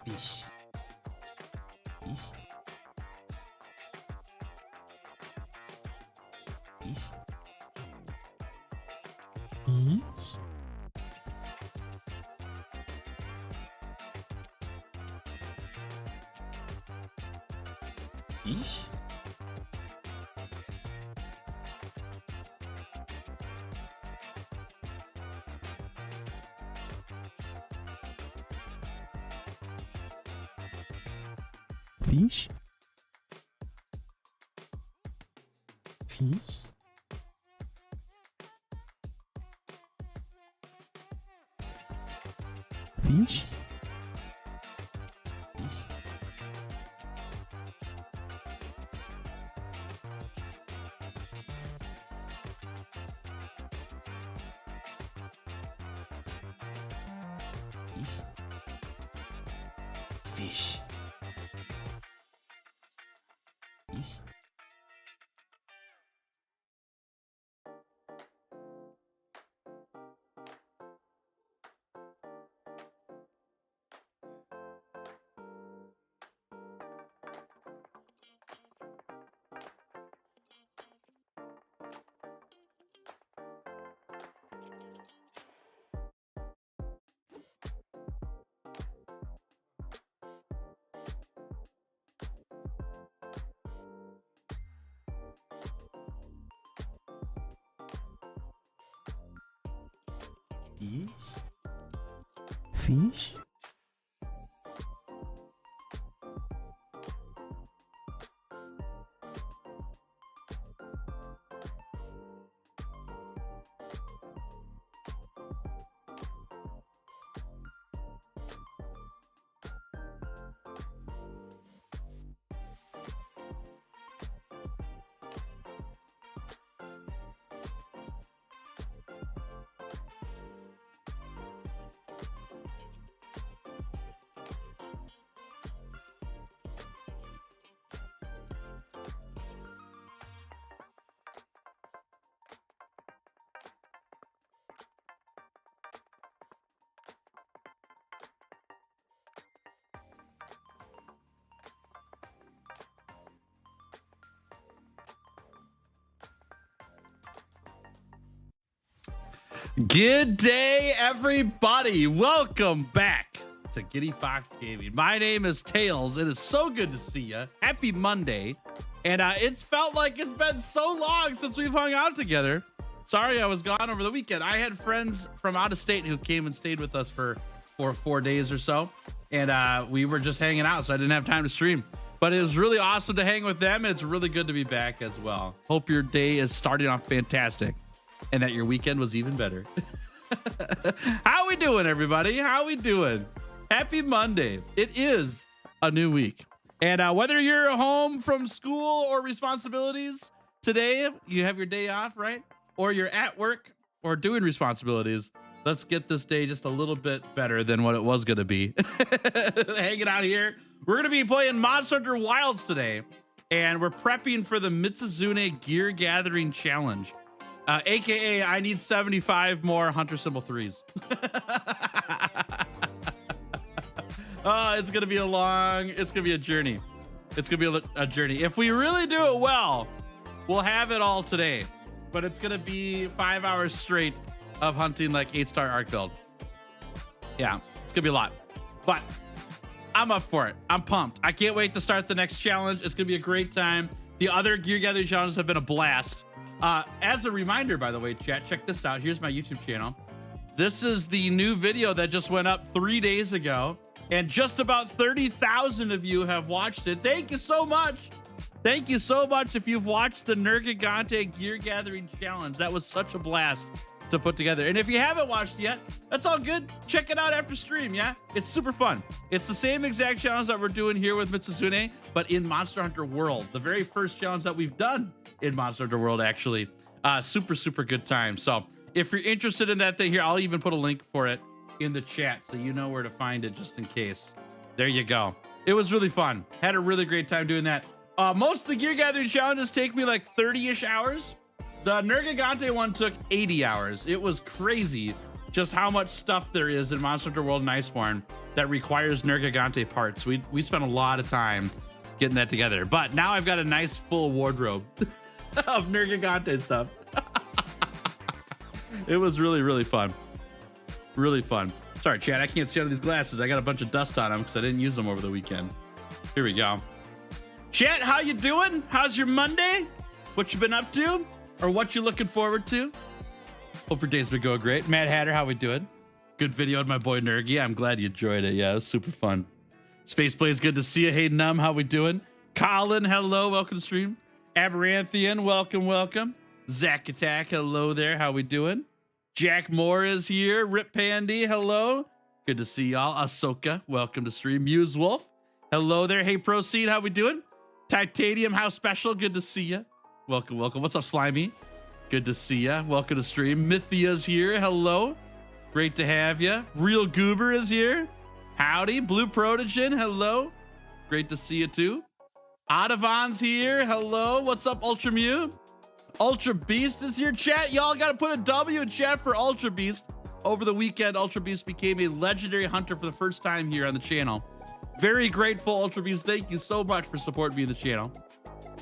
Fish. Fish. Fish. Fish. Fish. Fish. Fish. Fish. Fish. Fish. Fish. Good day, everybody. Welcome back to Giddy Fox Gaming. My name is Tails. It is so good to see you. Happy Monday. And it's felt like it's been so long since we've hung out together. Sorry I was gone over the weekend. I had friends from out of state who came and stayed with us for 4 days or so. And we were just hanging out, so I didn't have time to stream. But it was really awesome to hang with them, and it's really good to be back as well. Hope your day is starting off fantastic and that your weekend was even better. How we doing, everybody? How we doing? Happy Monday. It is a new week. And whether you're home from school or responsibilities today, you have your day off, right? Or you're at work or doing responsibilities, let's get this day just a little bit better than what it was going to be. Hanging out here. We're going to be playing Monster Hunter Wilds today, and we're prepping for the Mizutsune Gear Gathering Challenge. AKA, I need 75 more Hunter Symbol 3s. Oh, it's going to be it's going to be a journey. It's going to be a journey. If we really do it well, we'll have it all today. But it's going to be 5 hours straight of hunting like 8-star arc build. Yeah, it's going to be a lot. But I'm up for it. I'm pumped. I can't wait to start the next challenge. It's gonna be a great time. The other gear gathering challenges have been a blast. As a reminder, by the way, chat, check this out. Here's my YouTube channel. This is the new video that just went up 3 days ago, and just about 30,000 of you have watched it. Thank you so much. Thank you so much if you've watched the Nergigante Gear Gathering Challenge. That was such a blast to put together. And if you haven't watched yet, that's all good. Check it out after stream, yeah? It's super fun. It's the same exact challenge that we're doing here with Mizutsune, but in Monster Hunter World. The very first challenge that we've done in Monster Hunter World, actually. Super good time. So if you're interested in that thing here, I'll even put a link for it in the chat so you know where to find it just in case. There you go. It was really fun. Had a really great time doing that. Most of the gear gathering challenges take me like 30-ish hours. The Nergigante one took 80 hours. It was crazy just how much stuff there is in Monster Hunter World and Iceborne that requires Nergigante parts. We spent a lot of time getting that together, but now I've got a nice full wardrobe of Nergigante stuff. It was really fun. Really fun. Sorry, chat, I can't see out of these glasses. I got a bunch of dust on them because I didn't use them over the weekend. Here we go. Chat, how you doing? How's your Monday? What you been up to? Or what you looking forward to? Hope your day's been going great. Mad Hatter, how we doing? Good video on my boy Nergy. I'm glad you enjoyed it. Yeah, it was super fun. Space Blaze, good to see you. Hey Num, how we doing? Colin, hello, welcome to stream. Aberranthian, welcome. Zach Attack, hello there, how we doing? Jack Moore is here. Rip Pandy, hello. Good to see y'all. Ahsoka, welcome to stream. Muse Wolf, hello there. Hey Proceed, how we doing? Titanium, how special, good to see you. Welcome. What's up, Slimy? Good to see ya. Welcome to stream. Mythia's here. Hello. Great to have ya. Real Goober is here. Howdy. Blue Protogen. Hello. Great to see you too. Audavon's here. Hello. What's up, Ultra Mew? Ultra Beast is here. Chat, y'all gotta put a W in chat for Ultra Beast. Over the weekend, Ultra Beast became a legendary hunter for the first time here on the channel. Very grateful, Ultra Beast. Thank you so much for supporting me in the channel.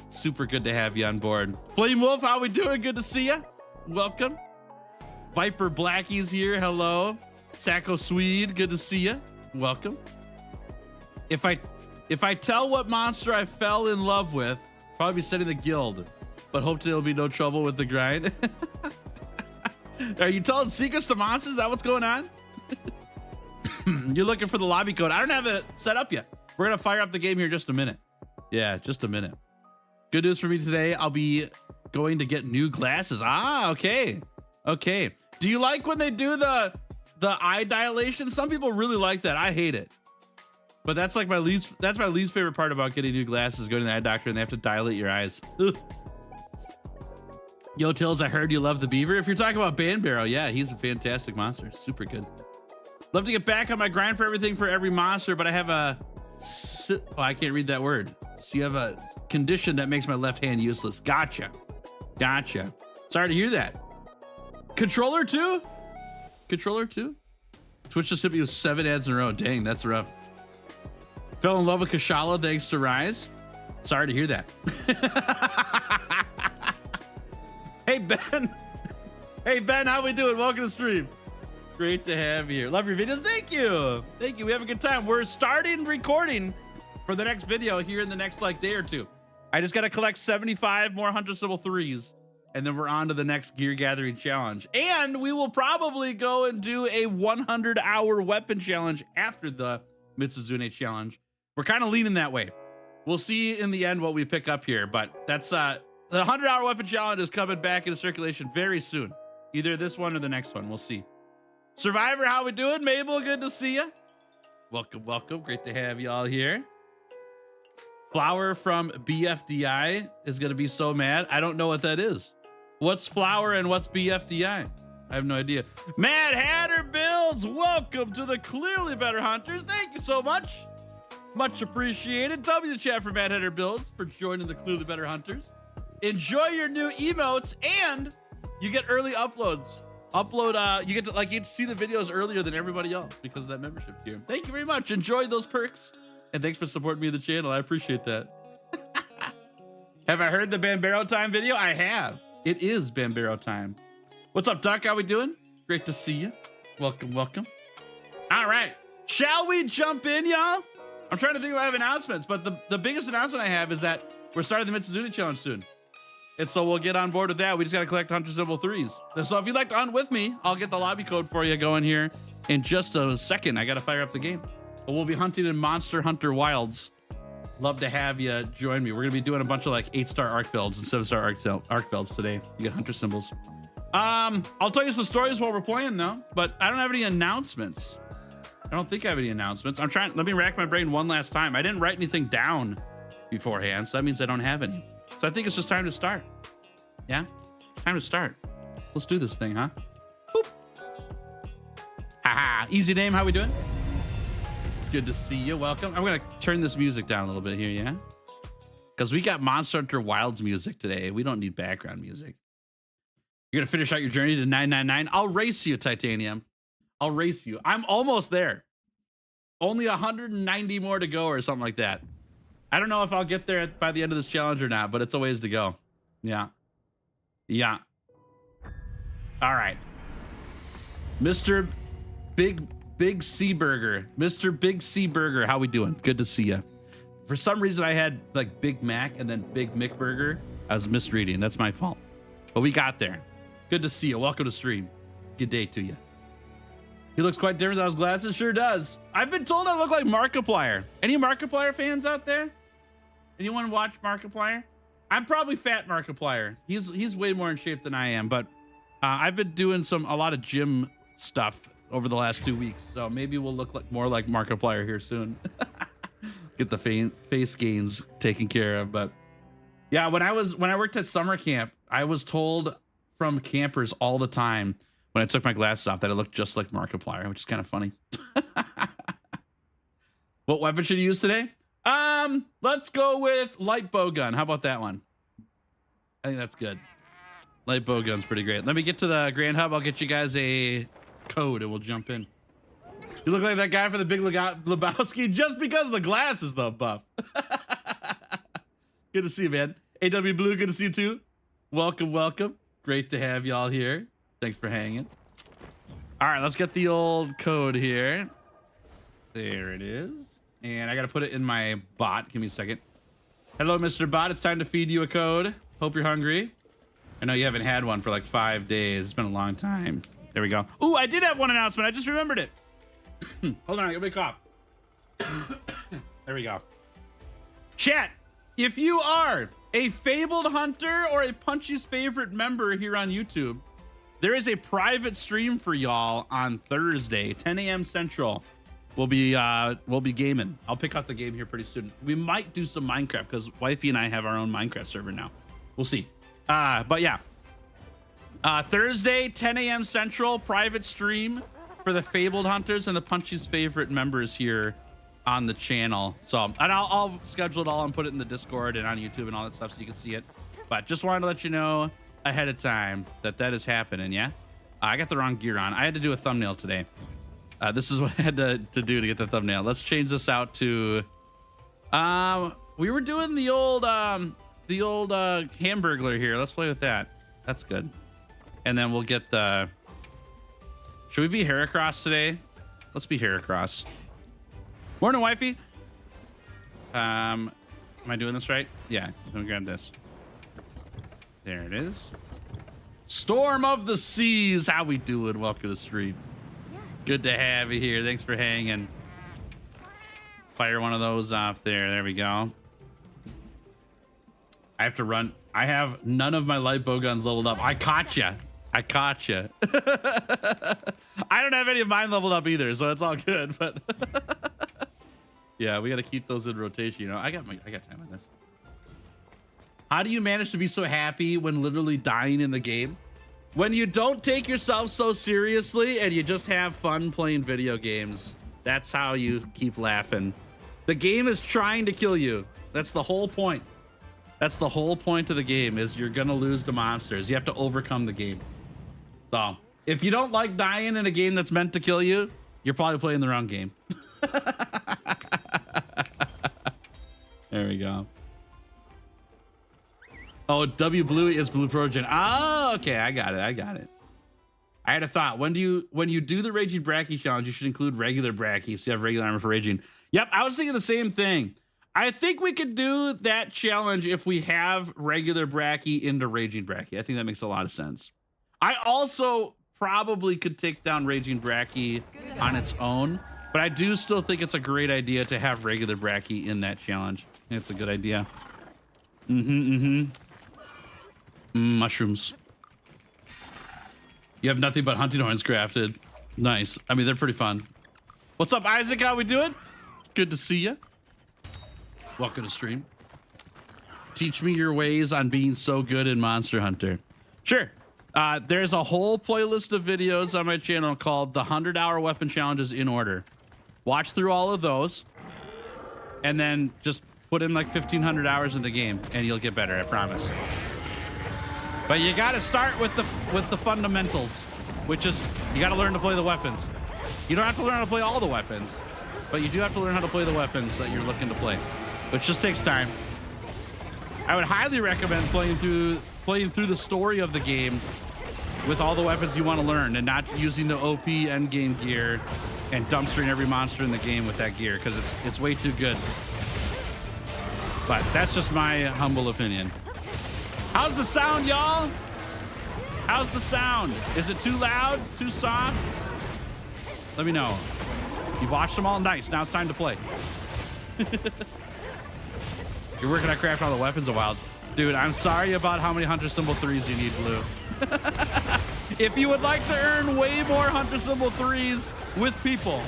Super good to have you on board. Flame Wolf, how we doing? Good to see you. Welcome. Viper Blackie's here. Hello. Sacco Swede, good to see you. Welcome. If I tell what monster I fell in love with, probably be setting the guild, but hope there'll be no trouble with the grind. Are you telling secrets to monsters? Is that what's going on? You're looking for the lobby code. I don't have it set up yet. We're gonna fire up the game here in just a minute. Yeah, just a minute. Good news for me today. I'll be going to get new glasses. Ah, okay. Do you like when they do the eye dilation? Some people really like that. I hate it. But that's like my least favorite part about getting new glasses, going to the eye doctor and they have to dilate your eyes. Ugh. Yo, Tills, I heard you love the beaver. If you're talking about Banbarrow, yeah, he's a fantastic monster. Super good. Love to get back on my grind for everything for every monster, but I have I can't read that word. So you have a condition that makes my left hand useless. Gotcha. Sorry to hear that. Controller too? Twitch just hit me with 7 ads in a row. Dang, that's rough. Fell in love with Kashala thanks to Rise. Sorry to hear that. Hey Ben, how we doing? Welcome to stream. Great to have you here. Love your videos. Thank you. We have a good time. We're starting recording for the next video here in the next like day or two. I just got to collect 75 more Hunter Symbol 3s, and then we're on to the next gear gathering challenge. And we will probably go and do a 100-hour weapon challenge after the Mizutsune challenge. We're kind of leaning that way. We'll see in the end what we pick up here, but that's the 100-hour weapon challenge is coming back into circulation very soon. Either this one or the next one. We'll see. Survivor, how we doing? Mabel, good to see you. Welcome. Great to have you all here. Flower from BFDI is going to be so mad. I don't know what that is. What's Flower and what's BFDI? I have no idea. Mad Hatter Builds, welcome to the Clearly Better Hunters. Thank you so much. Much appreciated. W chat for Mad Hatter Builds for joining the Clearly Better Hunters. Enjoy your new emotes and you get early uploads. You get to see the videos earlier than everybody else because of that membership tier. Thank you very much. Enjoy those perks. And thanks for supporting me in the channel. I appreciate that. Have I heard the Banbarrow time video? I have. It is Banbarrow time. What's up, Duck? How we doing? Great to see you. Welcome. All right. Shall we jump in, y'all? I'm trying to think if I have announcements, but the biggest announcement I have is that we're starting the Mizutsune challenge soon. And so we'll get on board with that. We just got to collect Hunter Symbol 3s. So if you'd like to hunt with me, I'll get the lobby code for you going here in just a second. I got to fire up the game. But we'll be hunting in Monster Hunter Wilds. Love to have you join me. We're going to be doing a bunch of like 8-star arc builds and 7-star arc builds today. You get Hunter Symbols. I'll tell you some stories while we're playing though, but I don't have any announcements. I don't think I have any announcements. Let me rack my brain one last time. I didn't write anything down beforehand, so that means I don't have any. So I think it's just time to start. Yeah, time to start. Let's do this thing, huh? Boop. Haha, easy name, how we doing? Good to see you, welcome. I'm gonna turn this music down a little bit here, yeah? Because we got Monster Hunter Wilds music today. We don't need background music. You're gonna finish out your journey to 999. I'll race you, Titanium. I'll race you. I'm almost there. Only 190 more to go or something like that. I don't know if I'll get there by the end of this challenge or not, but it's a ways to go. Yeah. Yeah. All right. Mr. Big C Burger. Mr. Big C Burger, how we doing? Good to see you. For some reason, I had like Big Mac and then Big Mick Burger. I was misreading. That's my fault. But we got there. Good to see you. Welcome to stream. Good day to you. He looks quite different without his glasses. Sure does. I've been told I look like Markiplier. Any Markiplier fans out there? Anyone watch Markiplier? I'm probably fat Markiplier. He's way more in shape than I am, but I've been doing a lot of gym stuff over the last 2 weeks, so maybe we'll look more like Markiplier here soon. Get the face gains taken care of. But yeah, when I worked at summer camp, I was told from campers all the time when I took my glasses off that I looked just like Markiplier, which is kind of funny. What weapon should you use today? Let's go with light bow gun. How about that one? I think that's good. Light bow gun's pretty great. Let me get to the Grand Hub. I'll get you guys a code and we'll jump in. You look like that guy from the Big Lebowski just because of the glasses, though, Buff. Good to see you, man. AW Blue, good to see you too. Welcome, welcome. Great to have y'all here. Thanks for hanging. All right, let's get the old code here. There it is. And I got to put it in my bot. Give me a second. Hello, Mr. Bot. It's time to feed you a code. Hope you're hungry. I know you haven't had one for like 5 days. It's been a long time. There we go. Ooh, I did have one announcement. I just remembered it. Hold on, give me a cough. There we go. Chat, if you are a Fabled Hunter or a Punchy's Favorite member here on YouTube, there is a private stream for y'all on Thursday, 10 a.m. Central. We'll be gaming. I'll pick out the game here pretty soon. We might do some Minecraft because Wifey and I have our own Minecraft server now. We'll see. But yeah. Thursday, 10 a.m. Central, private stream for the Fabled Hunters and the Punchy's Favorite members here on the channel. So, and I'll schedule it all and put it in the Discord and on YouTube and all that stuff so you can see it. But just wanted to let you know ahead of time that is happening, yeah? I got the wrong gear on. I had to do a thumbnail today. This is what I had to do to get the thumbnail. Let's change this out to... we were doing the old Hamburglar here. Let's play with that. That's good. And then we'll get the... Should we be Heracross today? Let's be Heracross. Morning, Wifey. Am I doing this right? Yeah, let me grab this. There it is. Storm of the Seas. How we doing? Welcome to the stream. Good to have you here. Thanks for hanging. Fire one of those off there. There we go. I have to run. I have none of my light bow guns leveled up. I caught you. I caught you. I don't have any of mine leveled up either, so it's all good. But yeah, we got to keep those in rotation. You know, I got time on this. How do you manage to be so happy when literally dying in the game? When you don't take yourself so seriously and you just have fun playing video games. That's how you keep laughing. The game is trying to kill you. That's the whole point. That's the whole point of the game, is you're gonna lose to monsters. You have to overcome the game. So if you don't like dying in a game that's meant to kill you, you're probably playing the wrong game. There we go. Oh, W Blue is Blue Progen. Oh, okay, I got it. I had a thought. When you do the Raging Bracky challenge, you should include regular Bracky so you have regular armor for Raging. Yep, I was thinking the same thing. I think we could do that challenge if we have regular Bracky into Raging Bracky. I think that makes a lot of sense. I also probably could take down Raging Bracky on its own, but I do still think it's a great idea to have regular Bracky in that challenge. I think it's a good idea. Mushrooms. You have nothing but hunting horns crafted. Nice. I mean, they're pretty fun. What's up, Isaac? How we doing? Good to see you. Welcome to stream. Teach me your ways on being so good in Monster Hunter. Sure. There's a whole playlist of videos on my channel called the 100-Hour Weapon Challenges in Order. Watch through all of those, and then just put in like 1,500 hours in the game, and you'll get better. I promise. But you got to start with the fundamentals, which is you got to learn to play the weapons. You don't have to learn how to play all the weapons, but you do have to learn how to play the weapons that you're looking to play, which just takes time. I would highly recommend playing through the story of the game with all the weapons you want to learn, and not using the OP endgame gear and dumpstering every monster in the game with that gear, because it's way too good. But that's just my humble opinion. How's the sound, y'all? How's the sound? Is it too loud? Too soft? Let me know. You've watched them all? Nice. Now it's time to play. You're working on crafting all the weapons of Wilds. Dude, I'm sorry about how many Hunter Symbol 3s you need, Blue. If you would like to earn way more Hunter Symbol 3s with people,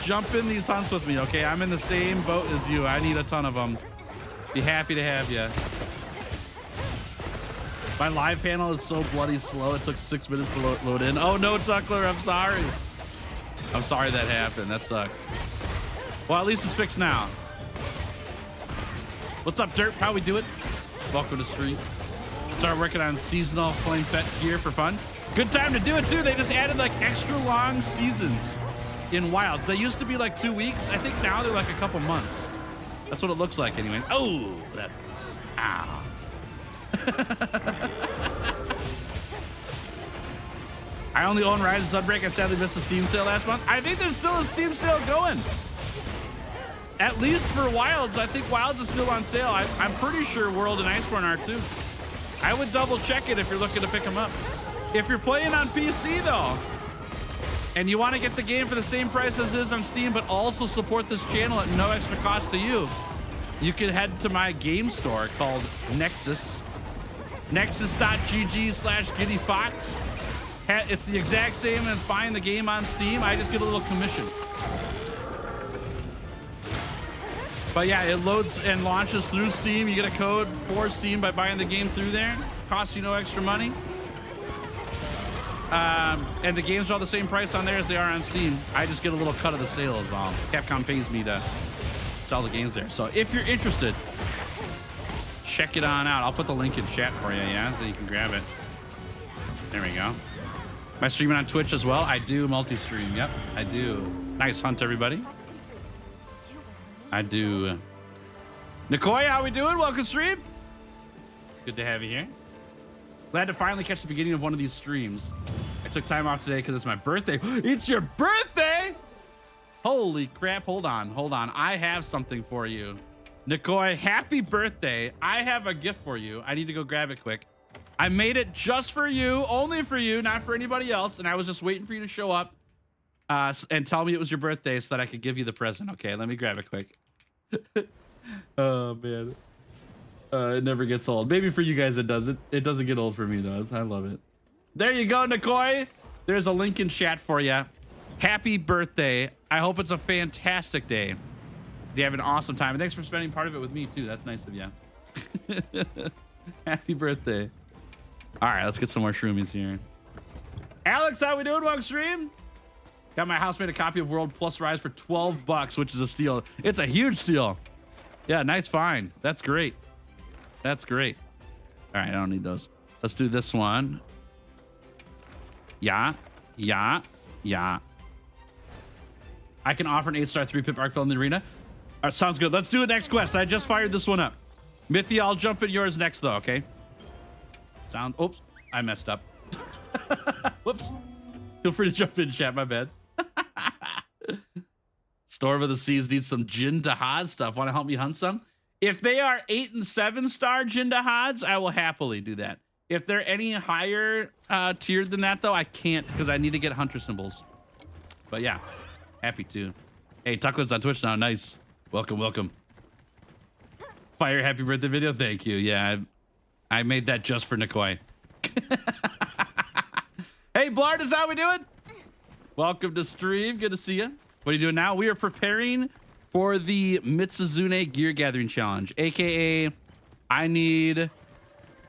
jump in these hunts with me, okay? I'm in the same boat as you. I need a ton of them. Be happy to have you. My live panel is so bloody slow. It took 6 minutes to load in. Oh no, Tuckler, I'm sorry. I'm sorry that happened. That sucks. Well, at least it's fixed now. What's up, Dirt? How we do it? Welcome to stream. Start working on seasonal flame pet gear for fun. Good time to do it too. They just added like extra long seasons in Wilds. They used to be like 2 weeks. I think now they're like a couple months. That's what it looks like anyway. Oh, that was, ow. I only own Rise of Sunbreak. I sadly missed the Steam sale last month. I think there's still a Steam sale going. At least for Wilds. I think Wilds is still on sale. I'm pretty sure World and Iceborne are too. I would double check it if you're looking to pick them up. If you're playing on PC though, and you want to get the game for the same price as it is on Steam, but also support this channel at no extra cost to you, you can head to my game store called Nexus. Nexus.gg/GiddyFox. It's the exact same as buying the game on Steam. I just get a little commission. But yeah, it loads and launches through Steam. You get a code for Steam by buying the game through there. Costs you no extra money. And the games are all the same price on there as they are on Steam. I just get a little cut of the sale as well. Capcom pays me to sell the games there. So if you're interested, check it on out. I'll put the link in chat for you, yeah? So you can grab it. There we go. Am I streaming on Twitch as well? I do multi-stream. Yep, I do. Nice hunt, everybody. I do. Nicoya, how we doing? Welcome to stream. Good to have you here. Glad to finally catch the beginning of one of these streams. I took time off today because it's my birthday. It's your birthday? Holy crap. Hold on. I have something for you. Nicoya, happy birthday. I have a gift for you. I need to go grab it quick. I made it just for you, only for you, not for anybody else. And I was just waiting for you to show up and tell me it was your birthday so that I could give you the present. Okay, let me grab it quick. Oh, man. It never gets old. Maybe for you guys it doesn't. It doesn't get old for me, though. I love it. There you go, Nicoy. There's a link in chat for you. Happy birthday. I hope it's a fantastic day. You have an awesome time. And thanks for spending part of it with me, too. That's nice of you. Happy birthday. All right, let's get some more shroomies here. Alex, how we doing? Welcome stream. Got my housemate a copy of World Plus Rise for $12, which is a steal. It's a huge steal. Yeah, nice find. That's great. That's great. All right, I don't need those. Let's do this one. Yeah. I can offer an 8-star 3-pip arc film in the arena. All right, sounds good. Let's do a next quest. I just fired this one up. Mithy, I'll jump in yours next, though, okay? Oops, I messed up. Whoops. Feel free to jump in, chat. My bad. Storm of the Seas needs some Jin Dahad stuff. Want to help me hunt some? If they are 8 and 7 star Jin Dahads, I will happily do that. If they're any higher tiered than that, though, I can't because I need to get hunter symbols. But yeah, happy to. Hey, Tucklin's on Twitch now. Nice. Welcome, welcome. Fire happy birthday video. Thank you. Yeah, I made that just for Nikoi. Hey, Blard, is how we doing? Welcome to stream. Good to see you. What are you doing now? We are preparing for the Mizutsune Gear Gathering Challenge, aka I need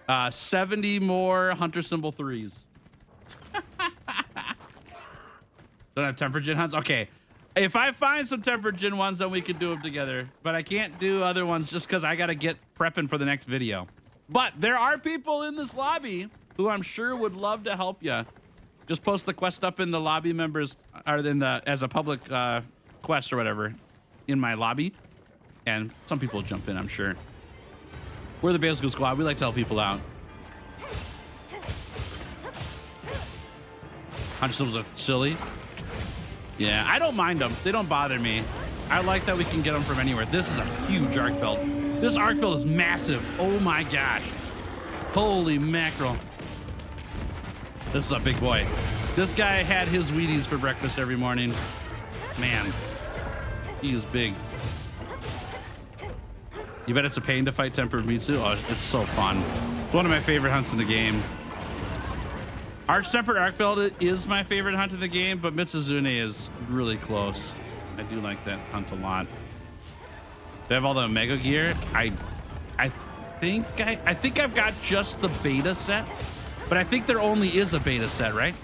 70 more hunter symbol 3s. Don't have tempered gin hunts? Okay. If I find some tempered gin ones, then we could do them together. But I can't do other ones just because I got to get prepping for the next video. But there are people in this lobby who I'm sure would love to help you. Just post the quest up in the lobby members, or in the as a public quest or whatever in my lobby. And some people will jump in, I'm sure. We're the Basic Squad. We like to help people out. Hunter symbols are silly. Yeah, I don't mind them. They don't bother me. I like that we can get them from anywhere. This is a huge arc belt. This arc belt is massive. Oh my gosh. Holy mackerel. This is a big boy. This guy had his Wheaties for breakfast every morning. Man, he is big. You bet it's a pain to fight tempered Mitsu? Oh, it's so fun. It's one of my favorite hunts in the game. Arch Tempered Arc Belt is my favorite hunt in the game, but Mizutsune is really close. I do like that hunt a lot. They have all the Omega gear. I think I've got just the beta set, but I think there only is a beta set, right?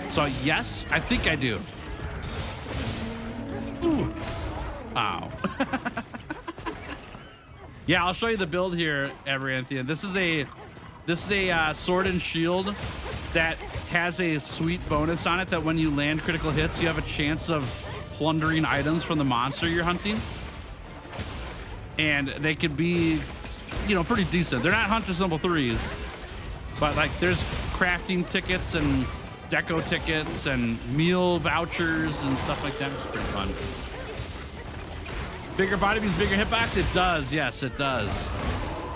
So yes, I think I do. Ooh. Ow. Yeah, I'll show you the build here, Aberanthian. This is a sword and shield that has a sweet bonus on it that when you land critical hits, you have a chance of plundering items from the monster you're hunting. And they could be, you know, pretty decent. They're not hunter symbol 3s, but like there's crafting tickets and deco tickets and meal vouchers and stuff like that. It's pretty fun. Bigger body means bigger hitbox? It does, yes, it does.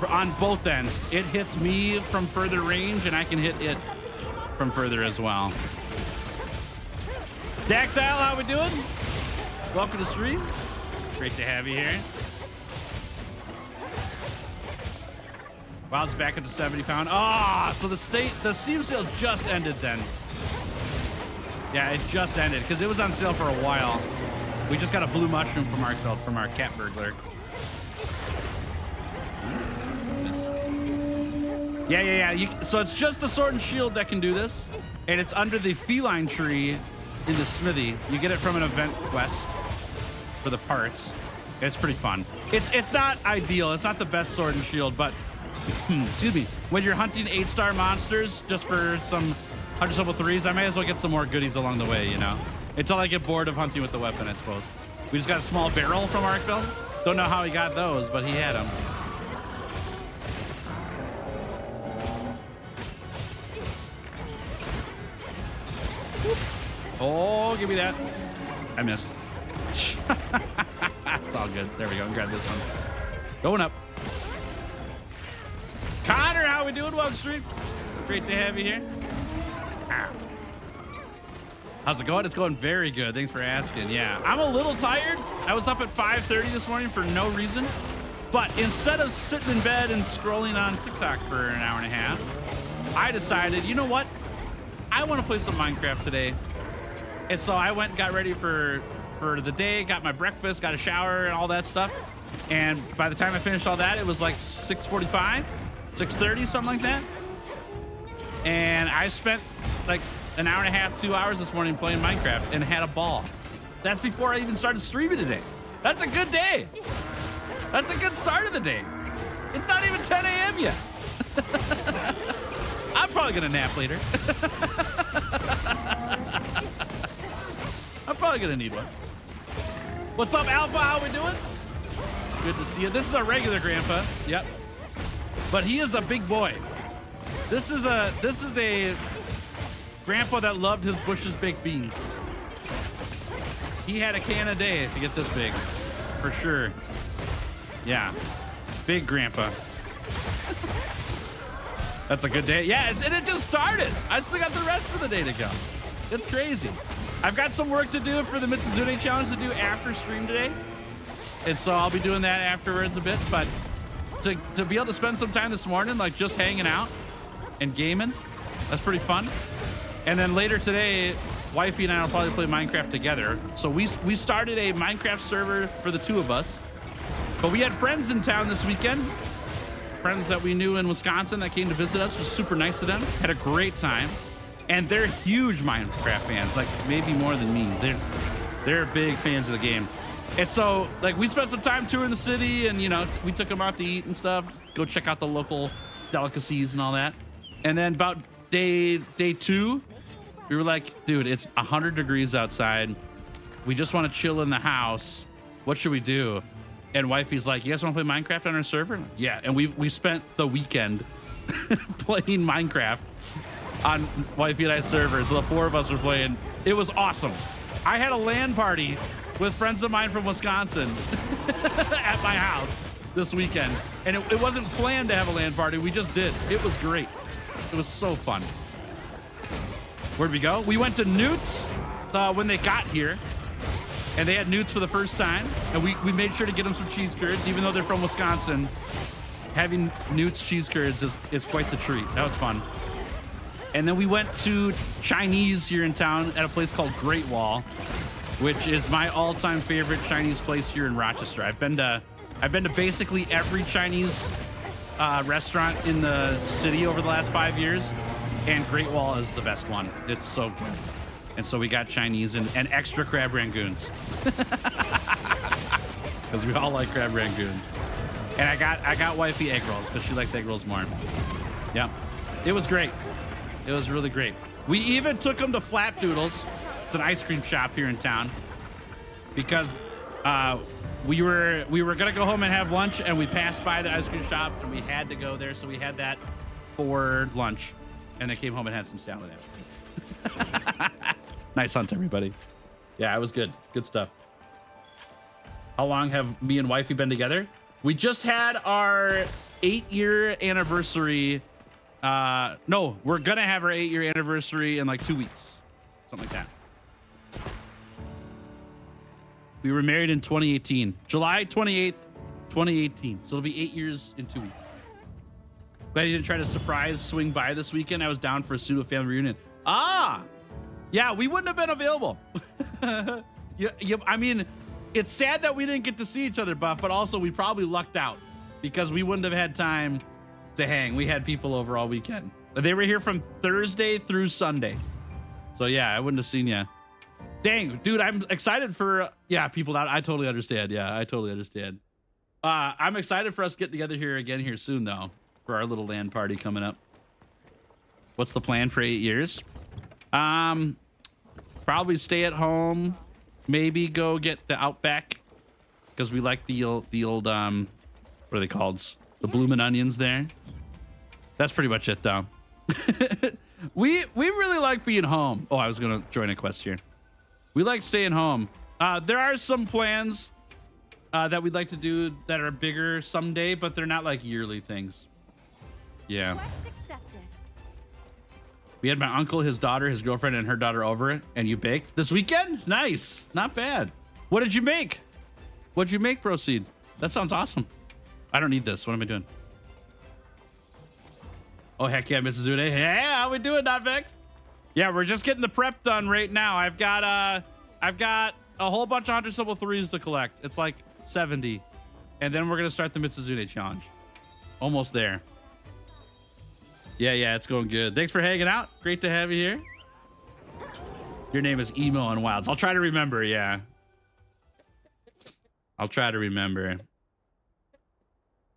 On both ends. It hits me from further range and I can hit it from further as well. Dactyl, how we doing? Welcome to stream. Great to have you here. Wow, it's back up to 70 pound. Ah, so the Steam sale just ended then. Yeah, it just ended because it was on sale for a while. We just got a blue mushroom from our cat burglar. Yeah. So it's just the sword and shield that can do this, and it's under the feline tree in the smithy. You get it from an event quest for the parts. It's pretty fun. It's not ideal. It's not the best sword and shield, but excuse me. When you're hunting 8-star monsters just for some hunter symbol 3s, I may as well get some more goodies along the way, you know? Until I get bored of hunting with the weapon, I suppose. We just got a small barrel from Arkville. Don't know how he got those, but he had them. Oh, give me that. I missed. It's all good. There we go. Grab this one. Going up. Connor, how we doing? Welcome, stream. Great to have you here. Ow. How's it going? It's going very good. Thanks for asking. Yeah, I'm a little tired. I was up at 5:30 this morning for no reason. But instead of sitting in bed and scrolling on TikTok for an hour and a half, I decided, you know what? I want to play some Minecraft today. And so I went and got ready for the day, got my breakfast, got a shower and all that stuff. And by the time I finished all that, it was like 6:45, 6:30, something like that. And I spent like an hour and a half, 2 hours this morning playing Minecraft and had a ball. That's before I even started streaming today. That's a good day. That's a good start of the day. It's not even 10 a.m. yet. I'm probably gonna nap later. I'm probably gonna need one. What's up, Alpha? How we doing? Good to see you. This is our regular grandpa. Yep. But he is a big boy. This is a grandpa that loved his Bush's baked beans. He had a can a day to get this big, for sure. Yeah, big grandpa. That's a good day. Yeah, and it just started. I still got the rest of the day to go. It's crazy. I've got some work to do for the Mizutsune challenge to do after stream today. And so I'll be doing that afterwards a bit. But to be able to spend some time this morning, like just hanging out and gaming, that's pretty fun. And then later today, Wifey and I will probably play Minecraft together. So we started a Minecraft server for the two of us. But we had friends in town this weekend. Friends that we knew in Wisconsin that came to visit us. It was super nice to them. Had a great time. And they're huge Minecraft fans, like maybe more than me. They're big fans of the game. And so like we spent some time touring the city and, you know, we took them out to eat and stuff, go check out the local delicacies and all that. And then about day two, we were like, dude, it's 100 degrees outside. We just want to chill in the house. What should we do? And Wifey's like, you guys want to play Minecraft on our server? Yeah. And we spent the weekend playing Minecraft on Wifey and I's server. So the four of us were playing. It was awesome. I had a LAN party with friends of mine from Wisconsin at my house this weekend. And it wasn't planned to have a LAN party. We just did. It was great. It was so fun. Where'd we go? We went to Newt's when they got here. And they had Newt's for the first time. And we made sure to get them some cheese curds. Even though they're from Wisconsin, having Newt's cheese curds is quite the treat. That was fun. And then we went to Chinese here in town at a place called Great Wall, which is my all-time favorite Chinese place here in Rochester. I've been to basically every Chinese restaurant in the city over the last 5 years, and Great Wall is the best one. It's so good. And so we got Chinese and extra crab rangoons. Because we all like crab rangoons. And I got Wifey egg rolls because she likes egg rolls more. Yeah, it was great. It was really great. We even took them to Flapdoodles. It's an ice cream shop here in town. Because we were gonna go home and have lunch, and we passed by the ice cream shop, and we had to go there, so we had that for lunch, and then came home and had some salad after. Nice hunt, everybody. Yeah, it was good. Good stuff. How long have me and Wifey been together? We just had our 8-year anniversary. No, we're gonna have our 8-year anniversary in like 2 weeks, something like that. We were married in 2018, July 28th, 2018. So it'll be 8 years in 2 weeks. Glad you didn't try to surprise swing by this weekend. I was down for a pseudo family reunion. Ah, yeah, we wouldn't have been available. I mean, it's sad that we didn't get to see each other, Buff, but also we probably lucked out because we wouldn't have had time to hang. We had people over all weekend. They were here from Thursday through Sunday. So yeah, I wouldn't have seen you. Dang, dude, I'm excited for, people out. I totally understand. Yeah, I totally understand. I'm excited for us getting together here again here soon, though, for our little LAN party coming up. What's the plan for 8 years? Probably stay at home, maybe go get the Outback because we like the old what are they called? The bloomin' onions there. That's pretty much it, though. we really like being home. Oh, I was gonna join a quest here. We like staying home. There are some plans that we'd like to do that are bigger someday, but they're not like yearly things. Yeah. We had my uncle, his daughter, his girlfriend, and her daughter over it, and you baked this weekend? Nice. Not bad. What did you make? What'd you make, Proceed? That sounds awesome. I don't need this. What am I doing? Oh, heck yeah, Mizutsune. Hey, how we doing, Not Vexed? Yeah, we're just getting the prep done right now. I've got a whole bunch of Hunter Symbol 3s to collect. It's like 70. And then we're going to start the Mizutsune challenge. Almost there. Yeah, it's going good. Thanks for hanging out. Great to have you here. Your name is Emo on Wilds. I'll try to remember, yeah. I'll try to remember.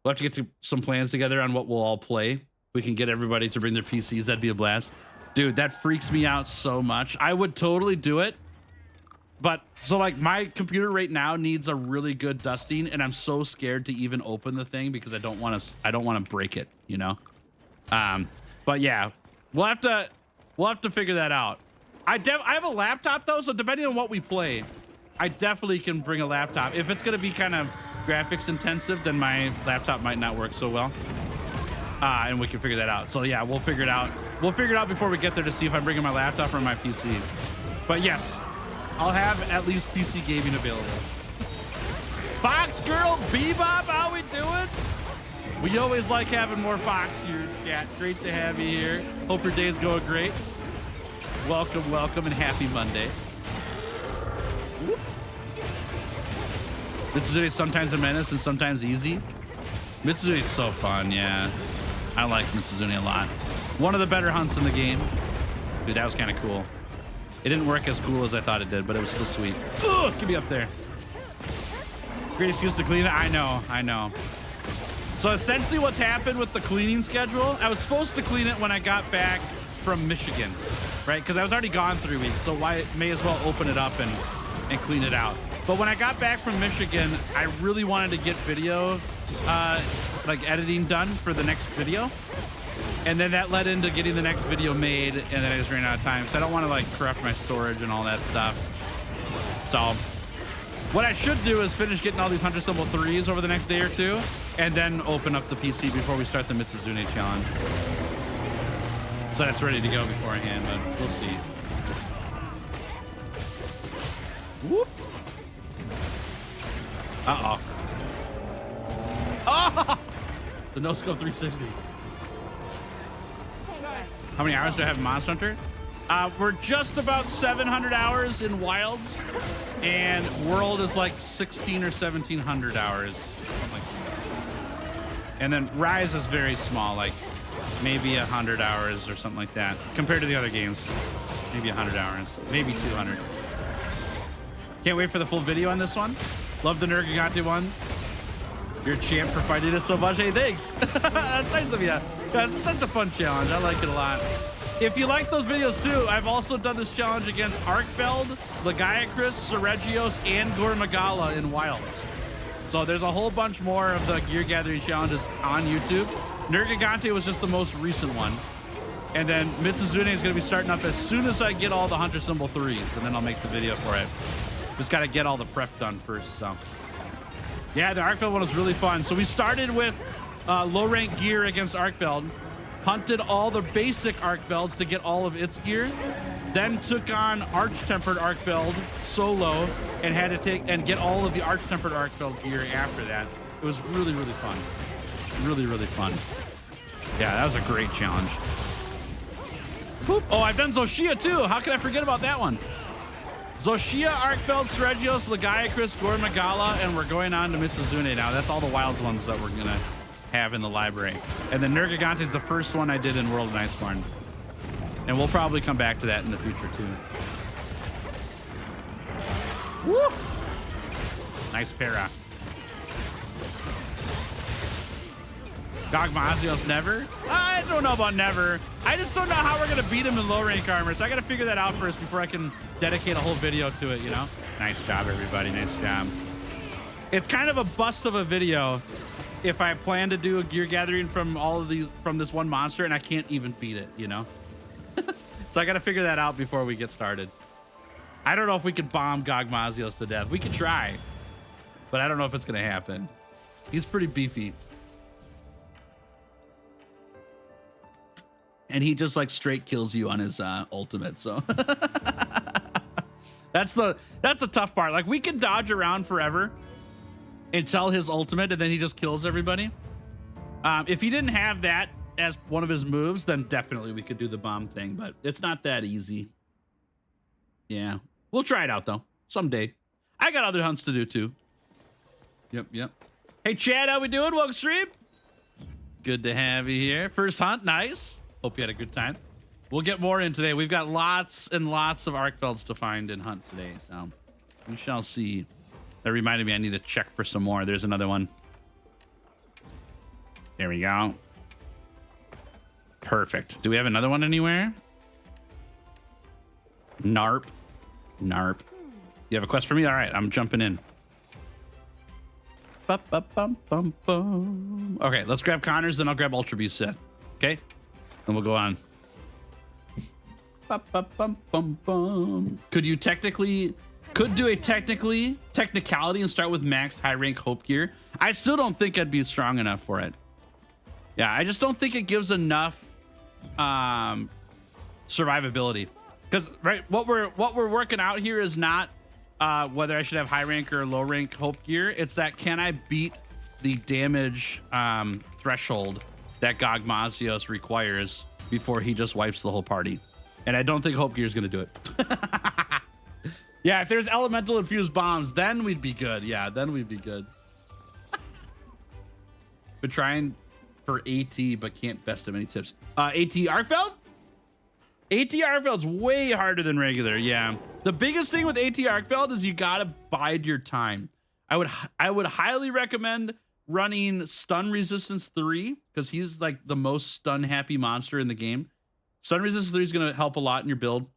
We'll have to get some plans together on what we'll all play. If we can get everybody to bring their PCs, that'd be a blast. Dude, that freaks me out so much. I would totally do it. But so like my computer right now needs a really good dusting, and I'm so scared to even open the thing because I don't want to break it, you know? But yeah, we'll have to figure that out. I have a laptop though, so depending on what we play, I definitely can bring a laptop. If it's gonna be kind of graphics intensive, then my laptop might not work so well. And we can figure that out. So yeah, we'll figure it out. We'll figure it out before we get there to see if I'm bringing my laptop or my PC. But yes, I'll have at least PC gaming available. Fox Girl Bebop, how we doing? We always like having more Fox here in chat. Great to have you here. Hope your day's going great. Welcome, welcome, and happy Monday. Mizutsune is sometimes a menace and sometimes easy. Mizutsune is so fun, yeah. I like Mizutsune a lot. One of the better hunts in the game. Dude, that was kind of cool. It didn't work as cool as I thought it did, but it was still sweet. Ugh, get me up there. Great excuse to clean it. I know, I know. So essentially what's happened with the cleaning schedule, I was supposed to clean it when I got back from Michigan, right? Because I was already gone 3 weeks, so why may as well open it up and clean it out. But when I got back from Michigan, I really wanted to get video, like editing done for the next video. And then that led into getting the next video made, and then I just ran out of time. So I don't want to like corrupt my storage and all that stuff. So what I should do is finish getting all these Hunter Symbol 3s over the next day or two, and then open up the PC before we start the Mizutsune challenge. So that's ready to go beforehand, but we'll see. Whoop. Uh-oh. Oh! The no-scope 360. How many hours do I have in Monster Hunter? We're just about 700 hours in Wilds, and World is like 16 or 1700 hours. And then Rise is very small, like maybe 100 hours or something like that. Compared to the other games, maybe 100 hours, maybe 200. Can't wait for the full video on this one. Love the Nergigante one. You're a champ for fighting it so much. Hey, thanks. That's nice of you. That's such a fun challenge. I like it a lot. If you like those videos too, I've also done this challenge against Arkfeld, Lagiacrus, Seregios, and Gormagala in Wilds. So there's a whole bunch more of the gear gathering challenges on YouTube. Nergigante was just the most recent one. And then Mizutsune is going to be starting up as soon as I get all the Hunter Symbol 3s, and then I'll make the video for it. Just got to get all the prep done first, so. Yeah, the Arkfeld one was really fun. So we started with low rank gear against Arkfeld, hunted all the basic Arkfelds to get all of its gear, then took on Arch-Tempered Arkfeld solo and had to take and get all of the Arch-Tempered Arkfeld gear after that. It was really, really fun. Really, really fun. Yeah, that was a great challenge. Boop. Oh, I've done Zoshia too. How can I forget about that one? Zoshia, Arkfeld, Seregios, Lagiacrus, Gormagala, and we're going on to Mizutsune now. That's all the Wilds ones that we're gonna have in the library. And then Nergigante is the first one I did in World and Iceborne. And we'll probably come back to that in the future too. Woo! Nice para. Gogmazios never? I don't know about never. I just don't know how we're gonna beat him in low rank armor, so I gotta figure that out first before I can dedicate a whole video to it, you know? Nice job, everybody, nice job. It's kind of a bust of a video if I plan to do a gear gathering from all of these, from this one monster, and I can't even beat it, you know? So I gotta figure that out before we get started. I don't know if we could bomb Gogmazios to death. We could try, but I don't know if it's gonna happen. He's pretty beefy. And he just like straight kills you on his ultimate, so that's the tough part. Like we can dodge around forever until his ultimate, and then he just kills everybody. If he didn't have that as one of his moves, then definitely we could do the bomb thing, but it's not that easy. Yeah, we'll try it out though someday. I got other hunts to do too. Yep. Hey Chad, how we doing? Welcome stream. Good to have you here. First hunt, nice. Hope you had a good time. We'll get more in today. We've got lots and lots of Arkfelds to find and hunt today, so we shall see. That reminded me I need to check for some more. There's another one. There we go. Perfect. Do we have another one anywhere? Narp. You have a quest for me? All right, I'm jumping in. Okay, let's grab Connors, then I'll grab Ultra Beast set. Okay? And we'll go on. Could you technically Could do a technicality and start with max high rank hope gear. I still don't think I'd be strong enough for it. Yeah, I just don't think it gives enough survivability. Because right, what we're working out here is not whether I should have high rank or low rank hope gear. It's that can I beat the damage threshold that Gogmazios requires before he just wipes the whole party. And I don't think hope gear is going to do it. Yeah, if there's elemental infused bombs, then we'd be good. Yeah, then we'd be good. Been trying for AT, but can't best him. Any tips? AT Arkfeld? AT Arkfeld's way harder than regular. Yeah. The biggest thing with AT Arkfeld is you gotta bide your time. I would highly recommend running stun resistance 3 because he's like the most stun happy monster in the game. Stun resistance 3 is gonna help a lot in your build.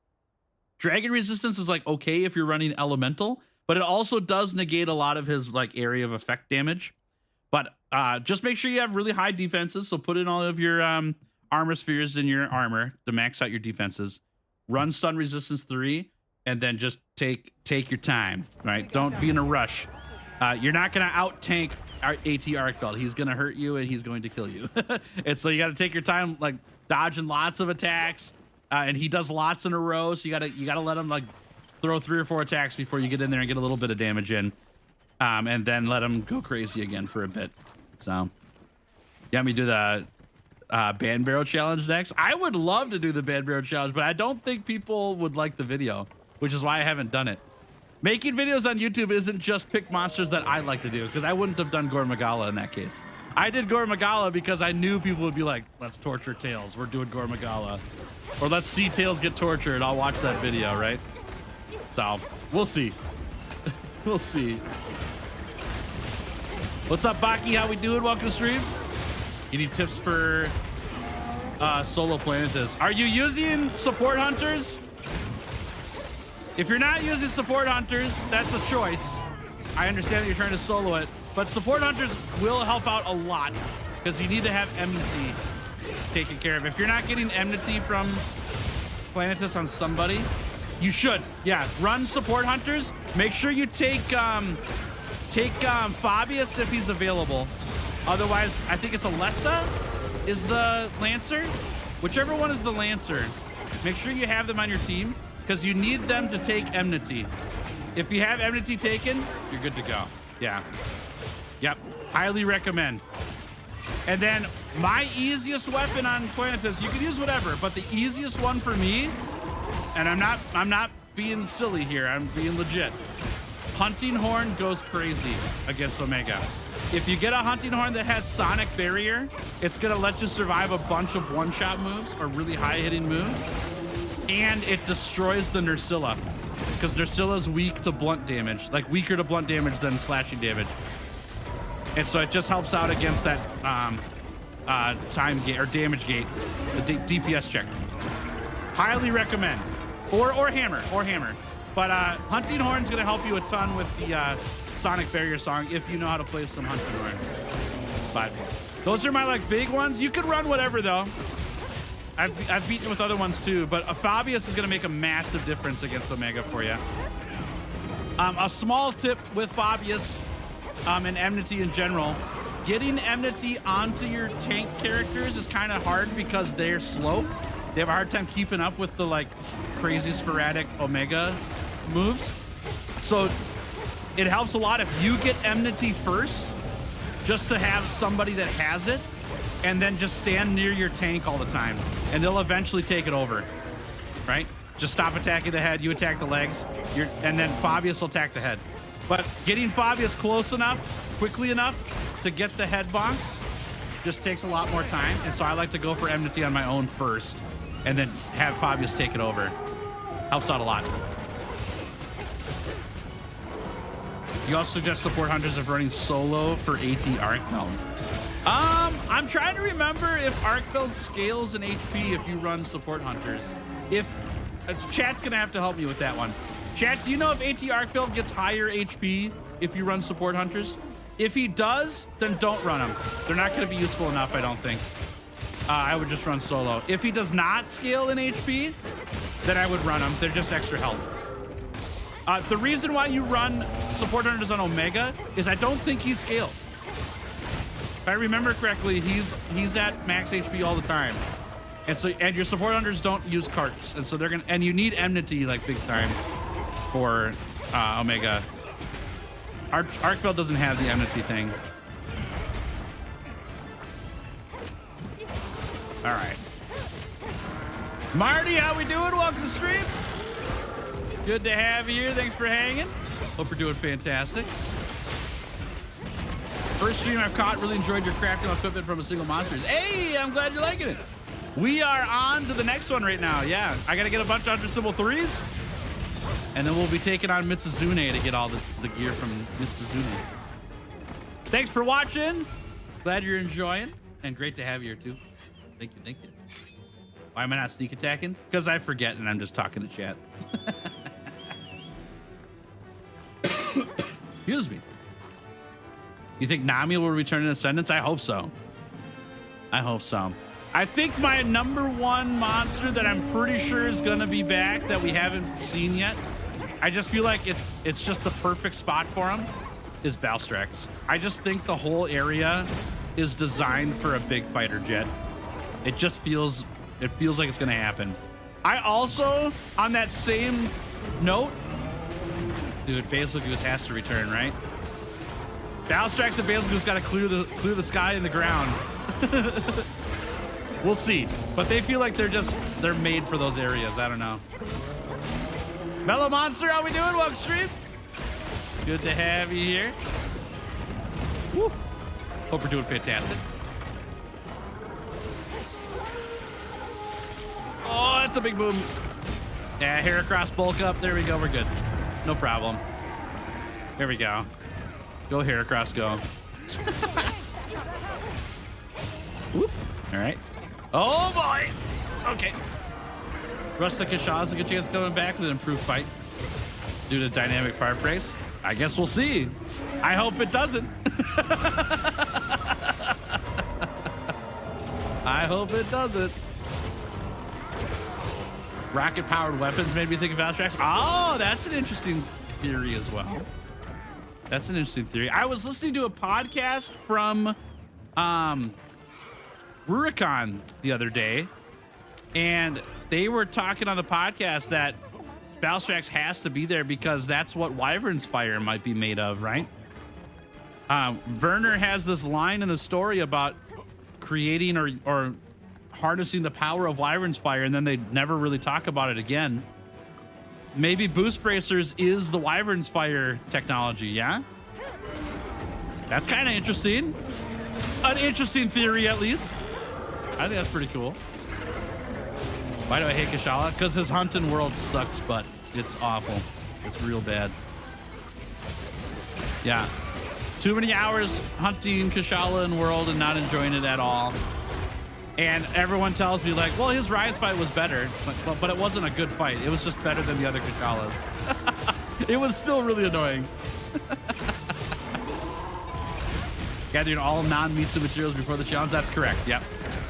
Dragon resistance is like okay if you're running elemental, but it also does negate a lot of his like area of effect damage. But just make sure you have really high defenses. So put in all of your armor spheres in your armor to max out your defenses. Run stun resistance 3, and then just take your time. Right? Don't be in a rush. You're not gonna out tank AT Arkfeld. He's gonna hurt you and he's going to kill you. And so you got to take your time, like dodging lots of attacks. And he does lots in a row, so you gotta let him like throw 3 or 4 attacks before you get in there and get a little bit of damage in, and then let him go crazy again for a bit. So, yeah, me do the Band Barrel challenge next. I would love to do the Band Barrel challenge, but I don't think people would like the video, which is why I haven't done it. Making videos on YouTube isn't just pick monsters that I like to do, because I wouldn't have done Gore Magala in that case. I did Gore Magala because I knew people would be like, let's torture Tails. We're doing Gore Magala. Or let's see Tails get tortured. I'll watch that video, right? So, we'll see. We'll see. What's up, Baki? How we doing? Welcome to stream. You need tips for solo Planetus. Are you using support hunters? If you're not using support hunters, that's a choice. I understand that you're trying to solo it, but support hunters will help out a lot because you need to have enmity taken care of. If you're not getting enmity from Planetus on somebody, you should. Yeah, run support hunters. Make sure you take Fabius if he's available. Otherwise, I think it's Alessa is the Lancer. Whichever one is the Lancer, make sure you have them on your team because you need them to take enmity. If you have enmity taken, you're good to go. Yeah. Yep. Highly recommend. And then my easiest weapon on Planetus, you can use whatever, but the easiest one for me, and I'm not being silly here, I'm being legit. Hunting Horn goes crazy against Omega. If you get a Hunting Horn that has Sonic Barrier, it's gonna let you survive a bunch of one-shot moves or really high-hitting moves, and it destroys the Nursilla because Nursilla's weak to blunt damage, like weaker to blunt damage than slashing damage. And so it just helps out against that time gate or damage gate, the DPS check. Highly recommend. Or hammer. But Hunting Horn's gonna help you a ton with the Sonic Barrier song if you know how to play some Hunting Horn. But those are my like big ones. You could run whatever though. I've beaten with other ones too, but a Fabius is gonna make a massive difference against Omega for you. A small tip with Fabius and enmity in general, getting enmity onto your tank characters is kind of hard because they're slow. They have a hard time keeping up with the like crazy sporadic Omega moves. So it helps a lot if you get enmity first, just to have somebody that has it, and then just stand near your tank all the time, and they'll eventually take it over, right? Just stop attacking the head, you attack the legs, and then Fabius will attack the head. But getting Fabius close enough, quickly enough to get the head bonks just takes a lot more time. And so I like to go for enmity on my own first and then have Fabius take it over. Helps out a lot. You also suggest support hunters of running solo for AT Arkfeld. I'm trying to remember if Arkfeld scales in HP if you run support hunters. Chat's gonna have to help me with that one. Chat, do you know if AT Arkfeld gets higher HP if you run support hunters? If he does, then don't run them. They're not going to be useful enough, I don't think. I would just run solo. If he does not scale in HP, then I would run them. They're just extra health. The reason why you run support hunters on Omega is I don't think he's scaled. If I remember correctly, he's at max HP all the time. And your support hunters don't use carts. And so they're gonna, and you need enmity like big time for Omega. Arcbell doesn't have the enmity thing. All right. Marty, how we doing? Welcome to the stream. Good to have you here. Thanks for hanging. Hope you're doing fantastic. First stream I've caught. Really enjoyed your crafting equipment from a single monster. Hey, I'm glad you're liking it. We are on to the next one right now. Yeah, I got to get a bunch of 100 symbol 3s. And then we'll be taking on Mizutsune to get all the gear from Mizutsune. Thanks for watching. Glad you're enjoying. And great to have you here, too. Thank you, thank you. Why am I not sneak attacking? Because I forget and I'm just talking to chat. Excuse me. You think Nami will return in Ascendance? I hope so. I hope so. I think my #1 monster that I'm pretty sure is going to be back that we haven't seen yet, I just feel like it's just the perfect spot for him, is Valstrax. I just think the whole area is designed for a big fighter jet. It just feels like it's going to happen. I also, on that same note, dude, Basil Goose has to return, right? Valstrax and Basil Goose got to clear the sky and the ground. We'll see, but they feel like they're made for those areas. I don't know. Mellow Monster, how we doing? Welcome stream. Good to have you here. Woo. Hope we're doing fantastic. Oh, that's a big boom. Yeah, Heracross bulk up. There we go. We're good. No problem. There we go. Go Heracross, go. Whoop. All right. Oh boy. Okay. Rustic Kashaw has a good chance of coming back with an improved fight due to dynamic fire brace. I guess we'll see. I hope it doesn't. I hope it doesn't. Rocket-powered weapons made me think of Valstrax. Oh, that's an interesting theory as well. That's an interesting theory. I was listening to a podcast from Rurikon the other day, and they were talking on the podcast that Valstrax has to be there because that's what Wyvern's Fire might be made of, right? Werner has this line in the story about creating or harnessing the power of Wyvern's Fire, and then they never really talk about it again. Maybe Boost Bracers is the Wyvern's Fire technology, yeah? That's kind of interesting. An interesting theory, at least. I think that's pretty cool. Why do I hate Kashala? Because his hunting world sucks, but it's awful. It's real bad. Yeah. Too many hours hunting Kashala in world and not enjoying it at all. And everyone tells me, like, well, his Rise fight was better, but it wasn't a good fight. It was just better than the other Kashalas. It was still really annoying. Gathering all non-Mitsu materials before the challenge. That's correct. Yep.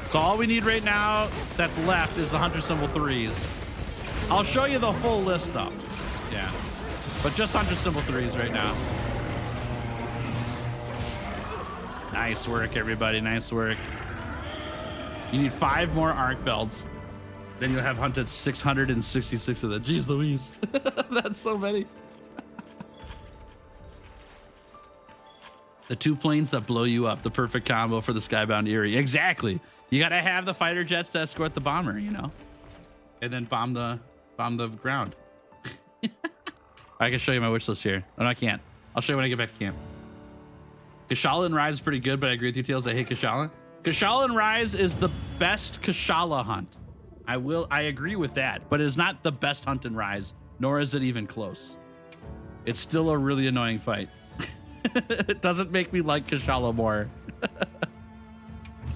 So all we need right now that's left is the Hunter Symbol 3s. I'll show you the full list, though. Yeah. But just Hunter Symbol 3s right now. Nice work, everybody. Nice work. You need 5 more arc belts. Then you'll have hunted 666 of them. Jeez Louise. That's so many. The 2 planes that blow you up. The perfect combo for the Skybound Eerie. Exactly. You got to have the fighter jets to escort the bomber, you know? And then bomb the ground. I can show you my wish list here. Oh, no, I can't. I'll show you when I get back to camp. Kashala and Rise is pretty good, but I agree with you, Tails. I hate Kashala. Kashala and Rise is the best Kashala hunt. I agree with that, but it is not the best hunt in Rise, nor is it even close. It's still a really annoying fight. It doesn't make me like Kashala more.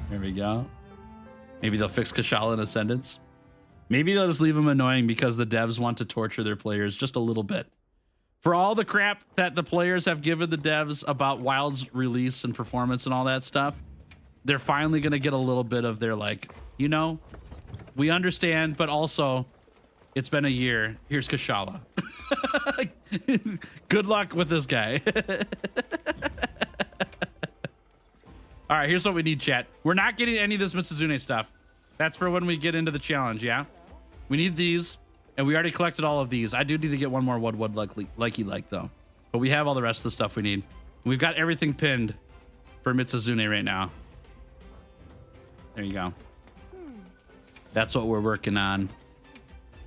There we go. Maybe they'll fix Kashala in Ascendance. Maybe they'll just leave them annoying because the devs want to torture their players just a little bit. For all the crap that the players have given the devs about Wild's release and performance and all that stuff, they're finally going to get a little bit of their, like, you know, we understand, but also it's been a year. Here's Kashala. Good luck with this guy. All right, here's what we need, chat. We're not getting any of this Mizutsune stuff. That's for when we get into the challenge, yeah? We need these, and we already collected all of these. I do need to get one more wood like though. But we have all the rest of the stuff we need. We've got everything pinned for Mizutsune right now. There you go. That's what we're working on.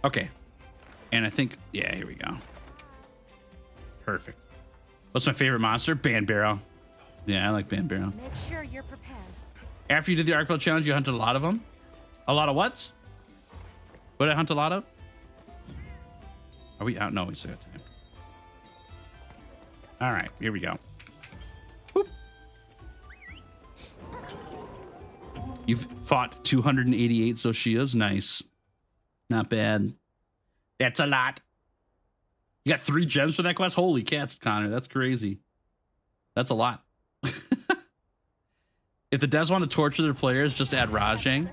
Okay. And I think, yeah, here we go. Perfect. What's my favorite monster? Banbarrow. Yeah, I like Banbarrow. Make sure you're prepared. After you did the Arkveld challenge, you hunted a lot of them? A lot of what? What did I hunt a lot of? Are we out? No, we still got time. All right, here we go. Whoop. You've fought 288 Zoshias. Nice. Not bad. That's a lot. You got 3 gems for that quest? Holy cats, Connor. That's crazy. That's a lot. If the devs want to torture their players, just add Rajang.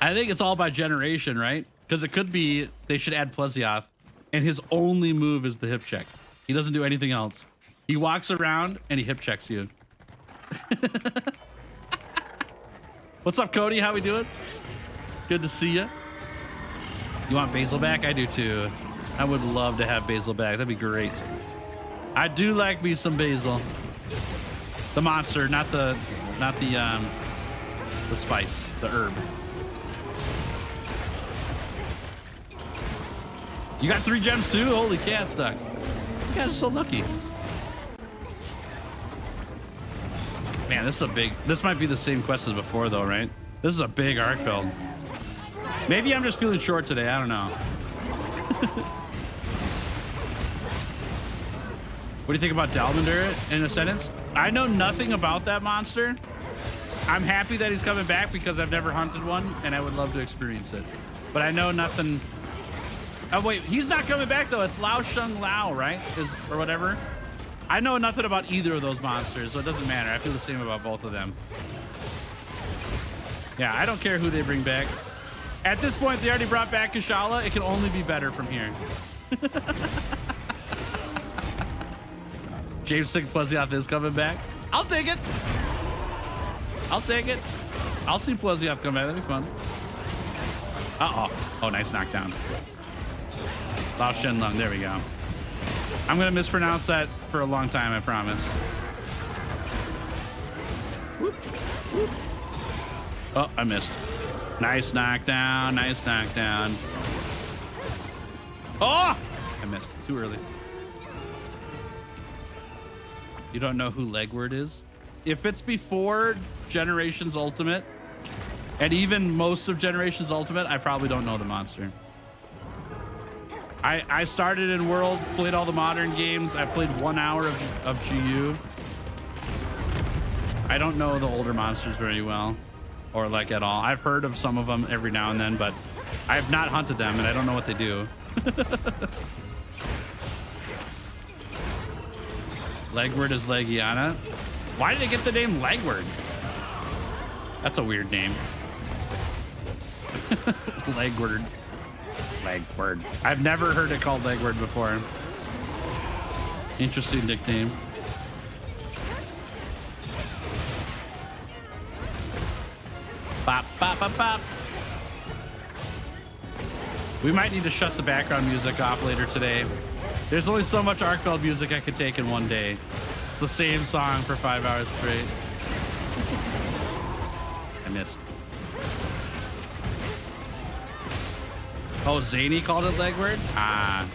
I think it's all by generation, right? Because it could be they should add Plesioth, and his only move is the hip check. He doesn't do anything else. He walks around and he hip checks you. What's up, Cody? How we doing? Good to see you. You want Basil back? I do too. I would love to have Basil back. That'd be great. I do like me some Basil. The monster, not the spice, the herb. You got 3 gems too? Holy cat, Stuck. You guys are so lucky. Man, this might be the same quest as before though, right? This is a big Arkveld. Maybe I'm just feeling short today. I don't know. What do you think about Dalmander in a sentence? I know nothing about that monster. I'm happy that he's coming back because I've never hunted one and I would love to experience it. But I know nothing. Oh wait, he's not coming back though. It's Lao Sheng Lao, right? Or whatever. I know nothing about either of those monsters, so it doesn't matter. I feel the same about both of them. Yeah, I don't care who they bring back. At this point, they already brought back Kushala. It can only be better from here. James 6 Plesioth is coming back. I'll take it. I'll take it. I'll see Plesioth come back. That'd be fun. Uh-oh. Oh, nice knockdown. Lao Shenlong. There we go. I'm going to mispronounce that for a long time, I promise. Whoop, whoop. Oh, I missed. Nice knockdown. Nice knockdown. Oh! I missed. Too early. You don't know who Legward is? If it's before Generations Ultimate, and even most of Generations Ultimate, I probably don't know the monster. I started in World, played all the modern games. I played 1 hour of GU. I don't know the older monsters very well, or like at all. I've heard of some of them every now and then, but I have not hunted them, and I don't know what they do. Legward is Legiana. Why did it get the name Legward? That's a weird name. Legward. Legward. I've never heard it called Legward before. Interesting nickname. Bop, bop, bop, bop. We might need to shut the background music off later today. There's only so much Arkveld music I could take in one day. It's the same song for 5 hours straight. I missed. Oh, Zany called it Legward? Ah.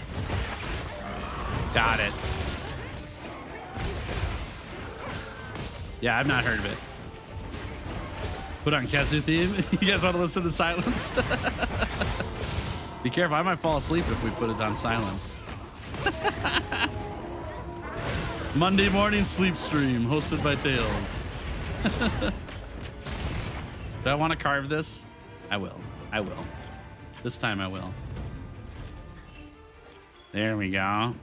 Got it. Yeah, I've not heard of it. Put on Kezu theme. You guys want to listen to silence? Be careful, I might fall asleep if we put it on silence. Monday morning sleep stream hosted by Tails. Do I want to carve this? I will. I will. This time I will. There we go.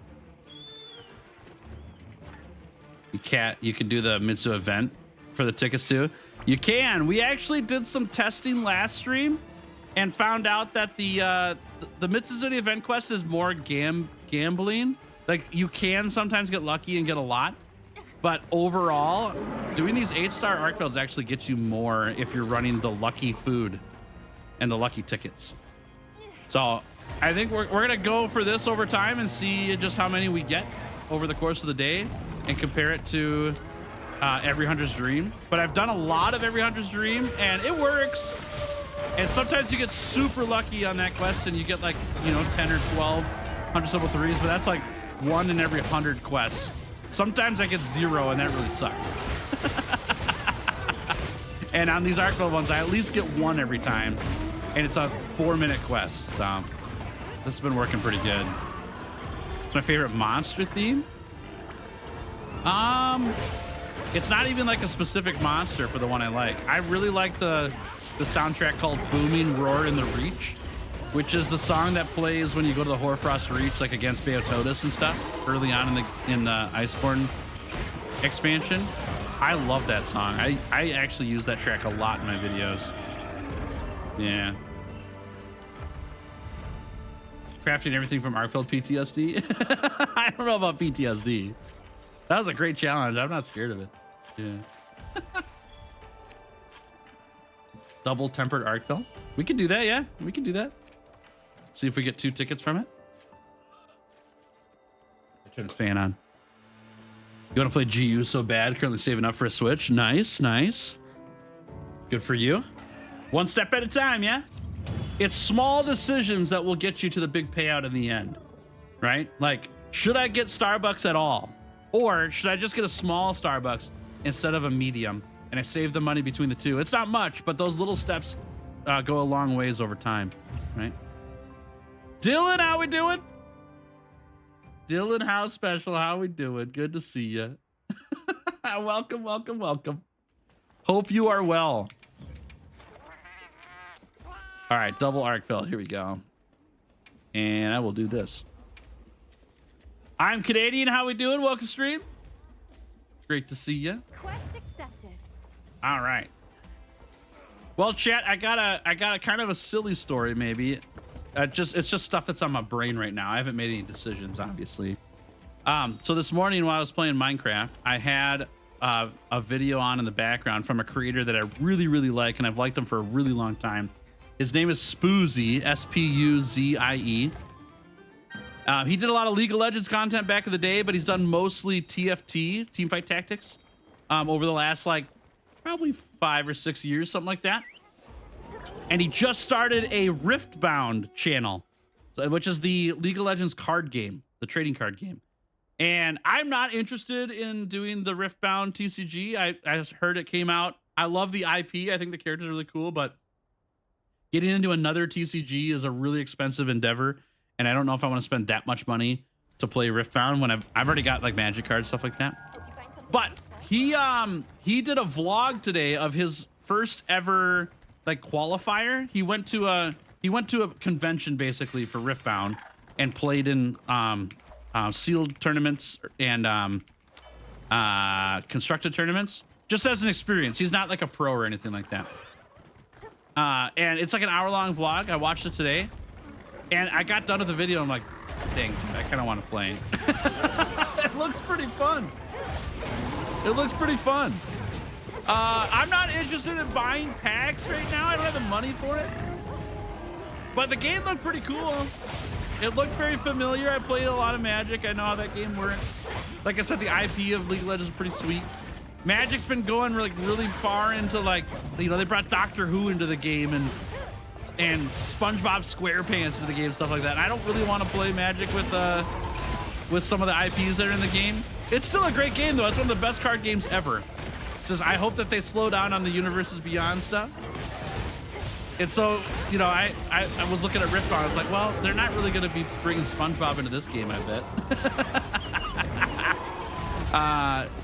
You can do the Mitsu event for the tickets too. You can. We actually did some testing last stream and found out that the the Mizutsune event quest is more gambling. Like you can sometimes get lucky and get a lot, but overall, doing these 8-star arc fields actually gets you more if you're running the lucky food and the lucky tickets. So I think we're gonna go for this over time and see just how many we get over the course of the day and compare it to Every Hunter's Dream. But I've done a lot of Every Hunter's Dream and it works. And sometimes you get super lucky on that quest and you get like, you know, 10 or 12 Hunter Level 3s, but that's like 1 in every 100 quests. Sometimes I get 0 and that really sucks. And on these arc field ones, I at least get 1 every time. And it's a 4-minute quest. So this has been working pretty good. It's my favorite monster theme. It's not even like a specific monster for the one I like. I really like the soundtrack called Booming Roar in the Reach, which is the song that plays when you go to the Hoarfrost Reach, like against Beotodus and stuff, early on in the Iceborne expansion. I love that song. I actually use that track a lot in my videos. Yeah. Crafting everything from Arcfield PTSD. I don't know about PTSD. That was a great challenge. I'm not scared of it. Yeah. Double tempered Arcfield. We can do that, yeah. We can do that. See if we get 2 tickets from it. I turn the fan on. You want to play GU so bad? Currently saving up for a Switch. Nice, nice. Good for you. One step at a time, yeah? It's small decisions that will get you to the big payout in the end, right? Like, should I get Starbucks at all? Or should I just get a small Starbucks instead of a medium? And I save the money between the two. It's not much, but those little steps go a long ways over time, right? Dylan, how we doing? Dylan, how special? How we doing? Good to see you. Welcome, welcome, welcome. Hope you are well. All right, double arc field. Here we go. And I will do this. I'm Canadian. How we doing? Welcome stream. Great to see you. Quest accepted. All right. Well, chat, I got a kind of a silly story, maybe. It's just stuff that's on my brain right now. I haven't made any decisions, obviously. So this morning while I was playing Minecraft, I had a video on in the background from a creator that I really, really like, and I've liked him for a really long time. His name is Spoozie, S-P-U-Z-I-E. He did a lot of League of Legends content back in the day, but he's done mostly TFT, Teamfight Tactics, over the last like probably 5 or 6 years, something like that. And he just started a Riftbound channel, which is the League of Legends card game, the trading card game. And I'm not interested in doing the Riftbound TCG. I just heard it came out. I love the IP. I think the characters are really cool, but getting into another TCG is a really expensive endeavor. And I don't know if I want to spend that much money to play Riftbound when I've already got like Magic cards, stuff like that. But he did a vlog today of his first ever like qualifier. He went to a convention basically for Riftbound and played in sealed tournaments and constructed tournaments just as an experience. He's not like a pro or anything like that. And it's like an hour-long vlog. I watched it today, and I got done with the video. I'm like, dang, I kind of want to play. It looks pretty fun. It looks pretty fun. I'm not interested in buying packs right now. I don't have the money for it. But the game looked pretty cool. It looked very familiar. I played a lot of Magic. I know how that game works. Like I said, the IP of League of Legends is pretty sweet. Magic's been going really far into, like, you know, they brought Doctor Who into the game and SpongeBob SquarePants into the game, stuff like that. And I don't really want to play Magic with some of the IPs that are in the game. It's still a great game though. It's one of the best card games ever. Just I hope that they slow down on the Universes Beyond stuff. And so, you know, I was looking at Riftbound. I was like, well, they're not really going to be bringing SpongeBob into this game, I bet.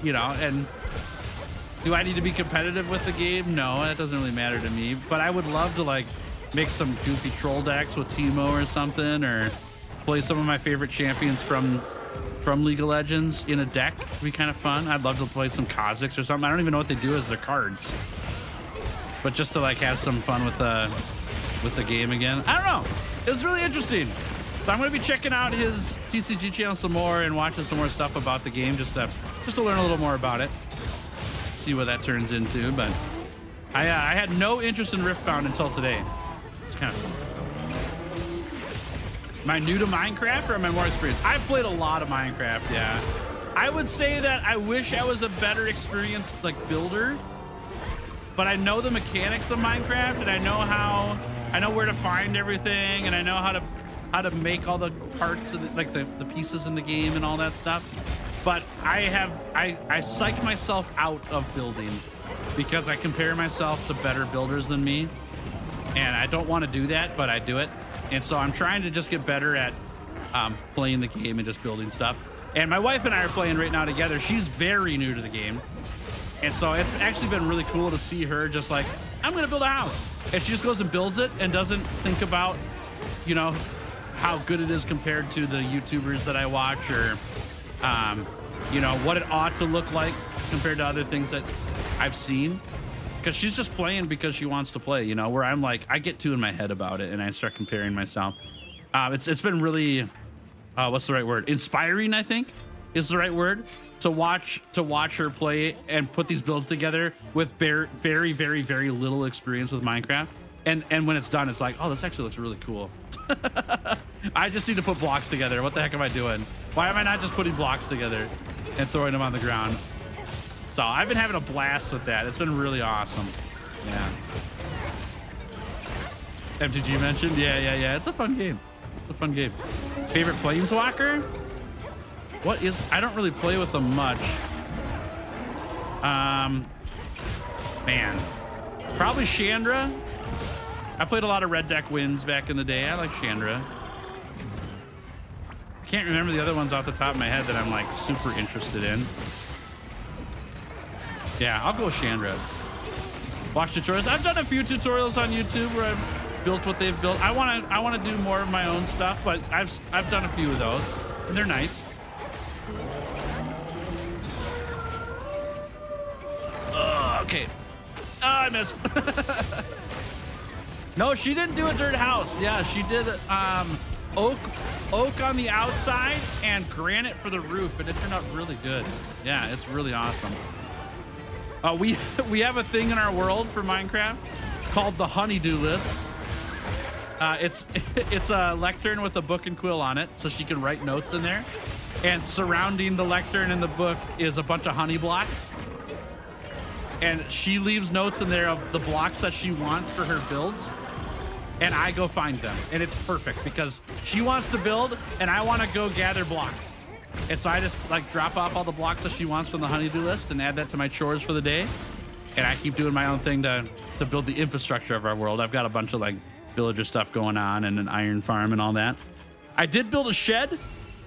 You know, and do I need to be competitive with the game? No, that doesn't really matter to me. But I would love to like make some goofy troll decks with Teemo or something, or play some of my favorite champions from League of Legends in a deck. It'd be kind of fun. I'd love to play some Kha'Zix or something. I don't even know what they do as their cards, but just to like have some fun with with the game again. I don't know. It was really interesting. So I'm going to be checking out his TCG channel some more and watching some more stuff about the game just to learn a little more about it. See what that turns into. But I had no interest in Riftbound until today. It's kind of fun. Am I new to Minecraft or am I more experienced? I've played a lot of Minecraft, yeah. I would say that I wish I was a better experienced like builder, but I know the mechanics of Minecraft and I know where to find everything and I know how to make all the parts of the pieces in the game and all that stuff. But I psych myself out of building because I compare myself to better builders than me. And I don't want to do that, but I do it. And so I'm trying to just get better at playing the game and just building stuff. And my wife and I are playing right now together. She's very new to the game. And so it's actually been really cool to see her just like, I'm going to build a house. And she just goes and builds it and doesn't think about, you know, how good it is compared to the YouTubers that I watch or, you know, what it ought to look like compared to other things that I've seen. Because she's just playing because she wants to play, you know, where I'm like, I get too in my head about it and I start comparing myself. It's been really, what's the right word? Inspiring, I think, is the right word. To watch her play and put these builds together with very, very, very, very little experience with Minecraft. And when it's done, it's like, oh, this actually looks really cool. I just need to put blocks together. What the heck am I doing? Why am I not just putting blocks together and throwing them on the ground? So I've been having a blast with that. It's been really awesome. Yeah. MTG mentioned? Yeah. It's a fun game. It's a fun game. Favorite Planeswalker? What is... I don't really play with them much. Man. Probably Chandra. I played a lot of Red Deck Wins back in the day. I like Chandra. I can't remember the other ones off the top of my head that I'm like super interested in. Yeah, I'll go with Chandra. Watch tutorials. I've done a few tutorials on YouTube where I've built what they've built. I want to do more of my own stuff, but I've done a few of those, and they're nice. Okay. Oh, I missed. No, she didn't do a dirt house. Yeah, she did oak on the outside and granite for the roof, and it turned out really good. Yeah, it's really awesome. We have a thing in our world for Minecraft called the honeydew list. It's a lectern with a book and quill on it, so she can write notes in there. And surrounding the lectern and the book is a bunch of honey blocks. And she leaves notes in there of the blocks that she wants for her builds. And I go find them. And it's perfect because she wants to build and I want to go gather blocks. And so I just like drop off all the blocks that she wants from the honeydew list and add that to my chores for the day. And I keep doing my own thing to build the infrastructure of our world. I've got a bunch of like villager stuff going on and an iron farm and all that. I did build a shed.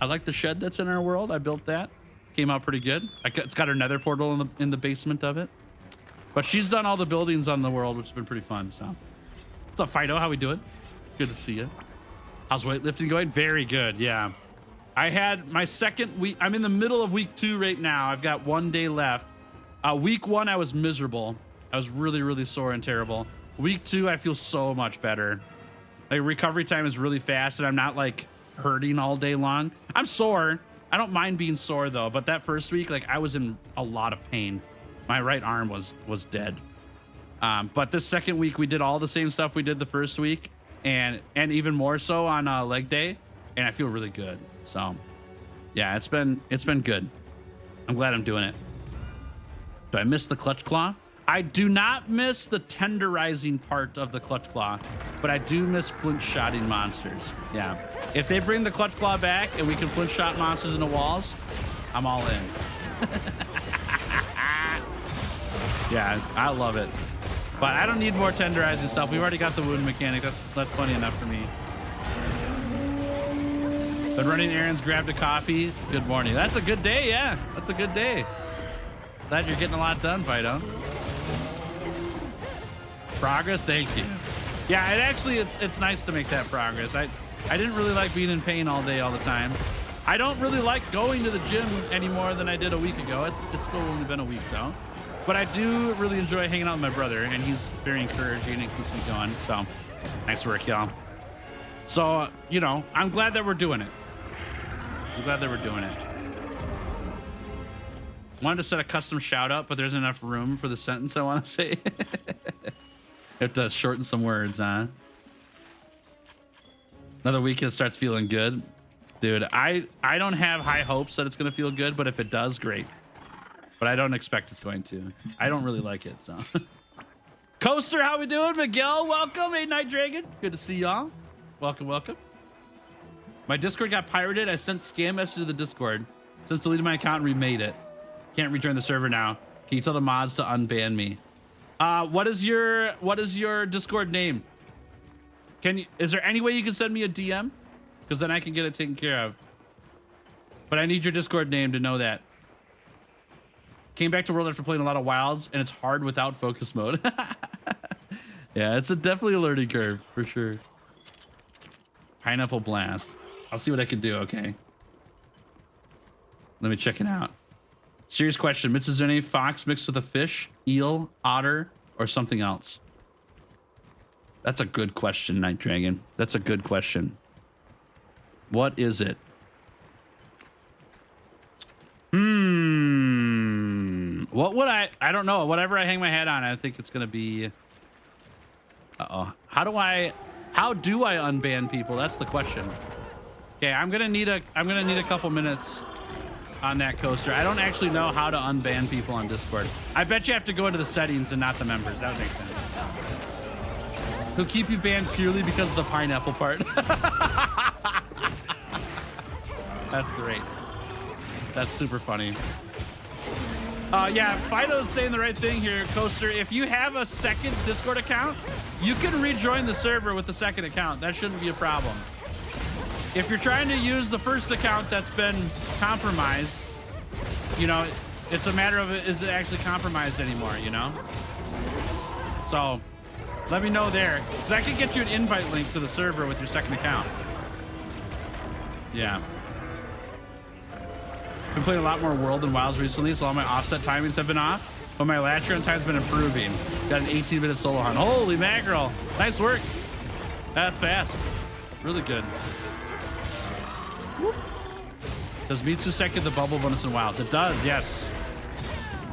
I like the shed that's in our world. I built that. Came out pretty good. It's got her nether portal in the basement of it. But she's done all the buildings on the world, which has been pretty fun. So, what's up, Fido? How we doing? Good to see you. How's weightlifting going? Very good. Yeah. I had my second week. I'm in the middle of week 2 right now. I've got 1 day left. Week 1, I was miserable. I was really, really sore and terrible. Week 2, I feel so much better. Like recovery time is really fast and I'm not like hurting all day long. I'm sore. I don't mind being sore though. But that first week, like I was in a lot of pain. My right arm was dead. But this second week, we did all the same stuff we did the first week and even more so on leg day. And I feel really good. So yeah, it's been good. I'm glad I'm doing it. Do I miss the clutch claw? I do not miss the tenderizing part of the clutch claw, but I do miss flint shotting monsters. Yeah. If they bring the clutch claw back and we can flint shot monsters into walls, I'm all in. Yeah, I love it. But I don't need more tenderizing stuff. We've already got the wound mechanic. That's plenty enough for me. Been running errands, grabbed a coffee. Good morning. That's a good day, yeah. That's a good day. Glad you're getting a lot done, Fido. Progress, thank you. Yeah, it's nice to make that progress. I didn't really like being in pain all day, all the time. I don't really like going to the gym any more than I did a week ago. It's still only been a week though. But I do really enjoy hanging out with my brother, and he's very encouraging and keeps me going. So Nice work, y'all. So, you know, I'm glad that we're doing it. I'm glad that we're doing it. Wanted to set a custom shout out, but there's enough room for the sentence I want to say. Have to shorten some words, huh? Another weekend starts feeling good. Dude, I don't have high hopes that it's going to feel good, but if it does, great. But I don't expect it's going to. I don't really like it, so. Coaster, how we doing? Miguel, welcome. Hey, Night Dragon. Good to see y'all. Welcome, welcome. My Discord got pirated. I sent scam message to the Discord. Since deleted my account and remade it. Can't rejoin the server now. Can you tell the mods to unban me? What is your Discord name? Is there any way you can send me a DM? Because then I can get it taken care of. But I need your Discord name to know that. Came back to World after playing a lot of Wilds, and it's hard without focus mode. Yeah, it's definitely a learning curve, for sure. Pineapple Blast. I'll see what I can do, okay? Let me check it out. Serious question. Mizutsune fox mixed with a fish, eel, otter, or something else? That's a good question, Night Dragon. That's a good question. What is it? What would I don't know. Whatever I hang my hat on, I think it's gonna be. Uh-oh. How do I unban people? That's the question. Okay, I'm gonna need a couple minutes on that, Coaster. I don't actually know how to unban people on Discord. I bet you have to go into the settings and not the members. That would make sense. He'll keep you banned purely because of the pineapple part. That's great. That's super funny. Yeah, Fido's saying the right thing here, Coaster. If you have a second Discord account, you can rejoin the server with the second account. That shouldn't be a problem. If you're trying to use the first account that's been compromised, you know, it's a matter of is it actually compromised anymore, you know? So let me know there. 'Cause I can get you an invite link to the server with your second account. Yeah. Been playing a lot more World than Wilds recently, so all my offset timings have been off, but my latch run time's been improving. Got an 18-minute solo hunt. Holy mackerel. Nice work. That's fast. Really good. Whoop. Does Mizutsune get the bubble bonus in Wilds? It does, yes.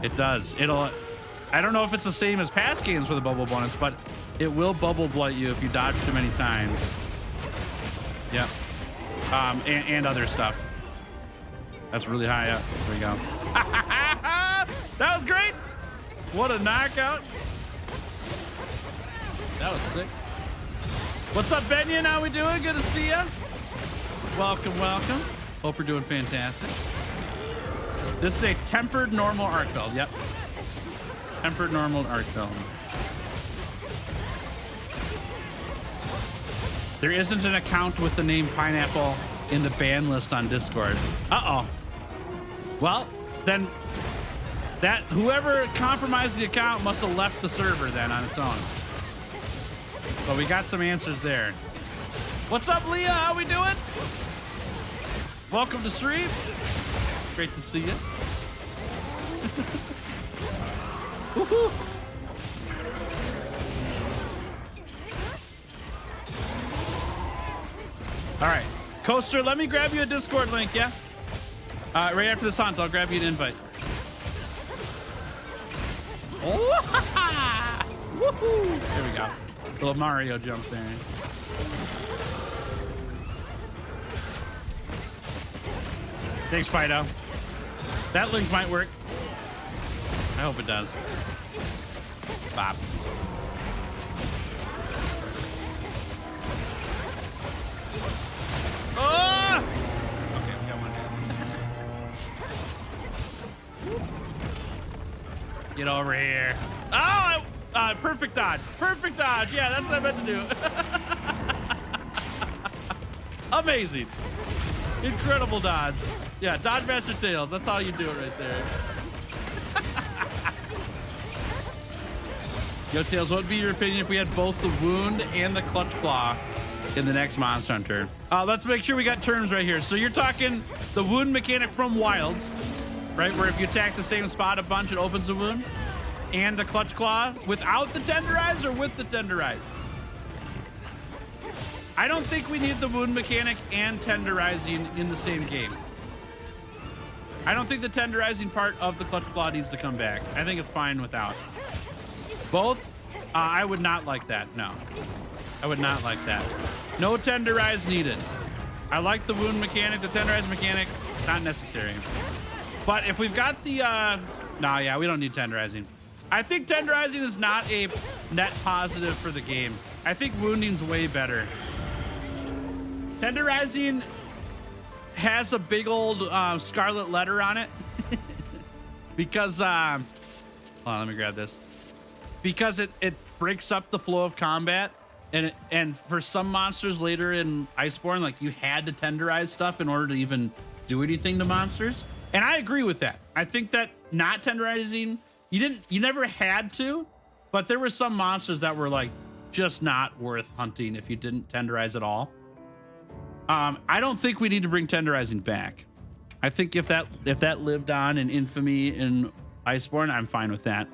It does. I don't know if it's the same as past games for the bubble bonus, but it will bubble blight you if you dodge too many times. Yep. And other stuff. That's really high up. There we go. That was great. What a knockout. That was sick. What's up, Benyon? How we doing? Good to see ya. Welcome, welcome. Hope you're doing fantastic. This is a tempered normal arc belt. Yep. Tempered normal arc belt. There isn't an account with the name Pineapple in the ban list on Discord. Uh-oh. Well, then that whoever compromised the account must have left the server then on its own. But we got some answers there. What's up, Leah? How we doing? Welcome to stream. Great to see you. Woohoo! All right, Coaster, let me grab you a Discord link, yeah? Right after this hunt, I'll grab you an invite. Oh, woohoo! There we go. Little Mario jump there. Thanks, Fido. That link might work. I hope it does. Bop. Oh! Okay, we got one. Get over here. Oh, perfect dodge. Perfect dodge. Yeah, that's what I meant to do. Amazing. Incredible dodge. Yeah, dodge master tails. That's how you do it right there. Yo, Tails, what would be your opinion if we had both the wound and the clutch claw in the next Monster Hunter? Let's make sure we got terms right here. So you're talking the wound mechanic from Wilds, right? Where if you attack the same spot a bunch, it opens a wound. And the clutch claw without the tenderize or with the tenderize? I don't think we need the wound mechanic and tenderizing in the same game. I don't think the tenderizing part of the clutch claw needs to come back. I think it's fine without. Both? I would not like that. No. I would not like that. No tenderize needed. I like the wound mechanic, the tenderize mechanic, not necessary. But if we've got the, no, yeah, we don't need tenderizing. I think tenderizing is not a net positive for the game. I think wounding's way better. Tenderizing has a big old scarlet letter on it because, hold on, let me grab this. Because it breaks up the flow of combat. And for some monsters later in Iceborne, like you had to tenderize stuff in order to even do anything to monsters. And I agree with that. I think that not tenderizing, you never had to, but there were some monsters that were like just not worth hunting if you didn't tenderize at all. I don't think we need to bring tenderizing back. I think if that lived on in infamy in Iceborne, I'm fine with that.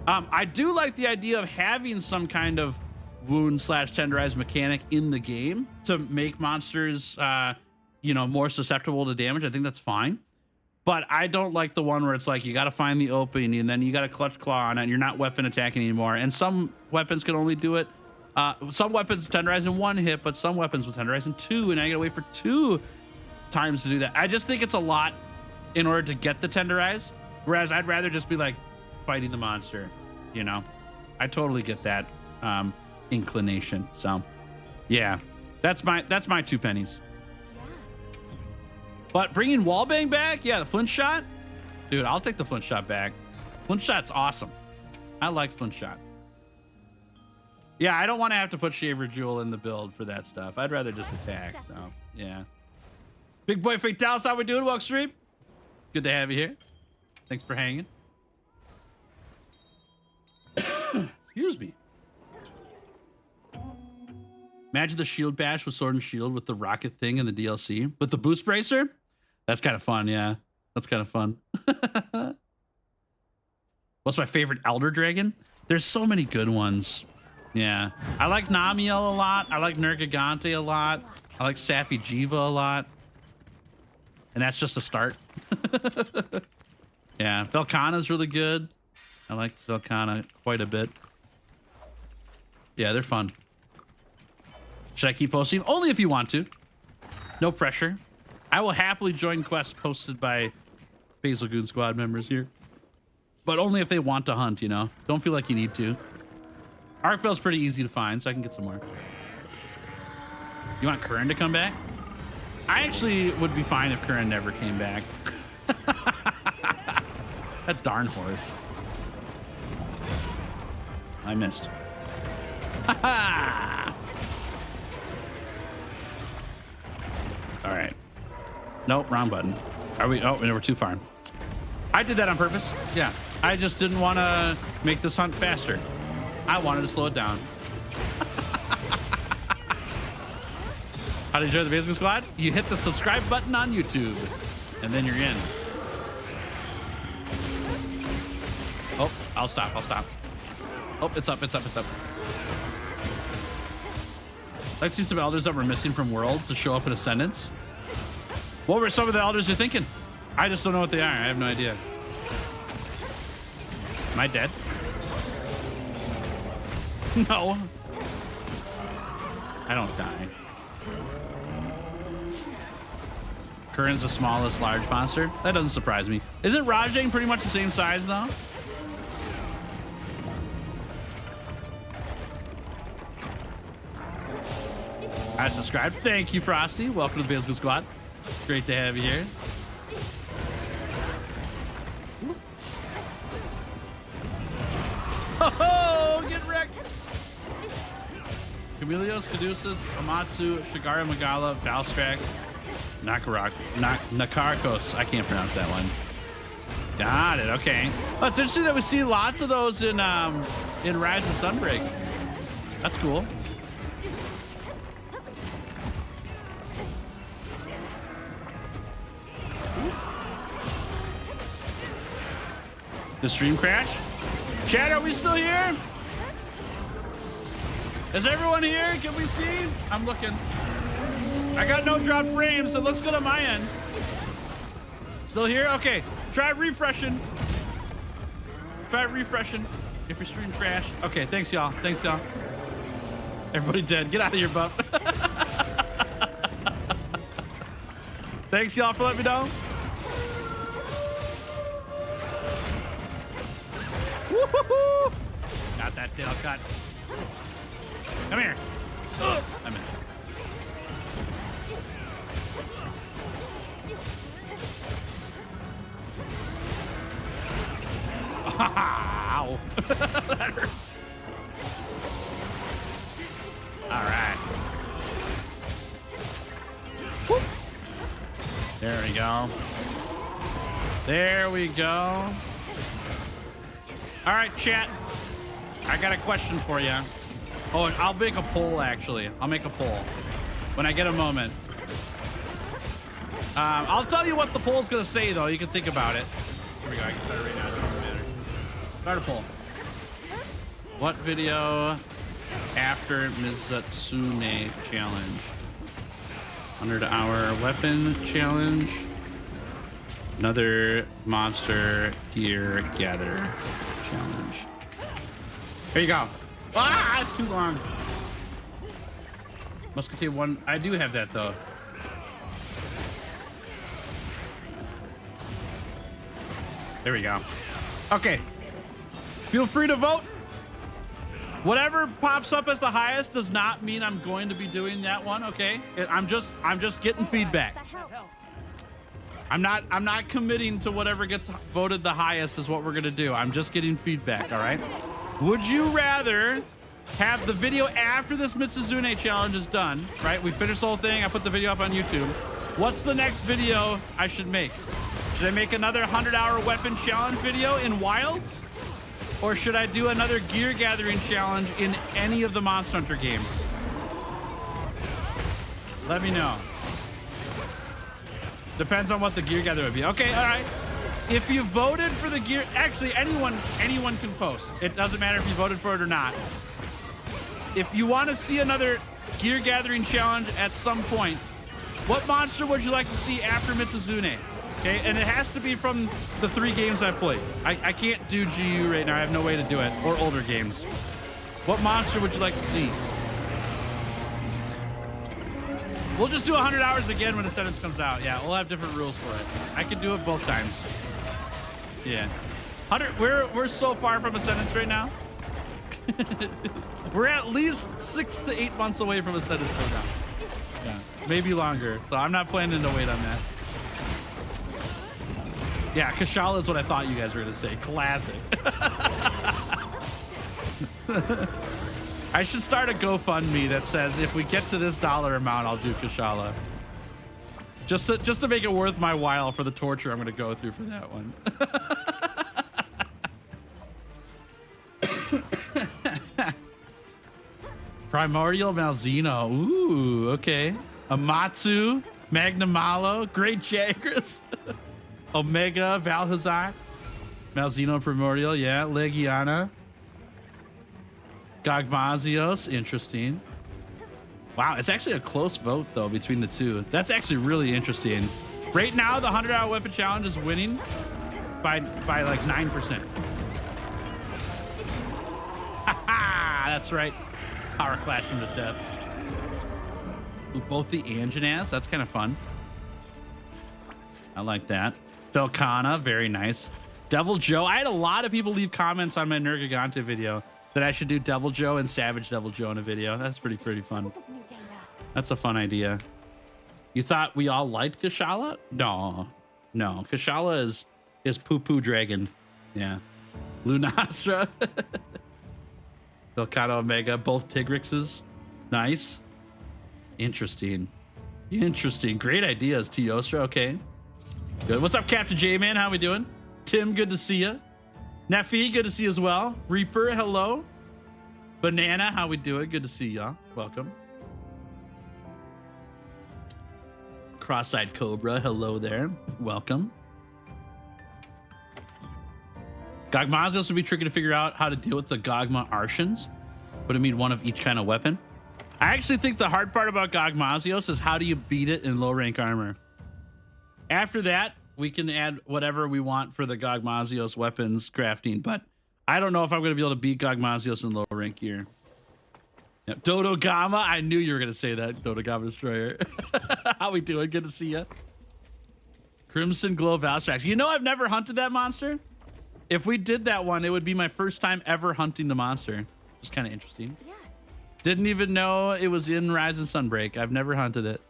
I do like the idea of having some kind of wound / tenderize mechanic in the game to make monsters, more susceptible to damage. I think that's fine. But I don't like the one where it's like you got to find the opening and then you got to clutch claw on it and you're not weapon attacking anymore. And some weapons can only do it. Some weapons tenderize in 1 hit, but some weapons will tenderize in 2, and I gotta wait for 2 times to do that. I just think it's a lot in order to get the tenderize. Whereas I'd rather just be like fighting the monster, you know. I totally get that inclination. So yeah, that's my 2 pennies. But bringing wallbang back, yeah, the flint shot, dude, I'll take the flint shot back. Flint shot's awesome. I like flint shot. Yeah, I don't want to have to put Shaver Jewel in the build for that stuff. I'd rather just attack. So yeah. Big boy Fatalis, how we doing? Welcome stream. Good to have you here. Thanks for hanging. Excuse me. Imagine the shield bash with sword and shield with the rocket thing in the DLC. With the boost bracer? That's kind of fun, yeah. That's kind of fun. What's my favorite Elder Dragon? There's so many good ones. Yeah. I like Namiel a lot. I like Nergigante a lot. I like Safi Jiva a lot. And that's just a start. Yeah, Velkhana's really good. I like Velkhana quite a bit. Yeah, they're fun. Should I keep posting? Only if you want to. No pressure. I will happily join quests posted by Basil Goon Squad members here. But only if they want to hunt, you know? Don't feel like you need to. Arkfel's pretty easy to find, so I can get some more. You want Curran to come back? I actually would be fine if Curran never came back. That darn horse. I missed. All right. Nope, wrong button. Are we? Oh, we're too far. I did that on purpose. Yeah. I just didn't want to make this hunt faster. I wanted to slow it down. How to enjoy the Basic Squad? You hit the subscribe button on YouTube, and then you're in. Oh, I'll stop. Oh, it's up. I'd like to see some elders that were missing from World to show up in Ascendance. What were some of the elders you're thinking? I just don't know what they are. I have no idea. Am I dead? No. I don't die. Curran's the smallest large monster? That doesn't surprise me. Isn't Rajang pretty much the same size, though? I subscribed. Thank you, Frosty. Welcome to the Basic Squad. Great to have you here. Oh, get wrecked! Camelios, Caduceus, Amatsu, Shigara Magala, Valstrax, Nakarkos. I can't pronounce that one. Got it. Okay. Well, it's interesting that we see lots of those in Rise of Sunbreak. That's cool. The stream crash? Chad, are we still here? Is everyone here? Can we see? I'm looking. I got no drop frames. It looks good on my end. Still here? Okay. Try refreshing. Try refreshing. If your stream crashed. Okay, thanks y'all. Thanks y'all. Everybody dead. Get out of here, bub. Thanks y'all for letting me know. Woo-hoo-hoo. Got that tail cut. Come here. I missed. Ow. That hurts. All right. Whoop. There we go. There we go. All right, chat. I got a question for you. Oh, I'll make a poll, actually. I'll make a poll when I get a moment. I'll tell you what the poll's going to say, though. You can think about it. Here we go. I can start it right now. It doesn't matter. Start a poll. What video after Mizutsune challenge? 100-hour weapon challenge. Another monster gear gather challenge. There you go. Ah, it's too long. Musketeer one. I do have that though. There we go. Okay. Feel free to vote. Whatever pops up as the highest does not mean I'm going to be doing that one. Okay. I'm just getting feedback. I'm not committing to whatever gets voted the highest is what we're gonna do. I'm just getting feedback. All right. Would you rather have the video after this Mizutsune challenge is done, right? We finished the whole thing. I put the video up on YouTube. What's the next video I should make? Should I make another 100-hour weapon challenge video in Wilds? Or should I do another gear gathering challenge in any of the Monster Hunter games? Let me know. Depends on what the gear gather would be. Okay, all right. If you voted for the gear, actually anyone can post. It doesn't matter if you voted for it or not. If you want to see another gear gathering challenge at some point, what monster would you like to see after Mizutsune? Okay, and it has to be from the 3 games I've played. I can't do GU right now. I have no way to do it, or older games. What monster would you like to see? We'll just do 100 hours again when the sentence comes out. Yeah, we'll have different rules for it. I can do it both times. Yeah. 100. We're so far from a sentence right now. We're at least 6 to 8 months away from a sentence right now. Yeah, maybe longer. So I'm not planning to wait on that. Yeah, Kashala is what I thought you guys were gonna say. Classic. I should start a GoFundMe that says if we get to this dollar amount, I'll do Kashala. Just to make it worth my while for the torture I'm gonna go through for that one. Primordial Malzeno. Ooh, okay. Amatsu, Magnamalo, Great Jagras, Omega, Valhazar, Malzeno Primordial, yeah, Legiana, Gogmazios, interesting. Wow, it's actually a close vote though between the two. That's actually really interesting. Right now, the 100-hour weapon challenge is winning by like 9%. That's right. Power clash him to death. Ooh, both the Anjanaz. That's kind of fun. I like that. Velkana, very nice. Devil Joe. I had a lot of people leave comments on my Nergigante video that I should do Devil Joe and Savage Devil Joe in a video. That's pretty fun. That's a fun idea. You thought we all liked Kashala? No. Kashala is Poo Poo Dragon. Yeah. Lunastra. Velcano Omega, both Tigrixes. Nice. Interesting. Great ideas, Teostra. Okay. Good. What's up, Captain J-Man? How we doing? Tim, good to see you. Nefi, good to see you as well. Reaper, hello. Banana, how we doing? Good to see y'all. Welcome. Cross-eyed Cobra, hello there. Welcome. Gogmazios would be tricky to figure out how to deal with the Gogma Arshans. What do you mean, one of each kind of weapon? I actually think the hard part about Gogmazios is how do you beat it in low rank armor? After that, we can add whatever we want for the Gogmazios weapons crafting, but I don't know if I'm going to be able to beat Gogmazios in low rank gear. Yep. Dodo Gamma, I knew you were going to say that, Dodo Gamma Destroyer. How we doing? Good to see you. Crimson Glow Valstrax. You know, I've never hunted that monster. If we did that one, it would be my first time ever hunting the monster. It's kind of interesting. Yes. Didn't even know it was in Rise and Sunbreak. I've never hunted it.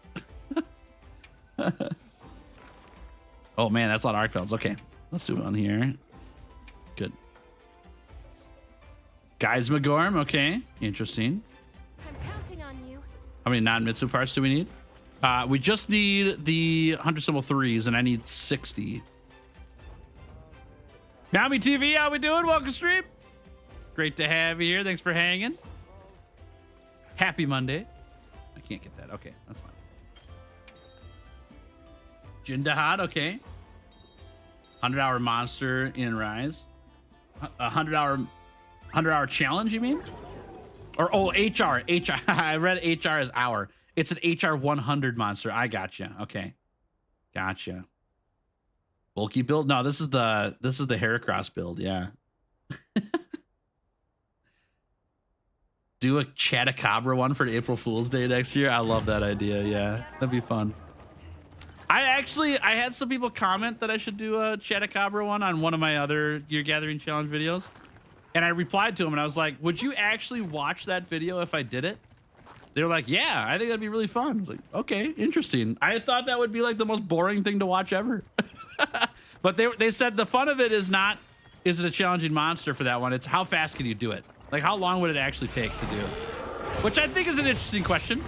Oh man, that's a lot of Arcfelds. Okay, let's do it on here. Good. Guys Magorm, okay, interesting. I'm counting on you. How many non-Mitsu parts do we need? We just need the 100 symbol 3s, and I need 60. Nami TV, how we doing? Welcome stream. Great to have you here. Thanks for hanging. Happy Monday. I can't get that. Okay, that's fine. Jindahad, okay. 100-hour monster in Rise. 100-hour challenge, you mean? Or oh, HR. I read HR as hour. It's an HR 100 monster. I gotcha. Okay, gotcha. Bulky build. No, this is the Heracross build. Yeah. Do a Chatacabra one for April Fool's Day next year. I love that idea. Yeah, that'd be fun. I had some people comment that I should do a Chatacabra one on one of my other Gear Gathering Challenge videos. And I replied to them and I was like, would you actually watch that video if I did it? They were like, yeah, I think that'd be really fun. I was like, okay, interesting. I thought that would be like the most boring thing to watch ever. But they said the fun of it is not, is it a challenging monster for that one? It's how fast can you do it? Like how long would it actually take to do? Which I think is an interesting question.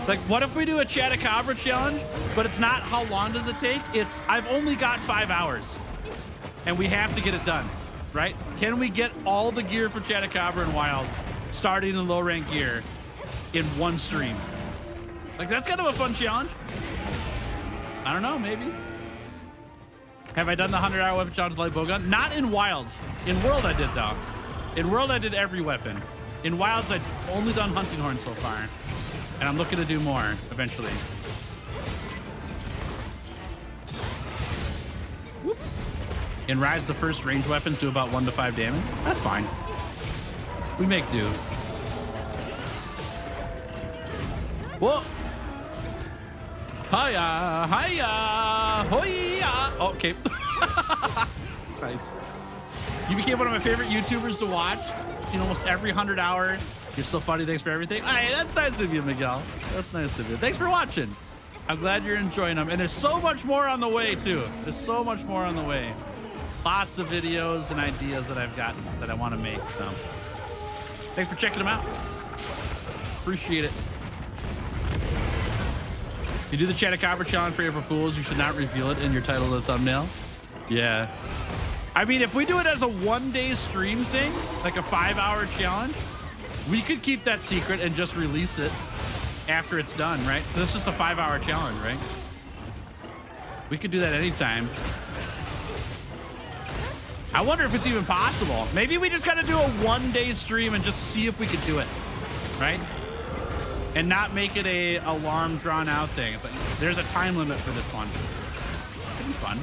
Like what if we do a Chatacabra challenge, but it's not how long does it take? It's I've only got 5 hours and we have to get it done, right? Can we get all the gear for Chatacabra and Wilds starting in low rank gear in one stream? Like that's kind of a fun challenge. I don't know, maybe. Have I done the 100-hour weapon challenge with light bowgun? Not in Wilds. In World I did though. In World I did every weapon. In Wilds I've only done Hunting Horn so far. And I'm looking to do more eventually. Whoop. In Rise, the first range weapons do about 1 to 5 damage. That's fine. We make do. Whoa! Hiya! Hiya! Hoya! Okay. Nice. You became one of my favorite YouTubers to watch. Seen almost every 100-hour. You're so funny. Thanks for everything. Hey, that's nice of you, Miguel. That's nice of you. Thanks for watching. I'm glad you're enjoying them. And there's so much more on the way, too. There's so much more on the way. Lots of videos and ideas that I've gotten that I want to make. So thanks for checking them out. Appreciate it. You do the Chatacabra challenge for April Fools, you should not reveal it in your title of the thumbnail. Yeah. I mean, if we do it as a one-day stream thing, like a 5-hour challenge, we could keep that secret and just release it after it's done, right? This is just a 5-hour challenge, right? We could do that anytime. I wonder if it's even possible. Maybe we just gotta do a one-day stream and just see if we could do it, right? And not make it a long, drawn-out thing. It's like, there's a time limit for this one. Could be fun.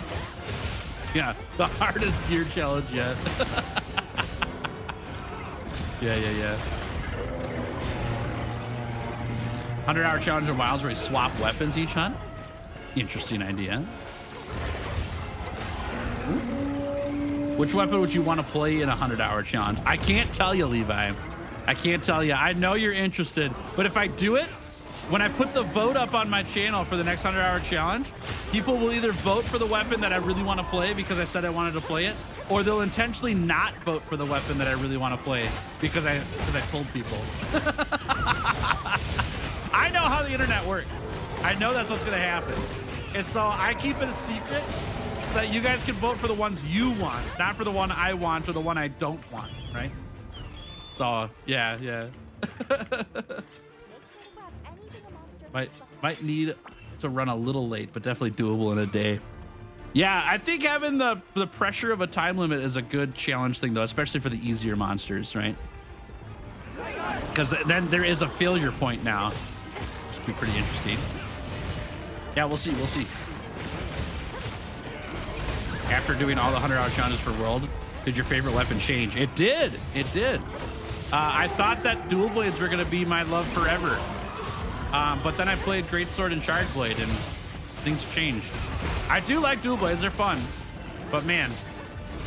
Yeah, the hardest gear challenge yet. Yeah. 100-hour challenge in Wilds where you swap weapons each hunt. Interesting idea. Which weapon would you want to play in a 100-hour challenge? I can't tell you, Levi. I can't tell you. I know you're interested, but if I do it, when I put the vote up on my channel for the next 100-hour challenge, people will either vote for the weapon that I really want to play because I said I wanted to play it, or they'll intentionally not vote for the weapon that I really want to play because I told people. I know how the internet works. I know that's what's going to happen. And so I keep it a secret so that you guys can vote for the ones you want, not for the one I want or the one I don't want, right? So, yeah. Might need to run a little late, but definitely doable in a day. Yeah, I think having the pressure of a time limit is a good challenge thing, though, especially for the easier monsters, right? because then there is a failure point now. Which could be pretty interesting. Yeah, we'll see. We'll see. After doing all the 100-hour challenges for World, did your favorite weapon change? It did. It did. I thought that dual blades were going to be my love forever. But then I played Greatsword and Shard Blade, and things changed. I do like dual blades. They're fun. But, man,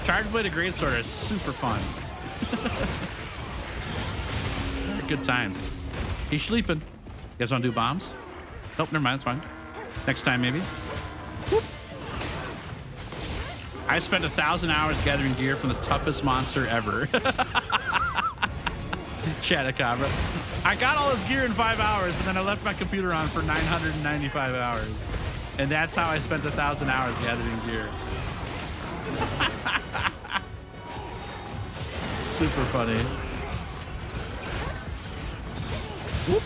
Shard Blade and Greatsword are super fun. They're a good time. He's sleeping. You guys want to do bombs? Nope, never mind. It's fine. Next time, maybe. Whoop. I spent 1,000 hours gathering gear from the toughest monster ever. Chatacabra. I got all his gear in 5 hours, and then I left my computer on for 995 hours. And that's how I spent 1,000 hours gathering gear. Super funny. Whoop.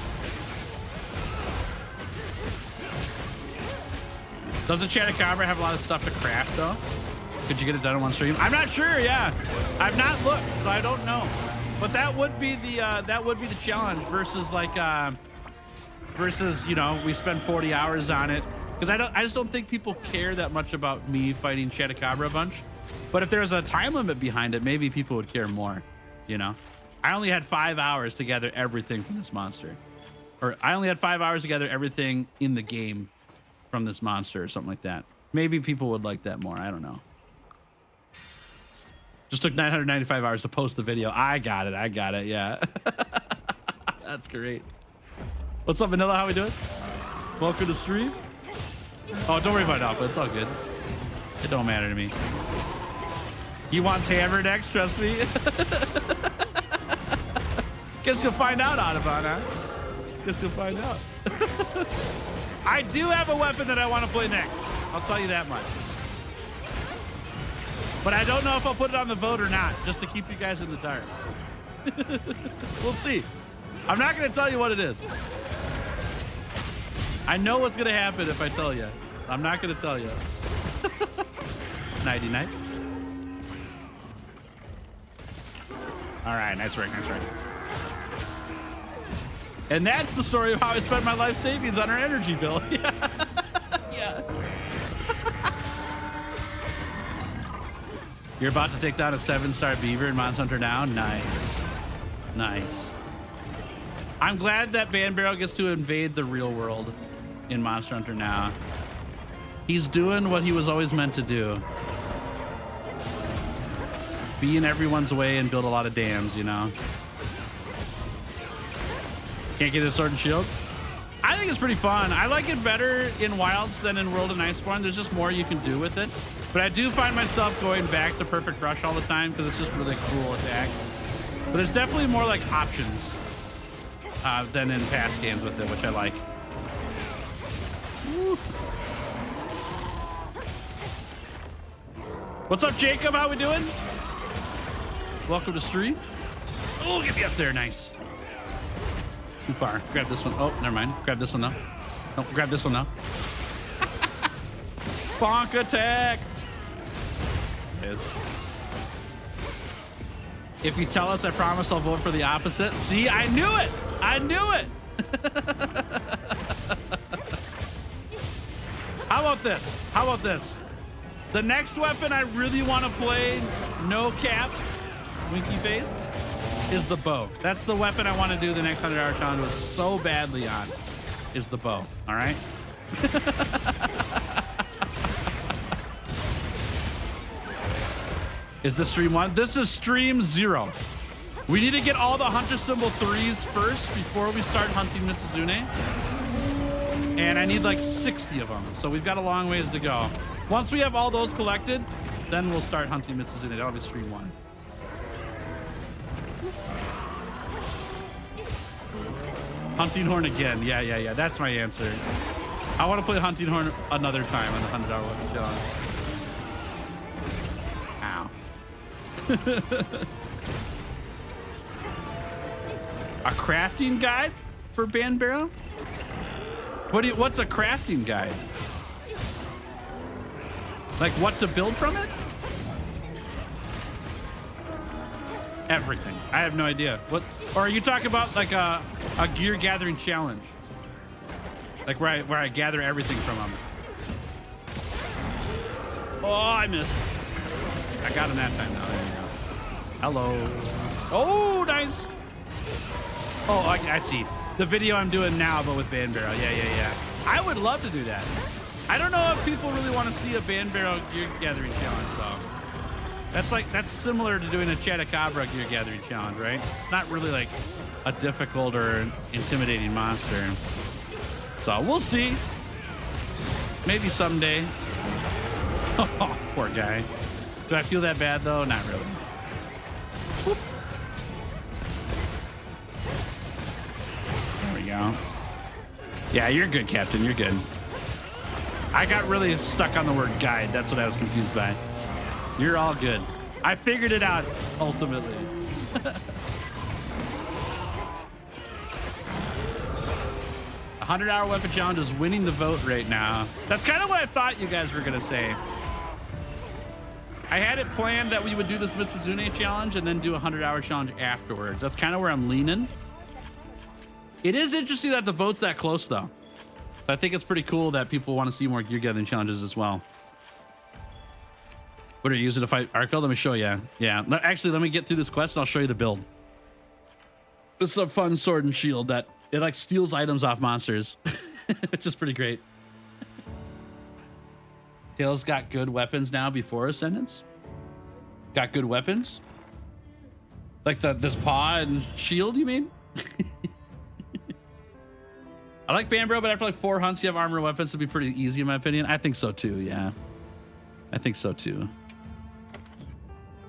Doesn't Chatacabra have a lot of stuff to craft, though? Could you get it done in one stream? I'm not sure. Yeah, I've not looked, so I don't know. But that would be the challenge versus you know, we spend 40 hours on it, because I just don't think people care that much about me fighting Chatacabra a bunch. But if there's a time limit behind it, maybe people would care more. You know, I only had 5 hours to gather everything from this monster, or I only had 5 hours to gather everything in the game from this monster, or something like that. Maybe people would like that more. I don't know. Just took 995 hours to post the video. I got it. Yeah. That's great. What's up, Vanilla? How we doing? Welcome to the stream. Oh, don't worry about Alpha. It's all good. It don't matter to me. He wants hammer next, trust me. Guess you'll find out, Audubon, huh? Guess you'll find out. I do have a weapon that I want to play next. I'll tell you that much. But I don't know if I'll put it on the vote or not, just to keep you guys in the dark. We'll see. I'm not going to tell you what it is. I know what's going to happen if I tell you. I'm not going to tell you. Nighty night. All right, nice ring, nice ring. And that's the story of how I spent my life savings on our energy bill. Yeah. Yeah. You're about to take down a 7-star beaver in Monster Hunter now? Nice. Nice. I'm glad that Banbarrow gets to invade the real world in Monster Hunter now. He's doing what he was always meant to do. Be in everyone's way and build a lot of dams, you know? Can't get a sword and shield? I think it's pretty fun. I like it better in Wilds than in World and Iceborne. There's just more you can do with it. But I do find myself going back to Perfect Rush all the time because it's just really cool attack. But there's definitely more like options than in past games with it, which I like. Woo. What's up, Jacob? How we doing? Welcome to stream. Oh, get me up there. Nice. Too far. Grab this one. Oh, never mind. Grab this one now. No, grab this one now. Bonk attack. It is. If you tell us, I promise I'll vote for the opposite. See, I knew it. I knew it. How about this? How about this? The next weapon I really want to play, no cap, winky face, is the bow. That's the weapon I want to do the next 100-hour challenge with so badly on, is the bow. All right? Is this stream 1? This is stream 0. We need to get all the hunter symbol 3s first before we start hunting Mizutsune. And I need like 60 of them. So we've got a long ways to go. Once we have all those collected, then we'll start hunting Mizutsune. That'll be stream 1. Hunting Horn again. Yeah. That's my answer. I want to play Hunting Horn another time on the 100-hour weapon challenge. Ow. A crafting guide for Banbarrow? What's a crafting guide? Like what to build from it? Everything. I have no idea. What? Or are you talking about like a gear gathering challenge? Like where I gather everything from them. Oh, I missed. I got him that time though. There you go. Hello. Oh, nice. Oh, I see. The video I'm doing now, but with band barrel. Yeah. I would love to do that. I don't know if people really want to see a band barrel gear gathering challenge though. That's similar to doing a Chatacabra gear gathering challenge, right? It's not really like a difficult or intimidating monster. So we'll see. Maybe someday. Oh, poor guy. Do I feel that bad though? Not really. Whoop. There we go. Yeah, you're good, Captain. You're good. I got really stuck on the word guide. That's what I was confused by. You're all good. I figured it out ultimately. A 100-hour weapon challenge is winning the vote right now. That's kind of what I thought you guys were gonna say. I had it planned that we would do this Mizutsune challenge and then do a 100-hour challenge afterwards. That's kind of where I'm leaning. It is interesting that the vote's that close though. I think it's pretty cool that people want to see more gear gathering challenges as well. What are you using to fight Arkfeld? Let me show you. Yeah, actually, let me get through this quest and I'll show you the build. This is a fun sword and shield that it like steals items off monsters, which is pretty great. Tails got good weapons now before Ascendance. Got good weapons? Like this paw and shield, you mean? I like Bambro, but after like 4 hunts, you have armor weapons. It'd be pretty easy in my opinion. I think so too, yeah. I think so too.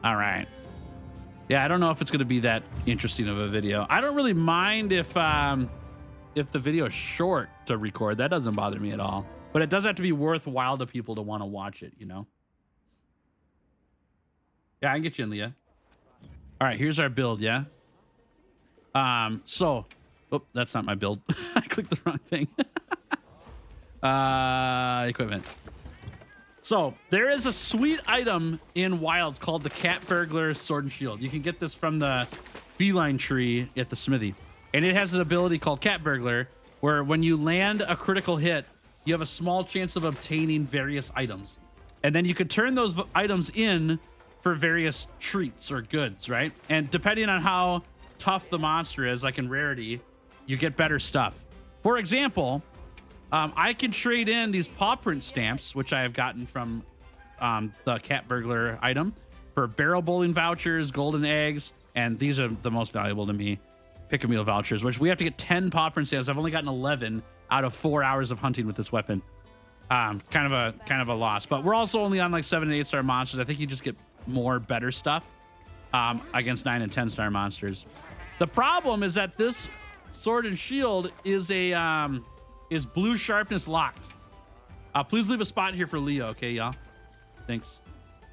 All right. Yeah, I don't know if it's gonna be that interesting of a video. I don't really mind if the video is short to record. That doesn't bother me at all. But it does have to be worthwhile to people to want to watch it, you know? Yeah, I can get you in, Leah. All right, here's our build, yeah? So, oh, that's not my build. I clicked the wrong thing. Equipment. So, there is a sweet item in Wilds called the Cat Burglar Sword and Shield. You can get this from the feline tree at the smithy. And it has an ability called Cat Burglar, where when you land a critical hit, you have a small chance of obtaining various items. And then you could turn those items in for various treats or goods, right? And depending on how tough the monster is, like in rarity, you get better stuff. For example, I can trade in these paw print stamps, which I have gotten from the Cat Burglar item, for barrel bowling vouchers, golden eggs, and these are the most valuable to me, pick-a-meal vouchers, which we have to get 10 paw print stamps. I've only gotten 11 out of 4 hours of hunting with this weapon. Kind of a loss, but we're also only on like 7 and 8 star monsters. I think you just get more better stuff against 9 and 10 star monsters. The problem is that this sword and shield is is blue sharpness locked. Please leave a spot here for Leo, okay, y'all? Thanks.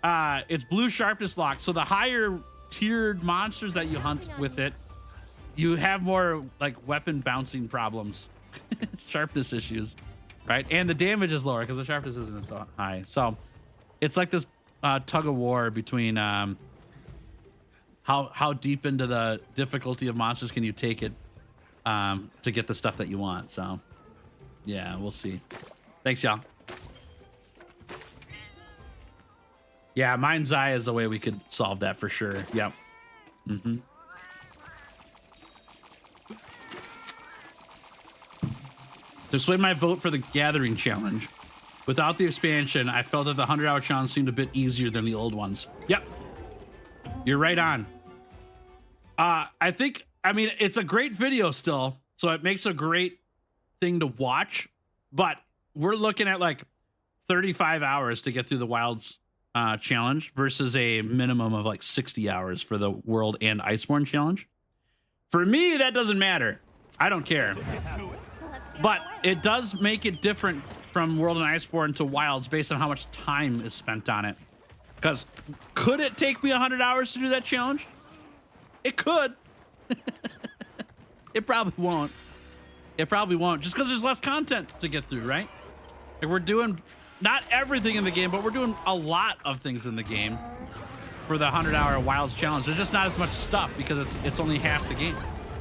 It's blue sharpness locked, so the higher tiered monsters that you hunt with it, you have more like weapon bouncing problems. Sharpness issues, right? And the damage is lower because the sharpness isn't so high. So it's like this tug of war between how deep into the difficulty of monsters can you take it to get the stuff that you want. So yeah, we'll see. Thanks, y'all. Yeah, Mind's Eye is the way we could solve that for sure. Yep. Mm-hmm. To sway my vote for the Gathering Challenge. Without the expansion, I felt that the 100-hour challenge seemed a bit easier than the old ones. Yep. You're right on. I mean, it's a great video still, so it makes a great thing to watch, but we're looking at like 35 hours to get through the Wilds challenge versus a minimum of like 60 hours for the World and Iceborne challenge. For me, that doesn't matter. I don't care. But it does make it different from World and Iceborne to Wilds based on how much time is spent on it. Because could it take me 100 hours to do that challenge? It could. It probably won't. It probably won't, just because there's less content to get through, right? Like we're doing not everything in the game, but we're doing a lot of things in the game for the 100-hour Wilds challenge. There's just not as much stuff because it's only half the game,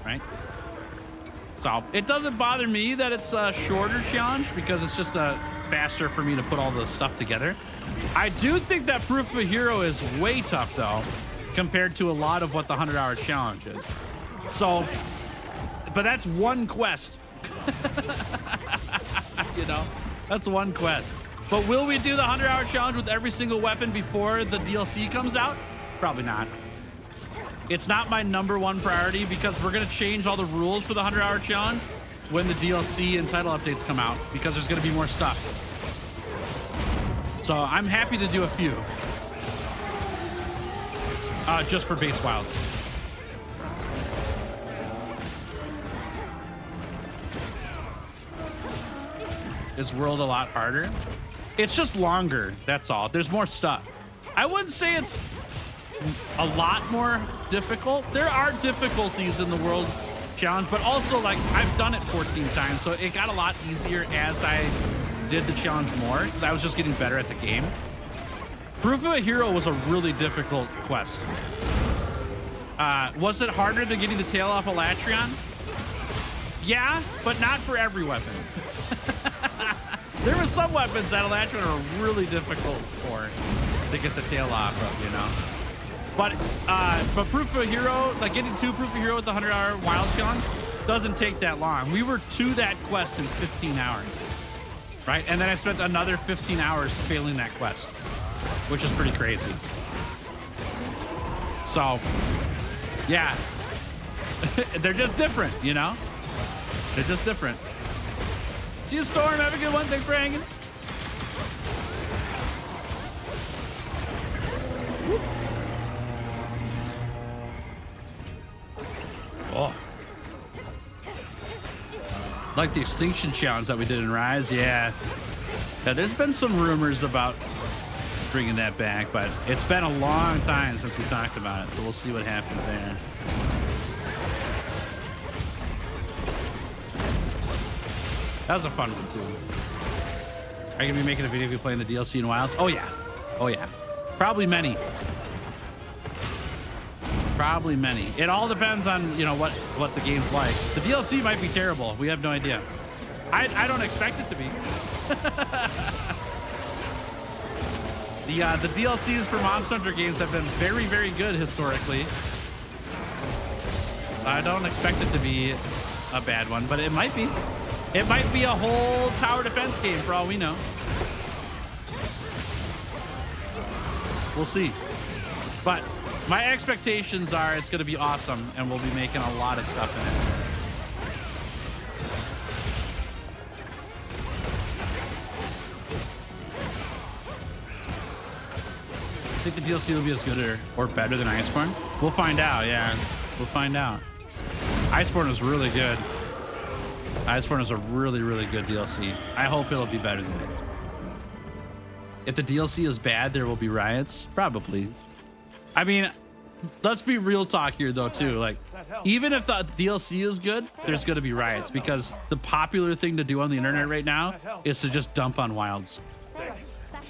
right? So it doesn't bother me that it's a shorter challenge because it's just faster for me to put all the stuff together. I do think that Proof of a Hero is way tough though, compared to a lot of what the 100-hour challenge is. So, but that's one quest. You know, that's one quest. But will we do the 100-hour challenge with every single weapon before the DLC comes out? Probably not. It's not my #1 priority because we're going to change all the rules for the 100-hour challenge when the DLC and title updates come out because there's going to be more stuff. So I'm happy to do a few. Just for base Wilds. Is World a lot harder? It's just longer, that's all. There's more stuff. I wouldn't say it's a lot more difficult. There are difficulties in the World Challenge, but also like I've done it 14 times, so it got a lot easier as I did the challenge more because I was just getting better at the game. Proof of a Hero was a really difficult quest. Was it harder than getting the tail off a Latreon? Yeah, but not for every weapon. There were some weapons that Latreon are really difficult for to get the tail off of, you know. But Proof of a Hero, like getting to Proof of a Hero with the 100-hour Wild Challenge doesn't take that long. We were to that quest in 15 hours, right? And then I spent another 15 hours failing that quest, which is pretty crazy. So, yeah, they're just different, you know? They're just different. See you, Storm. Have a good one. Thanks for hanging. Oh. Like the Extinction Challenge that we did in Rise. Yeah, there's been some rumors about bringing that back, but it's been a long time since we talked about it, so we'll see what happens there. That was a fun one too. Are you gonna be making a video of you playing the DLC in Wilds? Oh yeah. Oh yeah. Probably many. Probably many. It all depends on, you know, what the game's like. The DLC might be terrible. We have no idea. I don't expect it to be. The DLCs for Monster Hunter games have been very, very good historically. I don't expect it to be a bad one, but it might be. It might be a whole tower defense game for all we know. We'll see. But my expectations are it's going to be awesome, and we'll be making a lot of stuff in it. I think the DLC will be as good or better than Iceborne. We'll find out, yeah. We'll find out. Iceborne was really good. Iceborne is a really, really good DLC. I hope it'll be better than it. If the DLC is bad, there will be riots. Probably. I mean, let's be real talk here, though, too. Like, even if the DLC is good, there's going to be riots because the popular thing to do on the internet right now is to just dump on Wilds.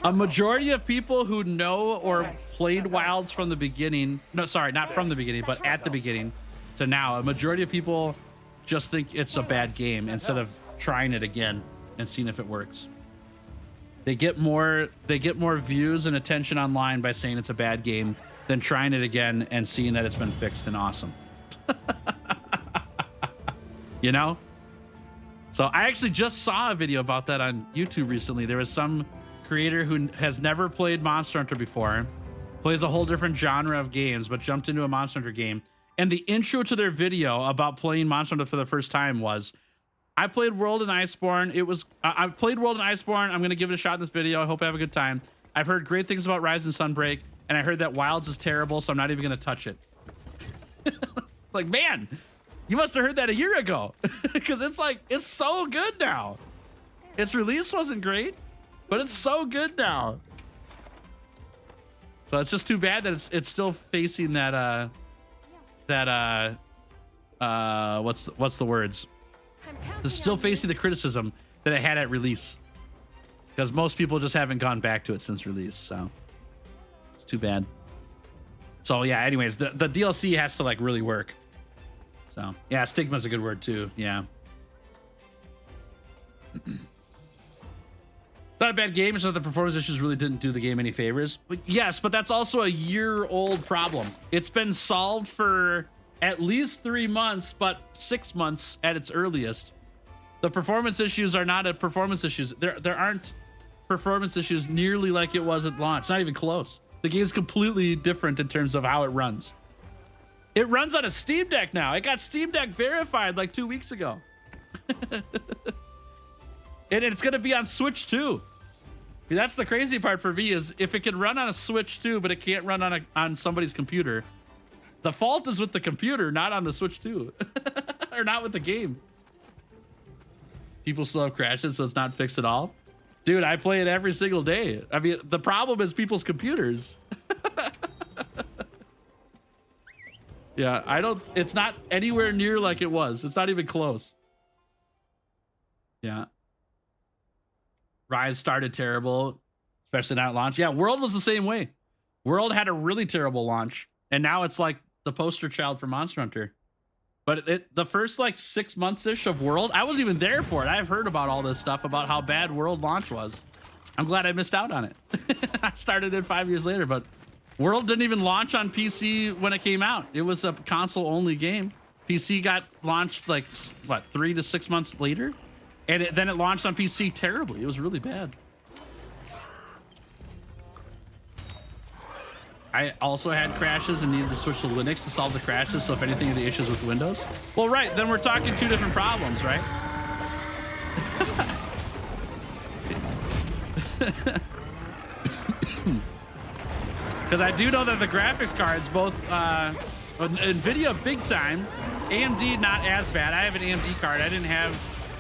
A majority of people who know or played Wilds from the beginning, no, sorry, not from the beginning, but at the beginning to now, a majority of people just think it's a bad game instead of trying it again and seeing if it works. They get more views and attention online by saying it's a bad game than trying it again and seeing that it's been fixed and awesome. You know? So I actually just saw a video about that on YouTube recently. There was some creator who has never played Monster Hunter before, plays a whole different genre of games, but jumped into a Monster Hunter game. And the intro to their video about playing Monster Hunter for the first time was, I played World and Iceborne. I played World and Iceborne. I'm going to give it a shot in this video. I hope I have a good time. I've heard great things about Rise and Sunbreak, and I heard that Wilds is terrible, so I'm not even going to touch it. Like, man, you must have heard that a year ago because it's so good now. Its release wasn't great, but it's so good now. So it's just too bad that it's still facing that what's the words? It's still facing the criticism that it had at release because most people just haven't gone back to it since release. So it's too bad. So yeah, anyways, the DLC has to like really work. So yeah, stigma's a good word too. Yeah. It's not a bad game. It's not the performance issues really didn't do the game any favors. But yes, but that's also a year-old problem. It's been solved for at least 3 months, but 6 months at its earliest. The performance issues are not performance issues. There aren't performance issues nearly like it was at launch. Not even close. The game's completely different in terms of how it runs. It runs on a Steam Deck now. It got Steam Deck verified like 2 weeks ago. And it's going to be on Switch too. That's the crazy part for me is if it can run on a Switch too, but it can't run on somebody's computer. The fault is with the computer, not on the Switch too. Or not with the game. People still have crashes, so it's not fixed at all. Dude, I play it every single day. I mean, the problem is people's computers. Yeah, it's not anywhere near like it was. It's not even close. Yeah. Rise started terrible, especially not at launch. Yeah, World was the same way. World had a really terrible launch, and now it's like the poster child for Monster Hunter. But the first like 6 months-ish of World, I wasn't even there for it. I've heard about all this stuff about how bad World launch was. I'm glad I missed out on it. I started it 5 years later, but World didn't even launch on PC when it came out. It was a console-only game. PC got launched like, what, 3 to 6 months later? And then it launched on PC terribly. It was really bad. I also had crashes and needed to switch to Linux to solve the crashes. So if anything of the issues with Windows, well, right, then we're talking 2 different problems, right? Because I do know that the graphics cards, both NVIDIA big time, AMD not as bad. I have an AMD card. I didn't have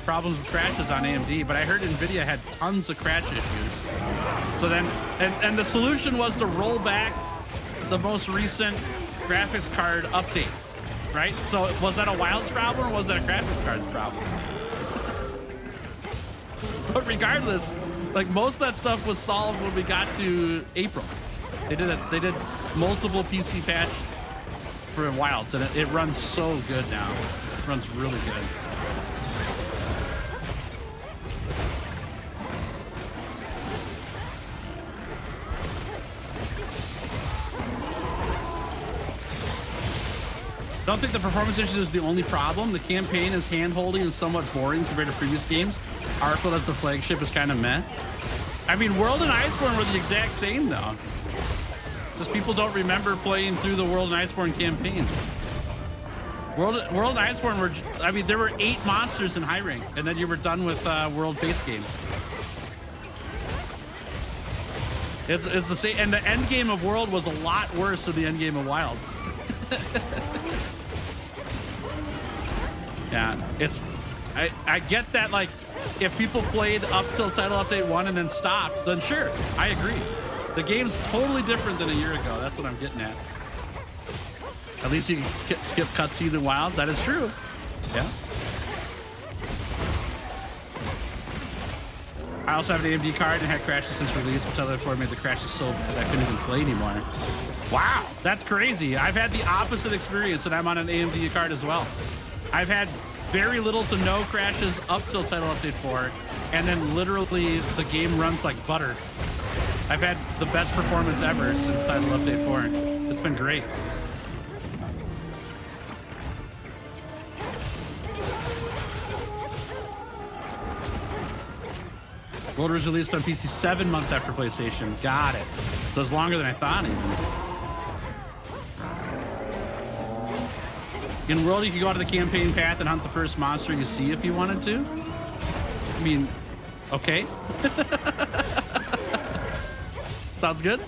problems with crashes on AMD, but I heard NVIDIA had tons of crash issues. So then, and the solution was to roll back the most recent graphics card update, right? So was that a Wilds problem or was that a graphics card problem? But regardless, like most of that stuff was solved when we got to April. They did multiple PC patch for Wilds, and it runs so good now. It runs really good. I don't think the performance issues is the only problem. The campaign is hand-holding and somewhat boring compared to previous games. Arkle as the flagship is kind of meh. I mean, World and Iceborne were the exact same, though. Just people don't remember playing through the World and Iceborne campaign. World and Iceborne were, I mean, there were 8 monsters in high rank, and then you were done with World base game. It's the same, and the end game of World was a lot worse than the end game of Wilds. Yeah, I get that, like, if people played up till title update 1 and then stopped, then sure, I agree. The game's totally different than a year ago. That's what I'm getting at. At least you can skip cutscenes in Wilds. That is true. Yeah. I also have an AMD card and had crashes since release, which other made the crashes so bad I couldn't even play anymore. Wow, that's crazy. I've had the opposite experience, and I'm on an AMD card as well. I've had very little to no crashes up till Title Update 4, and then literally the game runs like butter. I've had the best performance ever since Title Update 4. It's been great. World was released on PC 7 months after PlayStation. Got it. So it's longer than I thought even. In World, you can go out to the campaign path and hunt the first monster you see if you wanted to. I mean, okay. Sounds good.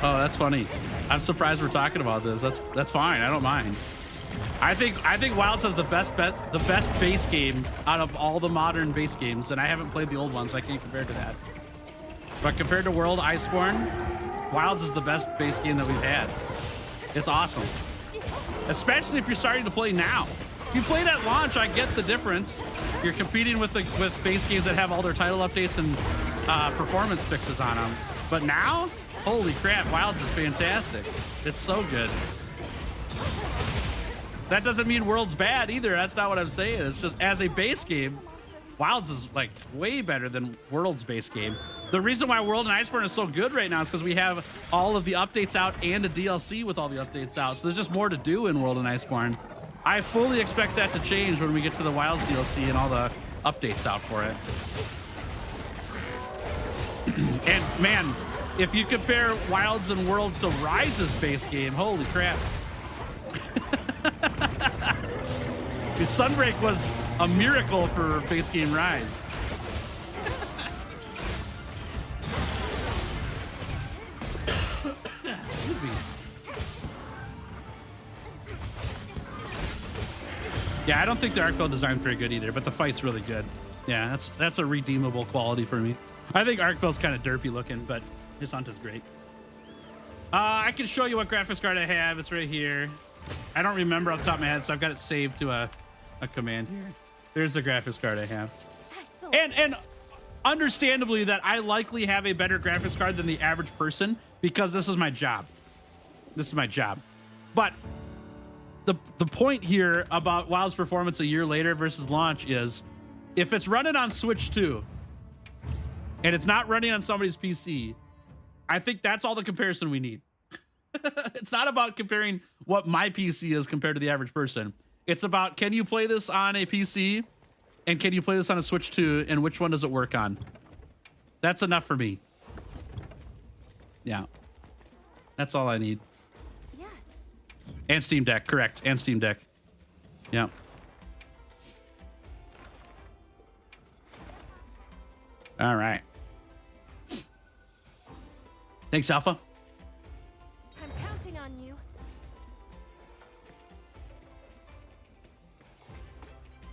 Oh, that's funny. I'm surprised we're talking about this. That's fine. I don't mind. I think Wilds has the best base game out of all the modern base games, and I haven't played the old ones, so I can't compare to that. But compared to World Iceborne, Wilds is the best base game that we've had. It's awesome. Especially if you're starting to play now. If you played at launch, I get the difference. You're competing with base games that have all their title updates and performance fixes on them. But now, holy crap, Wilds is fantastic. It's so good. That doesn't mean World's bad either. That's not what I'm saying. It's just as a base game, Wilds is like way better than World's base game. The reason why World and Iceborne is so good right now is because we have all of the updates out and a DLC with all the updates out. So there's just more to do in World and Iceborne. I fully expect that to change when we get to the Wilds DLC and all the updates out for it. And man, if you compare Wilds and World to Rise's base game, holy crap. The Sunbreak was a miracle for base game Rise. Yeah, I don't think the arc field design's very good either, but the fight's really good. Yeah, that's a redeemable quality for me. I think arc field's kind of derpy looking, but his hunt is great. I can show you what graphics card I have. It's right here. I don't remember off the top of my head, so I've got it saved to a command here. There's the graphics card I have. And understandably that I likely have a better graphics card than the average person because this is my job. This is my job. But the point here about WoW's performance a year later versus launch is if it's running on Switch 2 and it's not running on somebody's PC, I think that's all the comparison we need. It's not about comparing what my PC is compared to the average person. It's about, can you play this on a PC and can you play this on a Switch 2 and which one does it work on? That's enough for me. Yeah. That's all I need. Yes. And Steam Deck, correct. And Steam Deck. Yeah. All right. Thanks, Alpha. I'm counting on you.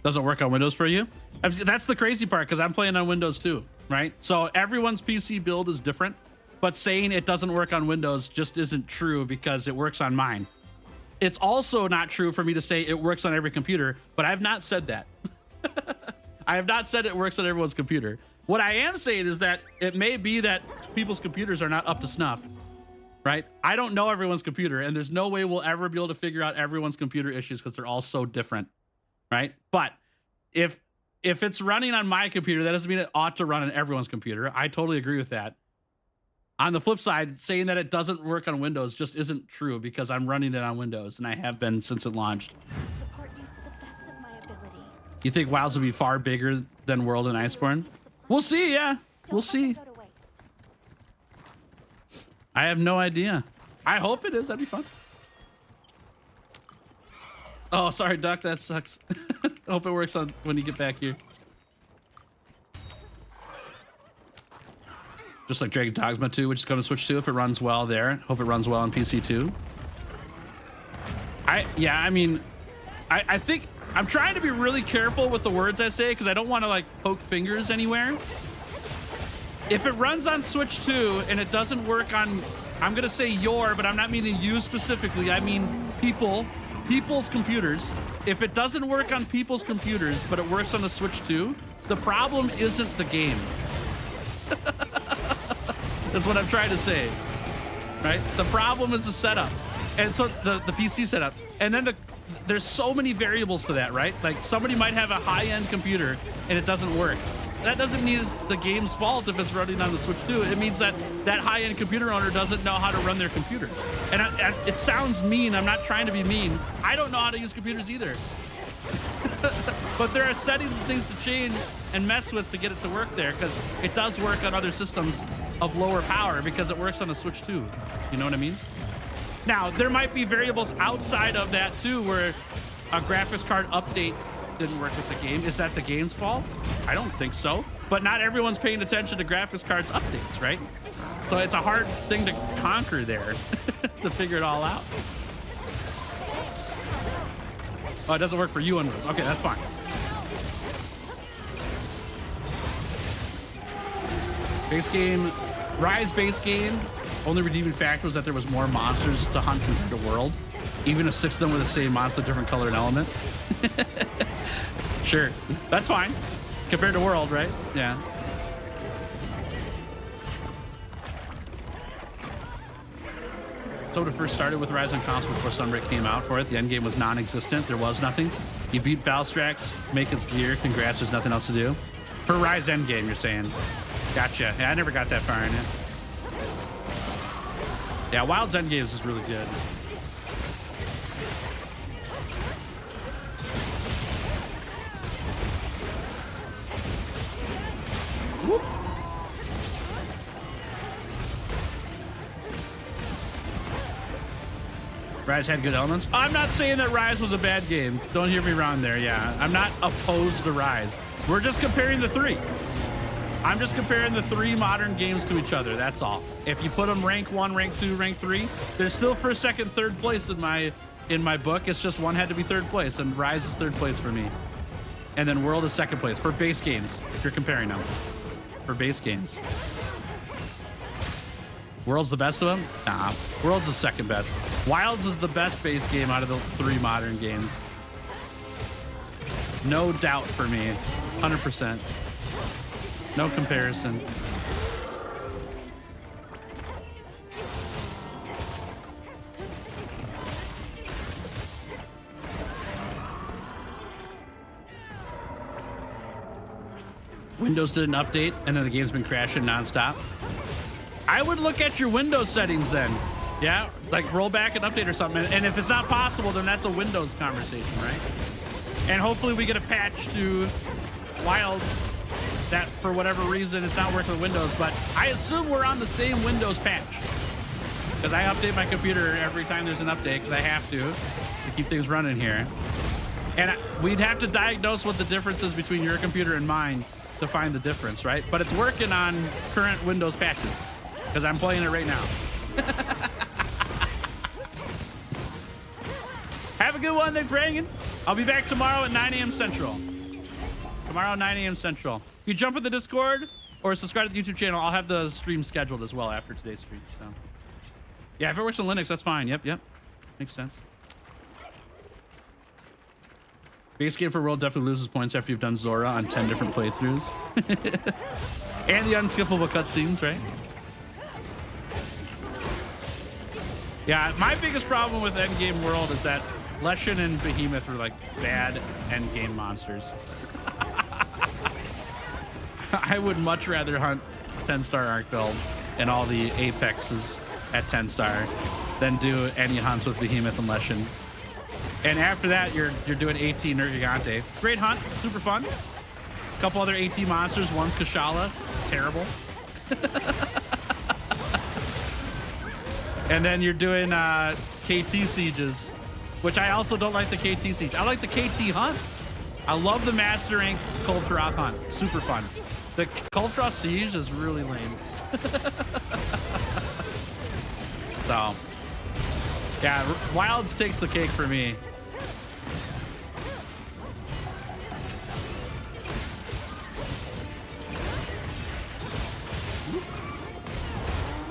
Doesn't work on Windows for you? That's the crazy part because I'm playing on Windows too, right? So everyone's PC build is different, but saying it doesn't work on Windows just isn't true because it works on mine. It's also not true for me to say it works on every computer, but I've not said that. I have not said it works on everyone's computer. What I am saying is that it may be that people's computers are not up to snuff, right? I don't know everyone's computer, and there's no way we'll ever be able to figure out everyone's computer issues because they're all so different, right? But if it's running on my computer, that doesn't mean it ought to run on everyone's computer. I totally agree with that. On the flip side, saying that it doesn't work on Windows just isn't true because I'm running it on Windows, and I have been since it launched. Support you to the best of my ability. You think Wilds will be far bigger than World and Iceborne? We'll see, yeah. We'll see. Don't let it go to waste. I have no idea. I hope it is. That'd be fun. Oh, sorry, Duck. That sucks. I hope it works on when you get back here. Just like Dragon Dogma 2, which is going to Switch 2 if it runs well there. Hope it runs well on PC too. I think I'm trying to be really careful with the words I say because I don't want to like poke fingers anywhere. If it runs on Switch 2 and it doesn't work on, I'm going to say your, but I'm not meaning you specifically. I mean people's computers. If it doesn't work on people's computers, but it works on the Switch 2, the problem isn't the game. That's what I'm trying to say, right? The problem is the setup. And so the PC setup. And then there's so many variables to that, right? Like somebody might have a high-end computer and it doesn't work. That doesn't mean it's the game's fault if it's running on the Switch 2. It means that that high-end computer owner doesn't know how to run their computer. And it sounds mean. I'm not trying to be mean. I don't know how to use computers either. But there are settings and things to change and mess with to get it to work there because it does work on other systems of lower power because it works on the Switch 2. You know what I mean? Now, there might be variables outside of that too where a graphics card update didn't work with the game. Is that the game's fault? I don't think so. But not everyone's paying attention to graphics cards updates, right? So it's a hard thing to conquer there to figure it all out. Oh, it doesn't work for you on Windows. Okay, that's fine. Base game, Rise base game. Only redeeming factor was that there was more monsters to hunt compared to World. Even if 6 of them were the same monster, different color and element. Sure, that's fine. Compared to World, right? Yeah. So when it first started with Rise on console before Sunbreak came out for it, the end game was non-existent. There was nothing. You beat Valstrax, make its gear. Congrats, there's nothing else to do. For Rise end game, you're saying. Gotcha. Yeah, I never got that far in it. Yeah, Wild's end games is really good. Whoop. Rise had good elements. I'm not saying that Rise was a bad game. Don't hear me wrong there. Yeah, I'm not opposed to Rise. We're just comparing the three. I'm just comparing the three modern games to each other. That's all. If you put them rank 1, rank 2, rank 3, they're still first, second, third place in my book. It's just one had to be third place, and Rise is third place for me. And then World is second place for base games, if you're comparing them. For base games. World's the best of them? Nah, World's the second best. Wilds is the best base game out of the three modern games. No doubt for me, 100%. No comparison. Windows did an update, and then the game's been crashing nonstop. I would look at your Windows settings then. Yeah, like roll back and update or something. And if it's not possible, then that's a Windows conversation, right? And hopefully we get a patch to Wilds that for whatever reason it's not working with Windows, but I assume we're on the same Windows patch. Because I update my computer every time there's an update, because I have to keep things running here. And we'd have to diagnose what the difference is between your computer and mine to find the difference, right? But it's working on current Windows patches, because I'm playing it right now. Have a good one. Thanks for hanging. I'll be back tomorrow at 9 a.m. Central. Tomorrow, 9 a.m. Central. If you jump in the Discord or subscribe to the YouTube channel, I'll have the stream scheduled as well after today's stream. So, yeah, if it works on Linux, that's fine. Yep. Makes sense. Base game for World definitely loses points after you've done Zora on 10 different playthroughs. And the unskippable cutscenes, right? Yeah, my biggest problem with Endgame World is that Leshen and Behemoth are like bad endgame monsters. I would much rather hunt 10-star Arc Build and all the Apexes at 10-star than do any hunts with Behemoth and Leshen. And after that, you're doing AT Nergigante. Great hunt, super fun. A couple other AT monsters. One's Kashala, terrible. And then you're doing KT sieges, which I also don't like the KT siege. I like the KT hunt. I love the Master Rank Kulturoth hunt. Super fun. The Kulturoth siege is really lame. So, yeah, Wilds takes the cake for me.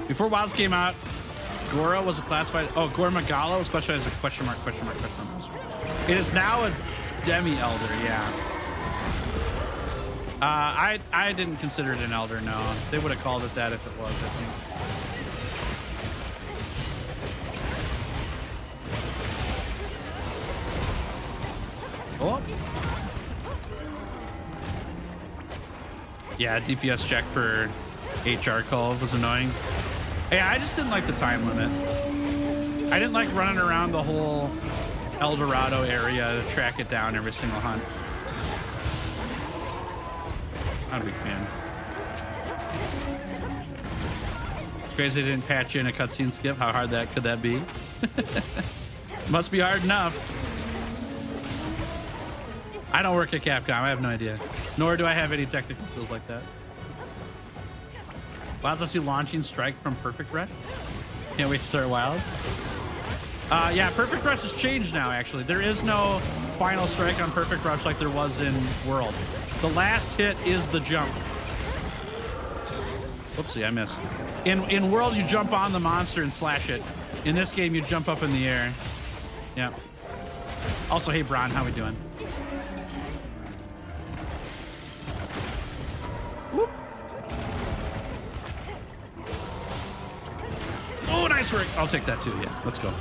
Before Wilds came out, Gora was a classified. Oh, Gora Magala was classified as a question mark. It is now a demi elder. Yeah. I didn't consider it an elder. No, they would have called it that if it was. I think. Oh. Yeah, DPS check for HR call was annoying. Yeah, I just didn't like the time limit. I didn't like running around the whole El Dorado area to track it down every single hunt. Not a big fan. It's crazy they didn't patch in a cutscene skip. How hard could that be? Must be hard enough. I don't work at Capcom. I have no idea. Nor do I have any technical skills like that. Wilds lets you launching strike from Perfect Rush. Can't wait to start Wilds. Yeah, Perfect Rush has changed now, actually. There is no final strike on Perfect Rush like there was in World. The last hit is the jump. Oopsie, I missed. In World, you jump on the monster and slash it. In this game, you jump up in the air. Yeah. Also, hey, Bron, how we doing? Whoop. Oh, nice Nice work. I'll take that too. Yeah, let's go.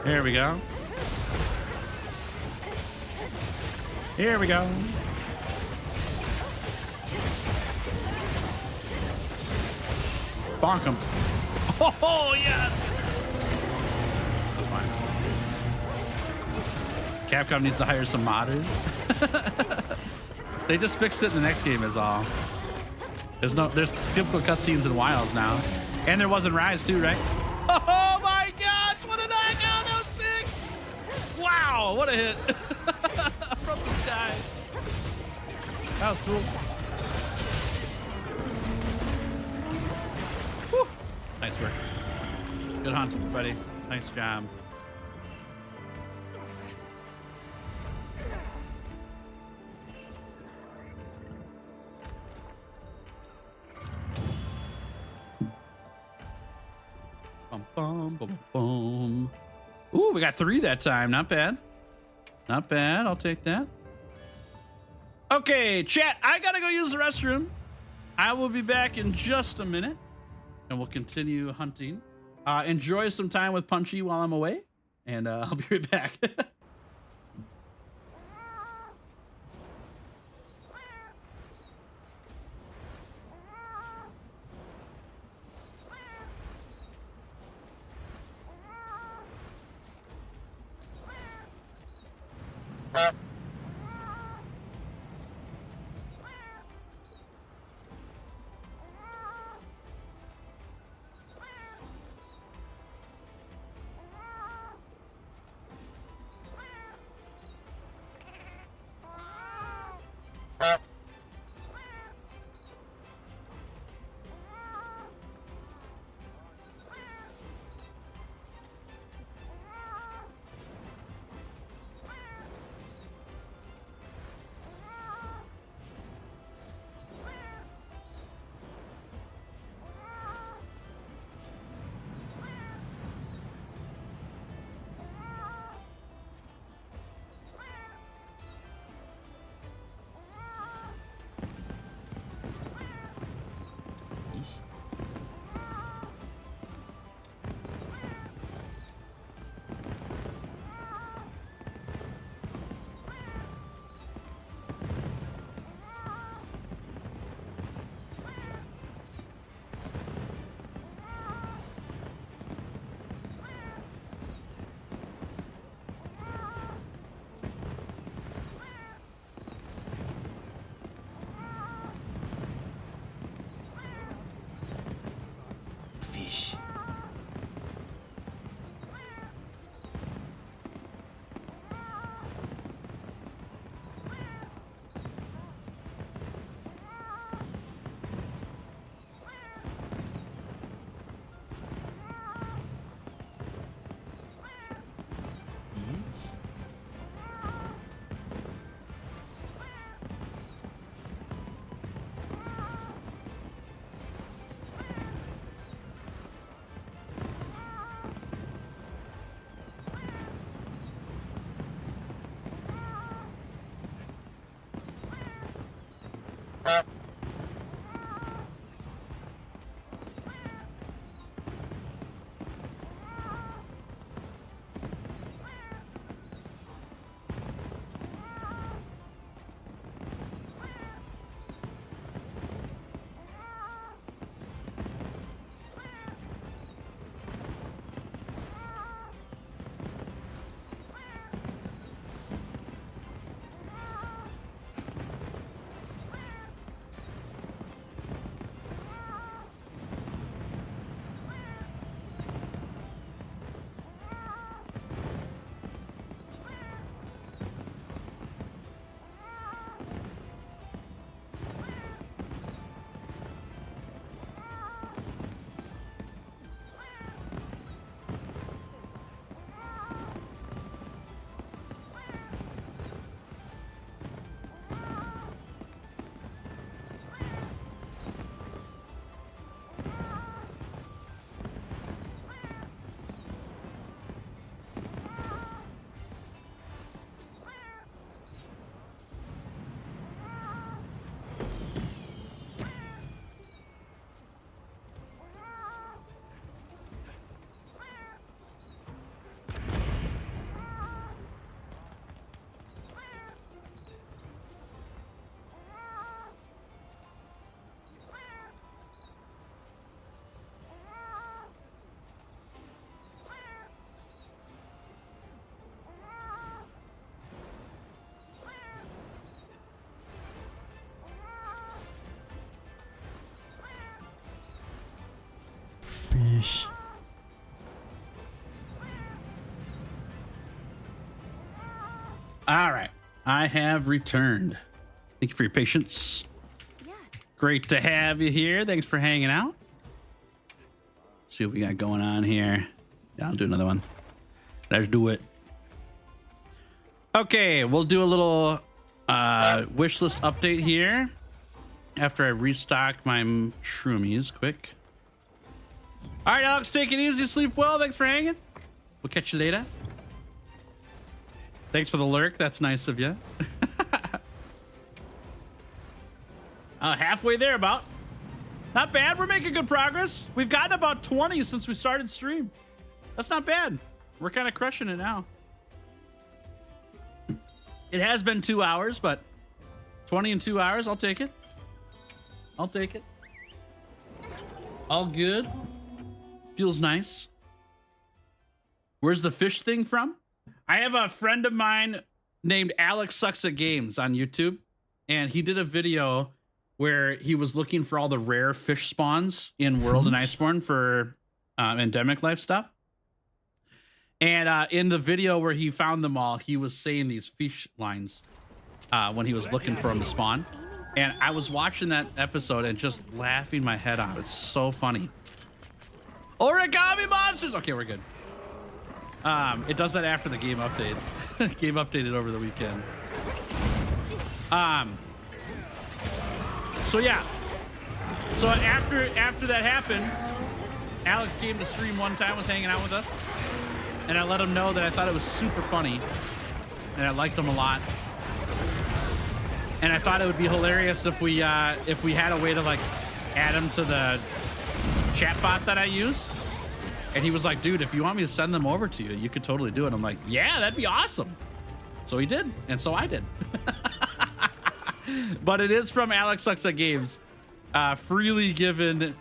There we go. Here we go. Bonk him. Oh, yes. That's fine. Capcom needs to hire some modders. They just fixed it in the next game is all. There's typical cutscenes in Wilds now. And there was in Rise too, right? Oh my gosh, what a knockout, that was sick. Wow, what a hit. From the sky. That was cool. Whew. Nice work. Good hunt, everybody. Nice job. Bum, bum, bum, bum. Ooh, we got 3 that time. Not bad. Not bad. I'll take that. Okay, chat. I gotta go use the restroom. I will be back in just a minute, and we'll continue hunting. Enjoy some time with Punchy while I'm away, and I'll be right back. Fish. Sheesh. All right. I have returned. Thank you for your patience. Yes. Great to have you here. Thanks for hanging out. Let's see what we got going on here. Yeah, I'll do another one. Let's do it. Okay, we'll do a little wish list update here after I restock my shroomies quick. All right, Alex, take it easy. Sleep well. Thanks for hanging. We'll catch you later. Thanks for the lurk. That's nice of you. Halfway there about. Not bad. We're making good progress. We've gotten about 20 since we started stream. That's not bad. We're kind of crushing it now. It has been 2 hours, but 20 in 2 hours, I'll take it. I'll take it. All good. Feels nice. Where's the fish thing from? I have a friend of mine named Alex Sucks at Games on YouTube, and he did a video where he was looking for all the rare fish spawns in World and Iceborne for endemic life stuff. And in the video where he found them all, he was saying these fish lines when he was looking for them to spawn. And I was watching that episode and just laughing my head off. It's so funny. Origami monsters! Okay, we're good. It does that after the game updates. Game updated over the weekend. So yeah. So after that happened, Alex came to stream one time, was hanging out with us, and I let him know that I thought it was super funny, and I liked him a lot. And I thought it would be hilarious if we had a way to like add him to the chat bot that I use. And he was like, dude, if you want me to send them over to you, you could totally do it. I'm like, yeah, that'd be awesome. So he did, and so I did. But it is from Alex Sucks at Games, freely given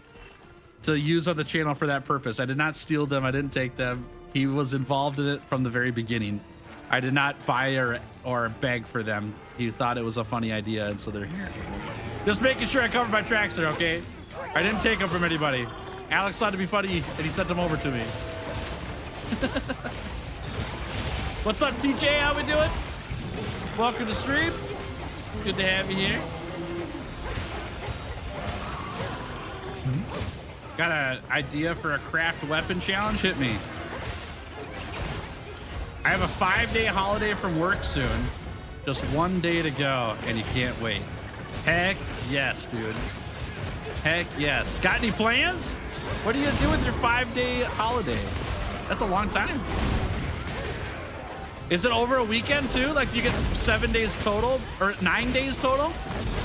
to use on the channel for that purpose. I did not steal them. I didn't take them. He was involved in it from the very beginning. I did not buy or beg for them. He thought it was a funny idea, and so they're here. Just making sure I covered my tracks there, okay? I didn't take them from anybody. Alex thought it'd be funny, and he sent them over to me. What's up, TJ? How we doing? Welcome to stream. Good to have you here. Got an idea for a craft weapon challenge? Hit me. I have a 5-day holiday from work soon. Just 1 day to go, and you can't wait. Heck yes, dude. Heck yes. Got any plans? What do you do with your 5-day holiday? That's a long time. Is it over a weekend too? Like, do you get 7 days total or 9 days total?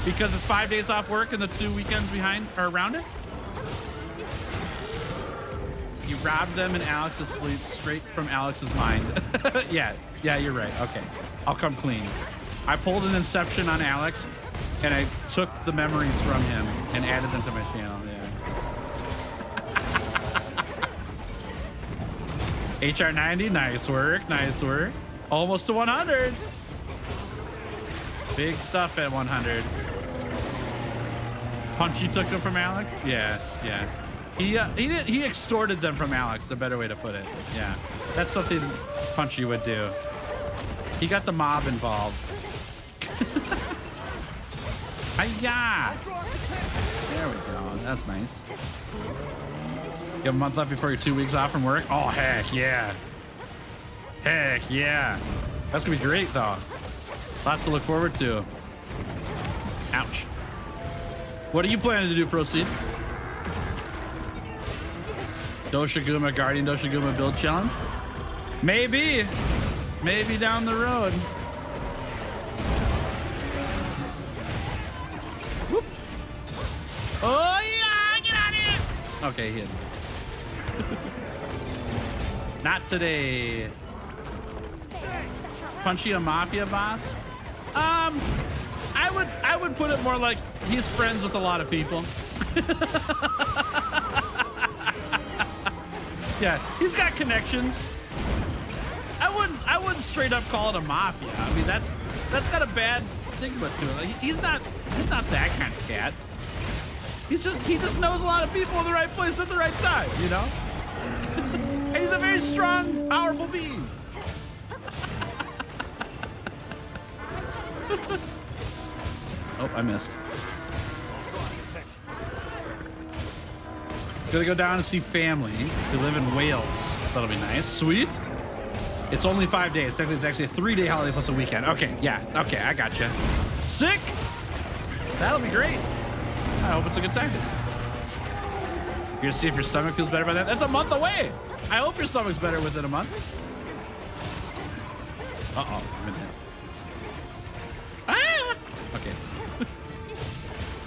Because it's 5 days off work and the 2 weekends behind or around it? You robbed them in Alex's sleep, straight from Alex's mind. Yeah, you're right. Okay, I'll come clean. I pulled an Inception on Alex, and I took the memories from him and added them to my channel. Yeah. HR90, nice work, nice work. Almost to 100. Big stuff at 100. Punchy took them from Alex. Yeah. He extorted them from Alex. A better way to put it. Yeah, that's something Punchy would do. He got the mob involved. Hiya! There we go. That's nice. You have a month left before your 2 weeks off from work. Oh heck yeah! Heck yeah! That's gonna be great though. Lots to look forward to. Ouch. What are you planning to do, Proceed? Doshiguma Guardian Doshiguma build challenge? Maybe down the road. Whoop. Oh yeah, get out of here! Okay, hit. Not today. Punchy a mafia boss? I would put it more like he's friends with a lot of people. Yeah, he's got connections. I wouldn't straight up call it a mafia. I mean, that's got a bad stigma to it. Like, he's not that kind of cat. He just knows a lot of people in the right place at the right time, you know? He's a very strong, powerful being. Oh, I missed. Gonna go down and see family. We live in Wales. That'll be nice. Sweet. It's only 5 days. Technically, it's actually a 3-day holiday plus a weekend. Okay, yeah. Okay, I gotcha. Sick. That'll be great. I hope it's a good time. You're gonna see if your stomach feels better by that. That's a month away. I hope your stomach's better within a month. Uh-oh. I'm in it. Ah! Okay.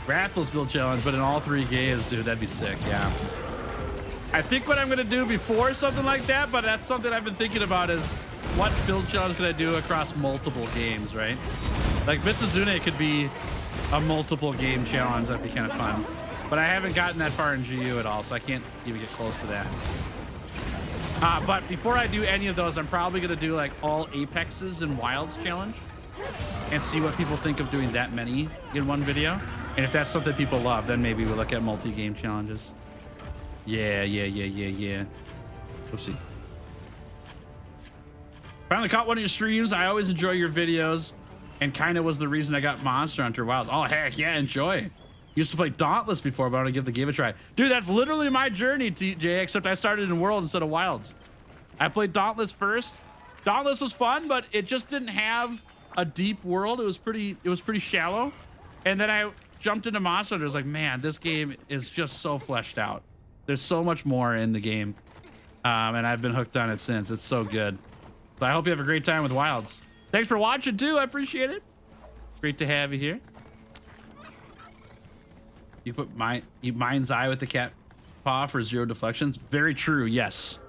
Raffles build challenge, but in all 3 games, dude, that'd be sick. Yeah. I think what I'm gonna do before something like that, but that's something I've been thinking about is what build challenge could I do across multiple games, right? Like Mizutsune could be a multiple game challenge. That'd be kind of fun. But I haven't gotten that far in GU at all, so I can't even get close to that. But before I do any of those, I'm probably gonna do like all Apexes and Wilds challenge and see what people think of doing that many in one video. And if that's something people love, then maybe we'll look at multi-game challenges. Yeah. Oopsie. Finally caught one of your streams. I always enjoy your videos and kind of was the reason I got Monster Hunter Wilds. Oh, heck yeah, enjoy. Used to play Dauntless before, but I want to give the game a try. Dude, that's literally my journey, TJ, except I started in World instead of Wilds. I played Dauntless first. Dauntless was fun, but it just didn't have a deep world. It was pretty shallow. And then I jumped into Monster Hunter. I was like, man, this game is just so fleshed out. There's so much more in the game. And I've been hooked on it since. It's so good. So I hope you have a great time with Wilds. Thanks for watching too. I appreciate it. Great to have you here. You put mind's eye with the cat paw for 0 deflections. Very true. Yes.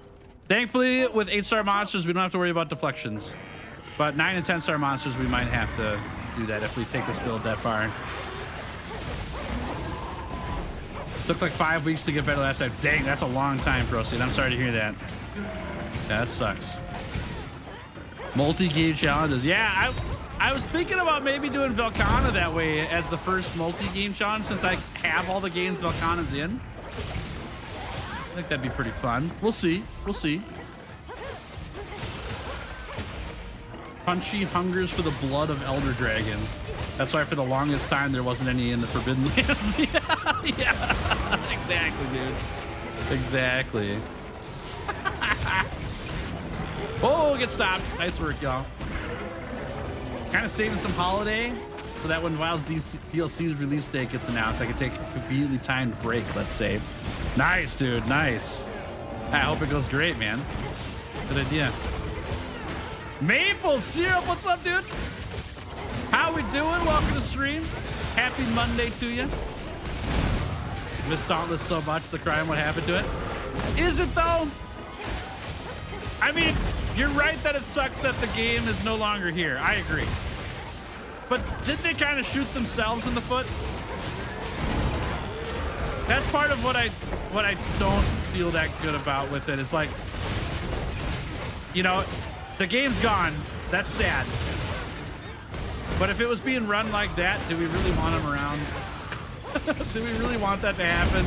Thankfully, with 8-star monsters, we don't have to worry about deflections. But 9 and 10-star monsters, we might have to do that if we take this build that far. Took like 5 weeks to get better last time. Dang, that's a long time, Proceed. I'm sorry to hear that. That sucks. Multi-game challenges. Yeah, I was thinking about maybe doing Velkhana that way as the first multi-game challenge since I have all the games Velkhana's in. I think that'd be pretty fun. We'll see. We'll see. Punchy hungers for the blood of elder dragons. That's why for the longest time there wasn't any in the Forbidden Lands. Yeah, exactly, dude. Exactly. Oh, get stopped. Nice work, y'all. Kind of saving some holiday so that when Wilds DLC's release date gets announced, I can take a conveniently timed break, let's say. Nice, dude. Nice. I hope it goes great, man. Good idea. Maple Syrup, what's up, dude? How we doing? Welcome to the stream. Happy Monday to you. Missed Dauntless so much, the crime, what happened to it? Is it though? I mean, you're right that it sucks that the game is no longer here. I agree. But didn't they kind of shoot themselves in the foot? That's part of what I don't feel that good about with it. It's like, you know, the game's gone. That's sad. But if it was being run like that, do we really want them around? Do we really want that to happen?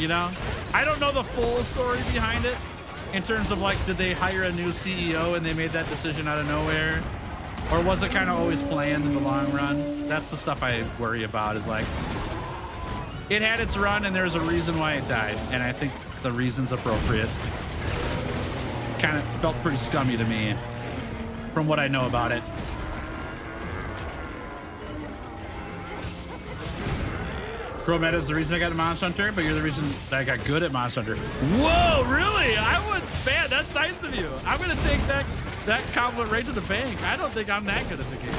You know? I don't know the full story behind it in terms of like, did they hire a new CEO and they made that decision out of nowhere? Or was it kind of always planned in the long run? That's the stuff I worry about, is like, it had its run and there's a reason why it died. And I think the reason's appropriate. Kind of felt pretty scummy to me from what I know about it. Pro meta is the reason I got a Monster Hunter, but you're the reason that I got good at Monster Hunter. Whoa, really? I would, man, that's nice of you. I'm gonna take that compliment right to the bank. I don't think I'm that good at the game.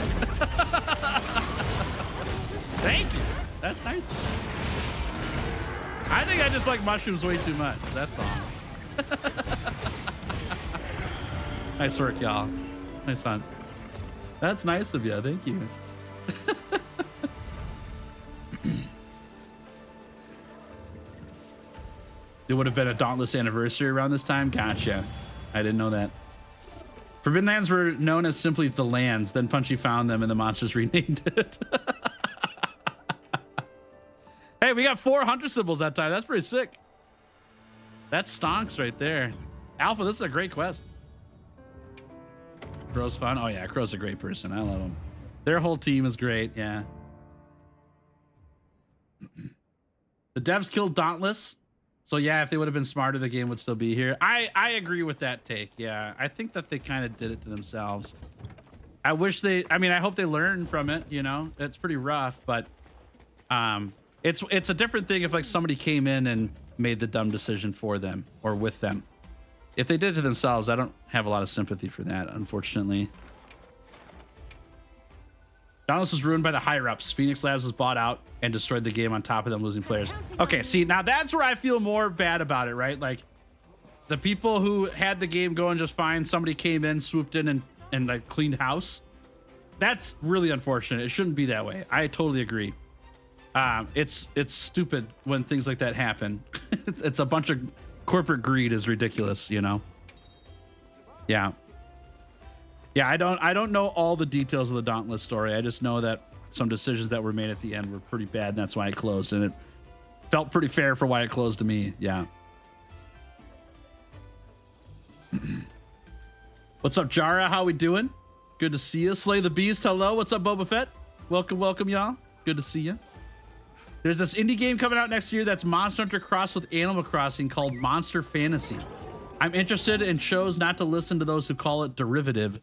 Thank you. That's nice. I think I just like mushrooms way too much. That's all. Nice work, y'all. Nice hunt. That's nice of you. Thank you. It would have been a Dauntless anniversary around this time. Gotcha. I didn't know that. Forbidden Lands were known as simply the lands. Then Punchy found them and the monsters renamed it. Hey, we got 4 hunter symbols that time. That's pretty sick. That stonks right there. Alpha, this is a great quest. Crow's fun. Oh yeah, Crow's a great person. I love him. Their whole team is great. Yeah. The devs killed Dauntless. So yeah, if they would have been smarter, the game would still be here. I agree with that take. Yeah, I think that they kind of did it to themselves. I wish they, I mean, I hope they learn from it, you know. It's pretty rough, but it's a different thing if like somebody came in and made the dumb decision for them or with them. If they did it to themselves, I don't have a lot of sympathy for that, unfortunately. Dauntless was ruined by the higher-ups. Phoenix Labs was bought out and destroyed the game on top of them losing players. Okay, see, now that's where I feel more bad about it, right? Like, the people who had the game going just fine, somebody came in, swooped in, and like, cleaned house. That's really unfortunate. It shouldn't be that way. I totally agree. It's stupid when things like that happen. It's a bunch of corporate greed is ridiculous, you know? Yeah. Yeah, I don't know all the details of the Dauntless story. I just know that some decisions that were made at the end were pretty bad, and that's why it closed. And it felt pretty fair for why it closed to me. Yeah. What's up, Jara? How we doing? Good to see you. Slay the Beast. Hello. What's up, Boba Fett? Welcome, y'all. Good to see you. There's this indie game coming out next year that's Monster Hunter crossed with Animal Crossing called Monster Fantasy. I'm interested and chose not to listen to those who call it derivative.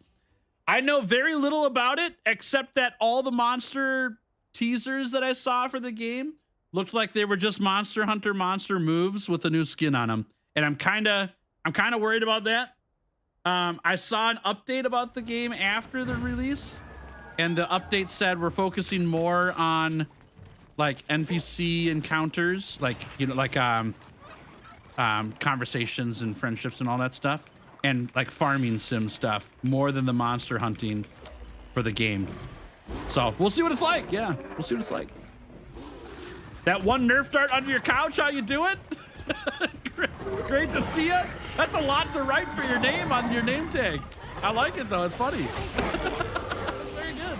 I know very little about it, except that all the monster teasers that I saw for the game looked like they were just Monster Hunter monster moves with a new skin on them. And I'm kind of worried about that. I saw an update about the game after the release, and the update said we're focusing more on like NPC encounters, like, you know, like conversations and friendships and all that stuff, and like farming sim stuff more than the monster hunting for the game. So we'll see what it's like. Yeah, we'll see what it's like. That one Nerf dart under your couch, how you doing? Great to see you. That's a lot to write for your name on your name tag. I like it though, it's funny. Very good.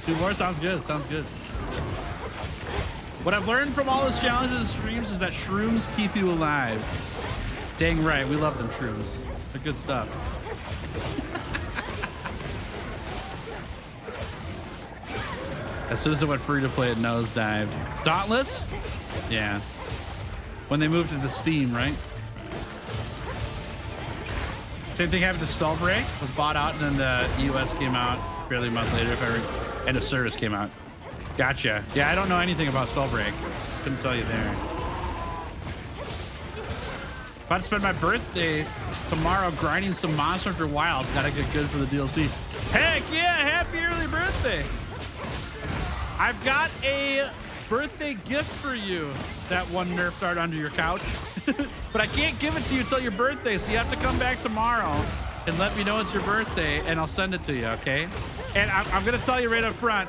2 more sounds good. Sounds good. What I've learned from all those challenges and streams is that shrooms keep you alive. Dang right, we love them shrooms. They're good stuff. As soon as it went free to play, it nosedived. Dauntless? Yeah. When they moved into Steam, right? Same thing happened to Stallbreak. Was bought out and then the US came out barely a month later. End of service came out. Gotcha. Yeah, I don't know anything about Stallbreak. Couldn't tell you there. About to spend my birthday tomorrow grinding some Monster Hunter Wilds. Gotta get good for the DLC. Heck yeah! Happy early birthday! I've got a birthday gift for you. That one Nerf dart under your couch. But I can't give it to you until your birthday, so you have to come back tomorrow and let me know it's your birthday, and I'll send it to you, okay? And I'm gonna tell you right up front,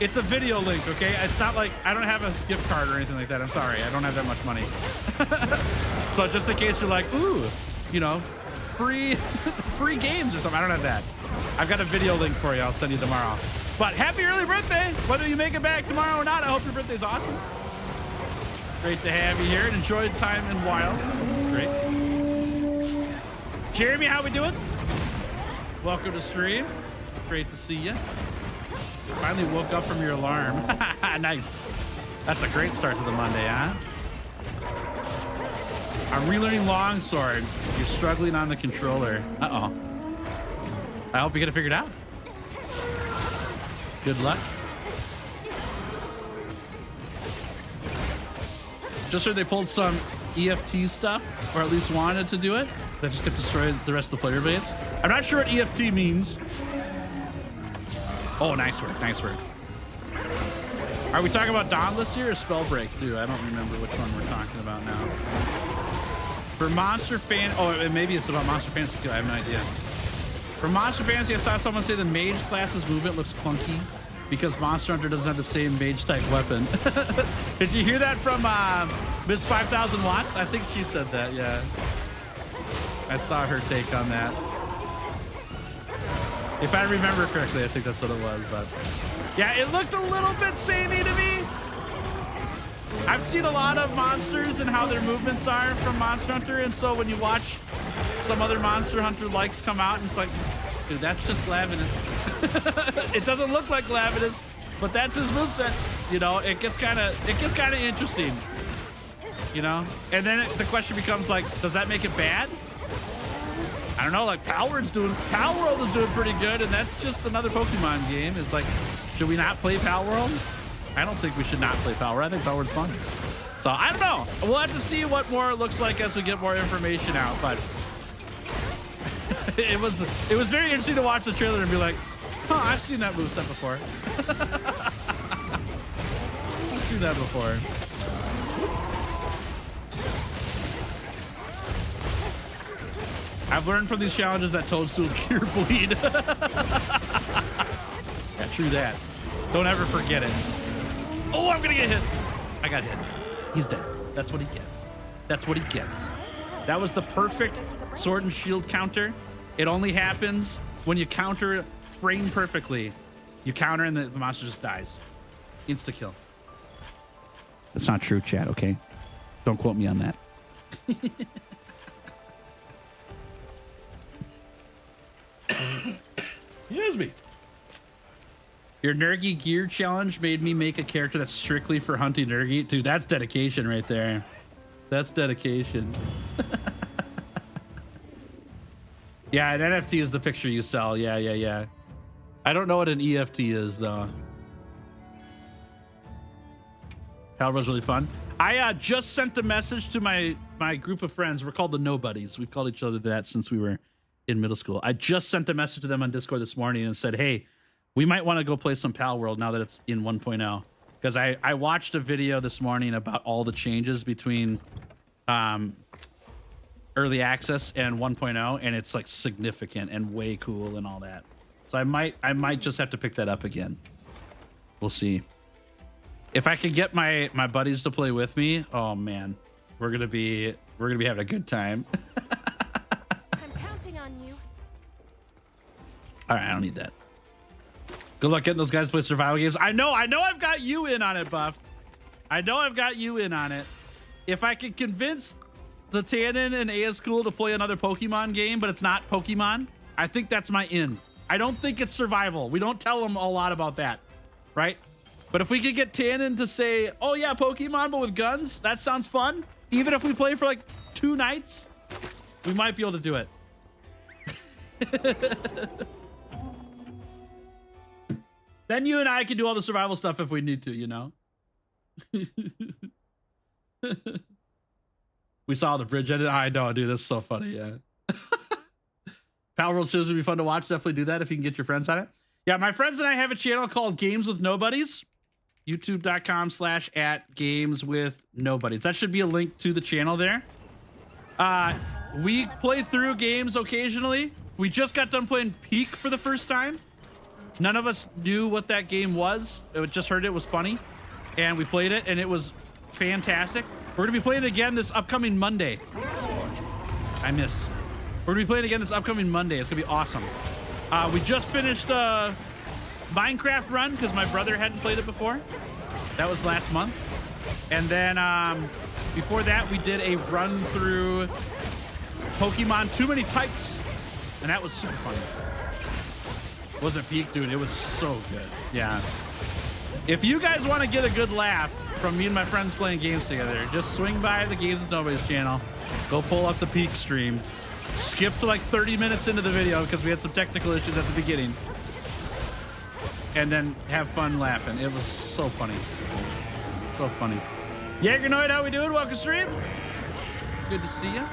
it's a video link, okay? It's not like, I don't have a gift card or anything like that. I'm sorry, I don't have that much money. So just in case you're like, ooh, you know, free games or something, I don't have that. I've got a video link for you, I'll send you tomorrow. But happy early birthday, whether you make it back tomorrow or not. I hope your birthday's awesome. Great to have you here and enjoy the time in Wild. That's great. Jeremy, how we doing? Welcome to stream. Great to see you. Finally woke up from your alarm. Nice. That's a great start to the Monday, huh? I'm relearning longsword. You're struggling on the controller. Uh-oh. I hope you get it figured out. Good luck. Just heard they pulled some EFT stuff, or at least wanted to do it. They just get destroyed the rest of the player base. I'm not sure what EFT means. Oh, nice work, nice work. Are we talking about Dauntless here or Spellbreak too? I don't remember which one we're talking about now. For Monster Fan, oh, maybe it's about Monster Fantasy too. I have no idea. For Monster Fantasy, I saw someone say the mage class's movement looks clunky because Monster Hunter doesn't have the same mage type weapon. Did you hear that from Miss 5000 Watts? I think she said that, yeah. I saw her take on that. If I remember correctly, I think that's what it was, but yeah, it looked a little bit samey to me. I've seen a lot of monsters and how their movements are from Monster Hunter, and so when you watch some other Monster Hunter likes come out, and it's like, dude, that's just Lavinus. It doesn't look like Lavinus, but that's his moveset. You know, it gets kind of interesting. You know, and then the question becomes like, does that make it bad? I don't know. Like Palworld is doing pretty good, and that's just another Pokemon game. It's like, should we not play Palworld? I don't think we should not play Palworld. I think Palworld's fun. So I don't know. We'll have to see what more it looks like as we get more information out. But it was very interesting to watch the trailer and be like, huh, I've seen that moveset before. I've seen that before. I've learned from these challenges that Toadstool's cure bleed. Yeah, true that. Don't ever forget it. Oh, I'm gonna get hit. I got hit. He's dead. That's what he gets. That's what he gets. That was the perfect sword and shield counter. It only happens when you counter frame perfectly. You counter and the monster just dies. Insta kill. That's not true, chat, okay? Don't quote me on that. Excuse me. Your Nergy gear challenge made me make a character that's strictly for hunting Nergy. Dude, that's dedication right there. That's dedication. Yeah, an NFT is the picture you sell. Yeah. I don't know what an EFT is, though. Palworld's really fun. I just sent a message to my group of friends. We're called the Nobodies. We've called each other that since we were in middle school. I just sent a message to them on Discord this morning and said, hey, we might want to go play some Palworld now that it's in 1.0. Because I watched a video this morning about all the changes between early access and 1.0, and it's like significant and way cool and all that. So I might just have to pick that up again. We'll see. If I could get my buddies to play with me, oh man, we're gonna be having a good time. I'm counting on you. All right, I don't need that. Good luck getting those guys to play survival games. I know I've got you in on it, Buff. I know I've got you in on it. If I could convince the Tannen and AS School to play another Pokemon game, but it's not Pokemon, I think that's my in. I don't think it's survival. We don't tell them a lot about that, right? But if we could get Tannen to say, oh yeah, Pokemon, but with guns, that sounds fun. Even if we play for like 2 nights, we might be able to do it. Then you and I can do all the survival stuff if we need to, you know? We saw the bridge edit. I know, dude, that's so funny, yeah. Palworld Series would be fun to watch. Definitely do that if you can get your friends on it. Yeah, my friends and I have a channel called Games with Nobodies. YouTube.com/@GamesWithNobodies. That should be a link to the channel there. We play through games occasionally. We just got done playing Peak for the first time. None of us knew what that game was. We just heard it was funny. And we played it, and it was fantastic. We're going to be playing it again this upcoming Monday. I miss. We're going to be playing it again this upcoming Monday. It's going to be awesome. We just finished a Minecraft run because my brother hadn't played it before. That was last month. And then before that, we did a run through Pokemon Too Many Types. And that was super fun. Wasn't Peak, dude. It was so good. Yeah. If you guys want to get a good laugh from me and my friends playing games together, just swing by the Games with Nobody's channel. Go pull up the Peak stream. Skip to like 30 minutes into the video because we had some technical issues at the beginning. And then have fun laughing. It was so funny. So funny. Jaegernoid, how we doing? Welcome stream. Good to see you.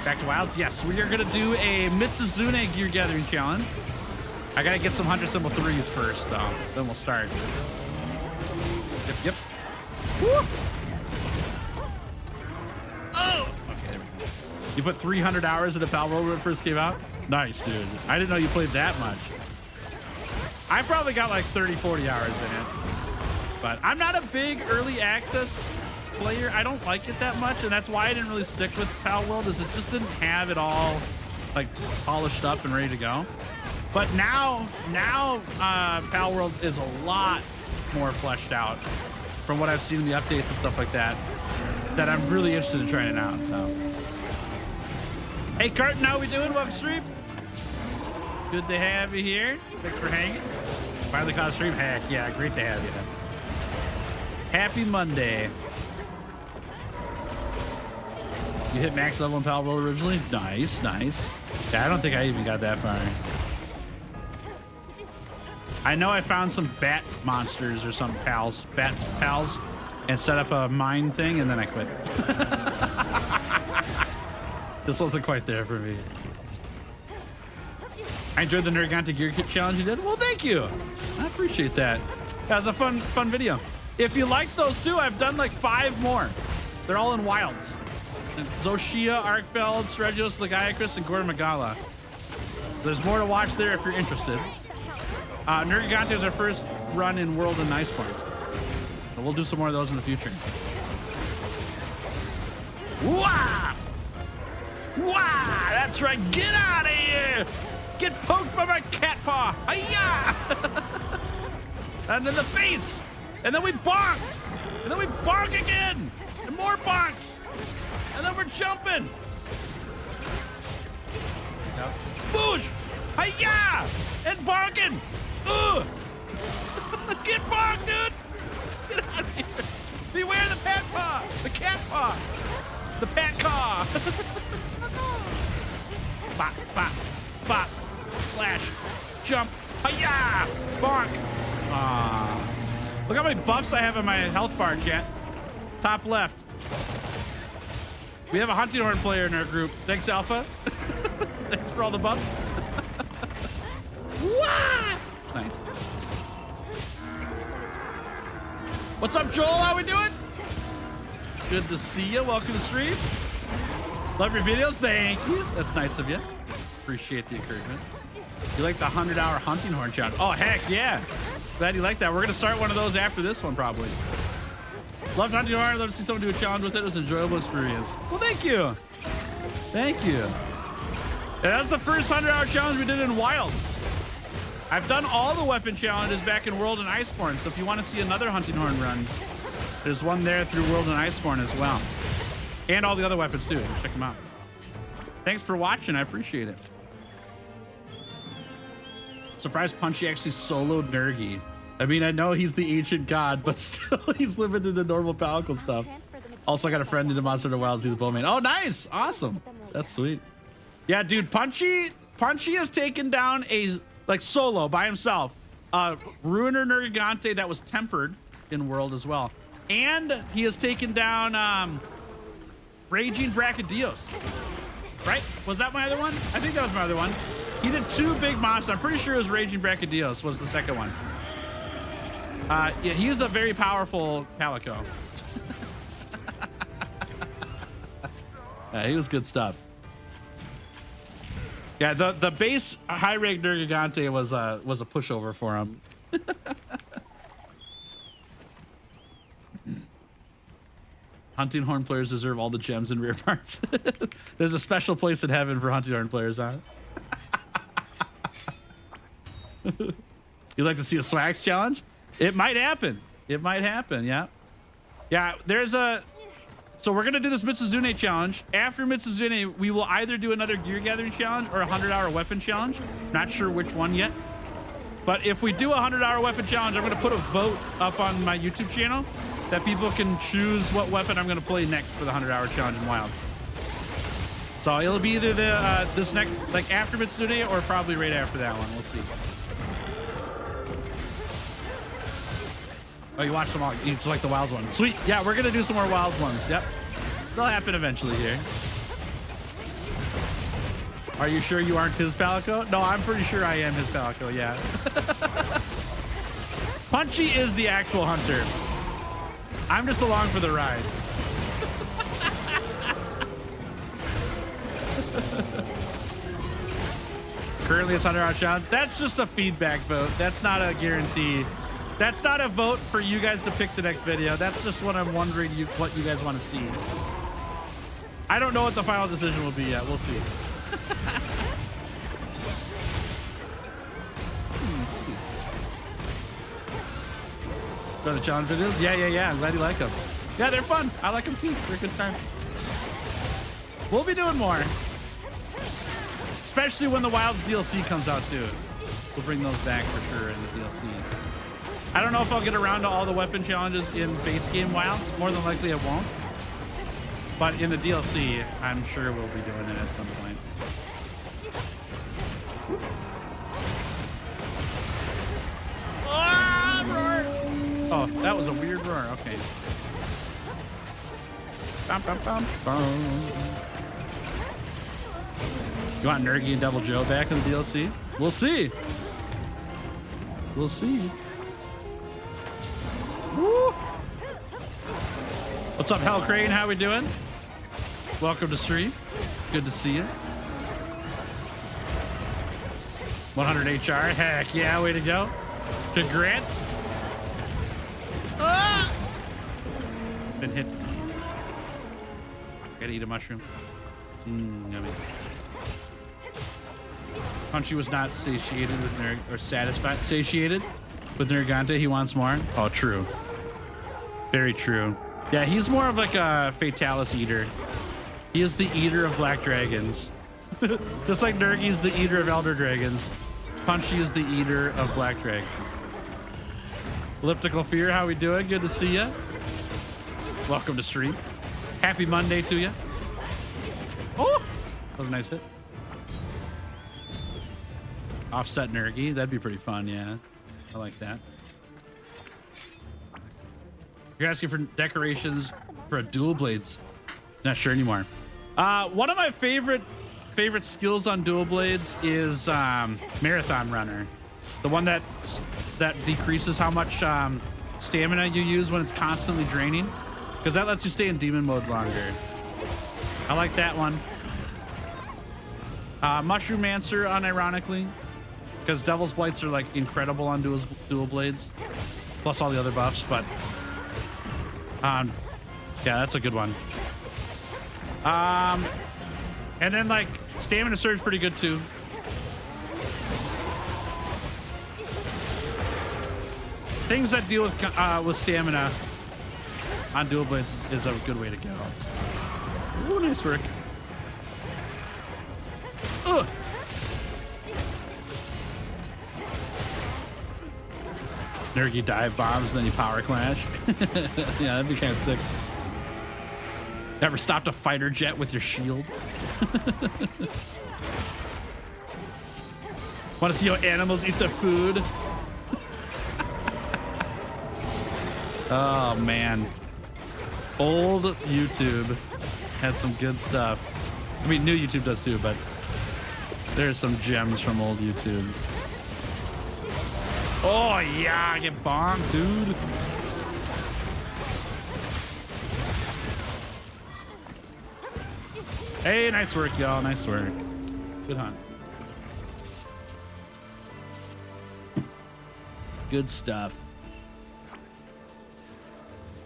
Back to Wilds. Yes, we are going to do a Mizutsune gear gathering challenge. I got to get some 100 symbol 3s first, though. Then we'll start. Yep. Woo! Oh! Okay, there we go. You put 300 hours into Palworld when it first came out? Nice, dude. I didn't know you played that much. I probably got like 30, 40 hours in it. But I'm not a big early access player. I don't like it that much, and that's why I didn't really stick with Palworld, is it just didn't have it all like polished up and ready to go. But now Palworld is a lot more fleshed out. from what I've seen in the updates and stuff like that, that I'm really interested in trying it out. So, hey, Carton, how we doing? Welcome to stream. Good to have you here. Thanks for hanging. Finally caught a stream. Heck yeah, great to have you. Happy Monday. You hit max level in Pal Roll originally? Nice, nice. Yeah, I don't think I even got that far. I know I found some bat monsters or some bat pals, and set up a mine thing, and then I quit. This wasn't quite there for me. I enjoyed the Nergigante gear kit challenge you did. Well, thank you. I appreciate that. That was a fun video. If you like those too, I've done like 5 more. They're all in wilds. Zoshia, Arkfeld, Regios, Legiacris, and Gordon Magala. There's more to watch there if you're interested. Nergigante is our first run in World and Iceborne. So we'll do some more of those in the future. Wah! Wah! That's right. Get out of here! Get poked by my cat paw! Hi-ya! And in the face! And then we bonk! And then we bonk again! And more bonks! And then we're jumping! Yep. Boosh! Hi-ya! And bonking! Ugh! Get bonked, dude! Get out of here! Beware the pat paw! The cat paw! The pat caw! Bop, bop, bop! Slash! Jump! Hi-ya! Bonk! Aww. Look how many buffs I have in my health bar, chat. Top left. We have a hunting horn player in our group. Thanks, Alpha. Thanks for all the buffs. Wah! Nice. What's up, Joel? How we doing? Good to see you. Welcome to stream. Love your videos. Thank you. That's nice of you. Appreciate the encouragement. You like the 100-hour hunting horn challenge? Oh, heck yeah. Glad you like that. We're going to start one of those after this one, probably. Loved hunting horn. Love to see someone do a challenge with it. It was an enjoyable experience. Well, thank you. Thank you. And that's the first 100-hour challenge we did in Wilds. I've done all the weapon challenges back in World and Iceborne, so if you want to see another hunting horn run, there's one there through World and Iceborne as well. And all the other weapons too. Check them out. Thanks for watching. I appreciate it. Surprised Punchy actually soloed Nergi. I mean, I know he's the ancient god, but still he's limited to normal palico stuff. Also, I got a friend into Monster Hunter Wilds. He's a bowman. Oh, nice. Awesome. That's sweet. Yeah, dude, Punchy has taken down a, like, solo by himself. Ruiner Nergigante that was tempered in World as well. And he has taken down Raging Brachydios. Right? Was that my other one? I think that was my other one. He did 2 big monsters. I'm pretty sure it was Raging Brachydios was the second one. Yeah, he's a very powerful palico. Yeah, he was good stuff. Yeah, the base high rank Nergigante was a pushover for him. Hunting horn players deserve all the gems and rare parts. There's a special place in heaven for hunting horn players, huh? You'd like to see a swags challenge? It might happen. It might happen, yeah. Yeah, there's a... So we're going to do this Mizutsune challenge. After Mizutsune, we will either do another gear gathering challenge or a 100-hour weapon challenge. Not sure which one yet. But if we do a 100-hour weapon challenge, I'm going to put a vote up on my YouTube channel that people can choose what weapon I'm going to play next for the 100-hour challenge in Wild. So it'll be either the this next, like after Mizutsune or probably right after that one. We'll see. Oh, you watched them all. You just like the Wilds one. Sweet. Yeah, we're going to do some more Wilds ones. Yep. They'll happen eventually here. Are you sure you aren't his palico? No, I'm pretty sure I am his palico, yeah. Punchy is the actual hunter. I'm just along for the ride. Currently it's 100-hour challenge. That's just a feedback vote. That's not a guarantee. That's not a vote for you guys to pick the next video. That's just what I'm wondering what you guys want to see. I don't know what the final decision will be yet. We'll see. For the challenge videos? Yeah. I'm glad you like them. Yeah, they're fun. I like them too. They're a good time. We'll be doing more. Especially when the Wilds DLC comes out too. We'll bring those back for sure in the DLC. I don't know if I'll get around to all the weapon challenges in base game Wilds. More than likely I won't. But in the DLC, I'm sure we'll be doing it at some point. Oh, that was a weird roar. Okay. Bum, bum, bum, bum. You want Nergy and Devil Joe back in the DLC? We'll see. We'll see. Woo. What's up, Hell Crane? How we doing? Welcome to stream. Good to see you. 100 HR. Heck yeah, way to go. Congrats. Ah! Been hit. Gotta eat a mushroom. Yummy. Punchy was not satiated with or satisfied. Satiated with Nergante. He wants more. Oh, true. Very true. Yeah, he's more of like a Fatalis eater. He is the eater of black dragons. Just like Nergy's the eater of elder dragons. Punchy is the eater of black dragons. Elliptical Fear, how we doing? Good to see ya. Welcome to stream. Happy Monday to you. Oh, that was a nice hit. Offset Nergy, that'd be pretty fun, yeah. I like that. You're asking for decorations for a dual blades. Not sure anymore. One of my favorite skills on dual blades is Marathon Runner. The one that decreases how much stamina you use when it's constantly draining, because that lets you stay in demon mode longer. I like that one. Mushroom Mancer, unironically, because Devil's Blights are like incredible on dual blades, plus all the other buffs. But yeah, that's a good one. And then like Stamina Surge, pretty good too. Things that deal with stamina on dual blades is a good way to go. Ooh, nice work. Ugh. Nergy dive bombs, then you power clash. Yeah, that'd be kind of sick. Never stopped a fighter jet with your shield. Want to see how animals eat their food? Oh man, old YouTube had some good stuff. I mean, new YouTube does too, but there's some gems from old YouTube. Oh yeah, I get bombed, dude. Hey, nice work, y'all. Nice work. Good hunt. Good stuff.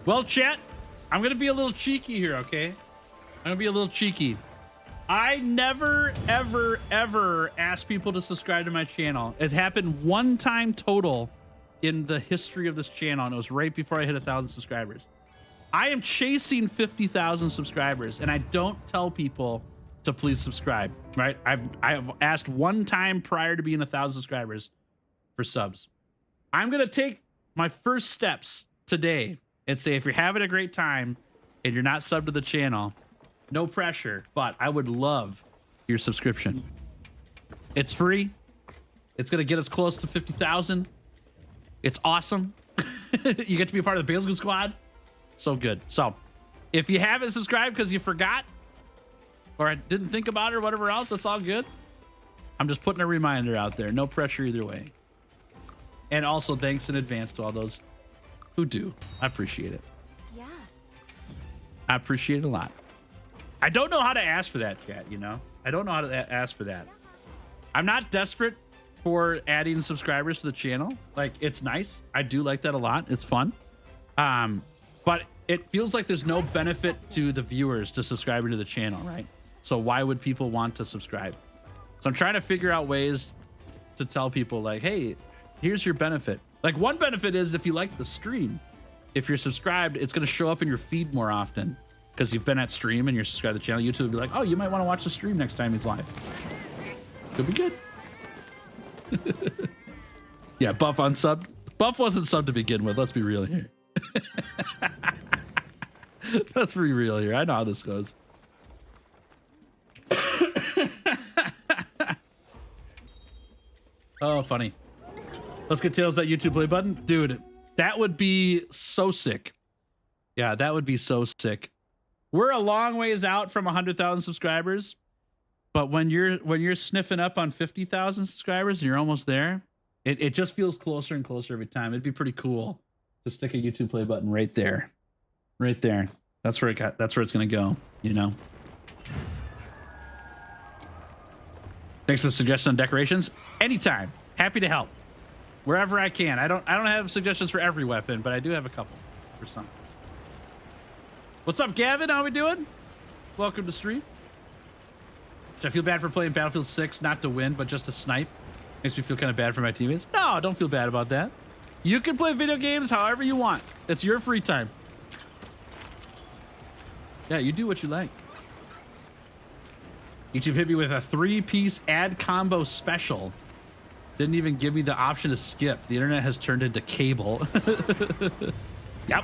Well, chat, I'm going to be a little cheeky here, okay? I'm going to be a little cheeky. I never, ever, ever ask people to subscribe to my channel. It happened one time total in the history of this channel, and it was right before I hit 1,000 subscribers. I am chasing 50,000 subscribers, and I don't tell people to please subscribe, right? I have asked one time prior to being 1,000 subscribers for subs. I'm going to take my first steps today and say, if you're having a great time and you're not subbed to the channel, no pressure, but I would love your subscription. It's free. It's going to get us close to 50,000. It's awesome. You get to be a part of the Bales Goo Squad. So good. So if you haven't subscribed because you forgot or I didn't think about it or whatever else, that's all good. I'm just putting a reminder out there. No pressure either way. And also thanks in advance to all those who do. I appreciate it. Yeah. I appreciate it a lot. I don't know how to ask for that, chat, you know? I don't know how to ask for that. I'm not desperate for adding subscribers to the channel. Like, it's nice. I do like that a lot. It's fun. But it feels like there's no benefit to the viewers to subscribing to the channel, right? So why would people want to subscribe? So I'm trying to figure out ways to tell people like, hey, here's your benefit. Like, one benefit is if you like the stream, if you're subscribed, it's going to show up in your feed more often because you've been at stream and you're subscribed to the channel. YouTube will be like, oh, you might want to watch the stream next time he's live. Could be good. Yeah, Buff unsubbed. Buff wasn't subbed to begin with. Let's be real here. Let's be real here. I know how this goes. Oh, funny. Let's get Tails that YouTube play button. Dude, that would be so sick. Yeah, that would be so sick. We're a long ways out from 100,000 subscribers, but when you're sniffing up on 50,000 subscribers and you're almost there, it just feels closer and closer every time. It'd be pretty cool to stick a YouTube play button right there. Right there. That's where it's gonna go, you know. Thanks for the suggestion on decorations. Anytime. Happy to help. Wherever I can. I don't have suggestions for every weapon, but I do have a couple for some. What's up, Gavin? How we doing? Welcome to stream. Should I feel bad for playing Battlefield 6, not to win, but just to snipe? Makes me feel kind of bad for my teammates. No, don't feel bad about that. You can play video games however you want. It's your free time. Yeah, you do what you like. YouTube hit me with a 3-piece ad combo special. Didn't even give me the option to skip. The internet has turned into cable. Yep.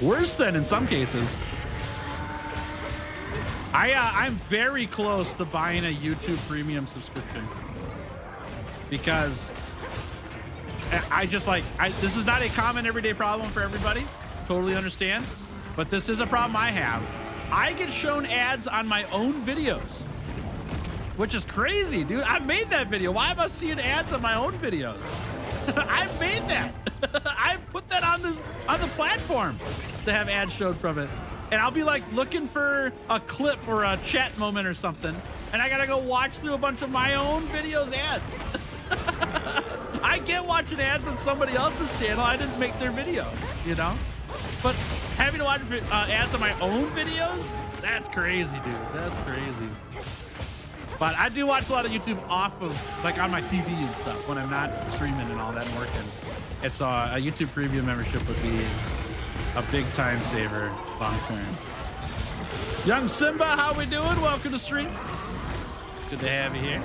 Worse than in some cases. I'm very close to buying a YouTube premium subscription because this is not a common everyday problem for everybody. Totally understand. But this is a problem I have. I get shown ads on my own videos, which is crazy, dude. I made that video. Why am I seeing ads on my own videos? I made that. I put that on the platform to have ads showed from it. And I'll be like looking for a clip or a chat moment or something, and I gotta go watch through a bunch of my own videos ads. I get watching ads on somebody else's channel. I didn't make their video, you know? But having to watch ads on my own videos, that's crazy, dude. That's crazy. But I do watch a lot of YouTube off of, like, on my TV and stuff when I'm not streaming and all that and working. It's a YouTube premium membership would be a big time saver long term. Young Simba, how we doing? Welcome to stream. Good to have you here.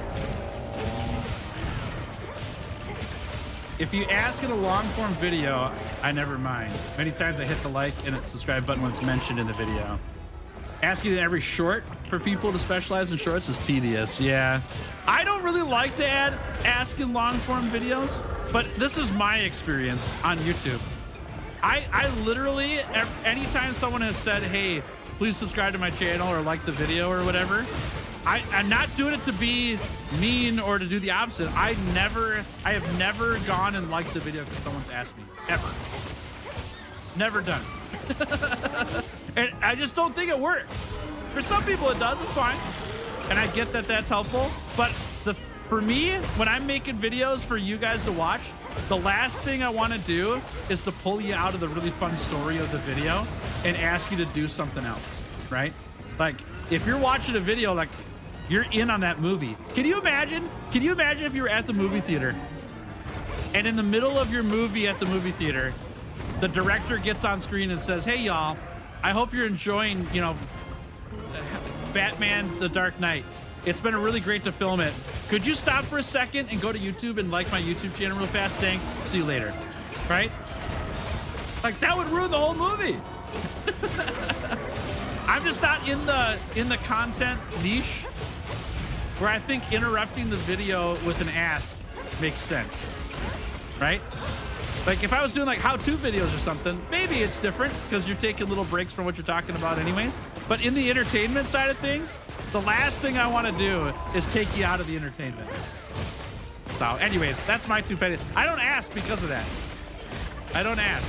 If you ask in a long form video, I never mind. Many times I hit the like and subscribe button when it's mentioned in the video. Asking in every short for people to specialize in shorts is tedious. Yeah. I don't really like to ask in long form videos, but this is my experience on YouTube. I literally, anytime someone has said, hey, please subscribe to my channel or like the video or whatever, I'm not doing it to be mean or to do the opposite. I have never gone and liked the video because someone's asked me, ever. Never done it. And I just don't think it works. For some people it does, it's fine. And I get that that's helpful. But for me, when I'm making videos for you guys to watch, the last thing I want to do is to pull you out of the really fun story of the video and ask you to do something else, right? Like, if you're watching a video, like, you're in on that movie. Can you imagine if you were at the movie theater and in the middle of your movie at the movie theater, the director gets on screen and says, hey, y'all, I hope you're enjoying, you know, Batman: The Dark Knight. It's been really great to film it. Could you stop for a second and go to YouTube and like my YouTube channel real fast? Thanks. See you later. Right? Like, that would ruin the whole movie. I'm just not in the content niche where I think interrupting the video with an ask makes sense. Right? Like, if I was doing like how-to videos or something, maybe it's different because you're taking little breaks from what you're talking about anyways. But in the entertainment side of things, the last thing I want to do is take you out of the entertainment. So anyways, that's my 2 pennies. I don't ask because of that. I don't ask.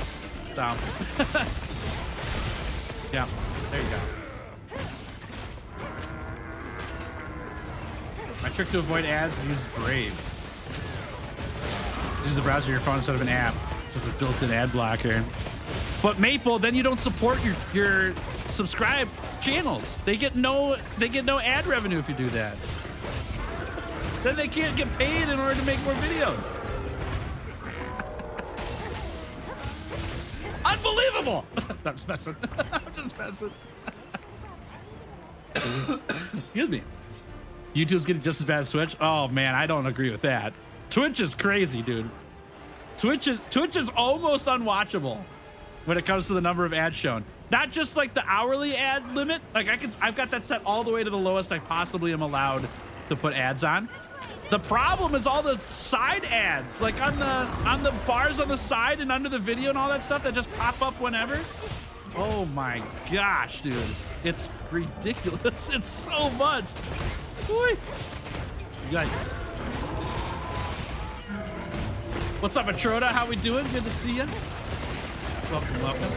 So yeah, there you go. My trick to avoid ads is use Brave. Use the browser of your phone instead of an app. Just a built-in ad blocker. But Maple, then you don't support your subscribed channels. They get no ad revenue if you do that. Then they can't get paid in order to make more videos. Unbelievable. I'm just messing. I'm just messing. Excuse me. YouTube's getting just as bad as Twitch. Oh man, I don't agree with that. Twitch is crazy, dude. Twitch is almost unwatchable when it comes to the number of ads shown. Not just like the hourly ad limit. Like I've got that set all the way to the lowest I possibly am allowed to put ads on. The problem is all the side ads, like on the bars on the side and under the video and all that stuff that just pop up whenever. Oh my gosh, dude. It's ridiculous. It's so much. Boy. Yikes. What's up, Atroda? How we doing? Good to see you. Welcome, welcome.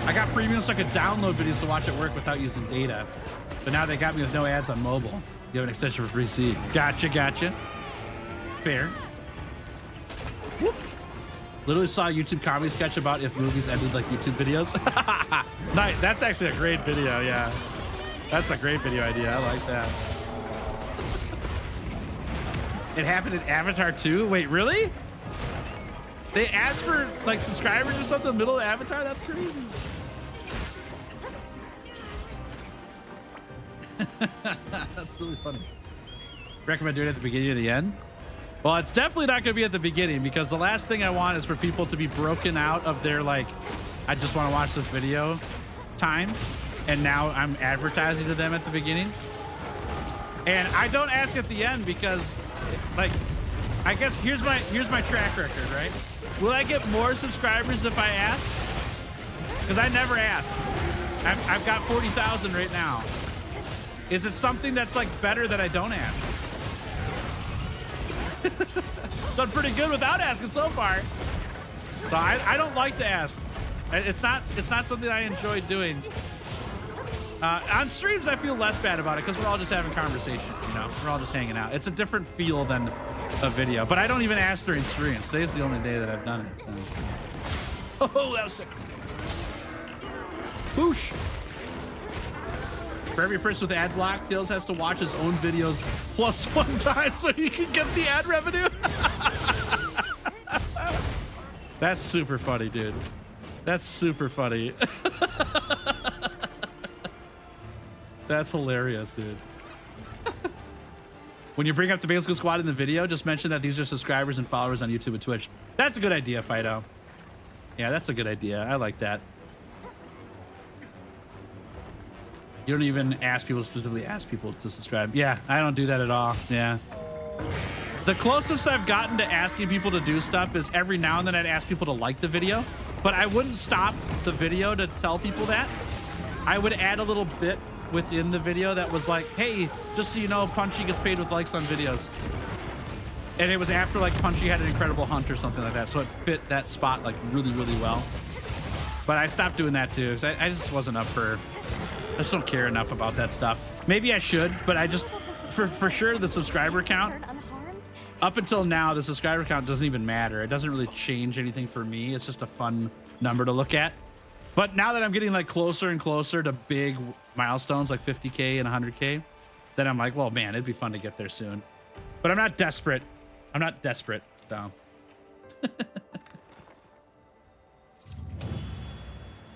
I got premium so I could download videos to watch at work without using data. But now they got me with no ads on mobile. You have an extension for free seed. Gotcha, gotcha. Fair. Whoop. Literally saw a YouTube comedy sketch about if movies ended like YouTube videos. Nice. That's actually a great video, yeah. That's a great video idea. I like that. It happened in Avatar 2? Wait, really? They asked for like subscribers or something in the middle of Avatar? That's crazy. That's really funny. Recommend doing it at the beginning or the end? Well, it's definitely not going to be at the beginning because the last thing I want is for people to be broken out of their like, I just want to watch this video time. And now I'm advertising to them at the beginning. And I don't ask at the end because like, I guess here's my track record, right? Will I get more subscribers if I ask? Because I never ask. I've got 40,000 right now. Is it something that's like better that I don't ask? Done pretty good without asking so far. So I don't like to ask. It's not something I enjoy doing. On streams, I feel less bad about it because we're all just having conversation. You know, we're all just hanging out. It's a different feel than a video. But I don't even ask during streams. Today's the only day that I've done it. So. Oh, that was sick. Boosh. For every person with ad block, Tails has to watch his own videos plus one time so he can get the ad revenue. That's super funny, dude. That's super funny. That's hilarious, dude. When you bring up the Basic Squad in the video, just mention that these are subscribers and followers on YouTube and Twitch. That's a good idea, Fido. Yeah, that's a good idea. I like that. You don't even ask people, specifically ask people to subscribe. Yeah, I don't do that at all. Yeah. The closest I've gotten to asking people to do stuff is every now and then I'd ask people to like the video, but I wouldn't stop the video to tell people that. I would add a little bit within the video that was like, hey, just so you know, Punchy gets paid with likes on videos. And it was after like Punchy had an incredible hunt or something like that. So it fit that spot like really, really well. But I stopped doing that too because I just wasn't up for, I just don't care enough about that stuff. Maybe I should, but I just, for sure, the subscriber count, up until now, the subscriber count doesn't even matter. It doesn't really change anything for me. It's just a fun number to look at. But now that I'm getting like closer and closer to big milestones like 50K and 100K, then I'm like, well, man, it'd be fun to get there soon. But I'm not desperate. I'm not desperate, so.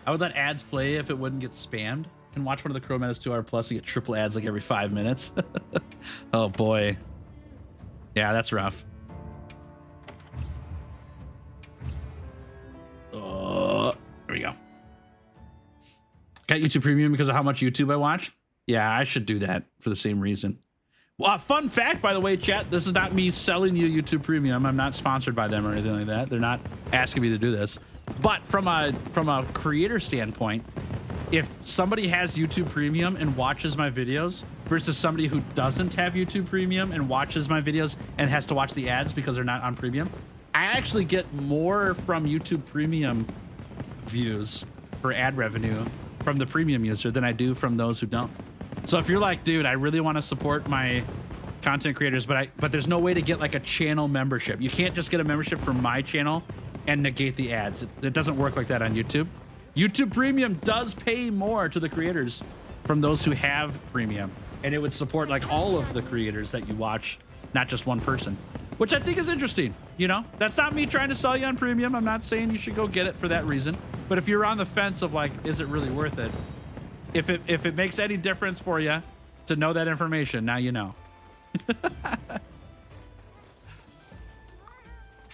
I would let ads play if it wouldn't get spammed. Can watch one of the Crow Menace 2 hour plus and get triple ads like every 5 minutes. Oh boy. Yeah, that's rough. There we go. Got YouTube Premium because of how much YouTube I watch? Yeah, I should do that for the same reason. Well, fun fact, by the way, chat, this is not me selling you YouTube Premium. I'm not sponsored by them or anything like that. They're not asking me to do this. But from a creator standpoint, if somebody has YouTube Premium and watches my videos versus somebody who doesn't have YouTube Premium and watches my videos and has to watch the ads because they're not on Premium, I actually get more from YouTube Premium views for ad revenue from the Premium user than I do from those who don't. So if you're like, dude, I really want to support my content creators, but there's no way to get like a channel membership. You can't just get a membership from my channel and negate the ads. It doesn't work like that on YouTube. YouTube Premium does pay more to the creators from those who have Premium, and it would support like all of the creators that you watch, not just one person, which I think is interesting. You know, that's not me trying to sell you on Premium. I'm not saying you should go get it for that reason. But if you're on the fence of like, is it really worth it? If it makes any difference for you to know that information, now you know.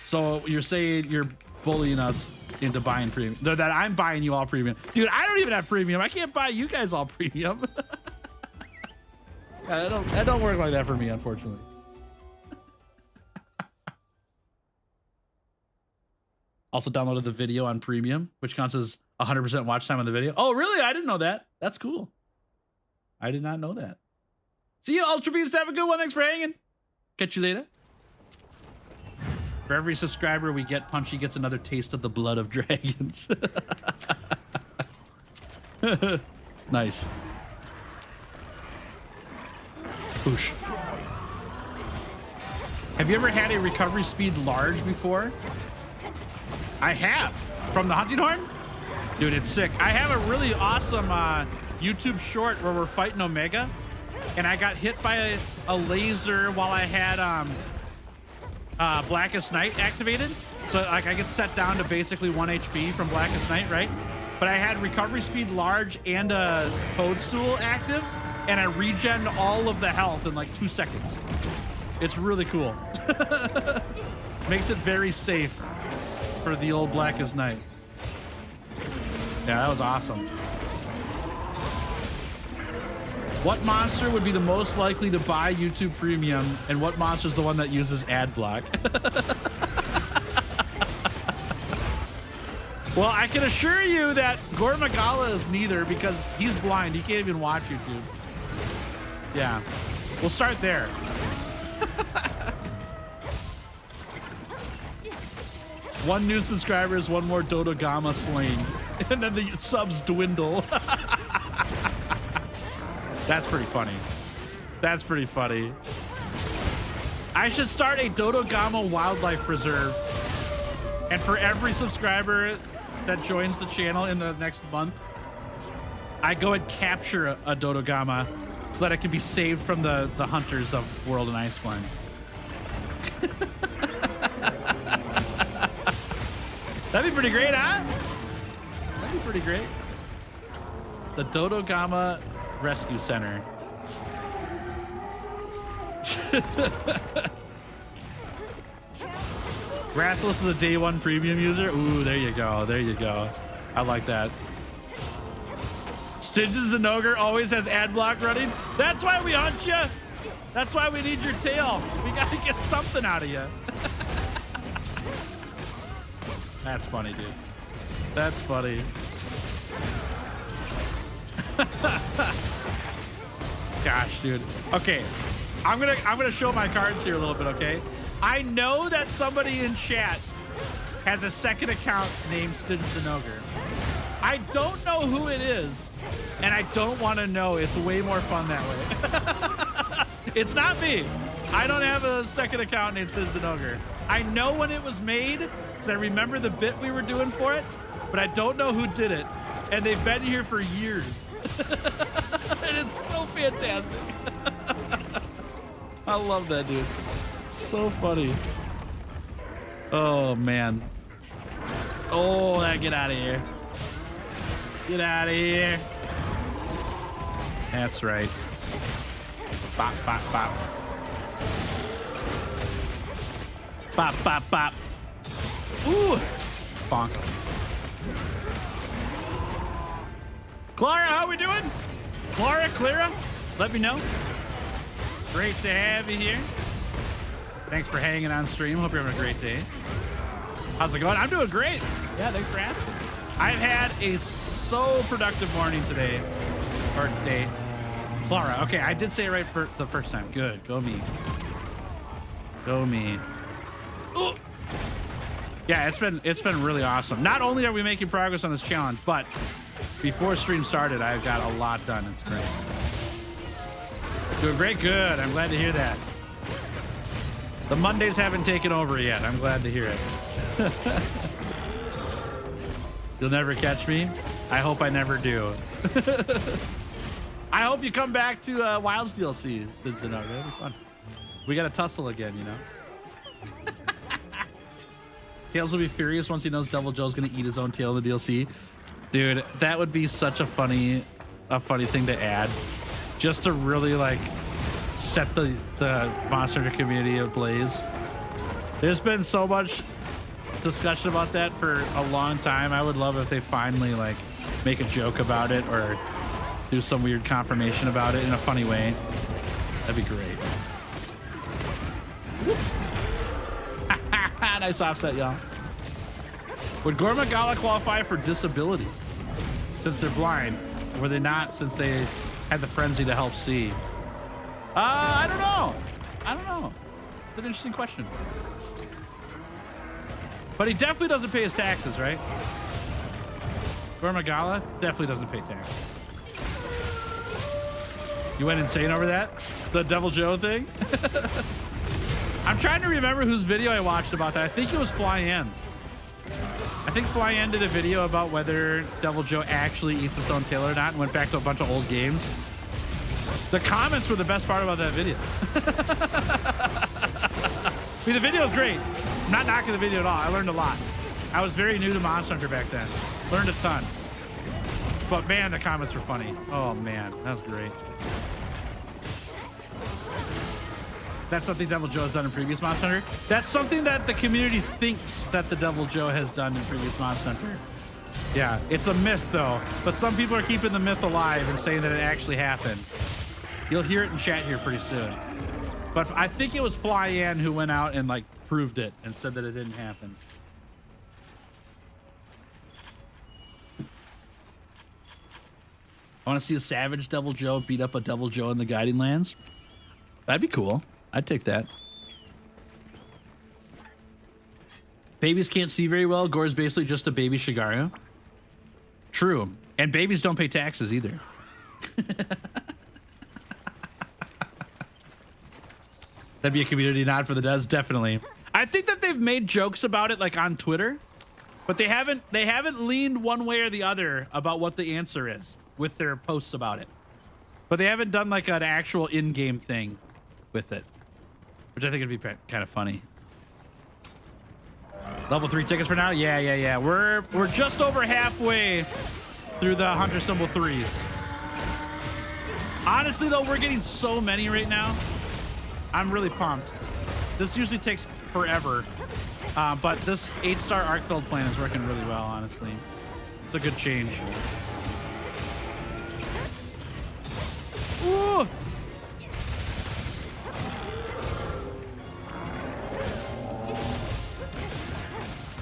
So you're saying you're bullying us into buying premium? That I'm buying you all premium, dude. I don't even have premium. I can't buy you guys all premium. That don't work like that for me, unfortunately. Also downloaded the video on premium, which counts as 100% watch time on the video. Oh, really? I didn't know that. That's cool. I did not know that. See you, Ultra Beast. Have a good one. Thanks for hanging. Catch you later. For every subscriber we get, Punchy gets another taste of the blood of dragons. Nice. Boosh. Have you ever had a recovery speed large before? I have. From the hunting horn? Dude, it's sick. I have a really awesome YouTube short where we're fighting Omega, and I got hit by a laser while I had Blackest Night activated. So like I get set down to basically 1 HP from Blackest Night, right? But I had recovery speed large and a toadstool active, and I regen all of the health in like 2 seconds. It's really cool. Makes it very safe for the old Blackest Night. Yeah, that was awesome. What monster would be the most likely to buy YouTube Premium, and what monster is the one that uses ad block? Well, I can assure you that Gormagala is neither, because he's blind. He can't even watch YouTube. Yeah, we'll start there. One new subscriber is one more Dodogama slain, and then the subs dwindle. That's pretty funny. That's pretty funny. I should start a Dodogama wildlife preserve, and for every subscriber that joins the channel in the next month, I go and capture a Dodogama so that it can be saved from the hunters of World and Iceblend. That'd be pretty great, huh? That'd be pretty great. The Dodogama Rescue Center. Rathless is a day one premium user. Ooh, there you go. There you go. I like that. Stitches and Ogre always has ad block running. That's why we hunt you. That's why we need your tail. We gotta get something out of you. That's funny, dude. That's funny. Gosh, dude. Okay, I'm gonna show my cards here a little bit. Okay, I know that somebody in chat has a second account named Stitches and Ogre. I don't know who it is, and I don't want to know. It's way more fun that way. It's not me. I don't have a second account named Stitches and Ogre. I know when it was made, because I remember the bit we were doing for it, but I don't know who did it. And they've been here for years. And it's so fantastic. I love that, dude. So funny. Oh, man. Oh, get out of here. Get out of here. That's right. Bop, bop, bop. Bop, bop, bop. Ooh. Bonk. Clara, how we doing? Clara, let me know. Great to have you here. Thanks for hanging on stream. Hope you're having a great day. How's it going? I'm doing great. Yeah, thanks for asking. I've had a so productive morning today, or day. Clara, okay, I did say it right for the first time. Good, go me. Go me. Ooh. Yeah, it's been really awesome. Not only are we making progress on this challenge, but before stream started, I got a lot done. It's great. Doing great, good. I'm glad to hear that. The Mondays haven't taken over yet. I'm glad to hear it. You'll never catch me. I hope I never do. I hope you come back to Wilds DLC. That'd be fun. We got to tussle again, you know. Tails will be furious once he knows Devil Joe's gonna eat his own tail in the DLC. Dude, that would be such a funny thing to add, just to really like set the Monster Hunter community ablaze. There's been so much discussion about that for a long time. I would love if they finally like make a joke about it or do some weird confirmation about it in a funny way. That'd be great. Nice offset, y'all. Would Gormagala qualify for disability since they're blind? Or were they not since they had the frenzy to help see? I don't know. I don't know. It's an interesting question. But he definitely doesn't pay his taxes, right? Gormagala definitely doesn't pay taxes. You went insane over that? The Devil Joe thing? I'm trying to remember whose video I watched about that. I think it was Flyen. I think Flyen did a video about whether Devil Joe actually eats its own tail or not and went back to a bunch of old games. The comments were the best part about that video. I mean, the video is great. I'm not knocking the video at all. I learned a lot. I was very new to Monster Hunter back then. Learned a ton. But man, the comments were funny. Oh man, that was great. That's something Devil Joe has done in previous Monster Hunter. That's something that the community thinks that the Devil Joe has done in previous Monster Hunter. Yeah, it's a myth though. But some people are keeping the myth alive and saying that it actually happened. You'll hear it in chat here pretty soon. But I think it was Flyen who went out and like proved it and said that it didn't happen. I want to see a savage Devil Joe beat up a Devil Joe in the Guiding Lands. That'd be cool. I'd take that. Babies can't see very well. Gore's basically just a baby Shigaru. True. And babies don't pay taxes either. That'd be a community nod for the devs, definitely. I think that they've made jokes about it like on Twitter, but they haven't leaned one way or the other about what the answer is with their posts about it. But they haven't done like an actual in-game thing with it, which I think would be kind of funny. Level 3 tickets for now? Yeah. We're just over halfway through the Hunter Symbol 3s. Honestly, though, we're getting so many right now. I'm really pumped. This usually takes forever, but this 8-star arc-filled plan is working really well, honestly. It's a good change. Ooh!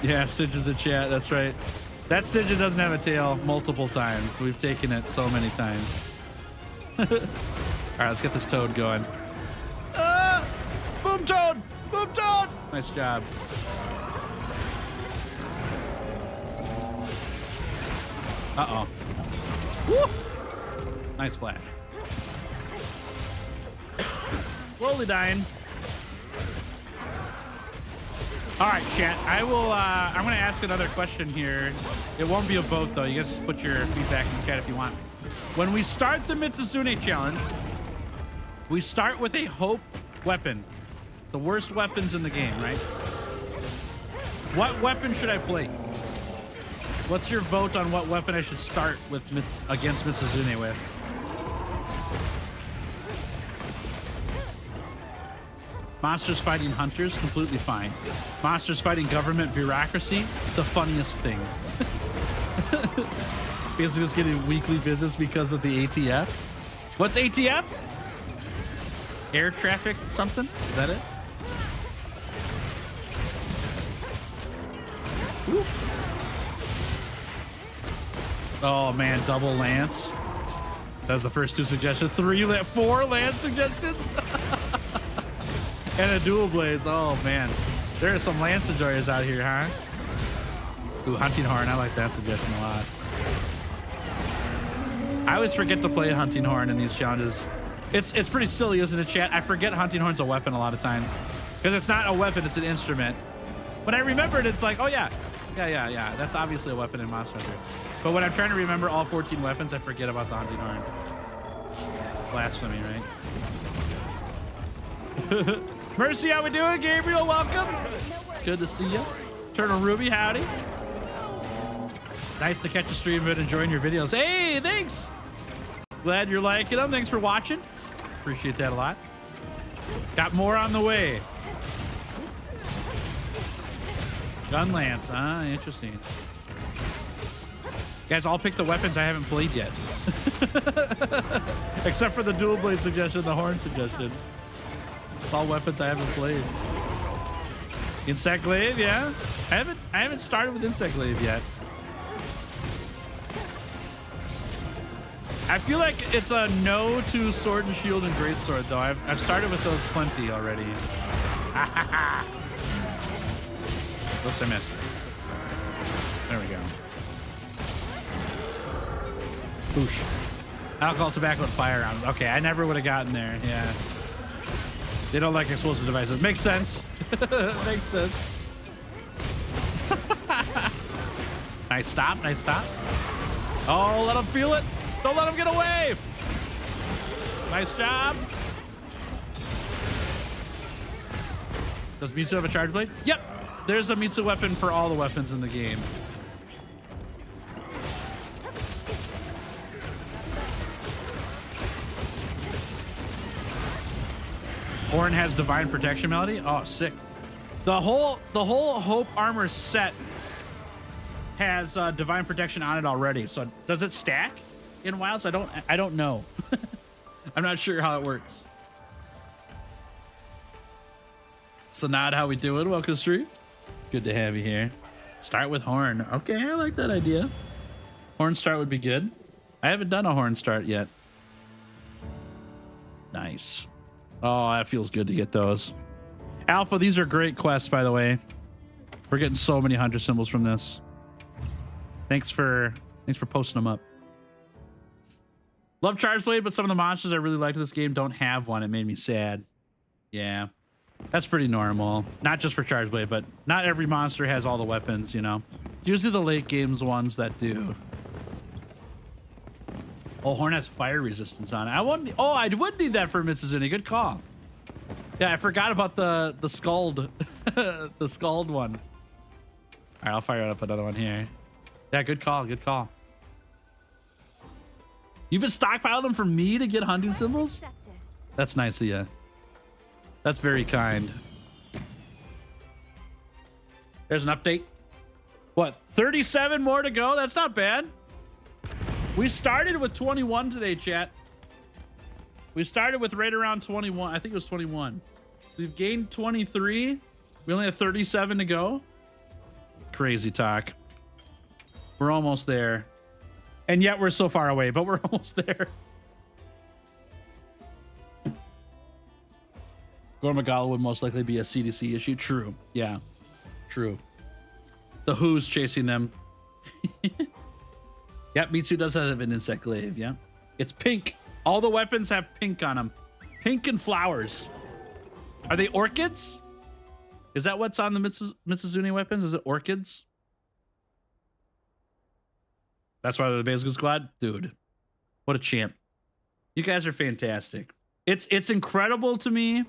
Yeah, Stitch is in chat. That's right. That Stitch doesn't have a tail multiple times. We've taken it so many times. All right, let's get this Toad going. Boom Toad! Boom Toad! Nice job. Uh-oh. Woo! Nice flash. Slowly dying. All right, chat. I will. I'm going to ask another question here. It won't be a vote, though. You guys just put your feedback in the chat if you want. When we start the Mizutsune challenge, we start with a hope weapon. The worst weapons in the game, right? What weapon should I play? What's your vote on what weapon I should start with against Mizutsune with? Monsters fighting hunters, completely fine. Monsters fighting government bureaucracy, the funniest things. Because it was getting weekly business because of the ATF. What's ATF? Air traffic something? Is that it? Ooh. Oh man, double lance. That was the first 2 suggestions. 4 lance suggestions. And a dual blades. Oh man, there are some lance enjoyers out here, huh? Ooh, hunting horn. I like that suggestion a lot. I always forget to play hunting horn in these challenges. It's pretty silly, isn't it, chat? I forget hunting horn's a weapon a lot of times because it's not a weapon; it's an instrument. When I remember it, it's like, oh yeah. That's obviously a weapon in Monster Hunter. But when I'm trying to remember all 14 weapons, I forget about the hunting horn. Blasphemy, right? Mercy, how we doing? Gabriel, welcome. Good to see you. Turtle Ruby, howdy. Nice to catch a stream and enjoying your videos. Hey, thanks. Glad you're liking them. Thanks for watching. Appreciate that a lot. Got more on the way. Gun lance, interesting. Guys, I'll pick the weapons I haven't played yet. Except for the dual blade suggestion, the horn suggestion. It's all weapons I haven't played. Insect glaive, yeah. I haven't started with insect glaive yet. I feel like it's a no to sword and shield and greatsword though. I've started with those plenty already. Oops, I missed. There we go. Boosh. Alcohol, tobacco, and firearms. Okay, I never would have gotten there. Yeah. They don't like explosive devices. Makes sense. Makes sense. Nice stop. Nice stop. Oh, let him feel it. Don't let him get away. Nice job. Does Mitsu have a charge blade? Yep. There's a Mitsu weapon for all the weapons in the game. Horn has divine protection melody. Oh, sick. The whole Hope armor set has divine protection on it already. So does it stack in wilds? I don't know. I'm not sure how it works. So not how we do it. Welcome to stream. Good to have you here. Start with horn. Okay, I like that idea. Horn start would be good. I haven't done a horn start yet. Nice. Oh, that feels good to get those. Alpha, these are great quests, by the way. We're getting so many hunter symbols from this. Thanks for posting them up. Love Charge Blade, but some of the monsters I really liked in this game don't have one. It made me sad. Yeah, that's pretty normal. Not just for Charge Blade, but not every monster has all the weapons, you know. Usually the late games ones that do. Oh, Horn has fire resistance on it. I would need that for Mizutsune. Good call. Yeah, I forgot about the Scald, the Scald one. All right, I'll fire up another one here. Yeah, good call. Good call. You've been stockpiling them for me to get hunting symbols? That's nice of you. That's very kind. There's an update. What, 37 more to go? That's not bad. We started with 21 today, chat. We started with right around 21. I think it was 21. We've gained 23. We only have 37 to go. Crazy talk. We're almost there. And yet we're so far away, but we're almost there. Gormagala would most likely be a CDC issue. True. Yeah. True. The Who's chasing them. Yep, Mitsu does have an insect glaive, yeah. It's pink. All the weapons have pink on them. Pink and flowers. Are they orchids? Is that what's on the Mizutsune weapons? Is it orchids? That's why they're the Basic Squad? Dude, what a champ. You guys are fantastic. It's incredible to me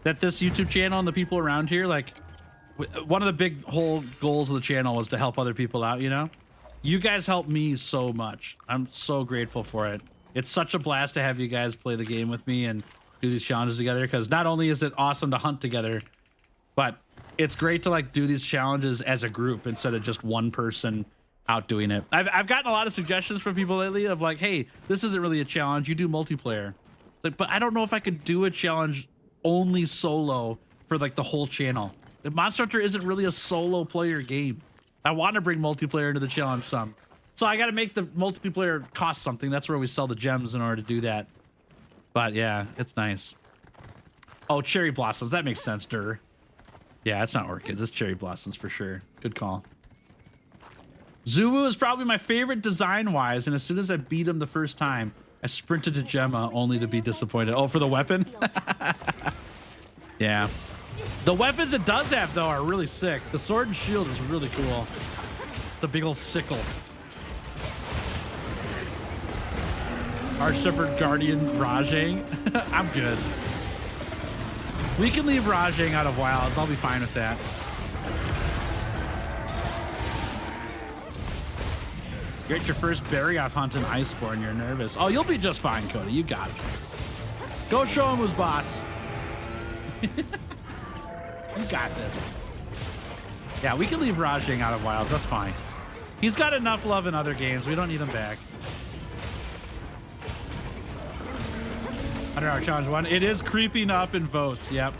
that this YouTube channel and the people around here, like, one of the big whole goals of the channel was to help other people out, you know? You guys help me so much. I'm so grateful for it. It's such a blast to have you guys play the game with me and do these challenges together, because not only is it awesome to hunt together, but it's great to like do these challenges as a group instead of just one person out doing it. I've gotten a lot of suggestions from people lately of like, hey, this isn't really a challenge. You do multiplayer. Like, but I don't know if I could do a challenge only solo for like the whole channel. The Monster Hunter isn't really a solo player game. I want to bring multiplayer into the challenge some. So I got to make the multiplayer cost something. That's where we sell the gems in order to do that. But yeah, it's nice. Oh, cherry blossoms. That makes sense, Dur. Yeah, it's not orchids. It's cherry blossoms for sure. Good call. Zuwu is probably my favorite design-wise, and as soon as I beat him the first time, I sprinted to Gemma only to be disappointed. Oh, for the weapon? Yeah. The weapons it does have, though, are really sick. The sword and shield is really cool. The big old sickle. Our Shepherd Guardian Rajang. I'm good. We can leave Rajang out of wilds. I'll be fine with that. You're at your first Barioth hunt in Iceborne. You're nervous. Oh, you'll be just fine, Cody. You got it. Go show him who's boss. You got this. Yeah, we can leave Rajang out of Wilds. That's fine. He's got enough love in other games. We don't need him back. 100-hour challenge 1. It is creeping up in votes. Yep.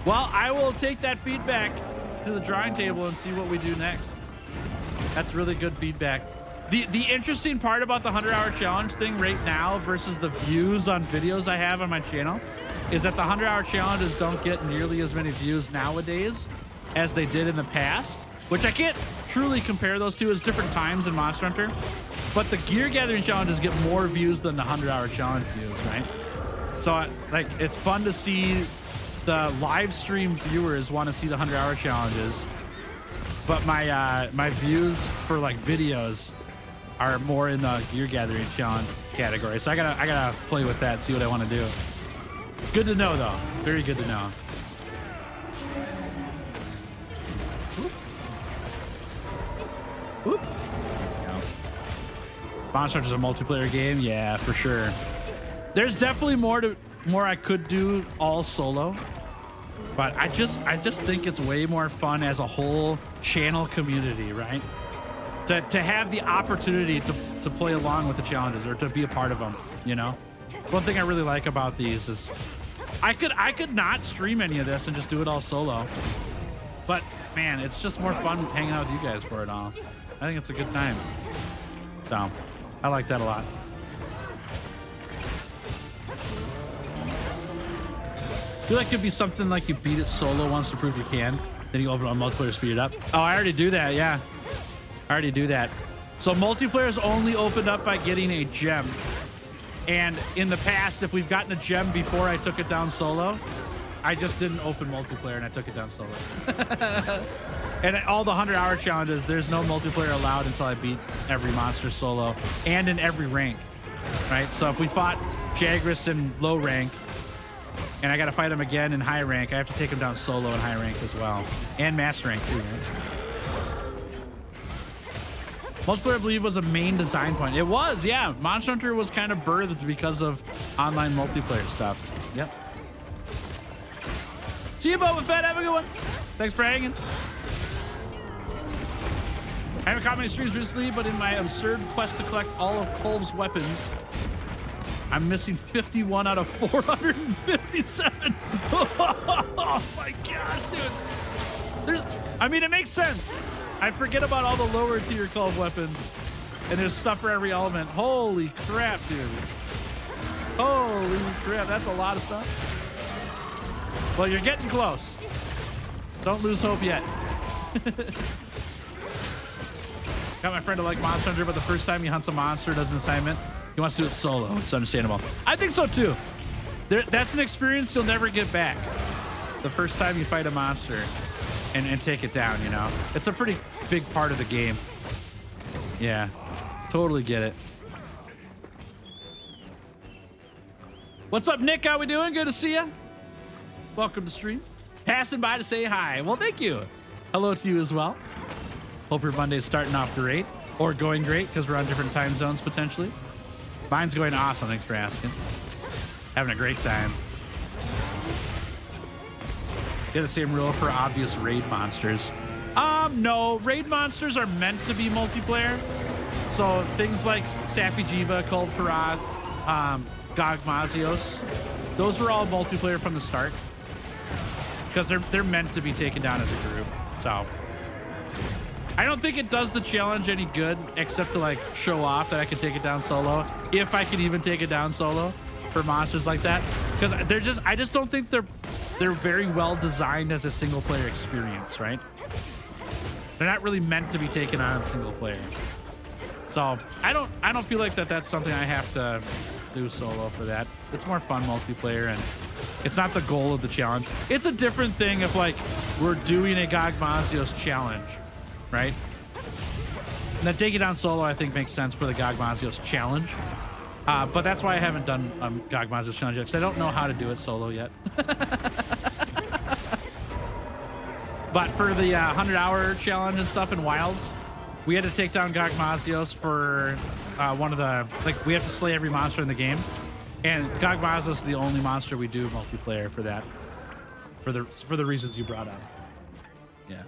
Well, I will take that feedback to the drawing table and see what we do next. That's really good feedback. The interesting part about the 100-hour challenge thing right now versus the views on videos I have on my channel is that the 100-hour challenges don't get nearly as many views nowadays as they did in the past, which I can't truly compare those two as different times in Monster Hunter. But the gear gathering challenges get more views than the 100-hour challenge views, right? So like it's fun to see the live stream viewers want to see the 100-hour challenges, but my views for like videos are more in the gear gathering challenge category. So I gotta play with that, see what I want to do. Good to know though. Very good to know. Whoop. Monster Hunter is a multiplayer game, yeah, for sure. There's definitely more I could do all solo, but I just think it's way more fun as a whole channel community, right? To have the opportunity to play along with the challenges or to be a part of them, you know. One thing I really like about these is I could not stream any of this and just do it all solo, but man, it's just more fun hanging out with you guys for it all. I think it's a good time, so I like that a lot. I feel like it could be something like you beat it solo once to prove you can, then you open up multiplayer to speed it up. Oh, I already do that, yeah. I already do that. So multiplayer is only opened up by getting a gem. And in the past, if we've gotten a gem before I took it down solo, I just didn't open multiplayer and I took it down solo. And all the 100-hour challenges, there's no multiplayer allowed until I beat every monster solo and in every rank, right? So if we fought Jagras in low rank and I got to fight him again in high rank, I have to take him down solo in high rank as well. And master rank too, right? Multiplayer, I believe, was a main design point. It was, yeah. Monster Hunter was kind of birthed because of online multiplayer stuff. Yep. See you, Boba Fett. Have a good one. Thanks for hanging. I haven't caught many streams recently, but in my absurd quest to collect all of Kolb's weapons, I'm missing 51 out of 457. Oh my gosh, dude. I mean, it makes sense. I forget about all the lower tier Kolb weapons, and there's stuff for every element. Holy crap, dude. Holy crap, that's a lot of stuff. Well, you're getting close. Don't lose hope yet. Got my friend to like Monster Hunter, but the first time he hunts a monster, does an assignment, he wants to do it solo. It's understandable. I think so too. That's an experience you'll never get back. The first time you fight a monster and take it down, you know? It's a pretty big part of the game. Yeah, totally get it. What's up, Nick? How we doing? Good to see you. Welcome to stream. Passing by to say hi. Well, thank you. Hello to you as well. Hope your Monday's starting off great or going great because we're on different time zones potentially. Mine's going awesome. Thanks for asking. Having a great time. Yeah, the same rule for obvious raid monsters. No, raid monsters are meant to be multiplayer. So things like Safi Jiva, Cold Farath, Gog Mazios, those were all multiplayer from the start because they're meant to be taken down as a group. So I don't think it does the challenge any good except to like show off that I can take it down solo, if I can even take it down solo for monsters like that, because I just don't think they're very well designed as a single player experience, right? They're not really meant to be taken on single player. So I don't feel like that's something I have to do solo for that. It's more fun multiplayer, and it's not the goal of the challenge. It's a different thing if like we're doing a Gog Mazios challenge, right? And then take it down solo I think makes sense for the Gog Mazios challenge. But that's why I haven't done Gog Mazios challenge yet, because I don't know how to do it solo yet. But for the 100-hour challenge and stuff in Wilds, We had to take down Gogmazios for one of the, like, we have to slay every monster in the game. And Gogmazios is the only monster we do multiplayer for that. For the reasons you brought up. Yeah.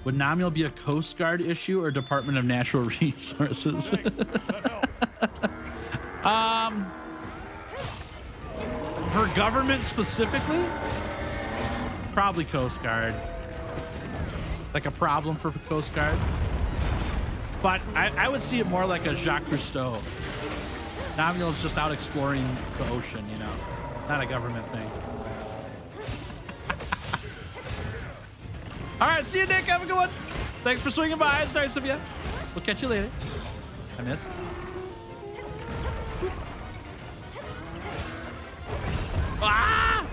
Would Namiel be a Coast Guard issue or Department of Natural Resources? For government specifically, probably Coast Guard. Like a problem for Coast Guard. But I would see it more like a Jacques Cousteau. Namiel's just out exploring the ocean, you know, not a government thing. All right, see you, Nick. Have a good one. Thanks for swinging by. It's nice of you. We'll catch you later. I missed. Ah!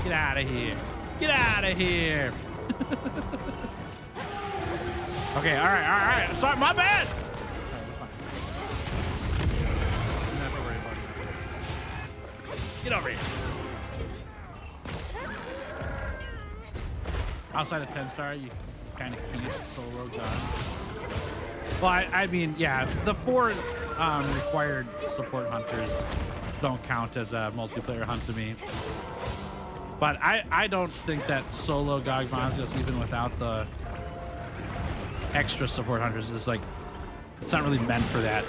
Get out of here. Get out of here. Okay, all right. Sorry, my bad. Never worry about it. Get over here. Outside of 10-star, you kind of can't solo gun. Well, I mean, yeah, the 4 required support hunters don't count as a multiplayer hunt to me. But I don't think that solo Gogmazios, even without the extra support hunters, is like, it's not really meant for that.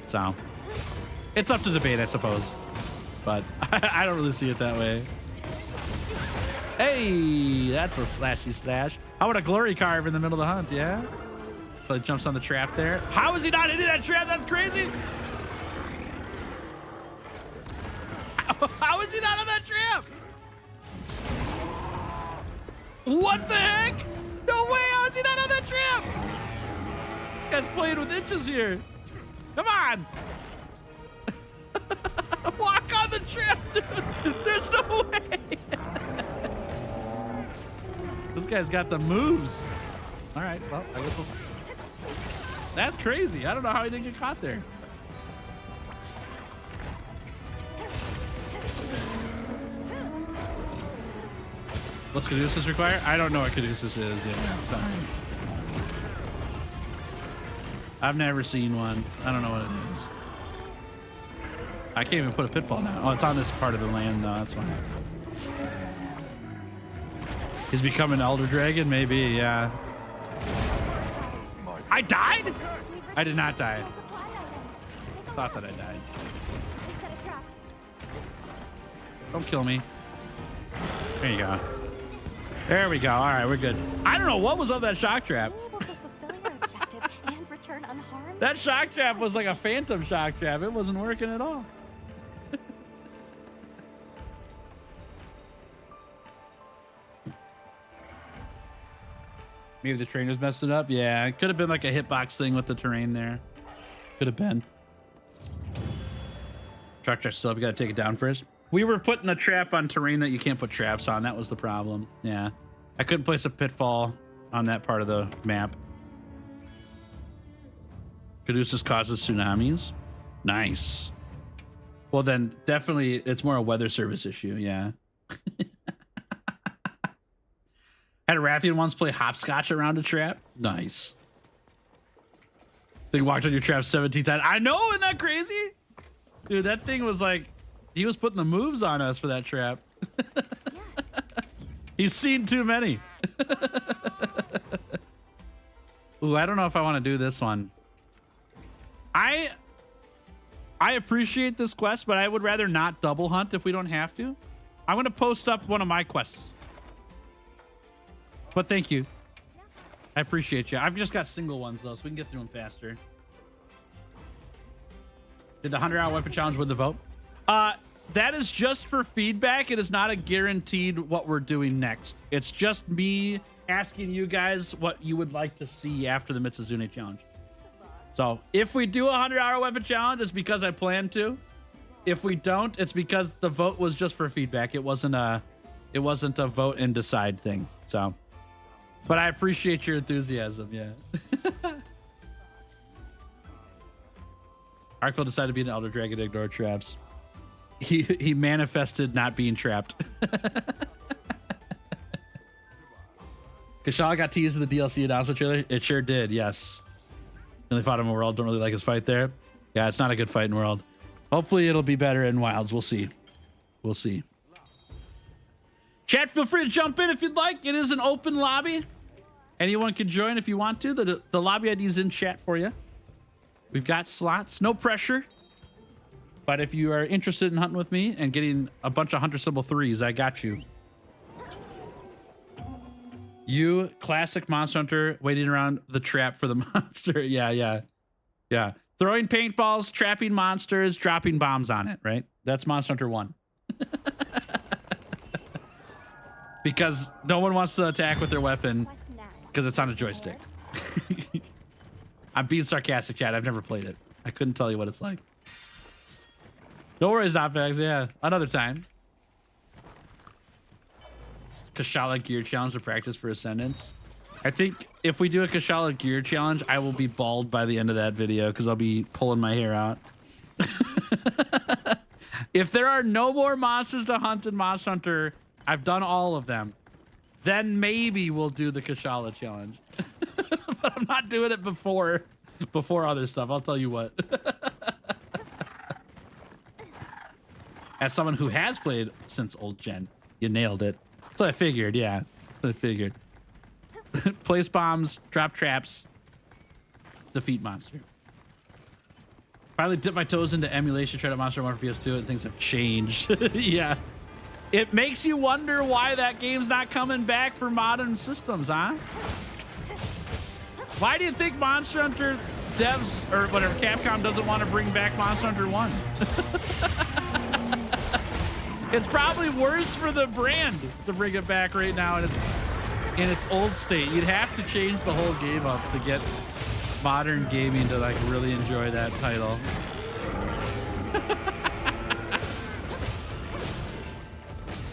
So it's up to debate, I suppose. But I don't really see it that way. Hey, that's a slashy slash. How about a glory carve in the middle of the hunt? Yeah. So he jumps on the trap there. How is he not into that trap? That's crazy. How is he not on that trap? What the heck? No way. How is he not on that trap? This guy's playing with inches here. Come on. Walk on the trap, dude. There's no way. This guy's got the moves. All right, well, I guess we'll... That's crazy. I don't know how he didn't get caught there. What's Caduceus require? I don't know what Caduceus is. Yeah, I've never seen one. I don't know what it is. I can't even put a pitfall now. Oh, it's on this part of the land. No, that's fine. He's become an Elder Dragon? Maybe, yeah. I died? I did not die. Thought that I died. Don't kill me. There you go. There we go. All right, we're good. I don't know what was up that shock trap. That shock trap was like a phantom shock trap. It wasn't working at all. Maybe the train was messing up. Yeah, it could have been like a hitbox thing with the terrain there. Could have been. Truck still up. We got to take it down first. We were putting a trap on terrain that you can't put traps on. That was the problem. Yeah. I couldn't place a pitfall on that part of the map. Caduceus causes tsunamis. Nice. Well, then definitely it's more a weather service issue. Yeah. Had a Rathian once play hopscotch around a trap. Nice. They walked on your trap 17 times. I know, isn't that crazy? Dude, that thing was like, he was putting the moves on us for that trap. He's seen too many. Ooh, I don't know if I want to do this one. I appreciate this quest, but I would rather not double hunt if we don't have to. I'm going to post up one of my quests. But thank you. I appreciate you. I've just got single ones, though, so we can get through them faster. Did the 100-hour weapon challenge win the vote? That is just for feedback. It is not a guaranteed what we're doing next. It's just me asking you guys what you would like to see after the Mizutsune challenge. So if we do a 100-hour weapon challenge, it's because I plan to. If we don't, it's because the vote was just for feedback. It wasn't a vote and decide thing. So, but I appreciate your enthusiasm. Yeah. Arkfield decided to be an Elder Dragon to ignore traps. He manifested not being trapped. Kashala got teased in the DLC announcement trailer. It sure did, yes. Only fought him in World. Don't really like his fight there. Yeah, it's not a good fight in World. Hopefully it'll be better in Wilds. We'll see. We'll see. Chat, feel free to jump in if you'd like. It is an open lobby. Anyone can join if you want to. The lobby ID is in chat for you. We've got slots. No pressure. But if you are interested in hunting with me and getting a bunch of Hunter Symbol 3s, I got you. You, classic Monster Hunter, waiting around the trap for the monster. Yeah. Throwing paintballs, trapping monsters, dropping bombs on it, right? That's Monster Hunter 1. Because no one wants to attack with their weapon because it's on a joystick. I'm being sarcastic, chat. I've never played it. I couldn't tell you what it's like. No worries, Opfax. Yeah, another time. Kashala gear challenge to practice for Ascendance. I think if we do a Kashala gear challenge, I will be bald by the end of that video because I'll be pulling my hair out. If there are no more monsters to hunt in Monster Hunter, I've done all of them. Then maybe we'll do the Kashala challenge. But I'm not doing it before other stuff. I'll tell you what. As someone who has played since old gen, you nailed it. That's what I figured, yeah. That's what I figured. Place bombs, drop traps, defeat monster. Finally dipped my toes into emulation, tried out Monster Hunter 1 for PS2, and things have changed. Yeah. It makes you wonder why that game's not coming back for modern systems, huh? Why do you think Monster Hunter devs, or whatever, Capcom doesn't want to bring back Monster Hunter 1? It's probably worse for the brand to bring it back right now in its old state. You'd have to change the whole game up to get modern gaming to like really enjoy that title.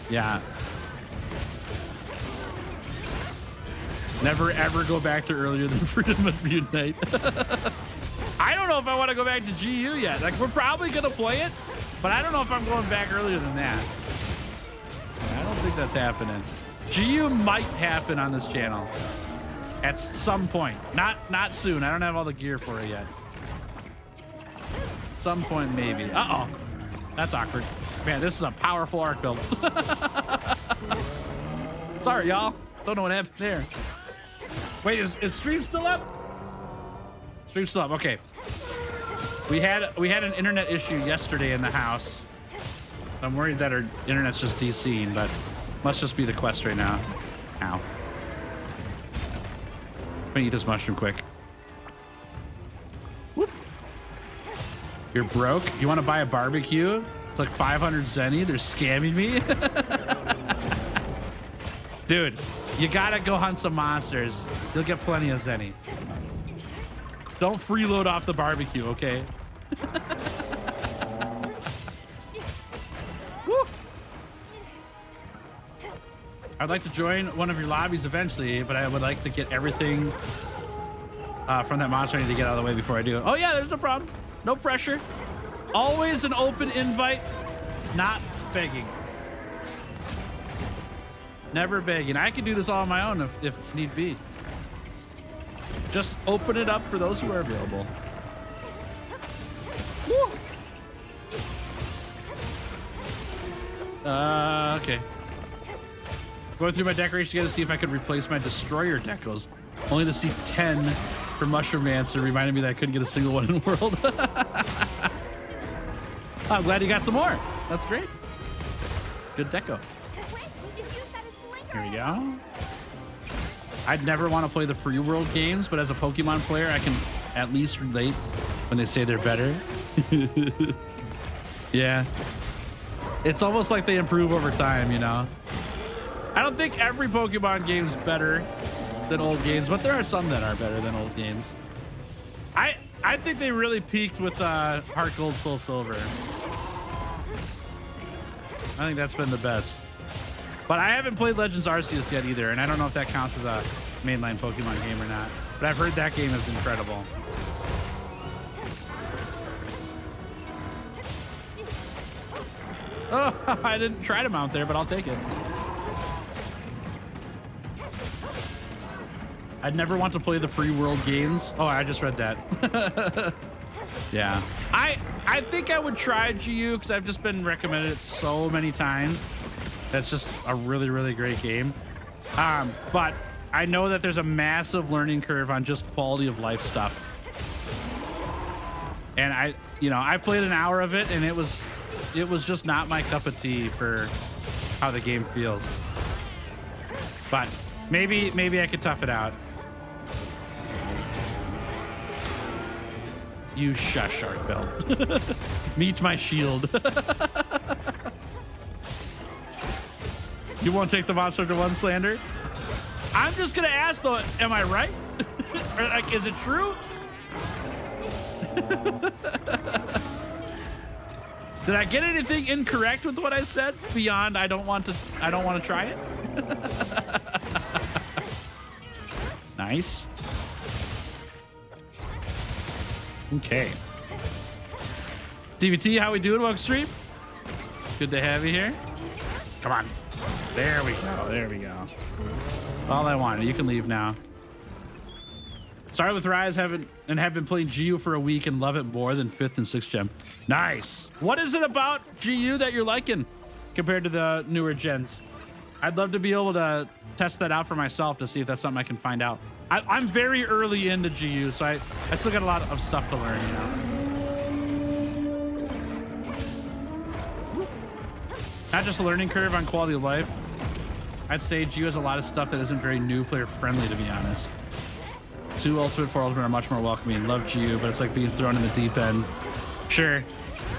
Yeah. Never ever go back to earlier than Freedom of Mutant Night. I don't know if I want to go back to GU yet. Like, we're probably gonna play it, but I don't know if I'm going back earlier than that. I don't think that's happening. GU might happen on this channel at some point. Not soon. I don't have all the gear for it yet. Some point maybe. Uh-oh. That's awkward. Man, this is a powerful arc build. Sorry, y'all. Don't know what happened there. Wait, is stream still up? Stream's still up. Okay. We had an internet issue yesterday in the house. I'm worried that our internet's just DCing, but must just be the quest right now. Ow. I'm gonna eat this mushroom quick. Whoop. You're broke? You want to buy a barbecue? It's like 500 zenny. They're scamming me. Dude, you gotta go hunt some monsters. You'll get plenty of zenny. Don't freeload off the barbecue, okay? Woo. I'd like to join one of your lobbies eventually, but I would like to get everything from that monster I need to get out of the way before I do it. Oh yeah, there's no problem. No pressure. Always an open invite, not begging. Never begging. I can do this all on my own if need be. Just open it up for those who are available. Woo. Okay. Going through my decorations again to see if I could replace my destroyer decos. Only to see 10 for Mushroom Mancer reminded me that I couldn't get a single one in the world. I'm glad you got some more. That's great. Good deco. Here we go. I'd never want to play the pre-world games, but as a Pokemon player, I can at least relate when they say they're better. Yeah. It's almost like they improve over time, you know? I don't think every Pokemon game is better than old games, but there are some that are better than old games. I think they really peaked with Heart Gold, Soul Silver. I think that's been the best. But I haven't played Legends Arceus yet either, and I don't know if that counts as a mainline Pokemon game or not. But I've heard that game is incredible. Oh, I didn't try to mount there, but I'll take it. I'd never want to play the free world games. Oh, I just read that. Yeah, I think I would try GU because I've just been recommended it so many times. That's just a really, really great game. But I know that there's a massive learning curve on just quality of life stuff. And I played an hour of it and it was just not my cup of tea for how the game feels. But maybe I could tough it out. You shush, Shark Belt. Meet my shield. You won't take the Monster Hunter 1 slander? I'm just gonna ask though, am I right? Or like, is it true? Did I get anything incorrect with what I said beyond I don't want to try it? Nice. Okay. DVT, how we doing, welcome stream? Good to have you here. Come on. There we go. There we go. All I wanted. You can leave now. Started with Rise, have been playing GU for a week and love it more than 5th and 6th gem. Nice. What is it about GU that you're liking compared to the newer gens? I'd love to be able to test that out for myself to see if that's something I can find out. I'm very early into GU, so I still got a lot of stuff to learn, you know. Not just a learning curve on quality of life. I'd say GU has a lot of stuff that isn't very new player friendly, to be honest. 2 Ultimate, 4 Ultimate are much more welcoming. Love GU, but it's like being thrown in the deep end. Sure.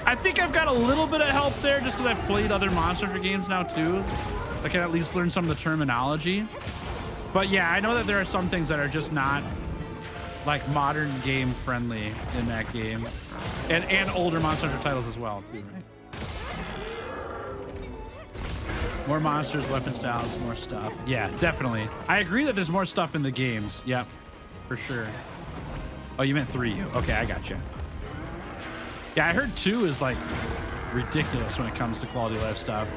I think I've got a little bit of help there just because I've played other Monster Hunter games now too. I can at least learn some of the terminology. But yeah, I know that there are some things that are just not like modern game friendly in that game. And older Monster Hunter titles as well too, right? More monsters, weapon styles, more stuff. Yeah, definitely. I agree that there's more stuff in the games. Yep, for sure. Oh, you meant 3U. Okay, I got you. Yeah, I heard 2 is like ridiculous when it comes to quality of life stuff.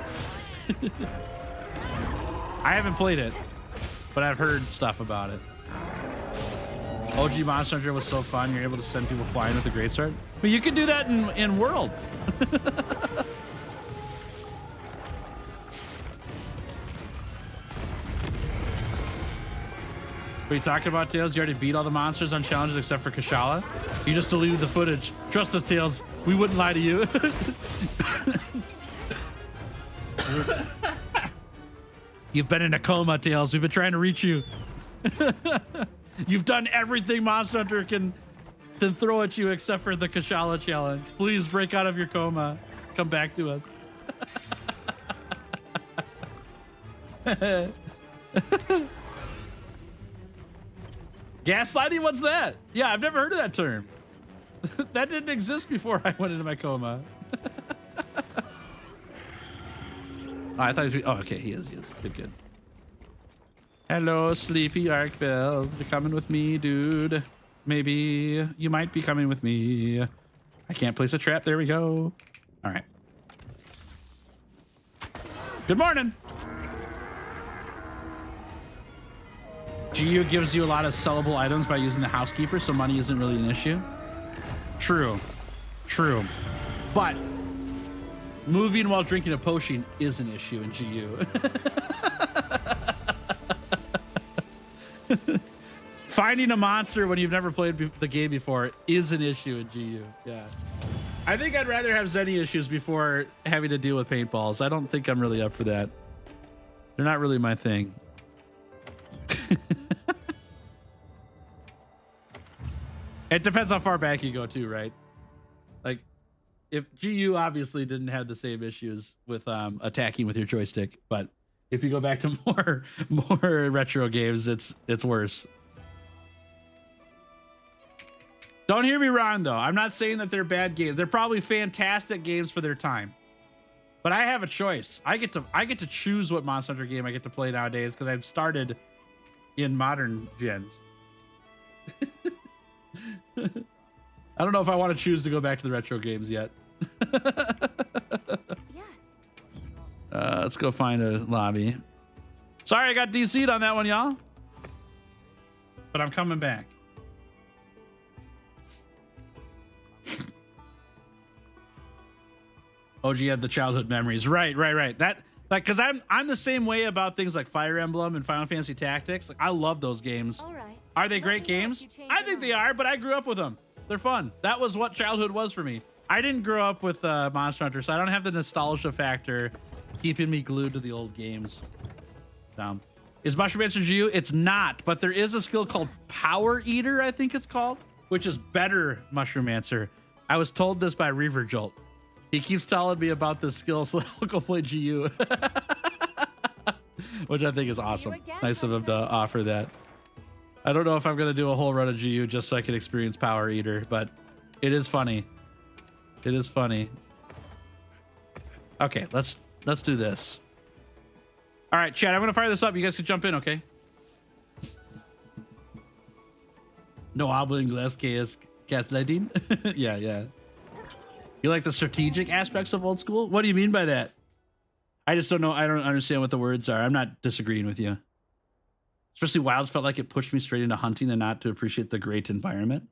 I haven't played it, but I've heard stuff about it. OG Monster Hunter was so fun. You're able to send people flying with a greatsword. But you can do that in World. What are you talking about, Tails? You already beat all the monsters on challenges except for Kashala. You just deleted the footage. Trust us, Tails. We wouldn't lie to you. You've been in a coma, Tails. We've been trying to reach you. You've done everything Monster Hunter can throw at you except for the Kashala challenge. Please break out of your coma. Come back to us. Gaslighting? What's that? Yeah, I've never heard of that term. That didn't exist before I went into my coma. Oh, I thought he was. Oh, okay, he is. Good. Hello, sleepy Arkveld. You're coming with me, dude. Maybe you might be coming with me. I can't place a trap. There we go. All right. Good morning. GU gives you a lot of sellable items by using the housekeeper, so money isn't really an issue. True. But moving while drinking a potion is an issue in GU. Finding a monster when you've never played the game before is an issue in GU. Yeah. I think I'd rather have Zenny issues before having to deal with paintballs. I don't think I'm really up for that. They're not really my thing. It depends how far back you go too, right? Like if GU obviously didn't have the same issues with attacking with your joystick, but if you go back to more retro games, it's worse. Don't hear me wrong though. I'm not saying that they're bad games. They're probably fantastic games for their time. But I have a choice. I get to choose what Monster Hunter game I get to play nowadays because I've started in modern gens. I don't know if I want to choose to go back to the retro games yet. Yes. Let's go find a lobby. Sorry, I got DC'd on that one, y'all. but I'm coming back. OG had the childhood memories. Right. That, like, because I'm the same way about things like Fire Emblem and Final Fantasy Tactics. Like, I love those games. All right. Are they great games? I think they are, but I grew up with them. They're fun. That was what childhood was for me. I didn't grow up with Monster Hunter, so I don't have the nostalgia factor keeping me glued to the old games. Is Mushroom Answer GU? It's not, but there is a skill called Power Eater, I think it's called, which is better Mushroom Answer. I was told this by Reaver Jolt. He keeps telling me about this skill, so I'll go play GU. Which I think is awesome. Nice of him to offer that. I don't know if I'm going to do a whole run of GU just so I can experience Power Eater, but it is funny. It is funny. Okay, let's do this. All right, chat, I'm going to fire this up. You guys can jump in, okay? No hablo inglés que es gaslighting. Yeah. You like the strategic aspects of old school? What do you mean by that? I just don't know. I don't understand what the words are. I'm not disagreeing with you. Especially Wilds felt like it pushed me straight into hunting and not to appreciate the great environment.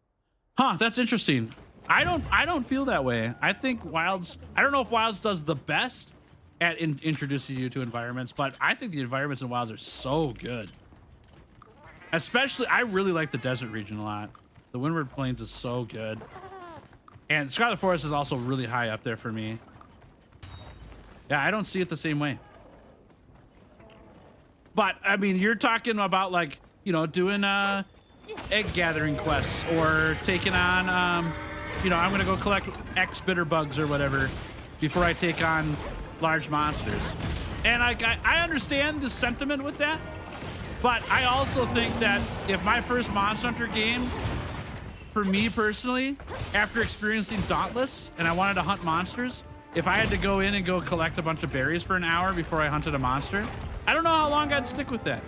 Huh, that's interesting. I don't feel that way. I think Wilds, I don't know if Wilds does the best at introducing you to environments, but I think the environments in Wilds are so good. Especially, I really like the desert region a lot. The Windward Plains is so good. And Scarlet Forest is also really high up there for me. Yeah, I don't see it the same way. But, I mean, you're talking about, like, you know, doing egg gathering quests or taking on, you know, I'm going to go collect X bitter bugs or whatever before I take on large monsters. And I understand the sentiment with that, but I also think that if my first Monster Hunter game, for me personally, after experiencing Dauntless and I wanted to hunt monsters, if I had to go in and go collect a bunch of berries for an hour before I hunted a monster, I don't know how long I'd stick with that.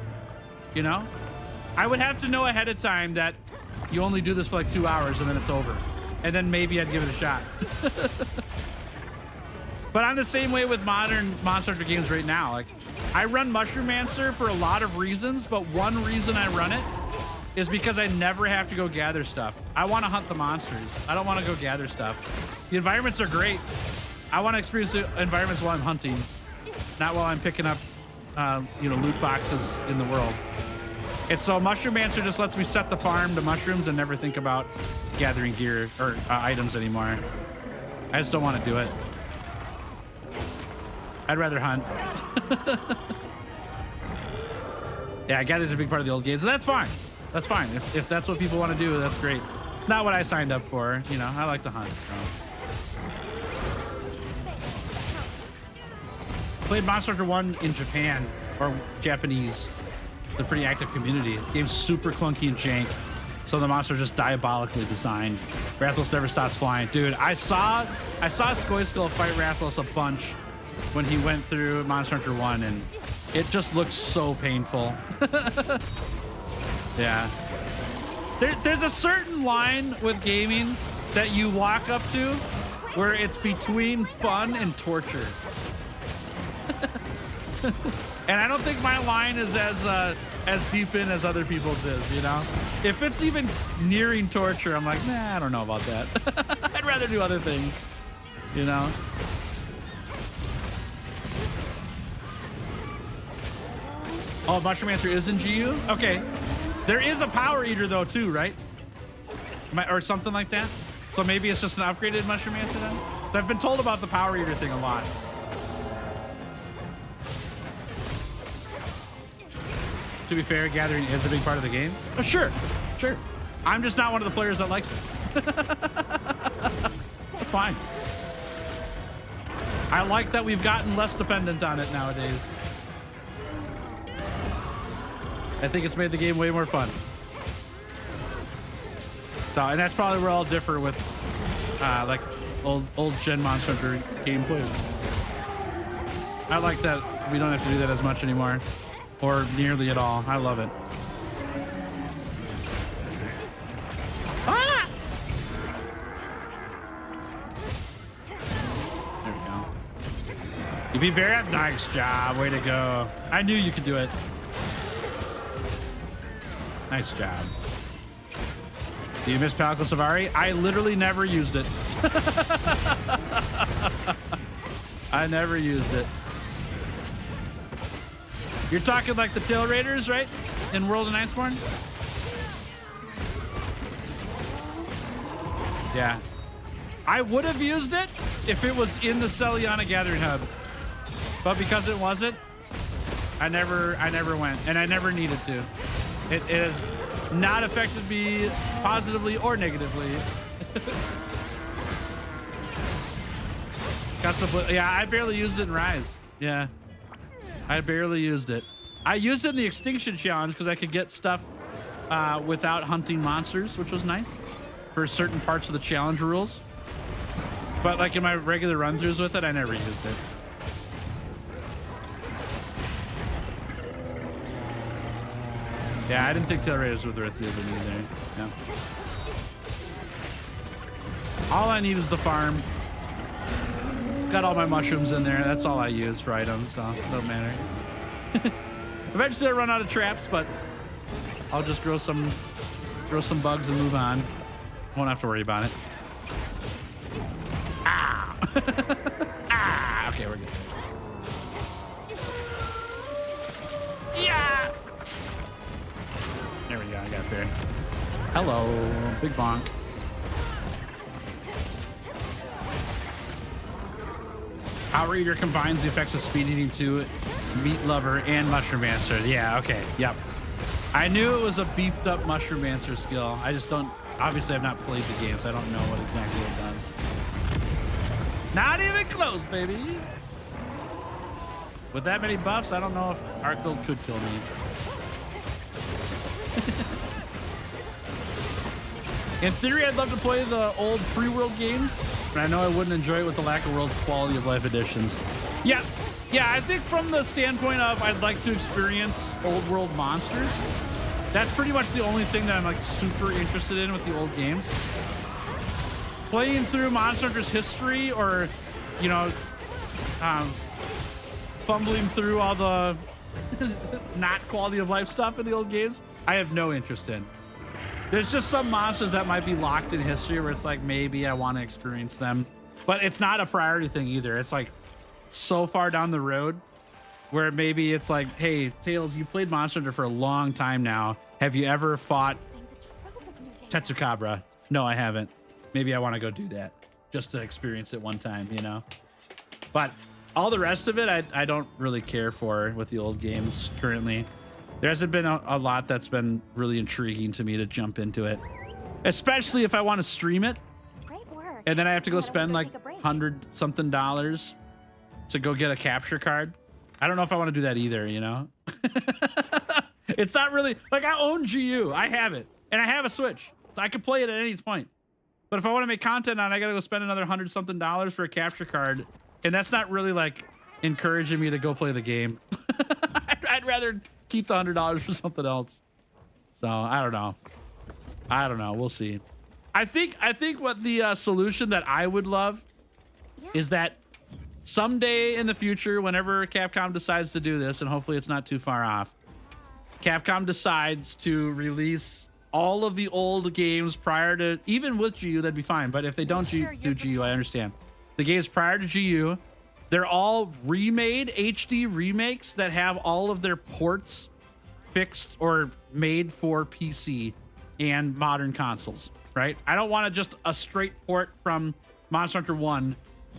You know? I would have to know ahead of time that you only do this for like 2 hours and then it's over. And then maybe I'd give it a shot. But I'm the same way with modern Monster Hunter games right now. Like, I run Mushroom-mancer for a lot of reasons, but one reason I run it is because I never have to go gather stuff. I want to hunt the monsters. I don't want to go gather stuff. The environments are great. I want to experience the environments while I'm hunting, not while I'm picking up, you know, loot boxes in the world. And so Mushroom-mancer just lets me set the farm to mushrooms and never think about gathering gear or items anymore. I just don't want to do it. I'd rather hunt. Yeah, gathering's a big part of the old games, so that's fine. That's fine. If that's what people want to do, that's great. Not what I signed up for. You know, I like to hunt. So. Played Monster Hunter 1 in Japan, or Japanese. It's a pretty active community. The game's super clunky and jank, so the monster just diabolically designed. Rathalos never stops flying. Dude, I saw Skoyskull fight Rathalos a bunch when he went through Monster Hunter 1, and it just looked so painful. Yeah. There's a certain line with gaming that you walk up to where it's between fun and torture. And I don't think my line is as deep in as other people's is, you know? If it's even nearing torture, I'm like, nah, I don't know about that. I'd rather do other things, you know? Oh, Mushroom-mancer is in GU? Okay. There is a Power Eater, though, too, right? Or something like that? So maybe it's just an upgraded Mushroom-mancer then? So I've been told about the Power Eater thing a lot. To be fair, gathering is a big part of the game. Oh, sure. I'm just not one of the players that likes it. That's fine. I like that we've gotten less dependent on it nowadays. I think it's made the game way more fun. So, and that's probably where I'll differ with like old gen Monster Hunter gameplay. I like that we don't have to do that as much anymore, or nearly at all. I love it. Ah! There we go. You beat Barry. Nice job. Way to go. I knew you could do it. Nice job. Do you miss Palico Savari? I literally never used it. I never used it. You're talking like the Tail Raiders, right? In World of Iceborne? Yeah. I would have used it if it was in the Celiana Gathering Hub. But because it wasn't, I never went, and I never needed to. It has not affected me positively or negatively. Got some, yeah, I barely used it in Rise. Yeah, I barely used it. I used it in the Extinction Challenge because I could get stuff without hunting monsters, which was nice for certain parts of the challenge rules. But like in my regular run-throughs with it, I never used it. Yeah, I didn't think Tail Raiders were worth using either. No. All I need is the farm. It's got all my mushrooms in there. That's all I use for items, so it doesn't matter. Eventually I run out of traps, but I'll just grow some bugs and move on. Won't have to worry about it. Ah! Ah! Okay, we're good. Yeah! There we go, I got there. Hello, big bonk. Outrigger combines the effects of speed eating to meat lover and mushroom answer. Yeah, okay, yep. I knew it was a beefed up mushroom answer skill. I just don't, obviously I've not played the game, so I don't know what exactly it does. Not even close, baby. With that many buffs, I don't know if Arkfield could kill me. In theory, I'd love to play the old pre-world games, but I know I wouldn't enjoy it with the lack of world's quality of life editions. Yeah, I think from the standpoint of I'd like to experience old world monsters, that's pretty much the only thing that I'm like super interested in with the old games. Playing through Monster Hunter's history, or, you know, fumbling through all the not quality of life stuff in the old games, I have no interest in. There's just some monsters that might be locked in history where it's like, maybe I want to experience them, but it's not a priority thing either. It's like so far down the road where maybe it's like, hey, Tails, you played Monster Hunter for a long time now. Have you ever fought Tetsukabra? No, I haven't. Maybe I want to go do that just to experience it one time, you know? But all the rest of it, I don't really care for with the old games currently. There hasn't been a lot that's been really intriguing to me to jump into it, especially if I want to stream it. Great work. And then I have to go spend Take like a break. $100-something to go get a capture card. I don't know if I want to do that either, you know? It's not really like, I own GU. I have it, and I have a Switch, so I can play it at any point. But if I want to make content on it, I got to go spend another $100-something for a capture card. And that's not really like encouraging me to go play the game. I'd rather keep the $100 for something else. So I don't know. We'll see. I think what the solution that I would love is that someday in the future, whenever Capcom decides to do this, and hopefully it's not too far off, Capcom decides to release all of the old games prior to, even with GU, that'd be fine. But if they don't do GU, I understand. The games prior to GU, they're all remade HD remakes that have all of their ports fixed or made for PC and modern consoles, right? I don't want just a straight port from Monster Hunter 1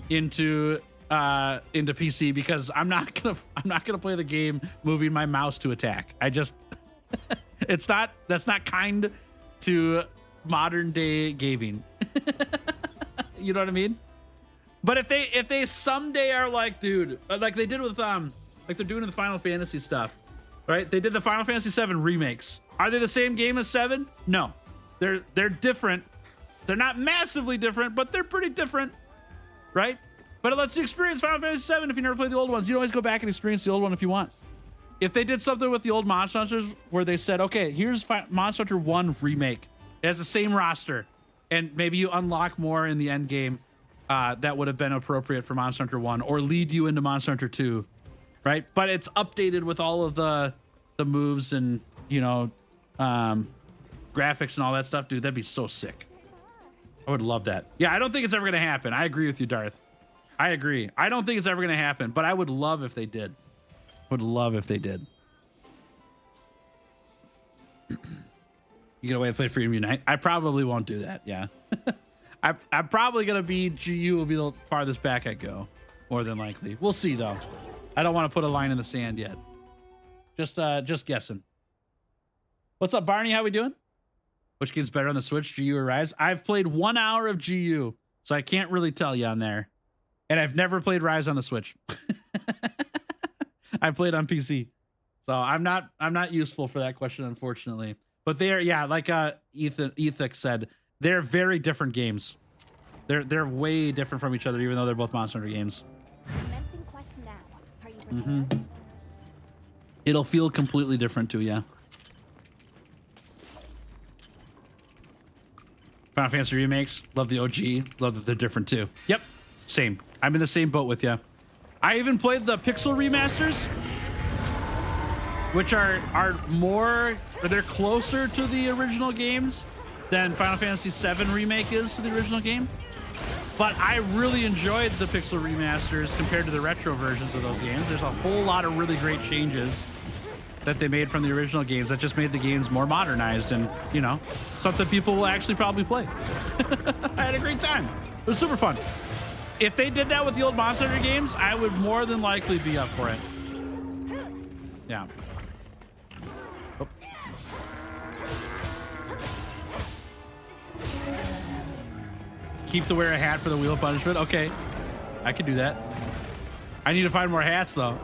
into PC, because I'm not gonna play the game moving my mouse to attack. I just that's not kind to modern day gaming. You know what I mean? But if they someday are like, dude, like they did with like they're doing in the Final Fantasy stuff, right? They did the Final Fantasy 7 remakes. Are they the same game as 7? No. They're different. They're not massively different, but they're pretty different, right? But it lets you experience Final Fantasy 7 if you never played the old ones. You can always go back and experience the old one if you want. If they did something with the old Monster Hunters where they said, okay, here's Monster Hunter 1 remake. It has the same roster, and maybe you unlock more in the end game that would have been appropriate for Monster Hunter 1 or lead you into Monster Hunter 2, right? But it's updated with all of the moves and, you know, graphics and all that stuff, dude, that'd be so sick. I would love that. Yeah, I don't think it's ever gonna happen. I agree with you, Darth. I agree. I don't think it's ever gonna happen, but I would love if they did. Would love if they did. You get away to play Freedom Unite? I probably won't do that. Yeah. I'm probably gonna be GU will be the farthest back I go, more than likely. We'll see though. I don't want to put a line in the sand yet. Just guessing. What's up, Barney? How we doing? Which game's better on the Switch, GU or Rise? I've played 1 hour of GU, so I can't really tell you on there. And I've never played Rise on the Switch. I played on PC, so I'm not useful for that question, unfortunately. But they're, yeah, like Ethic said, they're very different games. They're way different from each other, even though they're both Monster Hunter games. Commencing quest now. Are you prepared? It'll feel completely different too, yeah. Final Fantasy remakes, love the OG, love that they're different too. Yep, same. I'm in the same boat with you. I even played the Pixel remasters, which are more, they're closer to the original games than Final Fantasy VII Remake is to the original game. But I really enjoyed the Pixel remasters compared to the retro versions of those games. There's a whole lot of really great changes that they made from the original games that just made the games more modernized and, you know, something people will actually probably play. I had a great time. It was super fun. If they did that with the old Monster Hunter games, I would more than likely be up for it. Yeah. Oh. Keep to wear a hat for the Wheel of Punishment. Okay, I could do that. I need to find more hats though.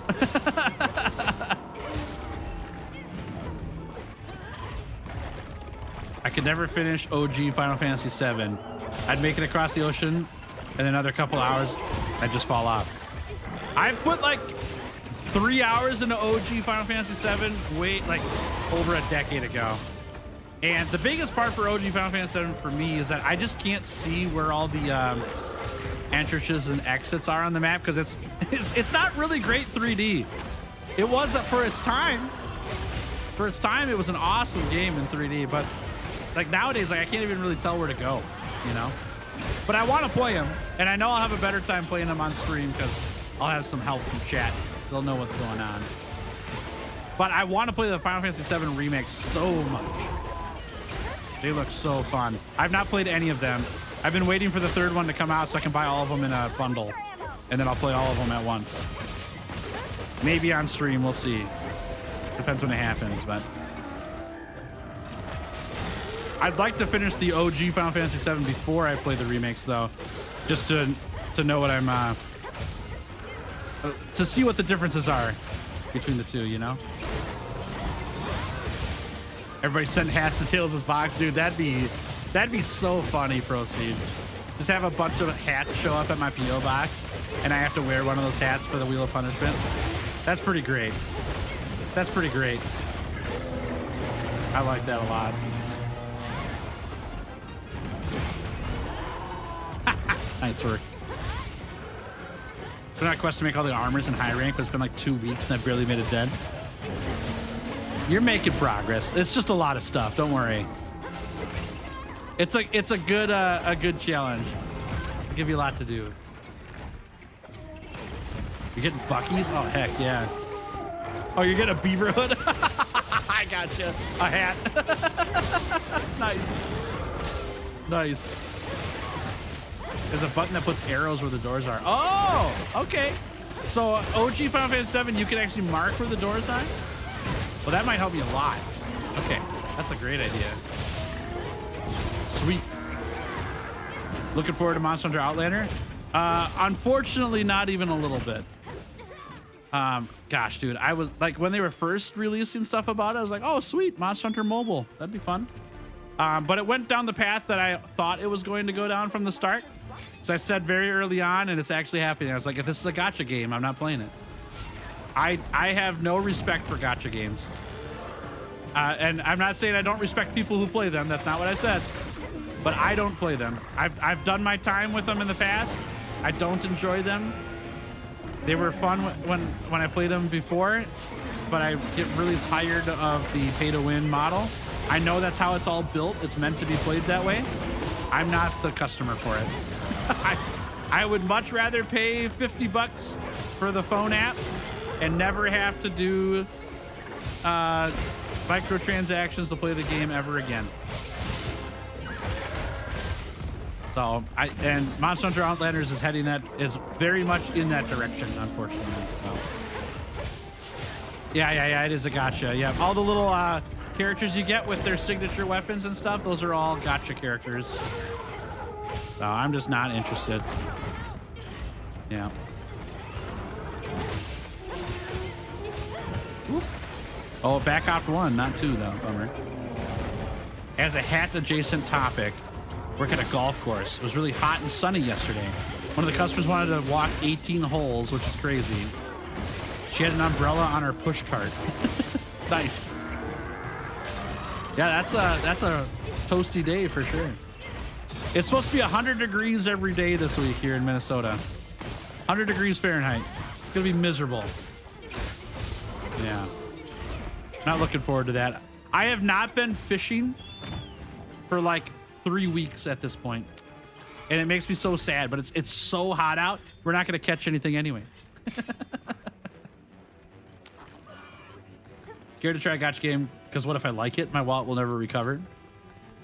I could never finish OG Final Fantasy VII. I'd make it across the ocean in another couple hours, I'd just fall off. I put like 3 hours into OG Final Fantasy VII like over a decade ago. And the biggest part for OG Final Fantasy VII for me is that I just can't see where all the entrances and exits are on the map because it's not really great 3D. It was for its time. For its time, it was an awesome game in 3D, but like nowadays, like I can't even really tell where to go, you know? But I want to play them, and I know I'll have a better time playing them on stream because I'll have some help from chat. They'll know what's going on. But I want to play the Final Fantasy VII Remake so much. They look so fun. I've not played any of them. I've been waiting for the third one to come out so I can buy all of them in a bundle, and then I'll play all of them at once. Maybe on stream, we'll see. Depends when it happens, but I'd like to finish the OG Final Fantasy VII before I play the remakes, though, just to know what I'm to see what the differences are between the two, you know. Everybody send hats to Tails' box, dude. That'd be so funny. Proceed. Just have a bunch of hats show up at my PO box, and I have to wear one of those hats for the Wheel of Punishment. That's pretty great. That's pretty great. I like that a lot. Nice work. It's not a quest to make all the armors in high rank, but it's been like 2 weeks and I've barely made it dead. You're making progress. It's just a lot of stuff. Don't worry. It's a good challenge. I'll give you a lot to do. You're getting Bucky's? Oh heck yeah. Oh, you're getting a beaver hood? I gotcha. A hat. Nice. Nice. There's a button that puts arrows where the doors are. Oh, okay. So OG Final Fantasy VII, you can actually mark where the doors are? Well, that might help you a lot. Okay, that's a great idea. Sweet. Looking forward to Monster Hunter Outlander? Unfortunately, not even a little bit. Gosh, dude, I was like, when they were first releasing stuff about it, I was like, oh, sweet, Monster Hunter Mobile. That'd be fun. But it went down the path that I thought it was going to go down from the start. As I said very early on, and it's actually happening. I was like, if this is a gacha game, I'm not playing it. I have no respect for gacha games. And I'm not saying I don't respect people who play them. That's not what I said. But I don't play them. I've done my time with them in the past. I don't enjoy them. They were fun when I played them before, but I get really tired of the pay-to-win model. I know that's how it's all built. It's meant to be played that way. I'm not the customer for it. I would much rather pay $50 for the phone app and never have to do microtransactions to play the game ever again. So and Monster Hunter Outlanders is very much in that direction, unfortunately. So. Yeah, it is a gotcha. Yeah, all the little characters you get with their signature weapons and stuff, those are all gotcha characters. So I'm just not interested. Yeah. Oop. Oh, back opt 1, not 2 though. Bummer. As a hat adjacent topic, work at a golf course. It was really hot and sunny yesterday. One of the customers wanted to walk 18 holes, which is crazy. She had an umbrella on her push cart. Nice. Yeah, that's a toasty day for sure. It's supposed to be 100 degrees every day this week here in Minnesota. 100 degrees Fahrenheit. It's gonna be miserable. Yeah. Not looking forward to that. I have not been fishing for like 3 weeks at this point, and it makes me so sad. But it's so hot out. We're not gonna catch anything anyway. Scared to try a gotcha game because what if I like it? My wallet will never recover.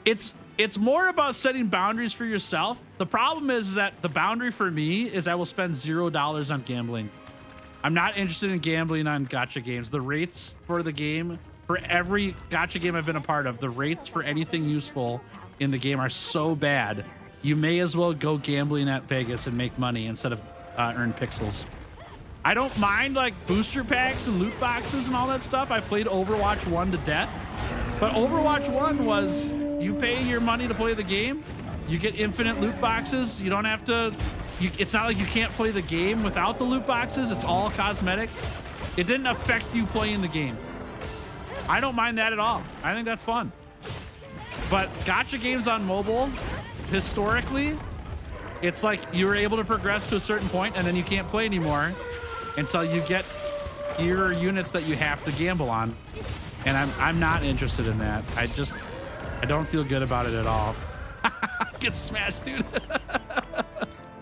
It's more about setting boundaries for yourself. The problem is that the boundary for me is I will spend $0 on gambling. I'm not interested in gambling on gotcha games. The rates for the game, for every gotcha game I've been a part of, the rates for anything useful in the game are so bad. You may as well go gambling at Vegas and make money instead of earn pixels. I don't mind like booster packs and loot boxes and all that stuff. I played Overwatch 1 to death, but Overwatch 1 was you pay your money to play the game. You get infinite loot boxes. You don't have to, it's not like you can't play the game without the loot boxes. It's all cosmetics. It didn't affect you playing the game. I don't mind that at all. I think that's fun. But gotcha games on mobile, historically, it's like you were able to progress to a certain point and then you can't play anymore until you get gear or units that you have to gamble on. And I'm not interested in that. I don't feel good about it at all. Get smashed, dude. That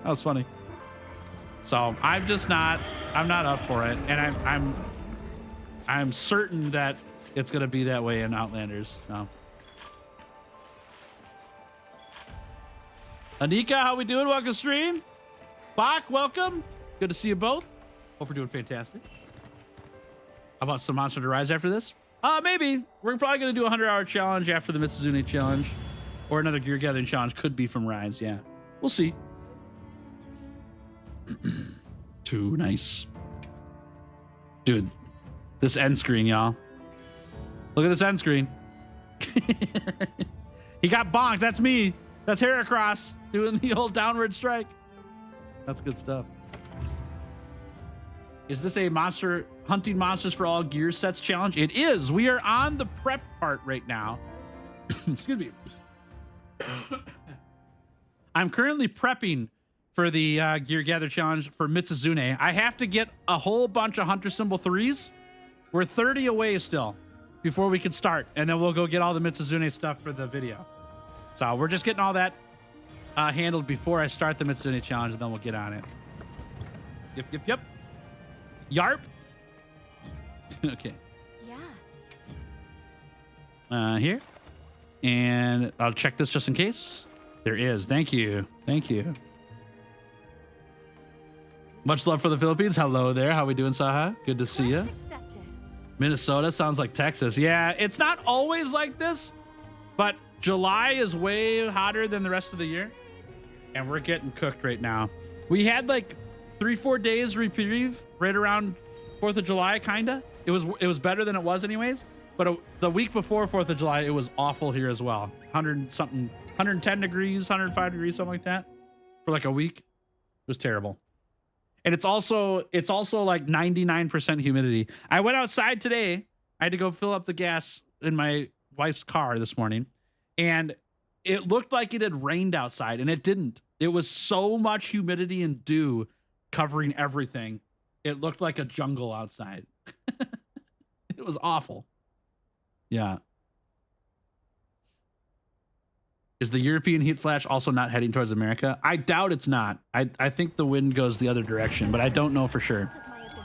was funny. So I'm not up for it. And I'm certain that it's gonna be that way in Outlanders. So Anika, how we doing? Welcome to stream. Bach, welcome. Good to see you both. Hope we're doing fantastic. How about some Monster to Rise after this? Maybe. We're probably going to do a 100-hour challenge after the Mizutsune challenge. Or another gear gathering challenge. Could be from Rise, yeah. We'll see. Too nice. Dude, this end screen, y'all. Look at this end screen. He got bonked. That's me. That's Heracross doing the old downward strike. That's good stuff. Is this a monster hunting monsters for all gear sets challenge? It is. We are on the prep part right now. Excuse me. I'm currently prepping for the gear gather challenge for Mizutsune. I have to get a whole bunch of hunter symbol 3s. We're 30 away still before we can start. And then we'll go get all the Mizutsune stuff for the video. So we're just getting all that handled before I start the Mizutsune challenge, and then we'll get on it. Yep. Yarp. Okay. Yeah. Here. And I'll check this just in case. There is. Thank you. Much love for the Philippines. Hello there. How we doing, Saha? Good to see you. Minnesota sounds like Texas. Yeah, it's not always like this, but July is way hotter than the rest of the year, and we're getting cooked right now. We had like 3-4 days reprieve right around 4th of July, kinda. It was better than it was anyways, but the week before 4th of July, it was awful here as well. 110 degrees, 105 degrees, something like that for like a week. It was terrible. And it's also like 99% humidity. I went outside today. I had to go fill up the gas in my wife's car this morning, and it looked like it had rained outside, and it didn't. It was so much humidity and dew covering everything. It looked like a jungle outside. It was awful. Yeah. Is the European heat flash also not heading towards America? I doubt it's not. I think the wind goes the other direction, but I don't know for sure. Of my ability.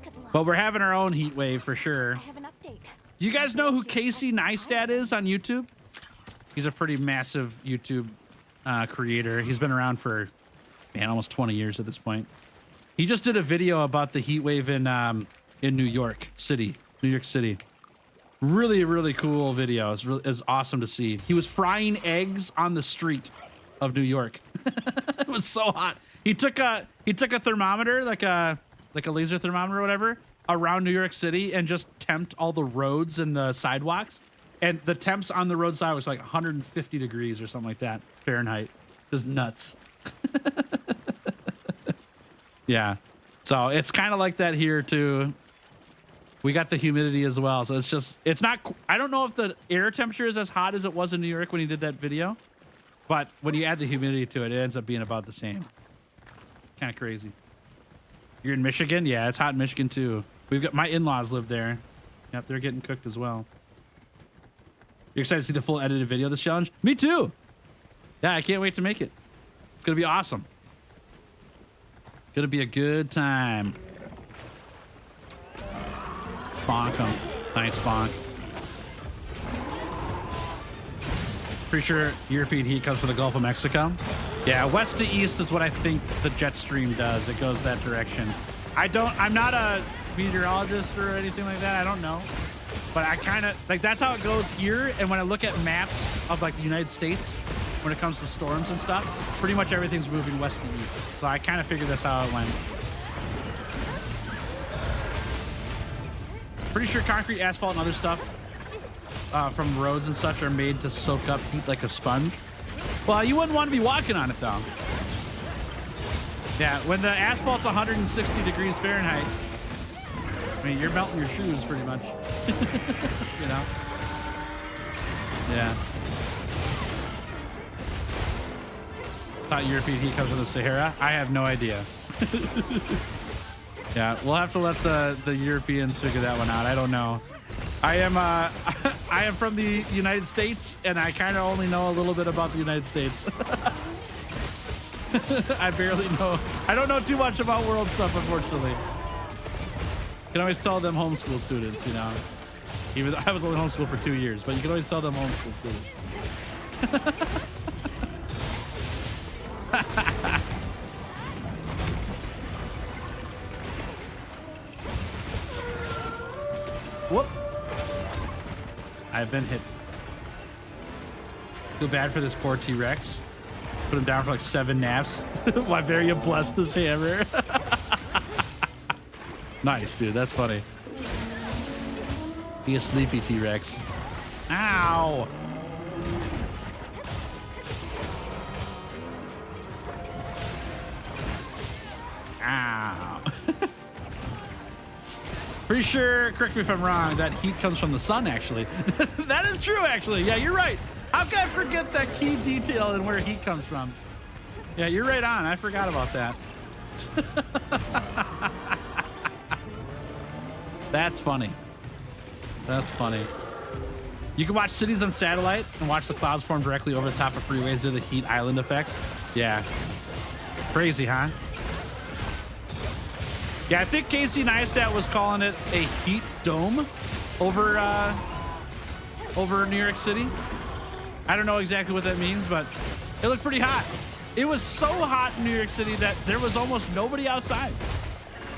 Good luck. But we're having our own heat wave for sure. I have an update. Do you guys know who Casey Neistat is on YouTube? He's a pretty massive YouTube creator. He's been around for, man, almost 20 years at this point. He just did a video about the heat wave in New York City. Really, really cool video. It's awesome to see. He was frying eggs on the street of New York. It was so hot. He took a thermometer, like a laser thermometer or whatever, around New York City and just temped all the roads and the sidewalks. And the temps on the roadside was like 150 degrees or something like that Fahrenheit. Just nuts. Yeah. So it's kind of like that here too. We got the humidity as well. So it's not, I don't know if the air temperature is as hot as it was in New York when he did that video, but when you add the humidity to it, it ends up being about the same. Kind of crazy. You're in Michigan? Yeah, it's hot in Michigan too. We've got, my in-laws live there. Yep, they're getting cooked as well. You're excited to see the full edited video of this challenge? Me too. Yeah, I can't wait to make it. It's going to be awesome. Going to be a good time. Bonk him. Nice bonk. Pretty sure European heat comes from the Gulf of Mexico. Yeah, west to east is what I think the jet stream does. It goes that direction. I'm not a meteorologist or anything like that. I don't know. But I kind of, like, that's how it goes here. And when I look at maps of, like, the United States, when it comes to storms and stuff, pretty much everything's moving west to east. So I kind of figured that's how it went. Pretty sure concrete, asphalt, and other stuff from roads and such are made to soak up heat like a sponge. Well, you wouldn't want to be walking on it, though. Yeah, when the asphalt's 160 degrees Fahrenheit, I mean, you're melting your shoes pretty much. You know? Yeah. Thought European heat comes from the Sahara? I have no idea. Yeah, we'll have to let the Europeans figure that one out. I don't know. I am from the United States, and I kind of only know a little bit about the United States. I barely know. I don't know too much about world stuff, unfortunately. You can always tell them homeschool students, you know. Even though I was only homeschooled for 2 years, but you can always tell them homeschool students. Whoop. I've been hit. Feel bad for this poor T-Rex. Put him down for like 7 naps. Wyveria blessed this hammer. Nice, dude. That's funny. Be a sleepy T-Rex. Ow. Ow. Pretty sure, correct me if I'm wrong, that heat comes from the sun, actually. That is true, actually. Yeah, you're right. How can I forget that key detail in where heat comes from? Yeah, you're right on. I forgot about that. That's funny. That's funny. You can watch cities on satellite and watch the clouds form directly over the top of freeways due to the heat island effects. Yeah. Crazy, huh? Yeah, I think Casey Neistat was calling it a heat dome over New York City. I don't know exactly what that means, but it looked pretty hot. It was so hot in New York City that there was almost nobody outside.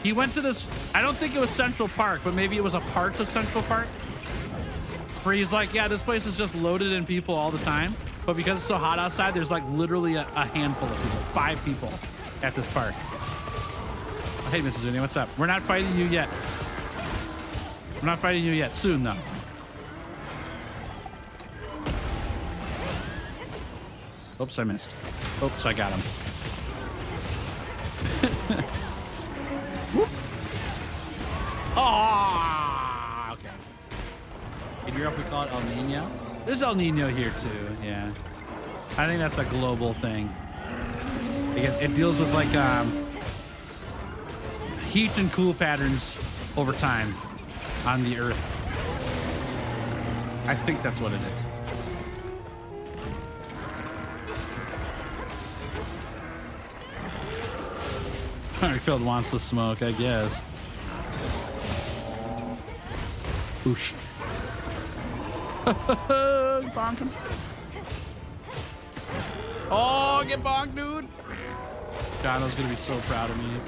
He went to this, I don't think it was Central Park, but maybe it was a part of Central Park, where he's like, yeah, this place is just loaded in people all the time. But because it's so hot outside, there's like literally a handful of people, 5 people at this park. Hey, Mizutsune, what's up? We're not fighting you yet. We're not fighting you yet. Soon, though. Oops, I missed. Oops, I got him. Oh, okay. In Europe, we call it El Nino. There's El Nino here, too. Yeah. I think that's a global thing. It deals with, like, heat and cool patterns over time on the Earth. I think that's what it is. Hartfield wants the smoke, I guess. Oosh. Bonk him. Oh, get bonked, dude. Jono's gonna be so proud of me.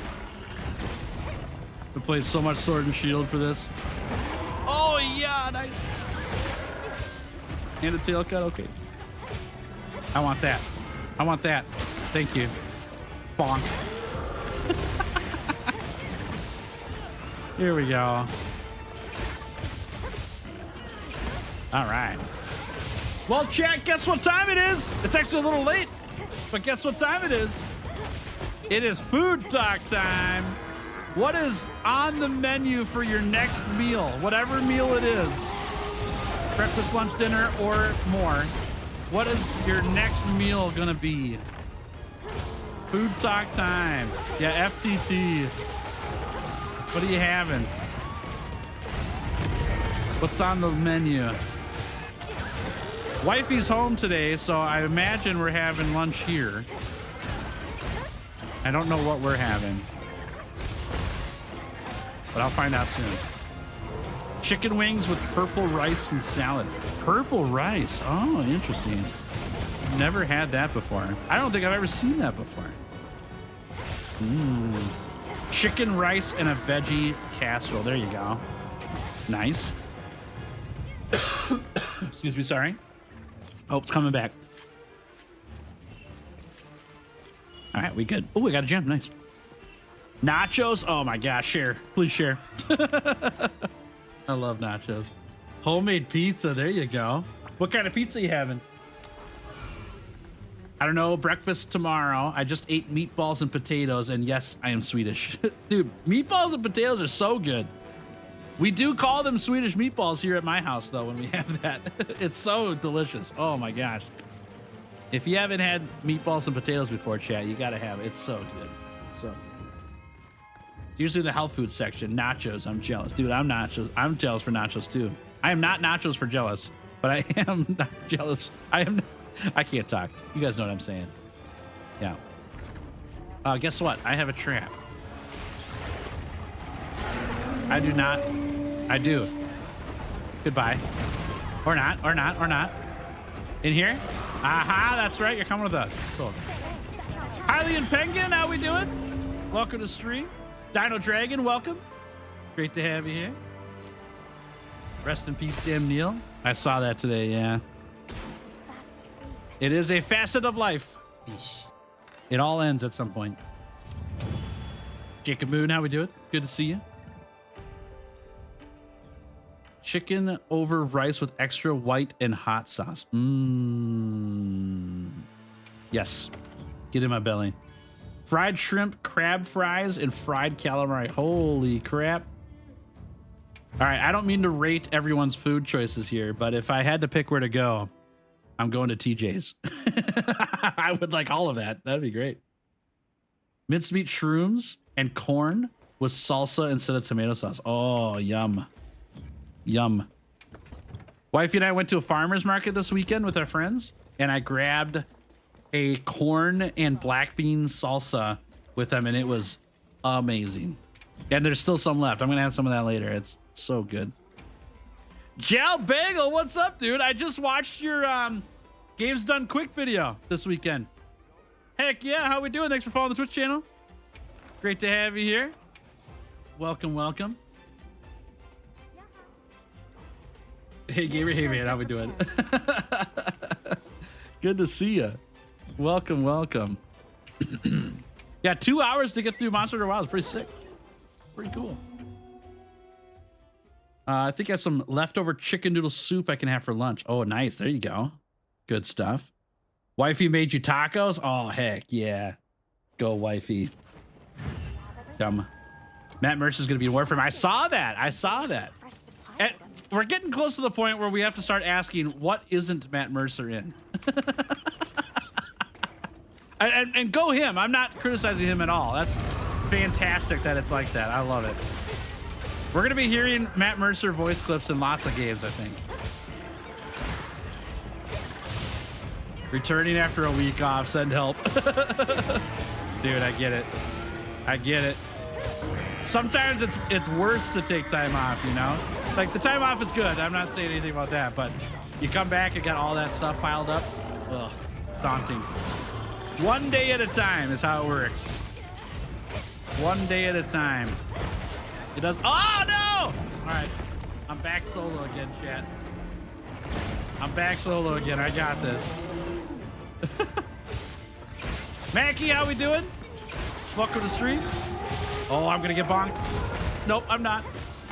I played so much Sword and Shield for this. Oh, yeah, nice. And a tail cut, okay. I want that. I want that. Thank you. Bonk. Here we go. All right. Well, chat, guess what time it is? It's actually a little late, but guess what time it is? It is food talk time. What is on the menu for your next meal? Whatever meal it is. Breakfast, lunch, dinner, or more. What is your next meal gonna be? Food talk time. Yeah, FTT. What are you having? What's on the menu? Wifey's home today, so I imagine we're having lunch here. I don't know what we're having, but I'll find out soon. Chicken wings with purple rice and salad. Purple rice. Oh, interesting. Never had that before. I don't think I've ever seen that before. Chicken rice and a veggie casserole. There you go. Nice. Excuse me, sorry. Oh, it's coming back. All right, we good. Oh, we got a gem. Nice. Nachos. Oh my gosh, share. Please share. I love nachos. Homemade pizza. There you go. What kind of pizza you having? I don't know. Breakfast tomorrow. I just ate meatballs and potatoes, and yes, I am Swedish. Dude, meatballs and potatoes are so good. We do call them Swedish meatballs here at my house, though, when we have that. It's so delicious. Oh my gosh. If you haven't had meatballs and potatoes before, chat, you gotta have it. It's so good. So usually the health food section. Nachos. I'm jealous. Dude, I'm nachos. I'm jealous for nachos too. I am not nachos for jealous, but I am not jealous. I can't talk. You guys know what I'm saying. Yeah. Guess what? I have a trap. I do not. I do. Goodbye. Or not, or not, or not. In here? Aha, that's right. You're coming with us. Cool. Harley and Penguin, how we doing? Welcome to stream. Dino Dragon, welcome. Great to have you here. Rest in peace, Sam Neill. I saw that today, yeah. It is a facet of life. It all ends at some point. Jacob Moon, how we doing? Good to see you. Chicken over rice with extra white and hot sauce. Yes. Get in my belly. Fried shrimp, crab fries, and fried calamari. Holy crap. All right, I don't mean to rate everyone's food choices here, but if I had to pick where to go, I'm going to TJ's. I would like all of that. That'd be great. Mincemeat shrooms and corn with salsa instead of tomato sauce. Oh, yum. Yum. Wifey and I went to a farmer's market this weekend with our friends, and I grabbed a corn and black bean salsa with them, and it was amazing. And there's still some left. I'm going to have some of that later. It's so good. Jal Bagel, what's up, dude? I just watched your Games Done Quick video this weekend. Heck yeah, how we doing? Thanks for following the Twitch channel. Great to have you here. Welcome, welcome. Hey, Gamer, hey, man, how we doing? Good to see you. Welcome, welcome. Yeah, 2 hours to get through Monster Hunter Wilds. Pretty sick. Pretty cool. I think I have some leftover chicken noodle soup I can have for lunch. Oh, nice. There you go. Good stuff. Wifey made you tacos? Oh, heck yeah. Go, wifey. Dumb. Matt Mercer's going to be in Warframe. I saw that. I saw that. And we're getting close to the point where we have to start asking, what isn't Matt Mercer in? and go him. I'm not criticizing him at all. That's fantastic that it's like that. I love it. We're going to be hearing Matt Mercer voice clips in lots of games, I think. Returning after a week off. Send help. Dude, I get it. I get it. Sometimes it's worse to take time off, you know? Like, the time off is good. I'm not saying anything about that, but you come back and got all that stuff piled up. Ugh, daunting. One day at a time is how it works. One day at a time. It does. Oh, no! All right. I'm back solo again, chat. I'm back solo again. I got this. Mackie, how we doing? Welcome to the stream. Oh, I'm gonna get bonked. Nope, I'm not.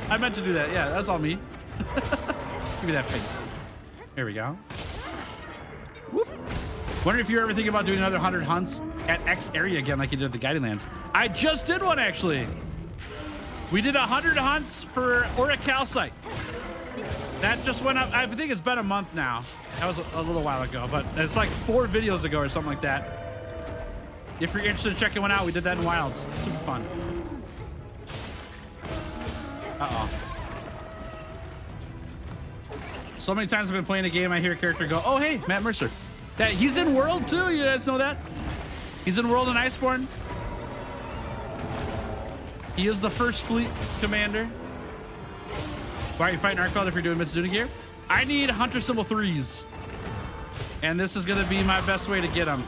I meant to do that. Yeah, that's all me. Give me that face. There we go. Whoop. Wonder if you're ever thinking about doing another 100 hunts at X area again like you did at the Guiding Lands. I just did one, actually. We did 100 hunts for Aura Calcite. That just went up. I think it's been a month now. That was a little while ago, but it's like 4 videos ago or something like that. If you're interested in checking one out, we did that in Wilds. Super fun. Uh-oh. So many times I've been playing a game, I hear a character go, oh, hey, Matt Mercer. That he's in World, too. You guys know that? He's in World and Iceborne. He is the first fleet commander. Why are you fighting Arkfeld if you're doing Mizutsune gear? I need Hunter Symbol 3s. And this is going to be my best way to get them.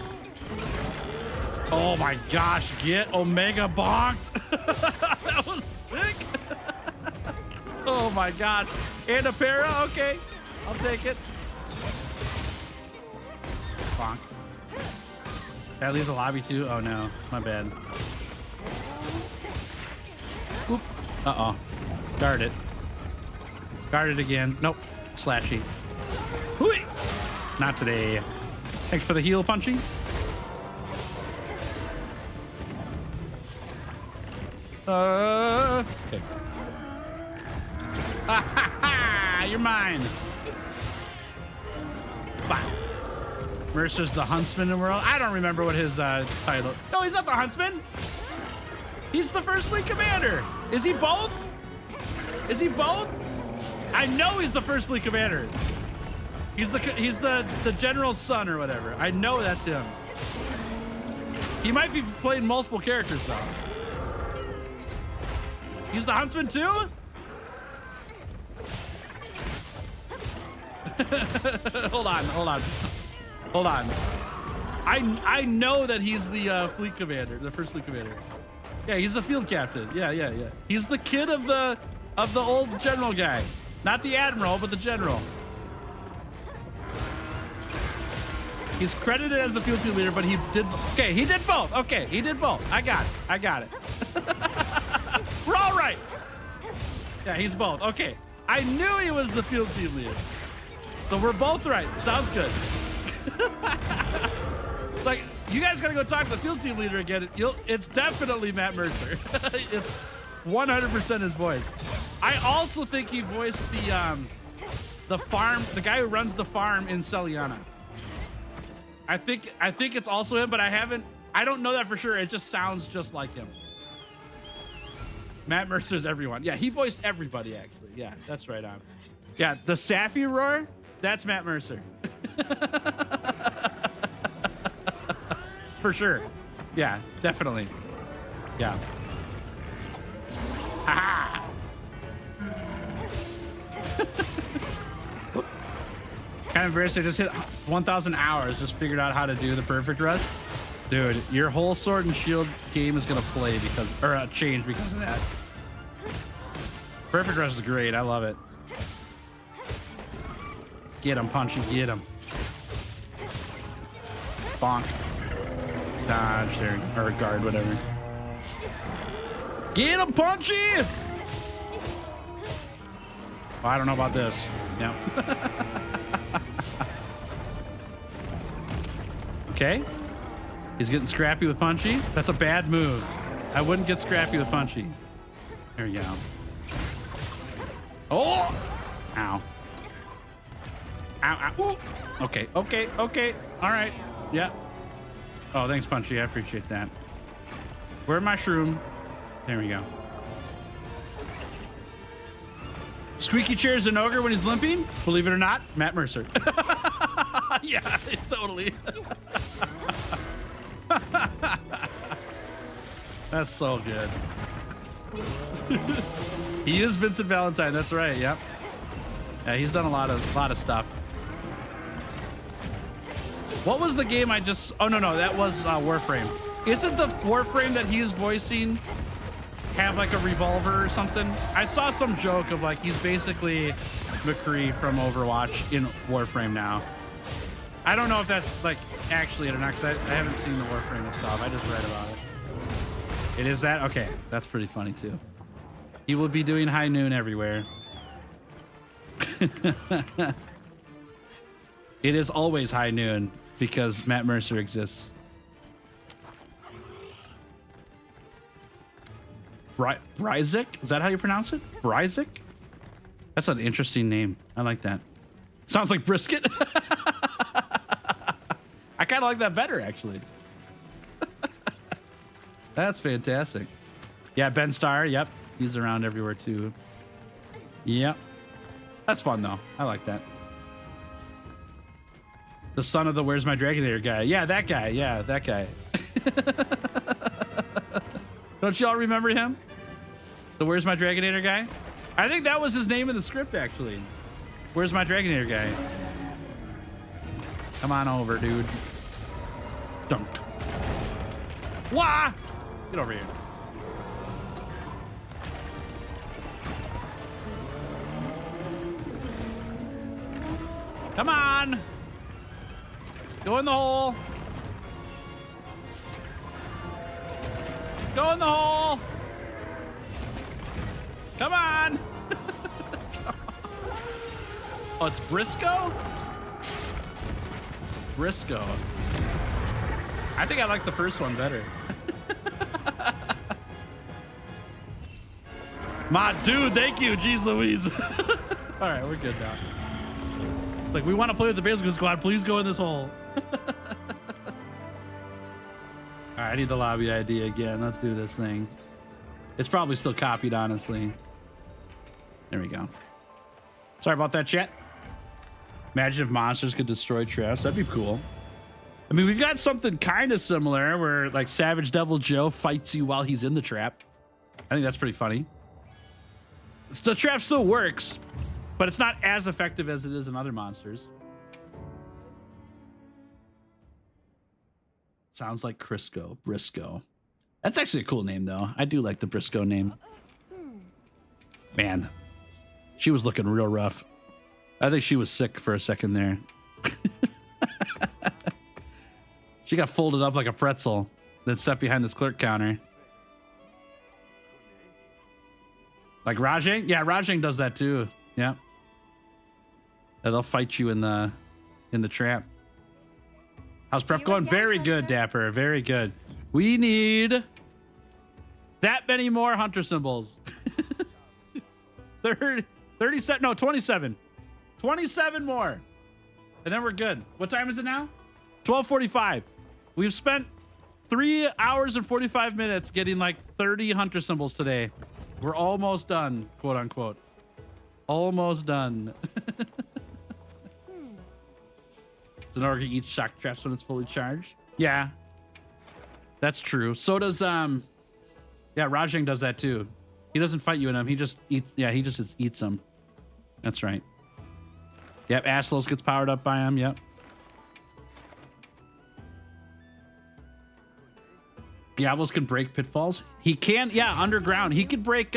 Oh my gosh, get Omega bonked. That was sick. Oh my gosh. And a para, okay. I'll take it. Bonk. Did I leave the lobby too? Oh no, my bad. Oop. Uh-oh. Guard it. Guard it again. Nope. Slashy. Hooey. Not today. Thanks for the heal punching. Okay. You're mine. Wow. Mercer's the huntsman in the world. I don't remember what his title. No, he's not the huntsman. He's the first fleet commander. Is he both? Is he both? I know he's the first fleet commander. He's the general's son or whatever. I know that's him. He might be playing multiple characters though. He's the huntsman too? Hold on. I know that he's the fleet commander, the first fleet commander. Yeah, he's the field captain. Yeah. He's the kid of the old general guy. Not the admiral, but the general. He's credited as the field team leader, but he did both. Okay, he did both. I got it. We're all right. Yeah, he's both. Okay. I knew he was the field team leader. So we're both right. Sounds good. Like, you guys gotta go talk to the field team leader again. It's definitely Matt Mercer. It's 100% his voice. I also think he voiced the farm, the guy who runs the farm in Celiana. I think it's also him, but I don't know that for sure. It just sounds just like him. Matt Mercer's everyone. Yeah, he voiced everybody actually. Yeah, that's right on. Yeah, the Safi roar, that's Matt Mercer. For sure. Yeah, definitely. Yeah. Ha! Kind of embarrassed. I just hit 1,000 hours. Just figured out how to do the perfect rush. Dude, your whole sword and shield game is gonna play change because of that. Perfect rush is great. I love it. Get him, Punchy. Get him. Bonk. Dodge there, or guard, whatever. Get him, Punchy! Well, I don't know about this. No. Okay. He's getting scrappy with Punchy. That's a bad move. I wouldn't get scrappy with Punchy. There we go. Oh! Ow. Ow, ow. Ooh. Okay. All right. Yeah. Oh, thanks, Punchy. I appreciate that. Where's my shroom? There we go. Squeaky chair's an ogre when he's limping? Believe it or not, Matt Mercer. Yeah, totally. That's so good. He is Vincent Valentine. That's right. Yep. Yeah, he's done a lot of stuff. What was the game I just? Oh no, that was Warframe. Isn't the Warframe that he is voicing have like a revolver or something? I saw some joke of like he's basically McCree from Overwatch in Warframe now. I don't know if that's like actually it or not, because I haven't seen the Warframe and stuff. I just read about it. It is that? Okay, that's pretty funny too. He will be doing high noon everywhere. It is always high noon because Matt Mercer exists. Bryzik? Is that how you pronounce it? Bryzik? That's an interesting name. I like that. Sounds like brisket. I kind of like that better, actually. That's fantastic. Yeah, Ben Starr. Yep. He's around everywhere, too. Yep. That's fun, though. I like that. The son of the Where's My Dragonator guy. Yeah, that guy. Yeah, that guy. Don't you all remember him? The Where's My Dragonator guy? I think that was his name in the script, actually. Where's My Dragonator guy? Come on over, dude. Dunk. Wah! Get over here. Come on. Go in the hole. Go in the hole. Come on. Oh, it's Briscoe? Briscoe. I think I like the first one better. My dude, thank you. Jeez Louise. All right, we're good now. Like, we want to play with the Basic Squad. Please go in this hole. All right, I need the lobby ID again. Let's do this thing. It's probably still copied, honestly. There we go. Sorry about that, chat. Imagine if monsters could destroy traps. That'd be cool. I mean, we've got something kind of similar where like Savage Devil Joe fights you while he's in the trap. I think that's pretty funny. The trap still works, but it's not as effective as it is in other monsters. Sounds like Crisco, Briscoe. That's actually a cool name, though. I do like the Briscoe name. Man, she was looking real rough. I think she was sick for a second there. She got folded up like a pretzel, then set behind this clerk counter. Like Rajang? Yeah, Rajang does that too. Yeah. They'll fight you in the trap. How's prep going? Very good, Dapper. Very good. We need that many more hunter symbols. 37, no, 27. 27 more. And then we're good. What time is it now? 12:45. We've spent 3 hours and 45 minutes getting like 30 hunter symbols today. We're almost done, quote unquote. Almost done. Zenorga eats shock traps when it's fully charged. Yeah, that's true. So does yeah, Rajang does that too. He doesn't fight you in them. He just eats. Yeah, he just eats them. That's right. Yep, Aslos gets powered up by him. Yep. Diablos can break pitfalls. He can. Yeah, underground. He could break.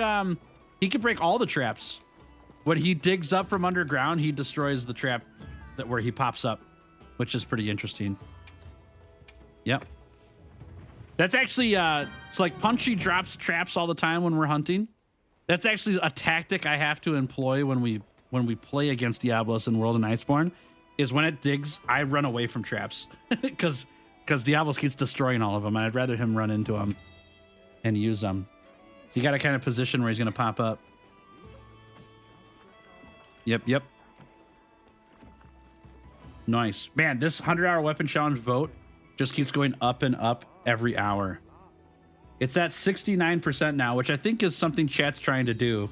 He could break all the traps. When he digs up from underground, he destroys the trap that where he pops up, which is pretty interesting. Yep. That's actually it's like Punchy drops traps all the time when we're hunting. That's actually a tactic I have to employ when we play against Diablos in World of Iceborne, is when it digs, I run away from traps because Diablos keeps destroying all of them, and I'd rather him run into them and use them. So you got to kind of position where he's going to pop up. Yep. Nice. Man, this 100-hour weapon challenge vote just keeps going up and up every hour. It's at 69% now, which I think is something chat's trying to do.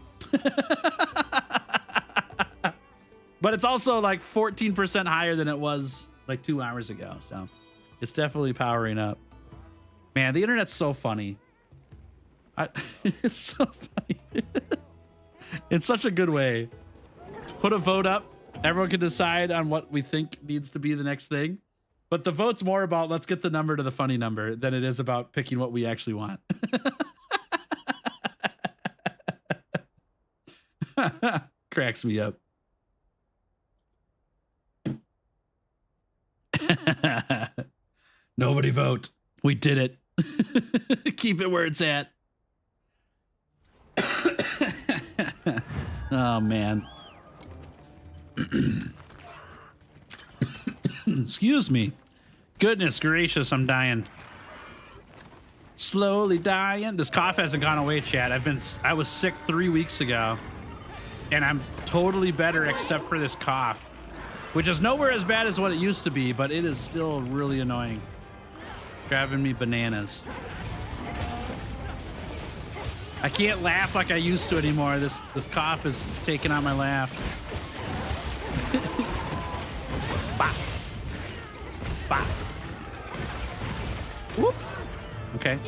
But it's also like 14% higher than it was like 2 hours ago. So it's definitely powering up. Man, the internet's so funny. It's so funny. In such a good way. Put a vote up. Everyone can decide on what we think needs to be the next thing. But the vote's more about let's get the number to the funny number than it is about picking what we actually want. Cracks me up. Nobody vote. We did it. Keep it where it's at. Oh, man. Excuse me. Goodness gracious, I'm dying. Slowly dying. This cough hasn't gone away, Chad. I was sick 3 weeks ago, and I'm totally better except for this cough, which is nowhere as bad as what it used to be, but it is still really annoying. Driving me bananas. I can't laugh like I used to anymore. This cough is taking on my laugh. Bop. Bop. Whoop. Okay.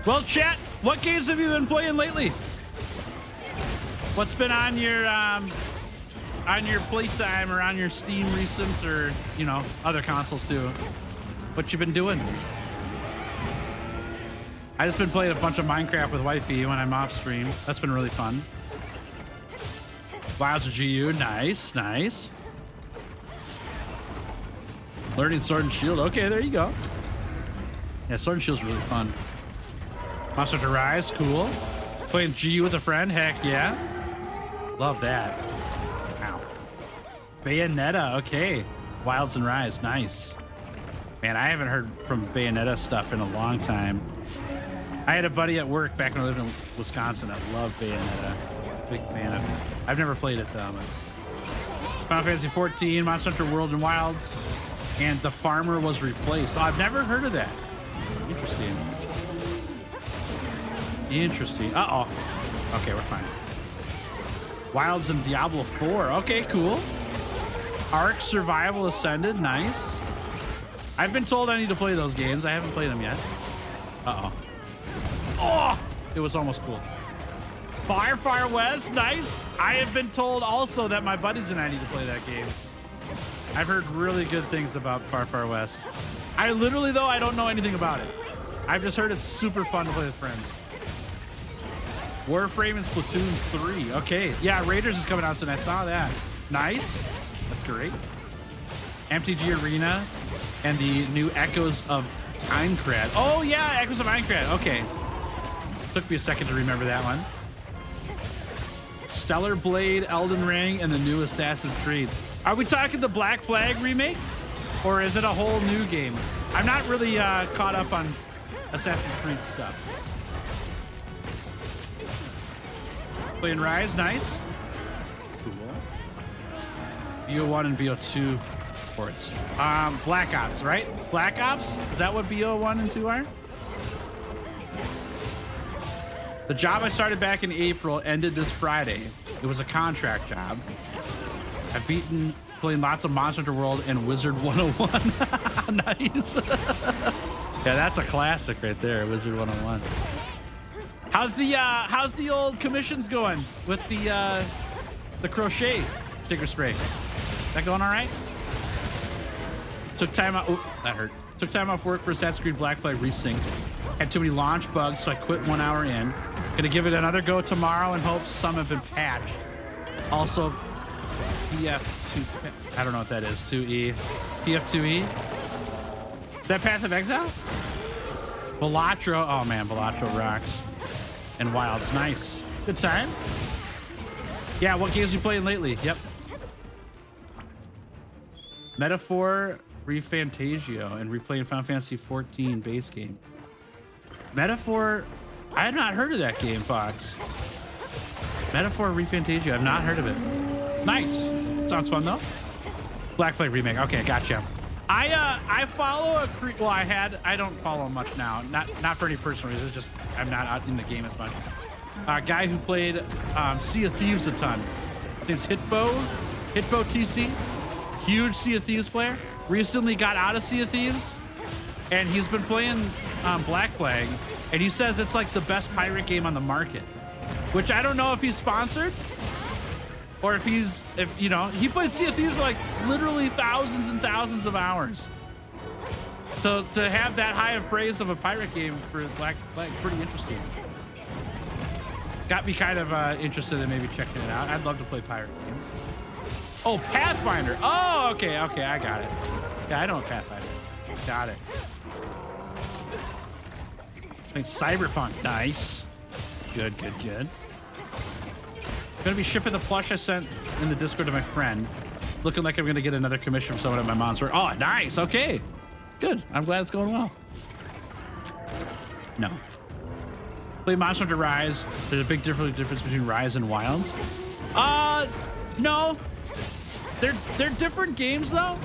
Well, chat, what games have you been playing lately? What's been on your playtime or on your Steam recent, or you know, other consoles too? What you been doing? I just been playing a bunch of Minecraft with wifey when I'm off stream. That's been really fun. Wilds of GU, nice, nice. Learning Sword and Shield, okay, there you go. Yeah, Sword and Shield's really fun. Monster Hunter Rise, cool. Playing GU with a friend, heck yeah. Love that. Ow. Bayonetta, okay. Wilds and Rise, nice. Man, I haven't heard from Bayonetta stuff in a long time. I had a buddy at work back when I lived in Wisconsin that loved Bayonetta. Big fan of it. I've never played it though. But Final Fantasy 14, Monster Hunter World and Wilds, and the farmer was replaced. Oh, I've never heard of that. Interesting. Interesting. Uh-oh. Okay, we're fine. Wilds and Diablo 4. Okay, cool. Ark Survival Ascended. Nice. I've been told I need to play those games. I haven't played them yet. Uh-oh. Oh, it was almost cool. Far West, nice. I have been told also that my buddies and I need to play that game. I've heard really good things about Far West. I literally, though, I don't know anything about it. I've just heard it's super fun to play with friends. Warframe and Splatoon 3. Okay, yeah, Raiders is coming out soon. I saw that. Nice. That's great. MTG Arena and the new Echoes of Aincrad. Oh, yeah, Echoes of Aincrad. Okay. Took me a second to remember that one. Stellar Blade, Elden Ring, and the new Assassin's Creed. Are we talking the Black Flag remake? Or is it a whole new game? I'm not really caught up on Assassin's Creed stuff. Playing Rise, nice. Cool. BO1 and BO2 ports. Black Ops, right? Black Ops? Is that what BO1 and 2 are? The job I started back in April ended this Friday. It was a contract job. I've beaten playing lots of Monster Hunter World and Wizard 101. Nice. Yeah, that's a classic right there, Wizard 101. How's the old commissions going with the crochet sticker spray? Is that going all right? Took time out. Oh, that hurt. Took time off work for Assassin's Creed Black Flag Resync. Had too many launch bugs, so I quit 1 hour in. Gonna give it another go tomorrow and hope some have been patched. Also, PF2, I don't know what that is, 2E. PF2E? Is that Passive Exile? Balatro, oh man, Balatro rocks. And Wilds, nice. Good time. Yeah, what games you playing lately? Yep. Metaphor, ReFantagio, and replaying Final Fantasy 14 base game. Metaphor, I had not heard of that game, Fox. Metaphor, ReFantagio, I've not heard of it. Nice. Sounds fun though. Black Flag remake. Okay, gotcha. I follow I don't follow much now. Not for any personal reasons. Just I'm not out in the game as much. A guy who played Sea of Thieves a ton. His name's Hitbo TC. Huge Sea of Thieves player. Recently got out of Sea of Thieves and he's been playing Black Flag, and he says it's like the best pirate game on the market. Which I don't know if he's sponsored or if you know, he played Sea of Thieves for like literally thousands and thousands of hours. So to have that high of praise of a pirate game for Black Flag, pretty interesting. Got me kind of interested in maybe checking it out. I'd love to play pirate games. Oh, Pathfinder. Oh, okay, I got it. Yeah, I know Pathfinder. Got it. Like Cyberpunk, nice. Good. Gonna be shipping the plush I sent in the Discord to my friend. Looking like I'm gonna get another commission from someone at my mom's work. Oh, nice. Okay, good. I'm glad it's going well. No. Play Monster Hunter Rise. There's a big difference between Rise and Wilds. No. They're different games though.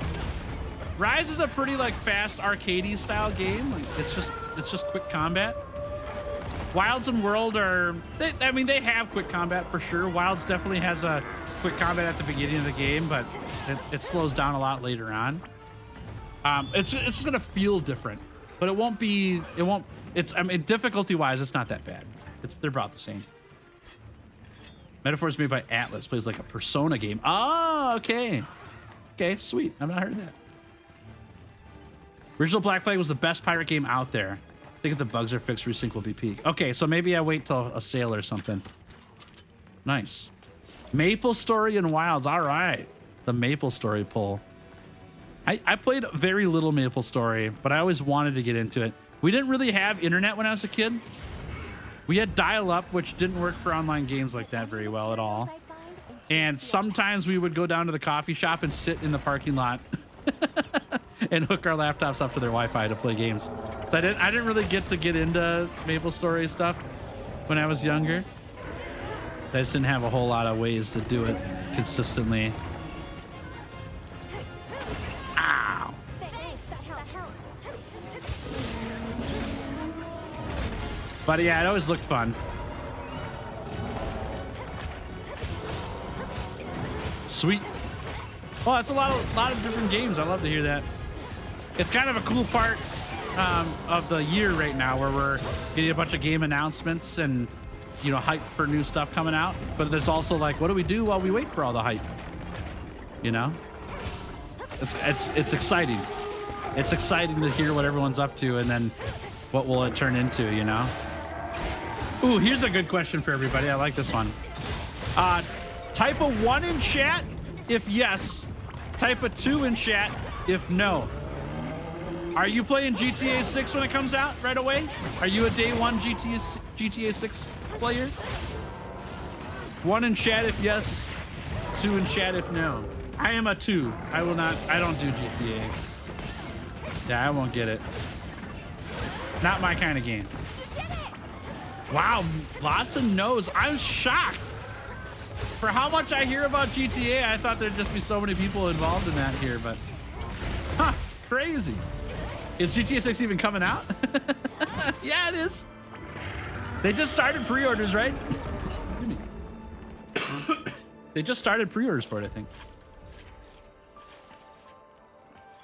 Rise is a pretty like fast arcadey style game. Like it's just quick combat. Wilds and World are, I mean, they have quick combat for sure. Wilds definitely has a quick combat at the beginning of the game, but it slows down a lot later on. It's just gonna feel different, but I mean, difficulty wise, it's not that bad. They're about the same. Metaphors made by Atlas plays like a Persona game. Oh, okay. Okay, sweet. I've not heard of that. Original Black Flag was the best pirate game out there. I think if the bugs are fixed, Resync will be peak. Okay, so maybe I wait till a sale or something. Nice. Maple Story and Wilds. All right. The Maple Story pull. I played very little Maple Story, but I always wanted to get into it. We didn't really have internet when I was a kid. We had dial-up, which didn't work for online games like that very well at all. And sometimes we would go down to the coffee shop and sit in the parking lot and hook our laptops up to their Wi-Fi to play games. So I didn't really get into Maple Story stuff when I was younger. I just didn't have a whole lot of ways to do it consistently. Ow. But yeah, it always looked fun. Sweet. Oh, that's a lot of different games. I love to hear that. It's kind of a cool part of the year right now where we're getting a bunch of game announcements and, you know, hype for new stuff coming out. But there's also like, what do we do while we wait for all the hype? You know, it's exciting. It's exciting to hear what everyone's up to and then what will it turn into, you know? Ooh, here's a good question for everybody. I like this one. Type a 1 in chat if yes. Type a 2 in chat if no. Are you playing GTA 6 when it comes out right away? Are you a day one GTA 6 player? 1 in chat if yes, 2 in chat if no. I am a 2. I don't do GTA. Yeah, I won't get it. Not my kind of game. Wow, lots of no's. I'm shocked. For how much I hear about GTA, I thought there'd just be so many people involved in that here, but crazy. Is GTA 6 even coming out? Yeah, it is. They just started pre-orders, right? They just started pre-orders for it, I think.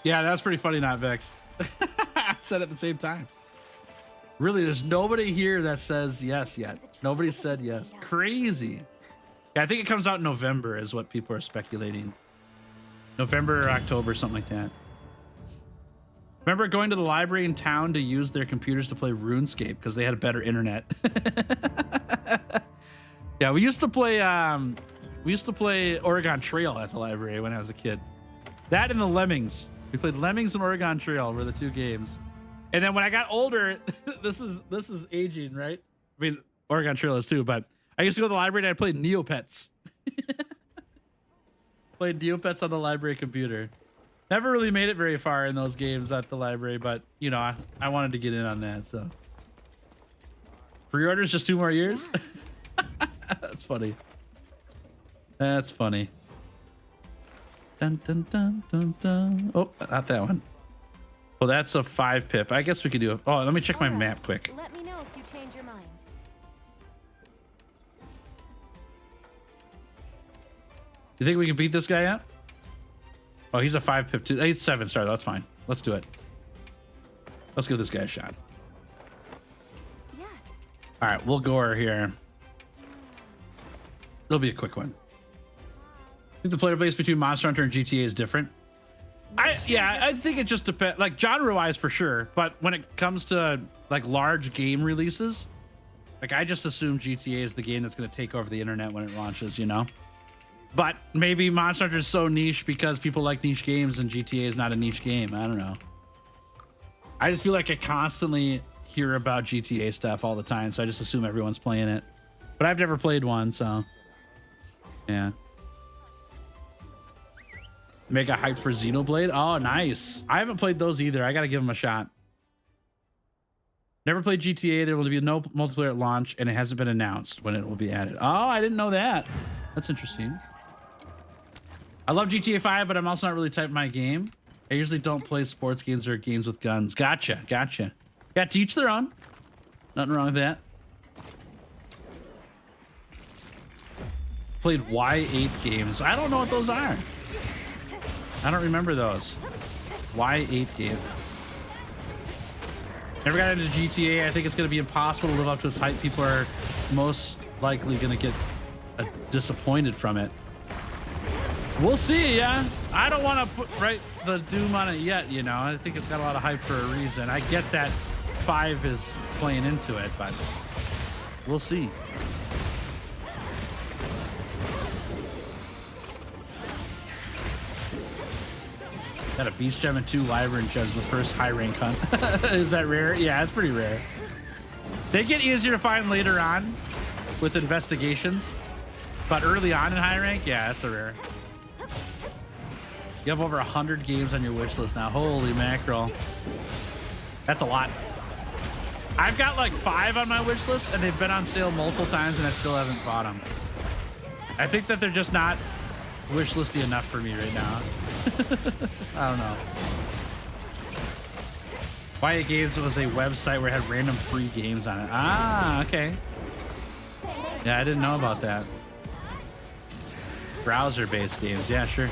Yeah, that was pretty funny, not Vex. I said at the same time. Really, there's nobody here that says yes yet. Nobody said yes. Crazy. Yeah, I think it comes out in November is what people are speculating. November or October, something like that. Remember going to the library in town to use their computers to play RuneScape because they had a better internet. Yeah, we used to play Oregon Trail at the library when I was a kid. That and the Lemmings. We played Lemmings and Oregon Trail were the 2 games. And then when I got older, this is aging, right? I mean, Oregon Trail is too, but I used to go to the library and I played Neopets. Played Neopets on the library computer. Never really made it very far in those games at the library, but you know, I wanted to get in on that, so. Pre-orders just 2 more years? That's funny. That's funny. Dun, dun, dun, dun, dun. Oh, not that one. Well, that's a 5 pip. I guess we could do it. Oh, let me check my map quick. Let me know if you change your mind. You think we can beat this guy up? Oh, he's a 5 pip too. He's 7 star. That's fine. Let's do it. Let's give this guy a shot. Yes. All right, we'll go over here. It'll be a quick one. I think the player base between Monster Hunter and GTA is different. I think it just depends, like genre-wise for sure. But when it comes to like large game releases, like I just assume GTA is the game that's going to take over the internet when it launches, you know? But maybe Monster Hunter is so niche because people like niche games and GTA is not a niche game. I don't know. I just feel like I constantly hear about GTA stuff all the time, so I just assume everyone's playing it. But I've never played one, so yeah. Mega hype for Xenoblade. Oh, nice. I haven't played those either. I got to give them a shot. Never played GTA. There will be no multiplayer at launch, and it hasn't been announced when it will be added. Oh, I didn't know that. That's interesting. I love GTA 5, but I'm also not really type of my game. I usually don't play sports games or games with guns. Gotcha. Yeah, to each their own. Nothing wrong with that. Played Y8 games. I don't know what those are. I don't remember those. Y8 game. Never got into GTA. I think it's going to be impossible to live up to its hype. People are most likely going to get disappointed from it. We'll see, yeah. I don't want to put the doom on it yet, you know. I think it's got a lot of hype for a reason. I get that 5 is playing into it, but we'll see. Got a beast gem and 2 wyvern gems the first high rank hunt. Is that rare? Yeah, it's pretty rare. They get easier to find later on with investigations, but early on in high rank, yeah, that's a rare. You have over 100 games on your wish list now. Holy mackerel. That's a lot. I've got like 5 on my wish list, and they've been on sale multiple times, and I still haven't bought them. I think that they're just not wish listy enough for me right now. I don't know. YA Games was a website where it had random free games on it. Ah, okay. Yeah, I didn't know about that. Browser-based games. Yeah, sure.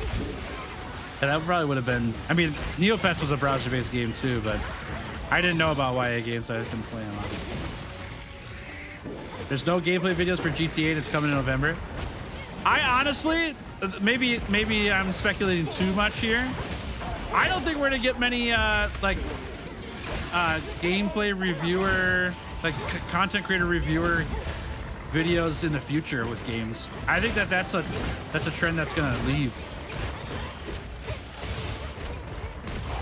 Yeah, that probably would have been... I mean, Neopets was a browser-based game too, but I didn't know about YA Games, so I just didn't play them. There's no gameplay videos for GTA, and it's coming in November. I honestly... Maybe I'm speculating too much here. I don't think we're gonna get many gameplay reviewer, content creator reviewer videos in the future with games. I think that's a trend that's gonna leave.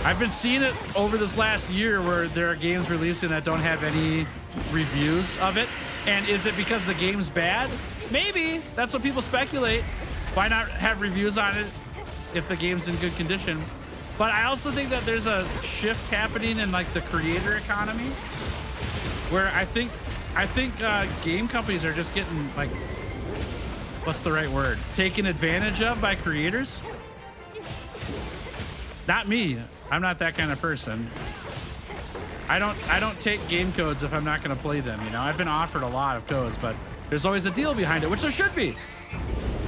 I've been seeing it over this last year where there are games releasing that don't have any reviews of it. And is it because the game's bad? Maybe. That's what people speculate. Why not have reviews on it if the game's in good condition? But I also think that there's a shift happening in like the creator economy where I think game companies are just getting like, what's the right word? Taken advantage of by creators. Not me. I'm not that kind of person. I don't take game codes if I'm not going to play them. You know, I've been offered a lot of codes, but there's always a deal behind it, which there should be.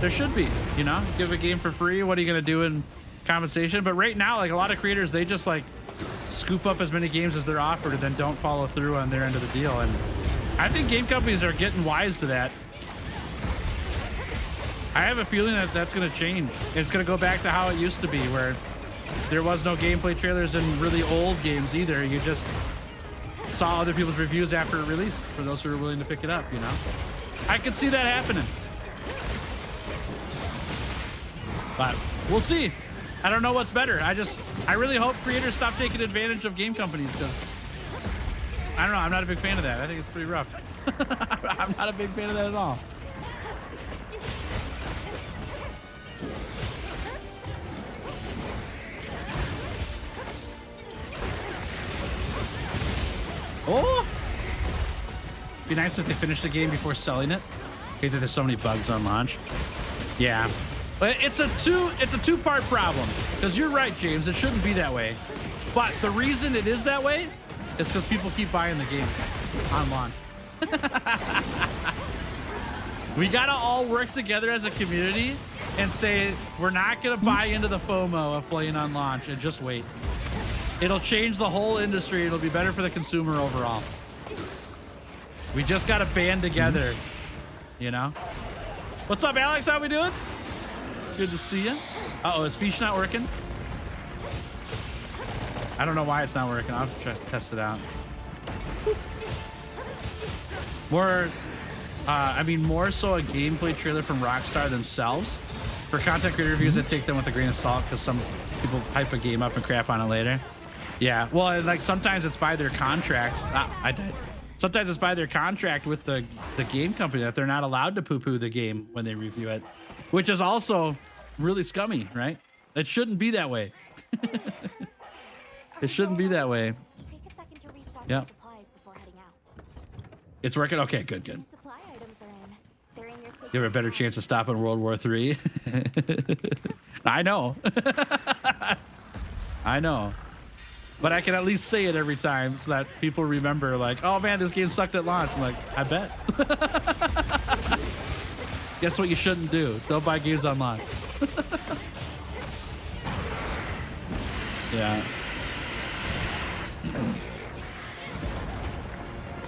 There should be, you know, give a game for free. What are you going to do in compensation? But right now, like a lot of creators, they just like scoop up as many games as they're offered and then don't follow through on their end of the deal. And I think game companies are getting wise to that. I have a feeling that that's going to change. It's going to go back to how it used to be, where there was no gameplay trailers in really old games either. You just saw other people's reviews after it released for those who were willing to pick it up, you know? I could see that happening. But we'll see. I don't know what's better. I really hope creators stop taking advantage of game companies because I don't know. I'm not a big fan of that. I think it's pretty rough. I'm not a big fan of that at all. Oh! Be nice if they finish the game before selling it. Okay, there's so many bugs on launch. Yeah. It's a two-part problem. Because you're right, James. It shouldn't be that way. But the reason it is that way is because people keep buying the game on launch. We gotta all work together as a community and say we're not gonna buy into the FOMO of playing on launch and just wait. It'll change the whole industry. It'll be better for the consumer overall. We just got to band together, you know? What's up, Alex? How we doing? Good to see you. Uh-oh, is Fish not working? I don't know why it's not working. I'll have to try to test it out. More, I mean, more so a gameplay trailer from Rockstar themselves. For content creator reviews, I take them with a grain of salt because some people hype a game up and crap on it later. Yeah, well, like sometimes it's by their contract. I died. Sometimes it's by their contract with the game company that they're not allowed to poo-poo the game when they review it, which is also really scummy, right? It shouldn't be that way. It shouldn't be that way. Take a second to restock Yeah. your supplies before heading out. It's working? Okay, good, good. New supply items are in. They're in your You have a better chance of stopping World War III. I know. I know. But I can at least say it every time so that people remember, like, oh man, this game sucked at launch. I'm like, I bet. Guess what you shouldn't do? Don't buy games on launch. Yeah.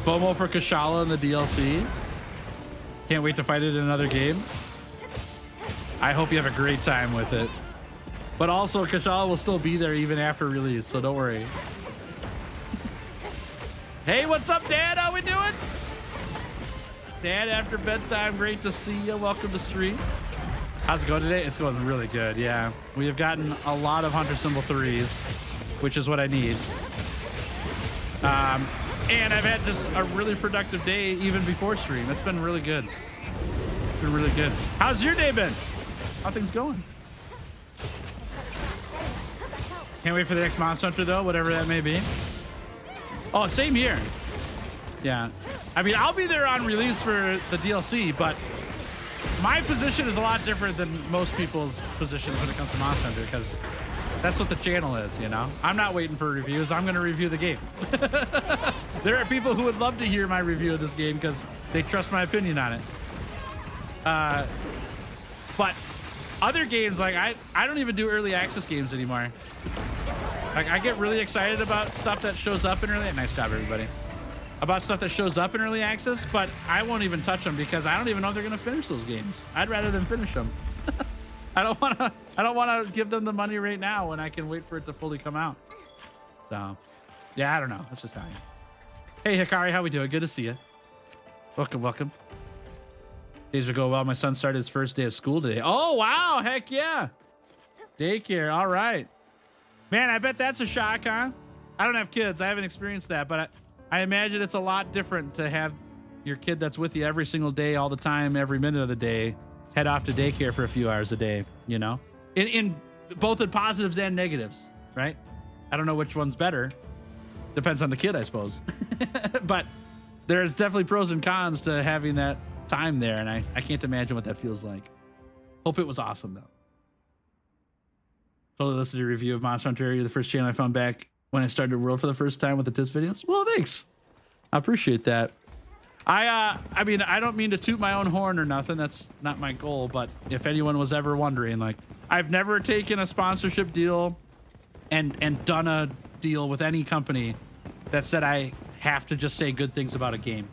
FOMO for Kashala in the DLC. Can't wait to fight it in another game. I hope you have a great time with it. But also, Kashala will still be there even after release, so don't worry. Hey, what's up, Dad? How we doing? Dad, after bedtime, great to see you. Welcome to stream. How's it going today? It's going really good, yeah. We have gotten a lot of Hunter Symbol 3s, which is what I need. And I've had just a really productive day even before stream. It's been really good. It's been really good. How's your day been? How things going? Can't wait for the next Monster Hunter though, whatever that may be. Oh, same here. Yeah. I mean, I'll be there on release for the DLC, but my position is a lot different than most people's positions when it comes to Monster Hunter because that's what the channel is, you know? I'm not waiting for reviews. I'm going to review the game. There are people who would love to hear my review of this game because they trust my opinion on it. But other games, like I don't even do early access games anymore. Like I get really excited about stuff that shows up in early. Nice job, everybody. About stuff that shows up in early access, but I won't even touch them because I don't even know if they're gonna finish those games. I'd rather than finish them. I don't wanna give them the money right now when I can wait for it to fully come out. So, yeah, I don't know. That's just how I am. Hey, Hikari, how we doing? Good to see you. Welcome, welcome. Days are going well. My son started his first day of school today. Oh, wow. Heck yeah. Daycare. All right. Man, I bet that's a shock, huh? I don't have kids. I haven't experienced that, but I imagine it's a lot different to have your kid that's with you every single day, all the time, every minute of the day, head off to daycare for a few hours a day, you know? In both in positives and negatives, right? I don't know which one's better. Depends on the kid, I suppose. But there's definitely pros and cons to having that time there, and I can't imagine what that feels like. Hope it was awesome, though. Totally listened to your review of Monster Hunter. You're the first channel I found back when I started World for the first time with the tips videos. Well, thanks. I appreciate that. I mean, I don't mean to toot my own horn or nothing. That's not my goal. But if anyone was ever wondering, like, I've never taken a sponsorship deal and done a deal with any company that said I have to just say good things about a game.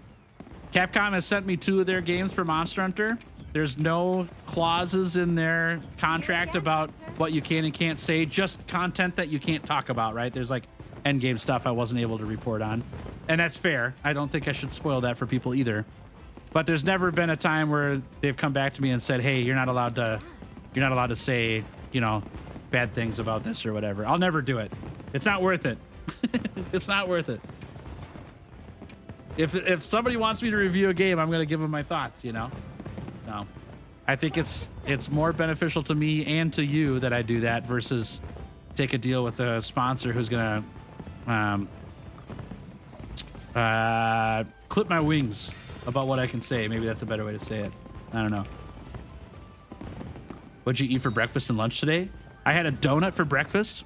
Capcom has sent me 2 of their games for Monster Hunter. There's no clauses in their contract about what you can and can't say, just content that you can't talk about, right? There's like end game stuff I wasn't able to report on. And that's fair. I don't think I should spoil that for people either. But there's never been a time where they've come back to me and said, hey, you're not allowed to say, you know, bad things about this or whatever. I'll never do it. It's not worth it. It's not worth it. If somebody wants me to review a game, I'm going to give them my thoughts, you know? So I think it's more beneficial to me and to you that I do that versus take a deal with a sponsor who's going to clip my wings about what I can say. Maybe that's a better way to say it. I don't know. What'd you eat for breakfast and lunch today? I had a donut for breakfast.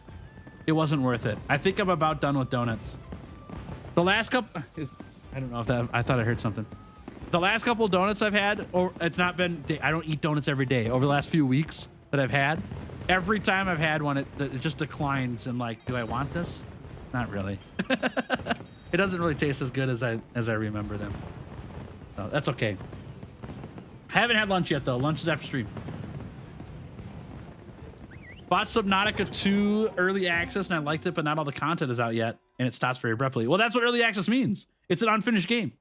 It wasn't worth it. I think I'm about done with donuts. The last couple... I don't know if that... I thought I heard something. The last couple of donuts I've had, or it's not been... I don't eat donuts every day. Over the last few weeks that I've had, every time I've had one, it just declines and like, do I want this? Not really. It doesn't really taste as good as I remember them. So that's okay. I haven't had lunch yet though. Lunch is after stream. Bought Subnautica 2 early access and I liked it, but not all the content is out yet, and it stops very abruptly. Well, that's what early access means. It's an unfinished game.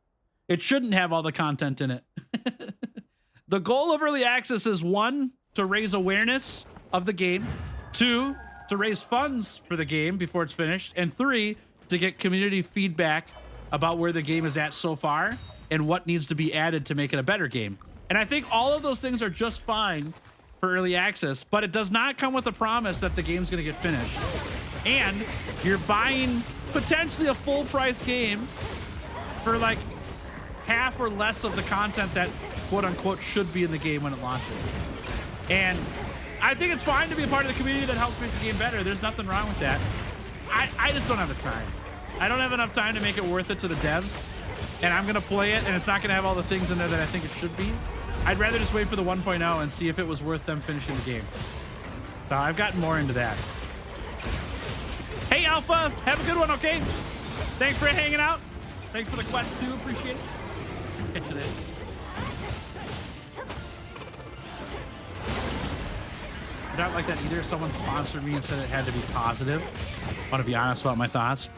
It shouldn't have all the content in it. The goal of early access is 1, to raise awareness of the game, 2, to raise funds for the game before it's finished, and 3, to get community feedback about where the game is at so far and what needs to be added to make it a better game. And I think all of those things are just fine for early access, but it does not come with a promise that the game's going to get finished. And you're buying potentially a full price game for like half or less of the content that quote unquote should be in the game when it launches. And I think it's fine to be a part of the community that helps make the game better. There's nothing wrong with that. I just don't have the time. I don't have enough time to make it worth it to the devs, and I'm gonna play it and it's not gonna have all the things in there that I think it should be. I'd rather just wait for the 1.0 and see if it was worth them finishing the game. So I've gotten more into that. Hey Alpha, have a good one, okay? Thanks for hanging out. Thanks for the quest too, appreciate it. Catch you there. I don't like that either. Someone sponsored me and said it had to be positive. I want to be honest about my thoughts.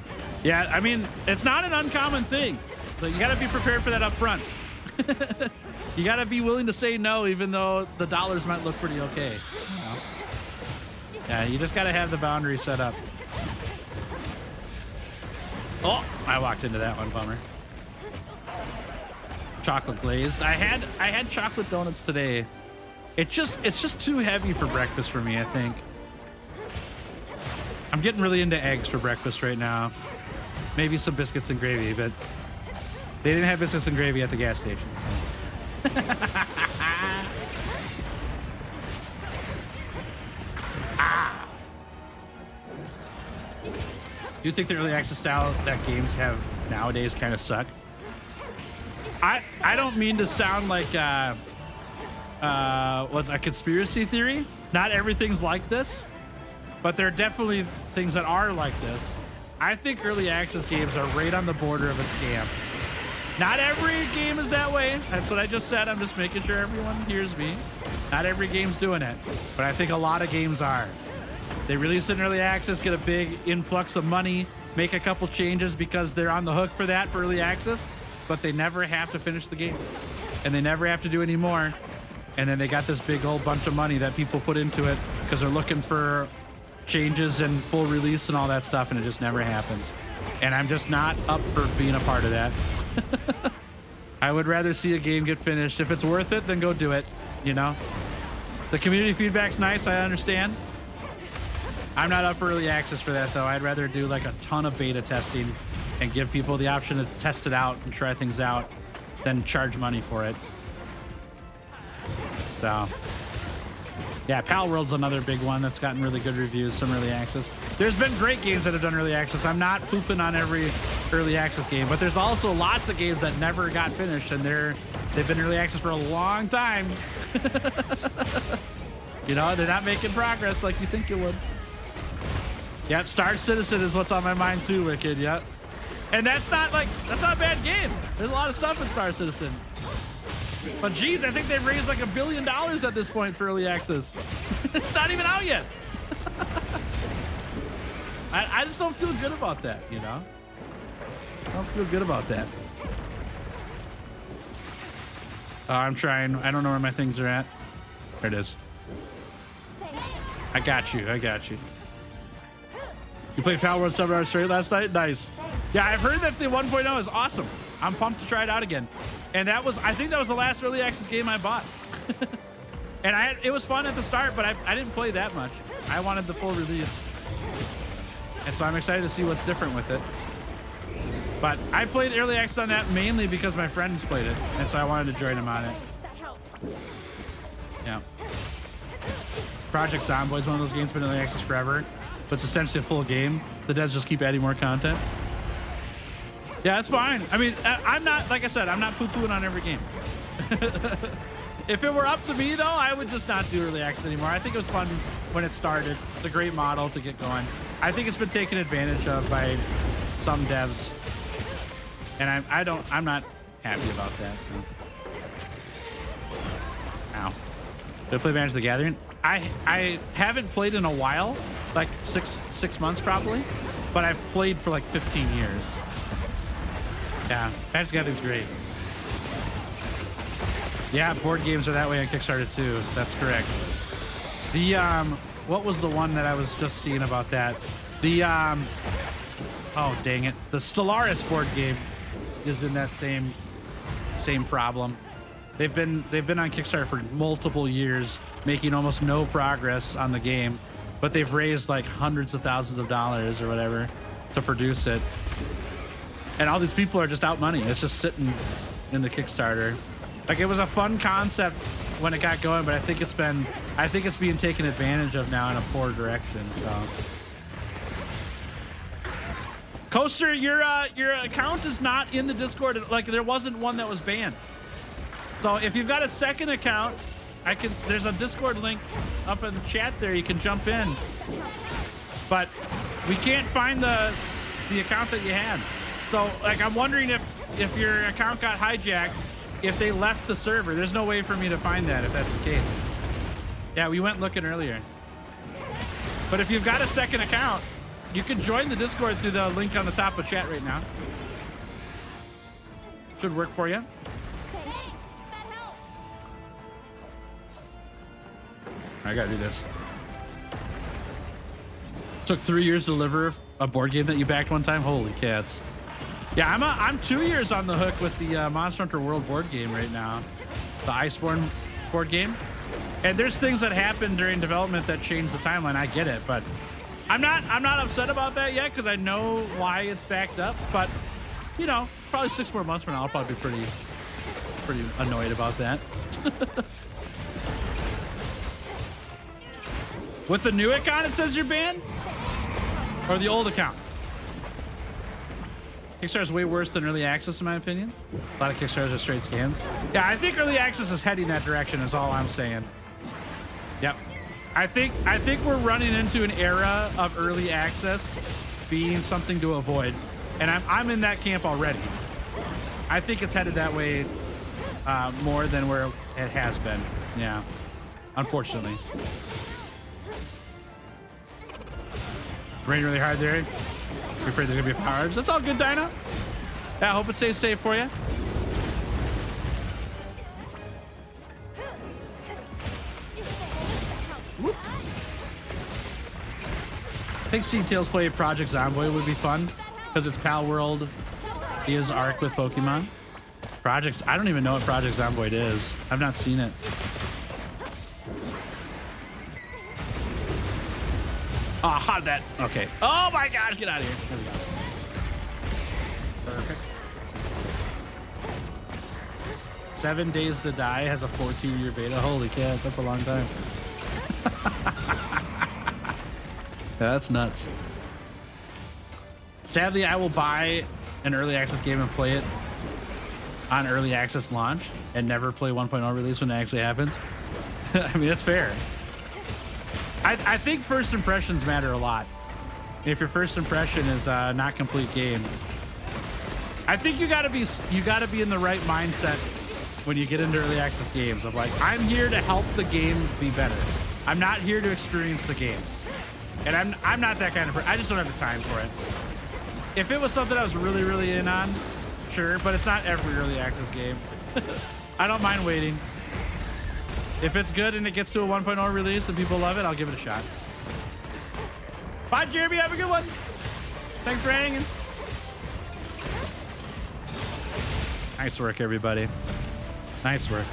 Yeah, I mean, it's not an uncommon thing, but you got to be prepared for that up front. You got to be willing to say no, even though the dollars might look pretty okay. You know? Yeah, you just got to have the boundary set up. Oh, I walked into that one, bummer. Chocolate glazed. I had chocolate donuts today. It's just too heavy for breakfast for me, I think. I'm getting really into eggs for breakfast right now. Maybe some biscuits and gravy, but they didn't have biscuits and gravy at the gas station. Ah. Do you think the early access style that games have nowadays kind of suck? I don't mean to sound like what's a conspiracy theory. Not everything's like this, but there are definitely things that are like this. I think early access games are right on the border of a scam. Not every game is that way. That's what I just said. I'm just making sure everyone hears me. Not every game's doing it, but I think a lot of games are. They release it in early access, get a big influx of money, make a couple changes because they're on the hook for that for early access, but they never have to finish the game, and they never have to do any more. And then they got this big old bunch of money that people put into it because they're looking for changes and full release and all that stuff, and it just never happens. And I'm just not up for being a part of that. I would rather see a game get finished. If it's worth it, then go do it, you know? The community feedback's nice, I understand. I'm not up for early access for that, though. I'd rather do like a ton of beta testing and give people the option to test it out and try things out than charge money for it. So, yeah, Pal World's another big one that's gotten really good reviews, some early access. There's been great games that have done early access. I'm not pooping on every early access game, but there's also lots of games that never got finished, and they've been early access for a long time. You know, they're not making progress like you think you would. Yep, Star Citizen is what's on my mind too, Wicked, yep. And that's not a bad game. There's a lot of stuff in Star Citizen. But geez, I think they've raised like $1 billion at this point for early access. It's not even out yet. I just don't feel good about that, you know? I don't feel good about that. I'm trying. I don't know where my things are at. There it is. I got you. You played Pal World 7 hours straight last night? Nice. Yeah, I've heard that the 1.0 is awesome. I'm pumped to try it out again. And I think that was the last early access game I bought. And it was fun at the start, but I didn't play that much. I wanted the full release. And so I'm excited to see what's different with it. But I played early access on that mainly because my friends played it. And so I wanted to join them on it. Yeah. Project Zomboid is one of those games been in early access forever, but it's essentially a full game. The devs just keep adding more content. Yeah, that's fine. I mean, I'm not, like I said, I'm not poo-pooing on every game. If it were up to me, though, I would just not do early access anymore. I think it was fun when it started. It's a great model to get going. I think it's been taken advantage of by some devs, and I'm not happy about that. So. Ow. Did I play Magic the Gathering? I haven't played in a while, like six months probably, but I've played for like 15 years. Yeah, Magic the Gathering's great. Yeah, board games are that way on Kickstarter too. That's correct. The what was the one that I was just seeing about that? The oh dang it, the Stellaris board game is in that same problem. They've been on Kickstarter for multiple years, making almost no progress on the game, but they've raised like hundreds of thousands of dollars or whatever to produce it. And all these people are just out money. It's just sitting in the Kickstarter. Like, it was a fun concept when it got going, but I think it's being taken advantage of now in a poor direction. So, Coaster, your account is not in the Discord. Like, there wasn't one that was banned. So if you've got a second account, there's a Discord link up in the chat there. You can jump in. But we can't find the account that you had. So, like, I'm wondering if your account got hijacked, if they left the server. There's no way for me to find that if that's the case. Yeah, we went looking earlier. But if you've got a second account, you can join the Discord through the link on the top of chat right now. Should work for you. I gotta do this. Took 3 years to deliver a board game that you backed one time. Holy cats! Yeah, I'm 2 years on the hook with the Monster Hunter World board game right now, the Iceborne board game. And there's things that happen during development that change the timeline. I get it, but I'm not upset about that yet because I know why it's backed up. But you know, probably 6 more months from now, I'll probably be pretty annoyed about that. With the new account, it says you're banned? Or the old account? Kickstarter's way worse than early access, in my opinion. A lot of Kickstarters are straight scams. Yeah, I think early access is heading that direction, is all I'm saying. Yep. I think we're running into an era of early access being something to avoid. And I'm in that camp already. I think it's headed that way more than where it has been. Yeah. Unfortunately. Rain really hard there. You're afraid there's gonna be powers. That's all good, Dino. Yeah, I hope it stays safe for you. Whoop. I think seeing Tails play Project Zomboid would be fun because it's Pal World is Arc with Pokemon. I don't even know what Project Zomboid is. I've not seen it. Oh, how did that? Okay. Oh my gosh, get out of here. There we go. Perfect. 7 Days to Die has a 14-year beta. Holy cats, that's a long time. That's nuts. Sadly, I will buy an early access game and play it on early access launch and never play 1.0 release when it actually happens. I mean, that's fair. I think first impressions matter a lot. If your first impression is not complete game, I think you gotta be in the right mindset when you get into early access games of like, I'm here to help the game be better. I'm not here to experience the game. And I'm not that kind of person. I just don't have the time for it. If it was something I was really, really in on, sure, but it's not every early access game. I don't mind waiting. If it's good and it gets to a 1.0 release and people love it, I'll give it a shot. Bye, Jeremy. Have a good one. Thanks for hanging. Nice work, everybody. Nice work.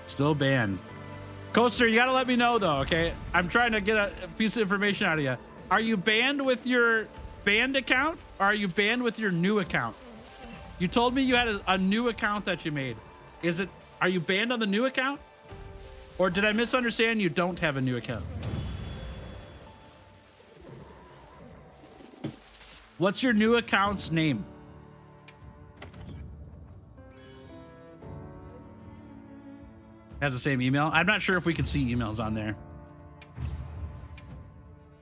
Still banned. Coaster, you got to let me know, though, okay? I'm trying to get a piece of information out of you. Are you banned with your banned account or are you banned with your new account? You told me you had a new account that you made. Are you banned on the new account? Or did I misunderstand you don't have a new account? What's your new account's name? has the same email. I'm not sure if we can see emails on there.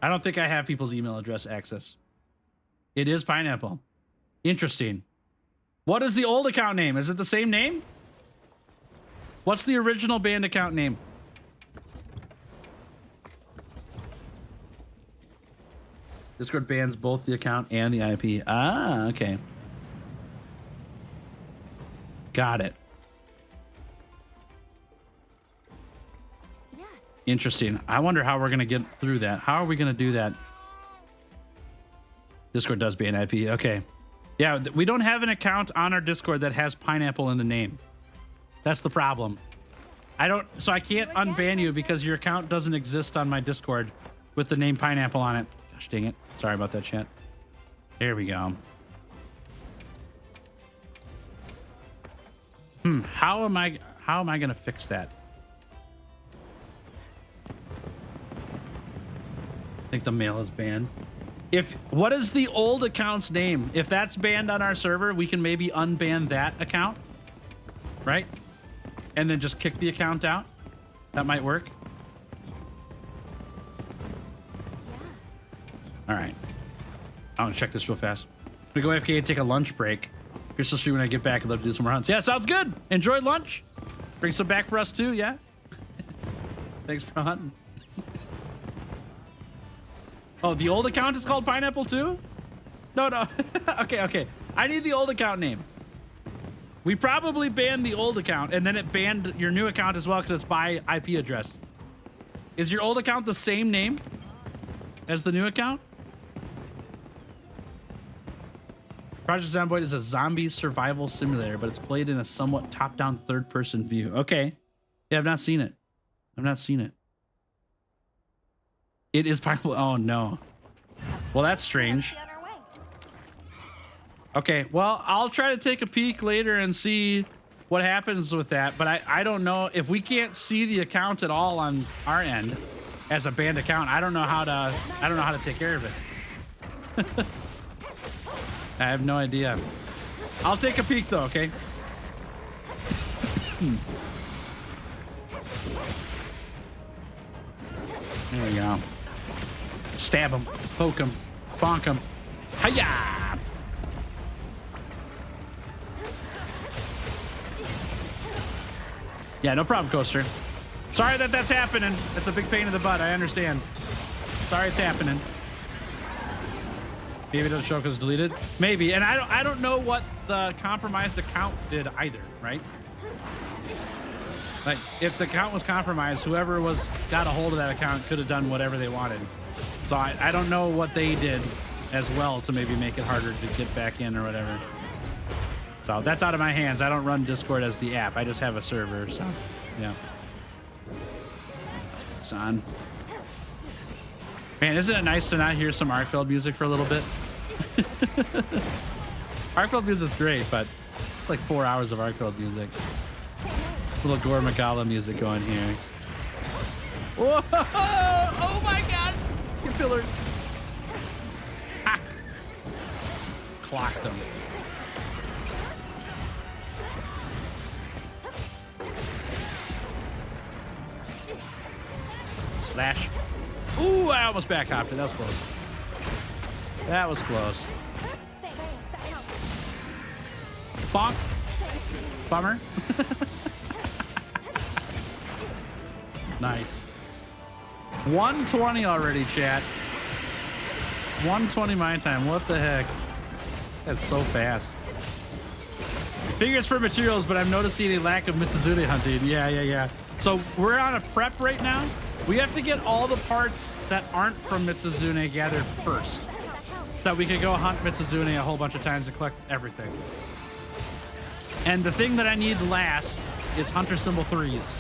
I don't think I have people's email address access. It is Pineapple. Interesting. What is the old account name? Is it the same name? What's the original band account name? Discord bans both the account and the IP. Ah, okay. Got it. Yes. Interesting. I wonder how we're going to get through that. How are we going to do that? Discord does ban IP. Okay. Yeah, we don't have an account on our Discord that has Pineapple in the name. That's the problem. So I can't unban you because your account doesn't exist on my Discord with the name Pineapple on it. Gosh dang it. Sorry about that, chat. There we go. How am I going to fix that? I think the mail is banned. What is the old account's name? If that's banned on our server, we can maybe unban that account, right? And then just kick the account out. That might work. All right. I want to check this real fast. I'm gonna go AFK and take a lunch break. Crystal stream when I get back. I'd love to do some more hunts. Yeah, sounds good. Enjoy lunch. Bring some back for us too. Yeah. Thanks for hunting. Oh, the old account is called Pineapple too? No. Okay. I need the old account name. We probably banned the old account and then it banned your new account as well because it's by IP address. Is your old account the same name as the new account? Project Zomboid is a zombie survival simulator, but it's played in a somewhat top-down third-person view. Okay. Yeah, I've not seen it. It is Pineapple. Oh, no. Well, that's strange. Okay, well, I'll try to take a peek later and see what happens with that. But I don't know if we can't see the account at all on our end as a banned account. I don't know how to take care of it. I have no idea. I'll take a peek though, okay? There we go. Stab him, poke him, bonk him. Hiya! Yeah, no problem, Coaster. Sorry that's happening. That's a big pain in the butt. I understand. Sorry it's happening. Maybe it doesn't show because it's deleted. Maybe, and I don't know what the compromised account did either, right? Like, if the account was compromised, whoever got a hold of that account could have done whatever they wanted. So I don't know what they did as well to maybe make it harder to get back in or whatever. So that's out of my hands. I don't run Discord as the app. I just have a server, so yeah. It's on. Man, isn't it nice to not hear some Arkfeld music for a little bit? Arkfeld music's great, but it's like 4 hours of Arkfeld music. A little Gore Magala music going here. Whoa! Oh my god! You pillar. Ha! Clocked them. Slash. Ooh, I almost back hopped it. That was close. That was close. Bonk. Bummer. Nice. 120 already, chat. 120 my time. What the heck? That's so fast. Figure it's for materials, but I'm noticing a lack of Mizutsune hunting. Yeah. So we're on a prep right now. We have to get all the parts that aren't from Mizutsune gathered first, so that we can go hunt Mizutsune a whole bunch of times and collect everything. And the thing that I need last is Hunter Symbol 3s.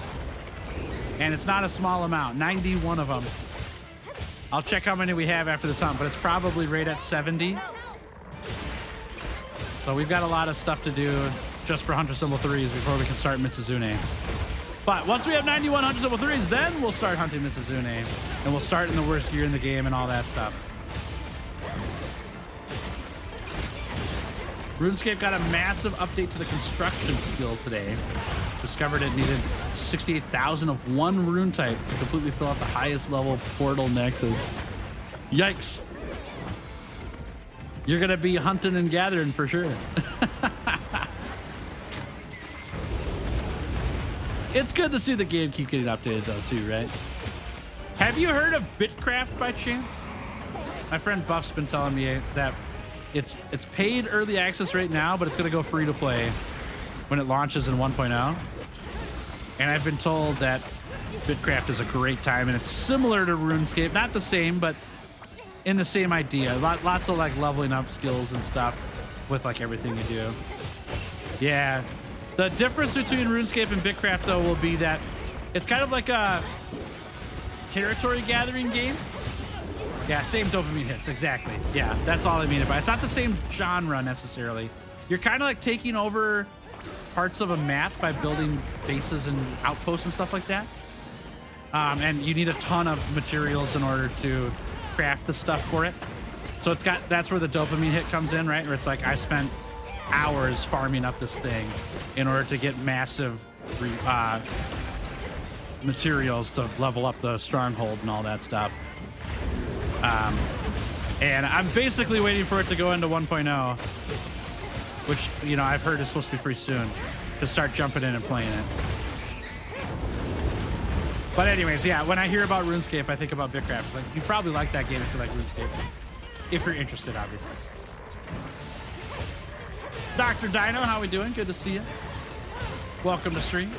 And it's not a small amount, 91 of them. I'll check how many we have after this hunt, but it's probably right at 70. So we've got a lot of stuff to do just for Hunter Symbol 3s before we can start Mizutsune. But once we have 91 Hunter Symbol 3s, then we'll start hunting Mizutsune. And we'll start in the worst gear in the game and all that stuff. RuneScape got a massive update to the construction skill today. Discovered it needed 68,000 of one rune type to completely fill out the highest level portal nexus. Yikes. You're going to be hunting and gathering for sure. It's good to see the game keep getting updated though too, right? Have you heard of Bitcraft by chance? My friend Buff's been telling me that it's paid early access right now, but it's going to go free to play when it launches in 1.0. And I've been told that Bitcraft is a great time, and it's similar to RuneScape, not the same, but in the same idea. Lots of like leveling up skills and stuff with like everything you do. Yeah. The difference between RuneScape and Bitcraft though will be that it's kind of like a territory gathering game. Yeah, same dopamine hits, exactly. Yeah, that's all I mean by it. It's not the same genre necessarily. You're kind of like taking over parts of a map by building bases and outposts and stuff like that. And you need a ton of materials in order to craft the stuff for it. So that's where the dopamine hit comes in, right? Where it's like I spent hours farming up this thing in order to get massive materials to level up the stronghold and all that stuff. And I'm basically waiting for it to go into 1.0, which, you know, I've heard is supposed to be pretty soon, to start jumping in and playing it. But anyways, yeah, when I hear about RuneScape, I think about Bitcraft. It's like, you probably like that game if you like RuneScape. If you're interested, obviously. Dr. Dino, how we doing? Good to see you. Welcome to stream.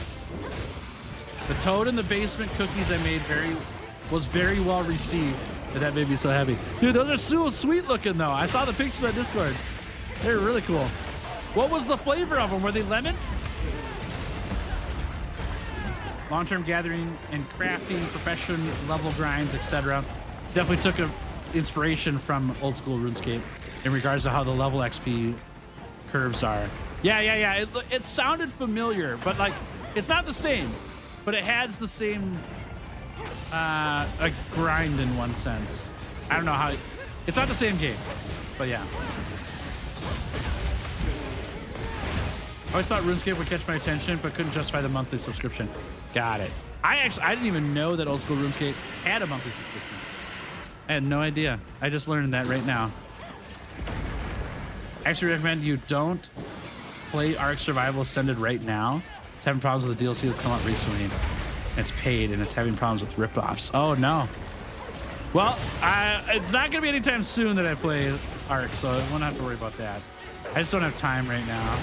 The toad in the basement cookies I made was very well received. And that made me so happy. Dude, those are so sweet looking though. I saw the pictures on Discord. They're really cool. What was the flavor of them? Were they lemon? Long-term gathering and crafting, profession, level grinds, etc. Definitely took inspiration from old school RuneScape in regards to how the level XP curves are. Yeah. It sounded familiar, but like it's not the same. But it has the same a grind in one sense. I don't know how it's not the same game, but yeah. I always thought RuneScape would catch my attention, but couldn't justify the monthly subscription. Got it. I didn't even know that old school RuneScape had a monthly subscription. I had no idea. I just learned that right now. I actually recommend you don't play Ark Survival Ascended right now. It's having problems with the DLC that's come out recently. It's paid and it's having problems with ripoffs. Oh no. Well, it's not gonna be anytime soon that I play Ark, so I won't have to worry about that. I just don't have time right now.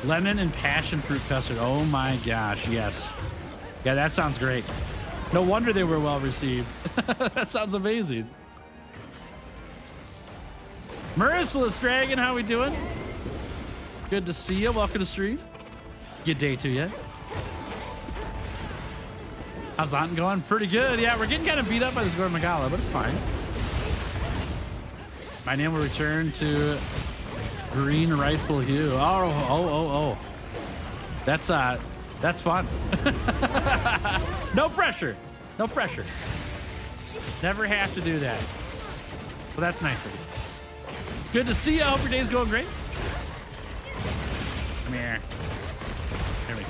Lemon and passion fruit custard. Oh my gosh, yes. Yeah, that sounds great. No wonder they were well received. That sounds amazing. Merciless Dragon, how we doing? Good to see you. Welcome to stream. Good day to you. How's Lawton going? Pretty good. Yeah, we're getting kind of beat up by this Gordon Magala, but it's fine. My name will return to Green Rifle Hue. Oh. That's fun. No pressure. No pressure. Never have to do that. Well, that's nice of you. Good to see you. I hope your day's going great. Come here. There we go.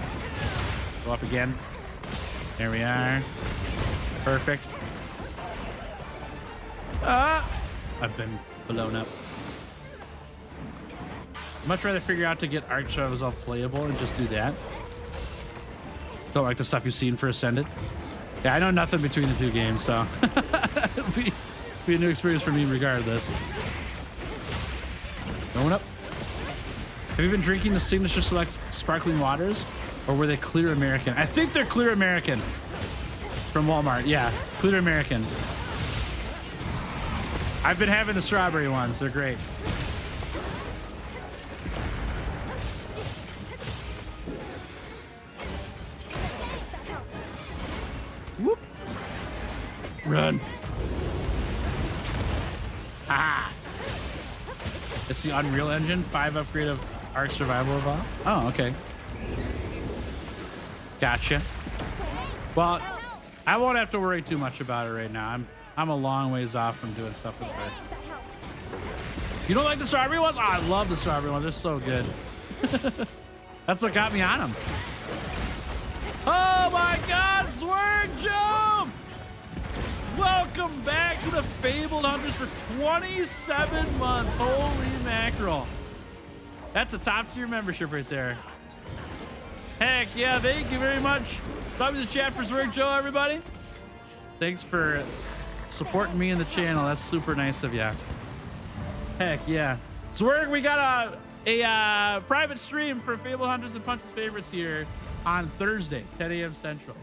Go up again. There we are. Perfect. I've been blown up. Much rather figure out to get Ark Survival playable and just do that. Don't like the stuff you've seen for Ascended. Yeah, I know nothing between the two games, so it'll be a new experience for me regardless. Going up. Have you been drinking the Signature Select sparkling waters, or were they Clear American? I think they're Clear American from Walmart. Yeah, Clear American. I've been having the strawberry ones. They're great. Whoop. Run. Ah. It's the Unreal Engine 5 upgrade of Ark Survival Evolved. Oh, okay. Gotcha. Well, I won't have to worry too much about it right now. I'm a long ways off from doing stuff with You don't like the strawberry ones? Oh, I love the strawberry ones. They're so good. That's what got me on them. Oh my God, Swerve Jump! Welcome back to the Fabled Hunters for 27 months. Holy mackerel. That's a top tier membership right there. Heck yeah, thank you very much. Love to the chat for Zwerg Joe, everybody. Thanks for supporting me in the channel. That's super nice of you. Heck yeah. Zwerg, we got a private stream for Fable Hunters and Punches Favorites here on Thursday, 10 a.m. Central.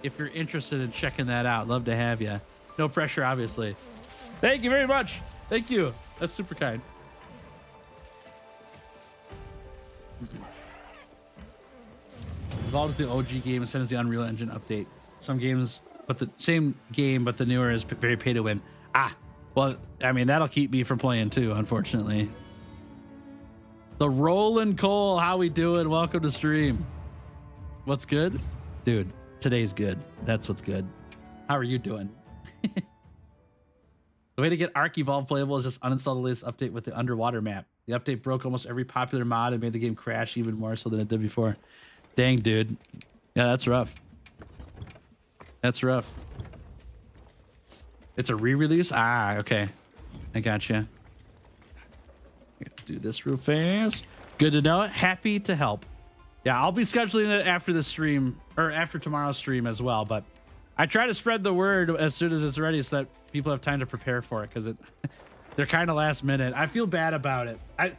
If you're interested in checking that out, love to have you. No pressure, obviously. Thank you very much. Thank you. That's super kind. Evolved is the OG game and sent us the Unreal Engine update. Some games, but the same game, but the newer is very pay to win. Ah, well, I mean, that'll keep me from playing too, unfortunately. The Roland Cole, how we doing? Welcome to stream. What's good? Dude, today's good. That's what's good. How are you doing? The way to get Arc Evolve playable is just uninstall the latest update with the underwater map. The update broke almost every popular mod and made the game crash even more so than it did before. Dang, dude. Yeah, that's rough. That's rough. It's a re-release? Ah, okay. I gotcha. I got to do this real fast. Good to know. Happy to help. Yeah, I'll be scheduling it after the stream, or after tomorrow's stream as well, but I try to spread the word as soon as it's ready so that people have time to prepare for it, because they're kind of last minute. I feel bad about it. I'm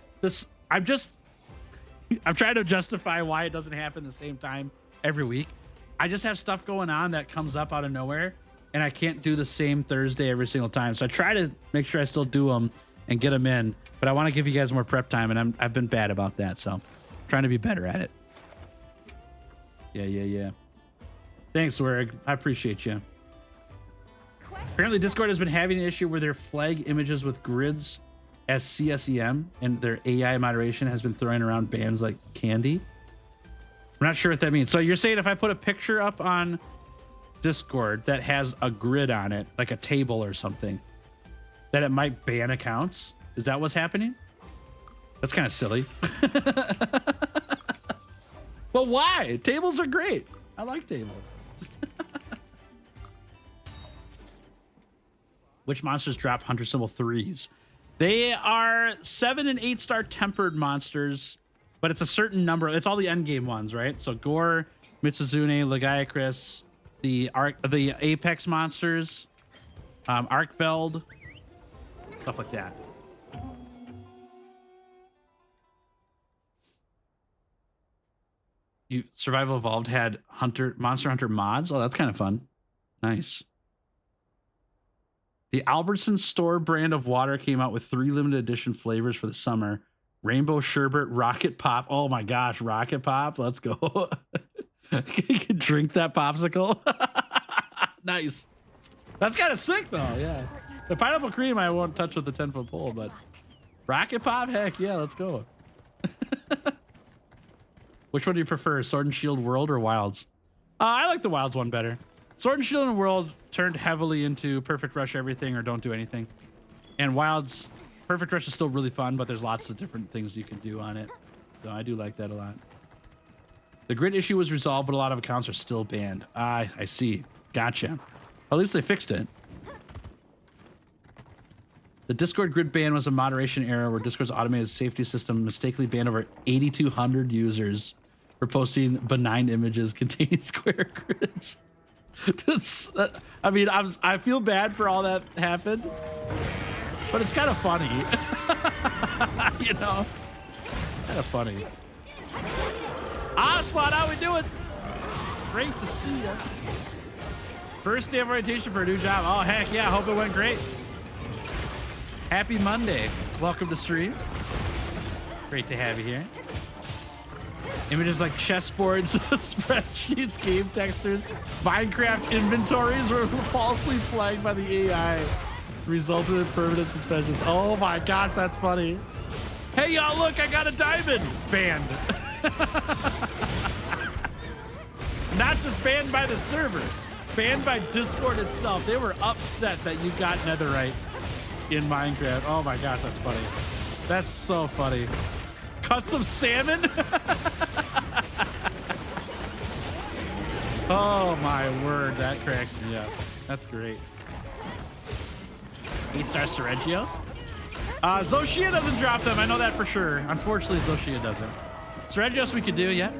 trying to justify why it doesn't happen the same time every week. I just have stuff going on that comes up out of nowhere, and I can't do the same Thursday every single time. So I try to make sure I still do them and get them in, but I want to give you guys more prep time, and I've been bad about that, so I'm trying to be better at it. Yeah. Thanks, Werg. I appreciate you. Apparently, Discord has been having an issue where their flag images with grids as CSEM, and their AI moderation has been throwing around bans like candy. I'm not sure what that means. So you're saying if I put a picture up on Discord that has a grid on it, like a table or something, that it might ban accounts? Is that what's happening? That's kind of silly. But why? Tables are great. I like tables. Which monsters drop Hunter Symbol 3s? They are 7 and 8 star tempered monsters, but it's a certain number. It's all the end game ones, right? So Gore, Mizutsune, Legiacris, the Apex monsters, Arkfeld, stuff like that. Survival Evolved had Monster Hunter mods. Oh, that's kind of fun. Nice. The Albertson store brand of water came out with 3 limited edition flavors for the summer. Rainbow Sherbet, Rocket Pop. Oh my gosh, Rocket Pop. Let's go. You can drink that popsicle. Nice. That's kind of sick though, yeah. The pineapple cream I won't touch with the 10-foot pole, but Rocket Pop, heck yeah, let's go. Which one do you prefer, Sword and Shield World or Wilds? I like the Wilds one better. Sword and Shield and World turned heavily into Perfect Rush everything or don't do anything. And Wilds, Perfect Rush is still really fun, but there's lots of different things you can do on it. So I do like that a lot. The grid issue was resolved, but a lot of accounts are still banned. I see. Gotcha. At least they fixed it. The Discord grid ban was a moderation error where Discord's automated safety system mistakenly banned over 8,200 users for posting benign images containing square grids. I mean, I feel bad for all that happened, but it's kind of funny. You know, kind of funny. Slot, how we doing? Great to see you. First day of orientation for a new job. Oh, heck yeah. Hope it went great. Happy Monday. Welcome to stream. Great to have you here. Images like chessboards, spreadsheets, game textures, Minecraft inventories were falsely flagged by the AI, resulted in permanent suspensions. Oh my gosh, that's funny. Hey y'all, look, I got a diamond. Banned. Not just banned by the server, banned by Discord itself. They were upset that you got netherite. in Minecraft. Oh my gosh, that's funny. That's so funny. Cut some salmon? Oh my word, that cracks me up. That's great. 8-star Seregios? Zoshia doesn't drop them. I know that for sure. Unfortunately, Zoshia doesn't. Seregios we could do, yeah.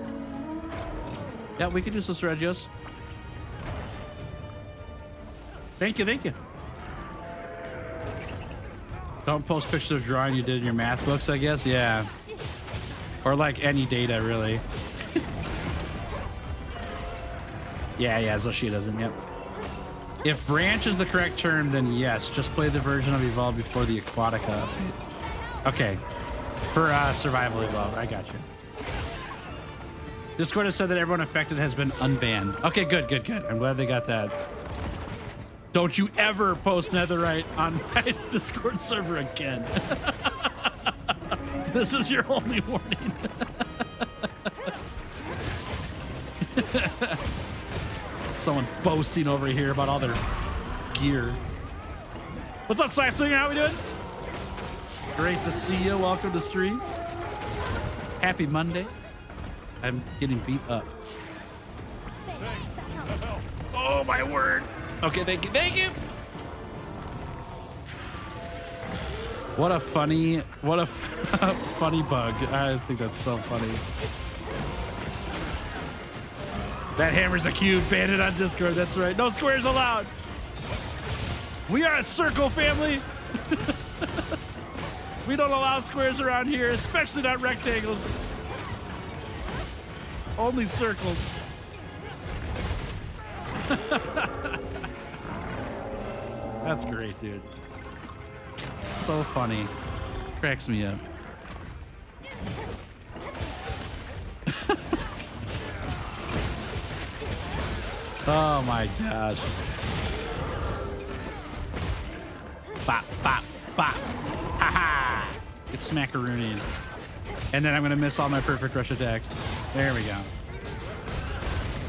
Yeah, we could do some Seregios. Thank you, thank you. Don't post pictures of drawing you did in your math books, I guess. Yeah. Or like any data, really. Yeah, Zoshia doesn't, yep. If branch is the correct term, then yes, just play the version of Evolve before the Aquatica update. Okay. For Survival Evolve, I got you. Discord has said that everyone affected has been unbanned. Okay, good. I'm glad they got that. Don't you ever post Netherite on my Discord server again. This is your only warning. Someone boasting over here about all their gear. What's up, Slash Swinger? How we doing? Great to see you. Welcome to stream. Happy Monday. I'm getting beat up. Oh my word. Okay, thank you. What a funny funny bug. I think that's so funny. That hammer's a cube. Ban it on Discord. That's right. No squares allowed. We are a circle family. We don't allow squares around here, especially not rectangles. Only circles. That's great, dude. So funny. Cracks me up. Oh my gosh. Bop, bop, bop. Ha ha. It's smackaroonied. And then I'm going to miss all my perfect rush attacks. There we go.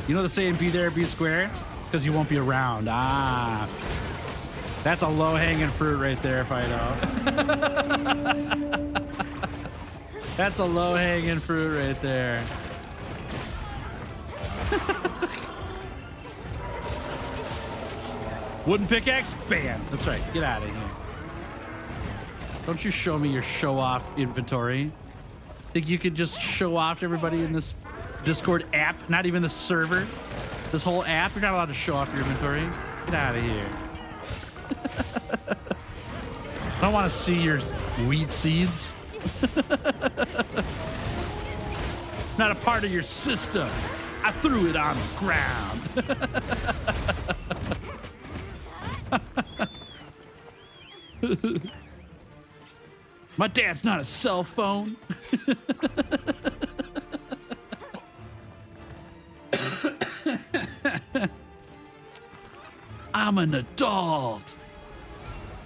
You know the saying, be there, be square? It's because you won't be around. Ah. That's a low-hanging fruit right there, if I know. That's a low-hanging fruit right there. Wooden pickaxe? Bam. That's right. Get out of here. Don't you show me your show-off inventory. Think you could just show off to everybody in this Discord app? Not even the server. This whole app? You're not allowed to show off your inventory. Get out of here. I don't want to see your wheat seeds. Not a part of your system. I threw it on the ground. My dad's not a cell phone. I'm an adult.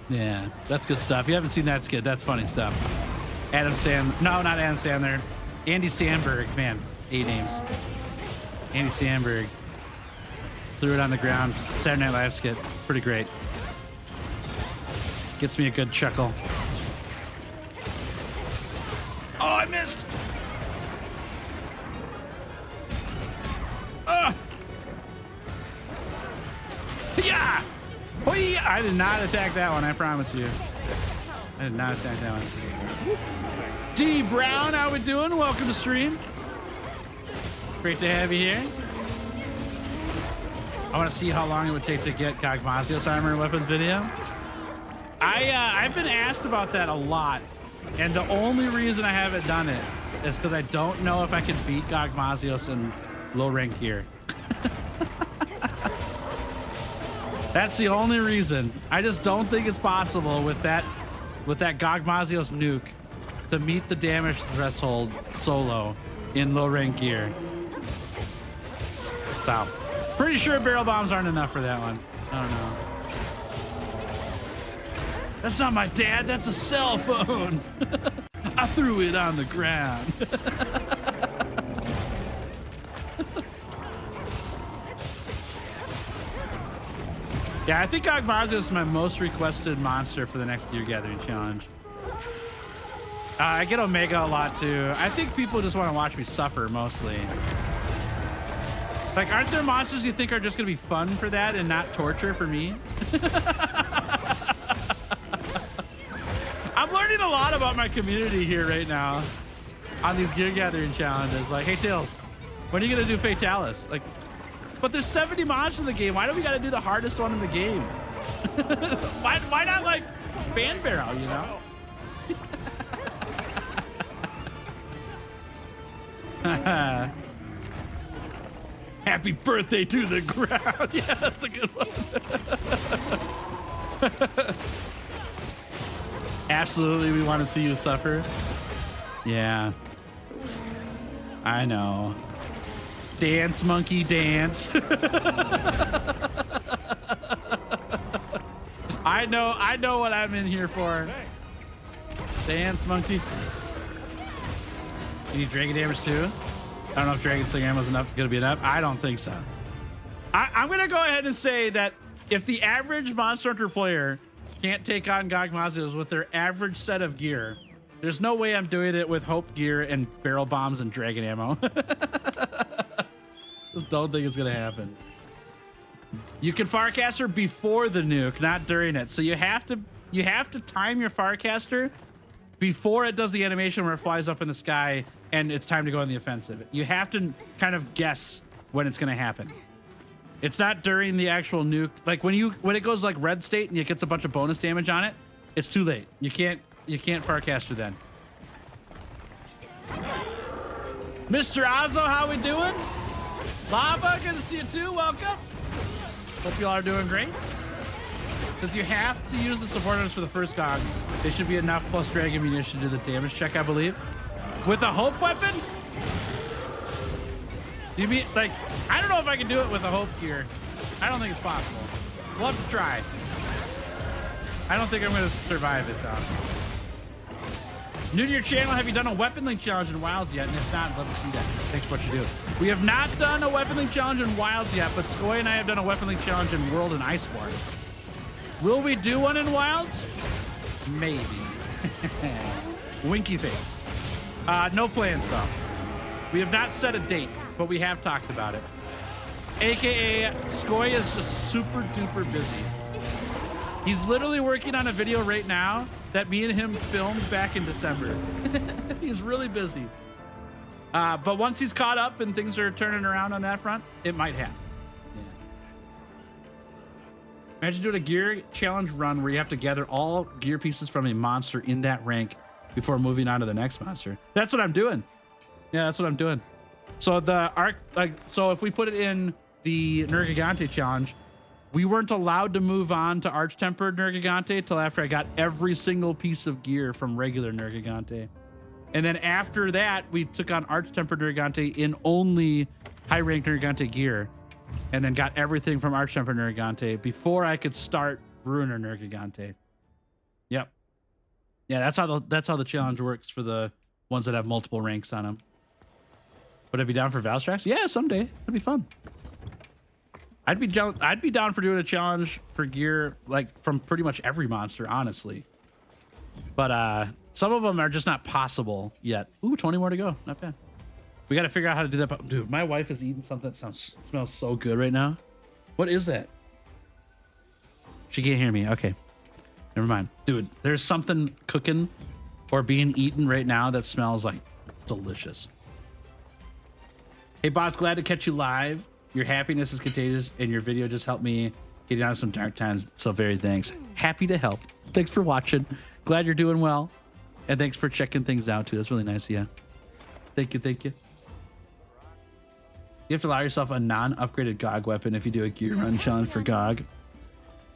Yeah, that's good stuff. If you haven't seen that skit, that's funny stuff. No, not Adam Sandler. Andy Samberg, man, 8 names. Andy Samberg threw it on the ground. Saturday Night Live skit, pretty great. Gets me a good chuckle. Oh, I missed. Yeah. Oh, yeah. I did not attack that one. I promise you. I did not attack that one. D Brown, how we doing? Welcome to stream. Great to have you here. I want to see how long it would take to get Gogmazios armor and weapons video. I've been asked about that a lot, and the only reason I haven't done it is because I don't know if I can beat Gogmazios in low rank gear. That's the only reason. I just don't think it's possible with that Gogmazios nuke to meet the damage threshold solo in low rank gear. So, pretty sure barrel bombs aren't enough for that one. I don't know. That's not my dad, that's a cell phone. I threw it on the ground. Yeah, I think Gogmazu is my most requested monster for the next Gear Gathering challenge. I get Omega a lot too. I think people just want to watch me suffer mostly. Like, aren't there monsters you think are just going to be fun for that and not torture for me? I'm learning a lot about my community here right now on these Gear Gathering challenges. Like, hey, Tails, when are you going to do Fatalis? Like, but there's 70 monsters in the game. Why do we got to do the hardest one in the game? why not, like, Fan Barrel, you know? Happy birthday to the ground. Yeah, that's a good one. Absolutely, we want to see you suffer. Yeah. I know. Dance, monkey, dance. I know what I'm in here for. Dance, monkey. You need dragon damage too? I don't know if Dragon Sling ammo is gonna be enough. I don't think so. I'm gonna go ahead and say that if the average Monster Hunter player can't take on Gogmazos with their average set of gear, there's no way I'm doing it with Hope gear and barrel bombs and dragon ammo. Just don't think it's gonna happen. You can Farcaster before the nuke, not during it. So you have to time your Farcaster before it does the animation where it flies up in the sky and it's time to go on the offensive. You have to kind of guess when it's gonna happen. It's not during the actual nuke. Like when it goes like red state and it gets a bunch of bonus damage on it, it's too late. You can't Farcaster then. Mr. Azo, how we doing? Lava, good to see you too. Welcome. Hope you all are doing great. Since you have to use the support items for the first Gog, they should be enough plus dragon munition to do the damage check, I believe. With a Hope weapon? You mean, like, I don't know if I can do it with a Hope gear. I don't think it's possible. We'll have to try. I don't think I'm going to survive it, though. New to your channel, have you done a Weapon Link challenge in Wilds yet? And if not, let me see that. Thanks for what you do. We have not done a Weapon Link challenge in Wilds yet, but Skoy and I have done a Weapon Link challenge in World and Iceborne. Will we do one in Wilds? Maybe. Winky face. No plans, though. We have not set a date, but we have talked about it. AKA, Skoy is just super duper busy. He's literally working on a video right now that me and him filmed back in December. He's really busy. But once he's caught up and things are turning around on that front, it might happen. Yeah. Imagine doing a gear challenge run where you have to gather all gear pieces from a monster in that rank before moving on to the next monster. That's what I'm doing. Yeah, that's what I'm doing. So the arc, so if we put it in the Nergigante challenge, we weren't allowed to move on to Arch-Tempered Nergigante till after I got every single piece of gear from regular Nergigante. And then after that, we took on Arch-Tempered Nergigante in only high-ranked Nergigante gear, and then got everything from Arch-Tempered Nergigante before I could start Ruiner Nergigante. Yep. Yeah, that's how the challenge works for the ones that have multiple ranks on them. Would I be down for Valstrax? Yeah, someday. That'd be fun. I'd be down for doing a challenge for gear like from pretty much every monster, honestly. But some of them are just not possible yet. Ooh, 20 more to go. Not bad. We got to figure out how to do that. But dude, my wife is eating something that smells so good right now. What is that? She can't hear me. Okay. Never mind. Dude, there's something cooking or being eaten right now that smells like delicious. Hey, boss, glad to catch you live. Your happiness is contagious, and your video just helped me get out of some dark times. So very thanks. Happy to help. Thanks for watching. Glad you're doing well. And thanks for checking things out, too. That's really nice of you. Thank you, thank you. You have to allow yourself a non-upgraded GOG weapon if you do a gear run challenge for GOG.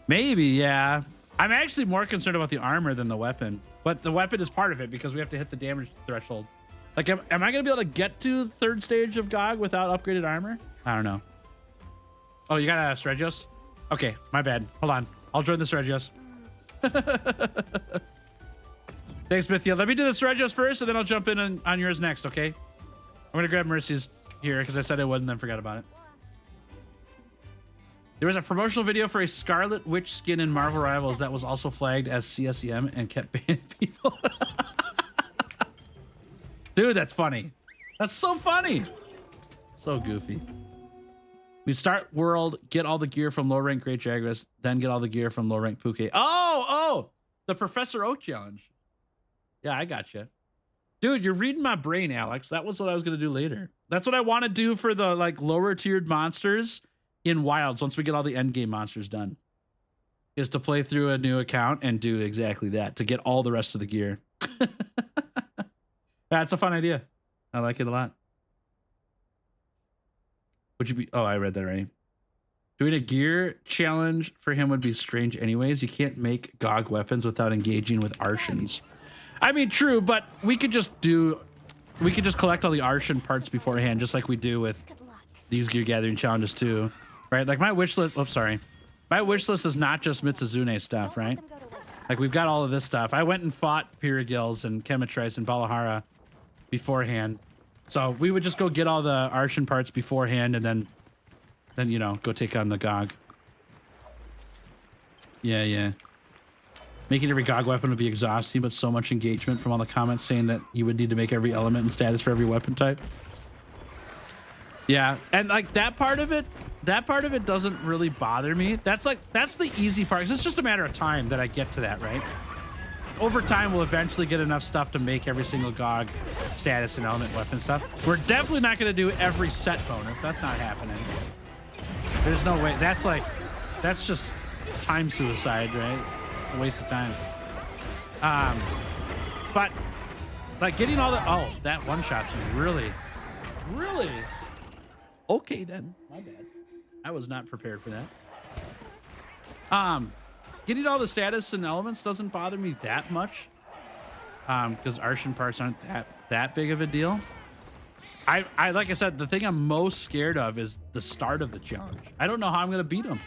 Maybe, yeah. I'm actually more concerned about the armor than the weapon. But the weapon is part of it because we have to hit the damage threshold. Like, am I going to be able to get to the third stage of GOG without upgraded armor? I don't know. Oh, you got a Sregios? Okay, my bad. Hold on. I'll join the Sregios. Thanks, Bithia. Let me do the Sregios first, and then I'll jump in on yours next, okay? I'm going to grab Mercy's here because I said I would and then forgot about it. There was a promotional video for a Scarlet Witch skin in Marvel Rivals that was also flagged as CSEM and kept banning people. Dude, that's funny. That's so funny. So goofy. We start world, get all the gear from low rank Great Jagras, then get all the gear from low rank Puke. Oh, the Professor Oak challenge. Yeah, I got you. Dude, you're reading my brain, Alex. That was what I was going to do later. That's what I want to do for the like lower tiered monsters in Wilds once we get all the end game monsters done. Is to play through a new account and do exactly that to get all the rest of the gear. That's a fun idea. I like it a lot. Would you be... Oh, I read that already. Doing a gear challenge for him would be strange anyways. You can't make GOG weapons without engaging with Arshans. I mean, true, but we could just collect all the Arshan parts beforehand, just like we do with these gear gathering challenges too. Right? Like my wish list... Oops, sorry. My wish list is not just Mizutsune stuff, right? Like we've got all of this stuff. I went and fought Piragils and Chemitrice and Balahara beforehand. So we would just go get all the Arshan parts beforehand and then you know, go take on the GOG. Yeah. Making every GOG weapon would be exhausting, but so much engagement from all the comments saying that you would need to make every element and status for every weapon type. Yeah, and like that part of it doesn't really bother me. That's the easy part, because it's just a matter of time that I get to that, right? Over time, we'll eventually get enough stuff to make every single GOG status and element weapon stuff. We're definitely not going to do every set bonus. That's not happening. There's no way. That's just time suicide, right? A waste of time. But like getting all the... Oh, that one shot's me. Really? Okay, then. My bad. I was not prepared for that. Getting all the status and elements doesn't bother me that much, because Arshan parts aren't that big of a deal. I like I said, the thing I'm most scared of is the start of the challenge. I don't know how I'm gonna beat him.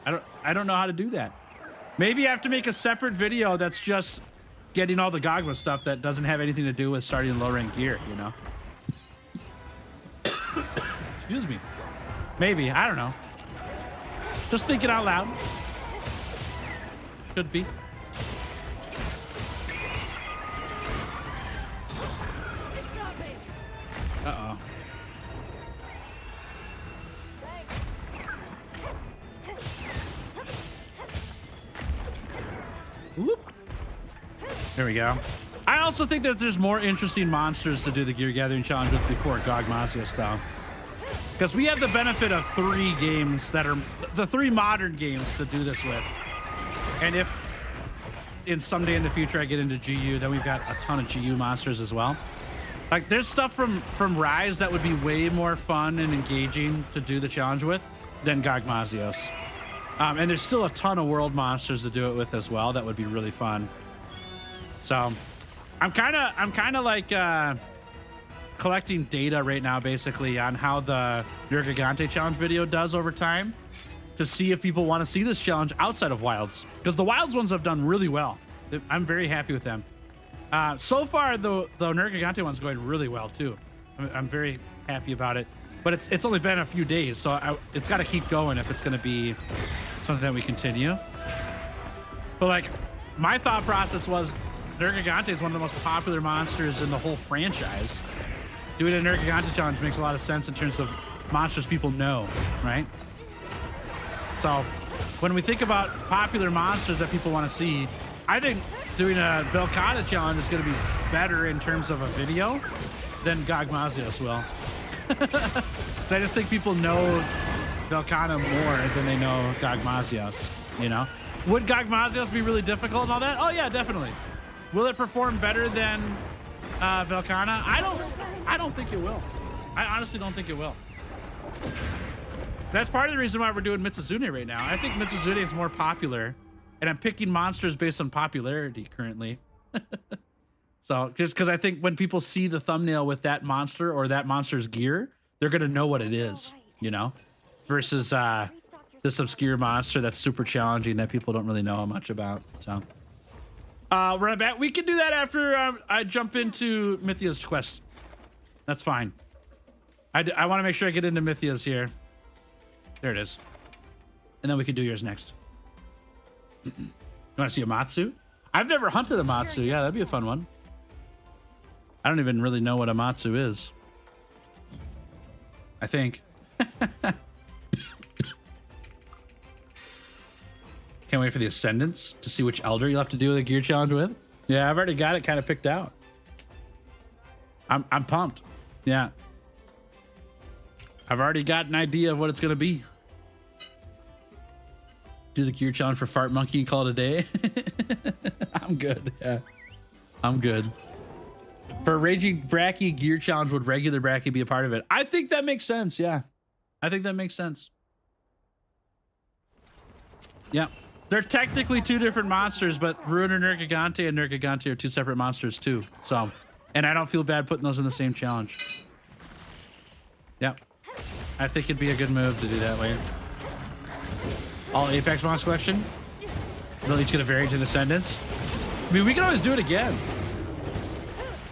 I don't know how to do that. Maybe I have to make a separate video that's just getting all the Gogma stuff that doesn't have anything to do with starting low rank gear, you know? Excuse me. Maybe, I don't know. Just thinking out loud. Could be. Uh-oh. Whoop. There we go. I also think that there's more interesting monsters to do the gear gathering challenge with before Gogmasius, though. Because we have the benefit of 3 games that are the 3 modern games to do this with. And if someday in the future I get into GU, then we've got a ton of GU monsters as well. Like there's stuff from Rise that would be way more fun and engaging to do the challenge with than Gogmasios. And there's still a ton of world monsters to do it with as well. That would be really fun. So I'm kind of like collecting data right now, basically, on how the Nergigante challenge video does over time, to see if people want to see this challenge outside of Wilds, because the Wilds ones have done really well. I'm very happy with them. So far, the Nergigante one's going really well too. I'm very happy about it. But it's only been a few days, so it's got to keep going if it's going to be something that we continue. But like, my thought process was Nergigante is one of the most popular monsters in the whole franchise. Doing a Nergigante challenge makes a lot of sense in terms of monsters people know, right? So when we think about popular monsters that people want to see, I think doing a Velkhana challenge is going to be better in terms of a video than Gogmasios will. So I just think people know Velkhana more than they know Gogmasios, you know? Would Gogmasios be really difficult and all that? Oh yeah, definitely. Will it perform better than Velkhana? I don't think it will. I honestly don't think it will. That's part of the reason why we're doing Mizutsune right now. I think Mizutsune is more popular, and I'm picking monsters based on popularity currently. So just because I think when people see the thumbnail with that monster or that monster's gear, they're gonna know what it is, you know, versus this obscure monster that's super challenging that people don't really know much about. So run it back. We can do that after I jump into Mythia's quest. That's fine. I want to make sure I get into Mythia's here. There it is. and then we can do yours next. You want to see a Matsu? I've never hunted a Matsu. Yeah, that'd be a fun one. I don't even really know what a Matsu is. I think. Can't wait for the Ascendants to see which Elder you'll have to do the gear challenge with. Yeah, I've already got it kind of picked out. I'm pumped. Yeah. I've already got an idea of what it's going to be. Do the gear challenge for Fart Monkey and call it a day. I'm good. Yeah. I'm good. For a Raging Bracky gear challenge, would regular Bracky be a part of it? I think that makes sense. Yeah. I think that makes sense. Yeah. They're technically two different monsters, but Ruiner Nergigante and Nergigante are two separate monsters too. So, and I don't feel bad putting those in the same challenge. Yeah. I think it'd be a good move to do that way. All Apex Monster Collection. They'll each get a variant in Ascendants. I mean, we can always do it again.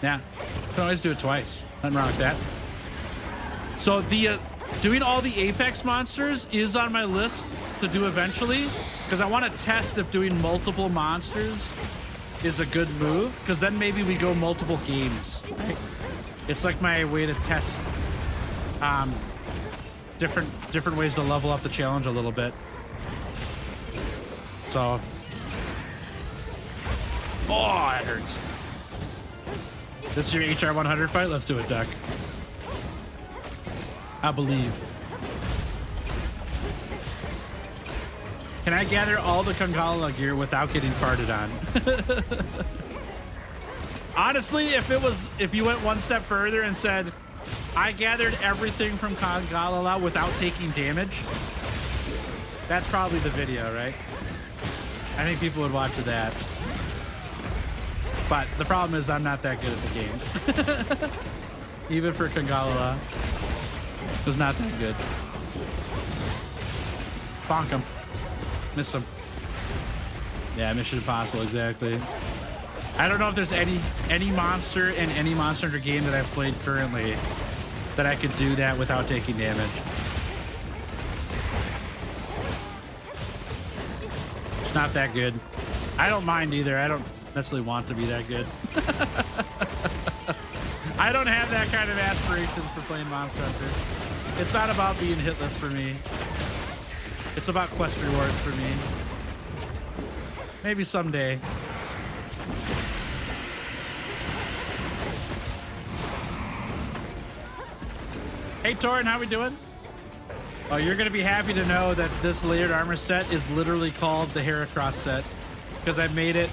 Yeah. We can always do it twice. Nothing wrong with that. So the doing all the Apex monsters is on my list to do eventually, because I want to test if doing multiple monsters is a good move, because then maybe we go multiple games. Right? It's like my way to test different ways to level up the challenge a little bit. So, oh, that hurts. This is your HR 100 fight? Let's do it, Duck. I believe. Can I gather all the Kongala gear without getting farted on? Honestly, if you went one step further and said, I gathered everything from Kongala without taking damage, that's probably the video, right? I think people would watch that. But the problem is I'm not that good at the game. Even for Kongala, it was not that good. Bonk him. Miss him. Yeah, Mission Impossible, exactly. I don't know if there's any monster in any Monster Hunter game that I've played currently that I could do that without taking damage. It's not that good. I don't mind either. I don't necessarily want to be that good. I don't have that kind of aspirations for playing Monster Hunter. It's not about being hitless for me. It's about quest rewards for me. Maybe someday. Hey Torin, how we doing? Oh, you're gonna be happy to know that this layered armor set is literally called the Heracross set, because I made it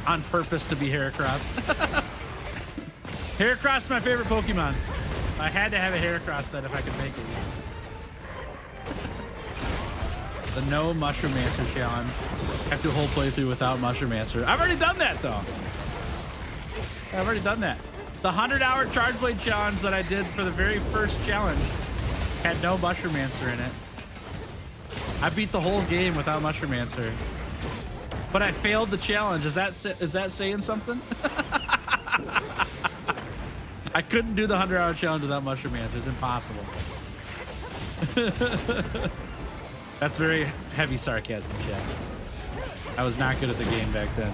on purpose to be Heracross. Heracross is my favorite Pokemon. I had to have a Heracross set if I could make it. The no Mushroom Answer challenge. I have to do a whole playthrough without Mushroom Answer. I've already done that though. I've already done that. The 100-hour Charge Blade challenge that I did for the very first challenge had no Mushroom Answer in it. I beat the whole game without Mushroom Answer. But I failed the challenge. Is that saying something? I couldn't do the 100-hour challenge without Mushroom Answer. It's impossible. That's very heavy sarcasm, chat. I was not good at the game back then.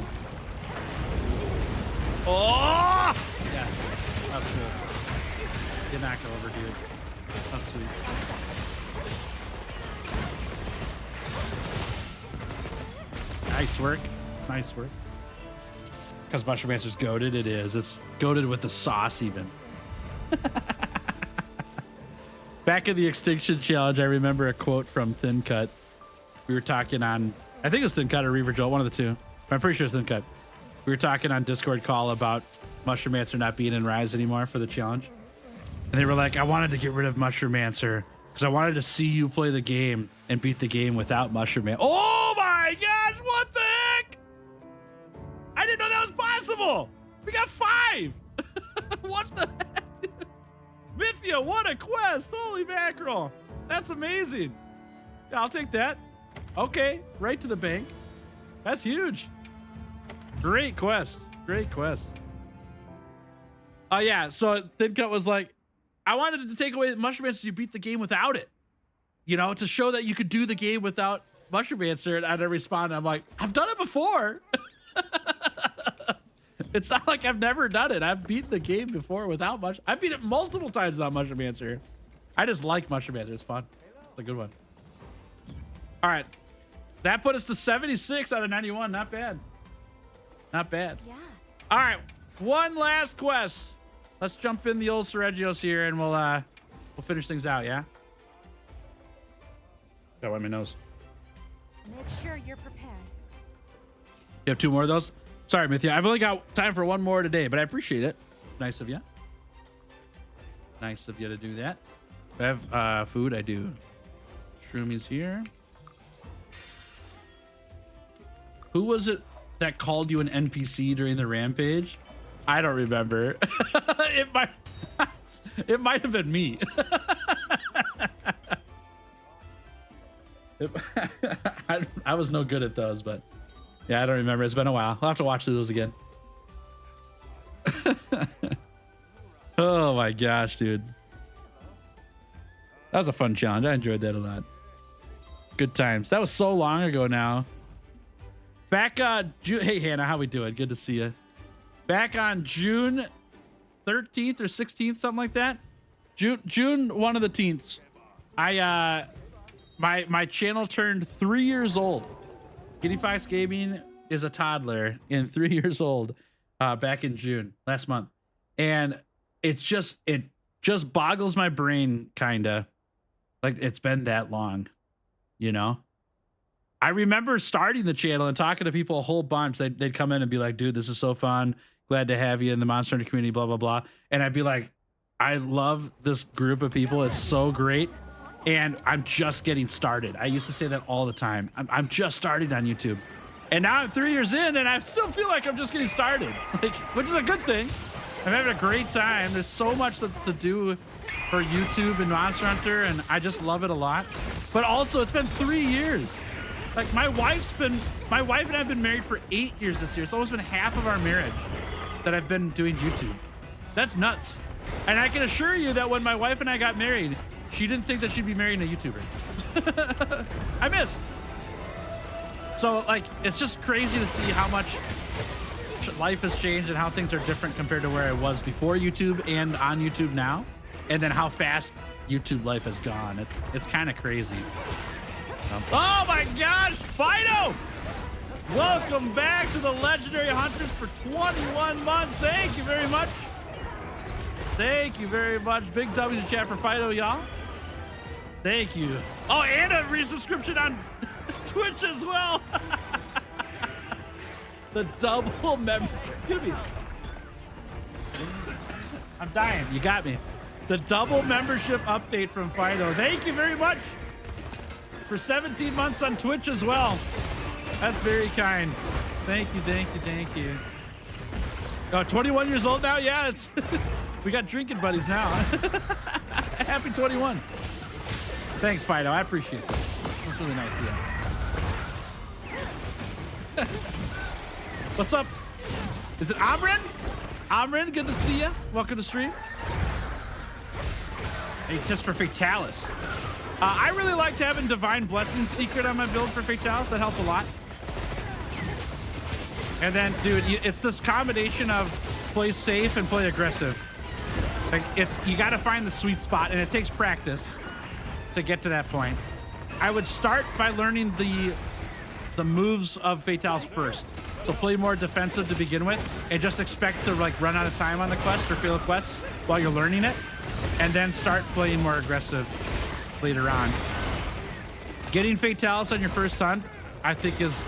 Oh! Yes. That's cool. Did not go over, dude. That's sweet. Nice work. Nice work. Because Mushroom Answer's goated, it is. It's goated with the sauce, even. Back in the Extinction Challenge, I remember a quote from Thin Cut. We were talking on, I think it was Thin Cut or Reaver Jolt, one of the two. But I'm pretty sure it's Thin Cut. We were talking on Discord call about Mushroom Answer not being in Rise anymore for the challenge. And they were like, I wanted to get rid of Mushroom Answer because I wanted to see you play the game and beat the game without Mushroom Answer. Oh my gosh, what the heck? I didn't know that was possible. We got 5. What the heck? Mythia, what a quest. Holy mackerel. That's amazing. Yeah, I'll take that. Okay, right to the bank. That's huge. Great quest. Great quest. Oh, yeah. So Thin Cut was like, I wanted to take away Mushroom Answer so you beat the game without it. you know, to show that you could do the game without Mushroom Answer. And I respond, I'm like, I've done it before. It's not like I've never done it. I've beaten the game before without Mushroom. I've beat it multiple times without Mushroom Answer. I just like Mushroom Answer. It's fun. It's a good one. All right. That put us to 76 out of 91. Not bad. Not bad. Yeah. All right. One last quest. Let's jump in the old Sergios here and we'll finish things out, yeah? Got wipe my nose. Make sure you're prepared. You have 2 more of those? Sorry, Mythia. I've only got time for 1 more today, but I appreciate it. Nice of you. Nice of you to do that. I have food. I do. Shroomies here. Who was it that called you an NPC during the rampage? I don't remember. It might have been me. I was no good at those, but yeah, I don't remember. It's been a while. I'll have to watch those again. Oh my gosh, dude. That was a fun challenge. I enjoyed that a lot. Good times. That was so long ago now. Back hey Hannah, how we doing? Good to see you. Back on June 13th or 16th, something like that. June one of the teenths. My channel turned 3 years old. Giddy Fox Gaming is a toddler and 3 years old back in June last month. And it just boggles my brain, kinda. Like it's been that long, you know? I remember starting the channel and talking to people a whole bunch. They'd come in and be like, dude, this is so fun. Glad to have you in the Monster Hunter community, blah, blah, blah. And I'd be like, I love this group of people. It's so great. And I'm just getting started. I used to say that all the time. I'm just starting on YouTube. And now I'm 3 years in and I still feel like I'm just getting started, like, which is a good thing. I'm having a great time. There's so much to do for YouTube and Monster Hunter, and I just love it a lot. But also, it's been 3 years. Like my wife and I have been married for 8 years this year. It's almost been half of our marriage that I've been doing YouTube. That's nuts. And I can assure you that when my wife and I got married, she didn't think that she'd be marrying a YouTuber. I missed. So like, it's just crazy to see how much life has changed and how things are different compared to where I was before YouTube and on YouTube now. And then how fast YouTube life has gone. It's kind of crazy. Oh my gosh, Fido! Welcome back to the Legendary Hunters for 21 months. Thank you very much. Thank you very much. Big W to chat for Fido, y'all. Thank you. Oh, and a resubscription on Twitch as well. The double member. I'm dying. You got me. The double membership update from Fido. Thank you very much. For 17 months on Twitch as well. That's very kind. Thank you, thank you, thank you. Oh, 21 years old now? Yeah, it's we got drinking buddies now. Happy 21. Thanks, Fido. I appreciate it. That's really nice, yeah. What's up? Is it Amrin? Amrin, good to see you. Welcome to stream. Any tips for Fatalis? I really liked having Divine Blessing Secret on my build for Fatalis. That helped a lot. And then, dude, it's this combination of play safe and play aggressive. Like, you got to find the sweet spot, and it takes practice to get to that point. I would start by learning the moves of Fatalis first. So play more defensive to begin with, and just expect to like run out of time on the quest or fail quests while you're learning it, and then start playing more aggressive later on. Getting Fatalis on your first hunt, I think, is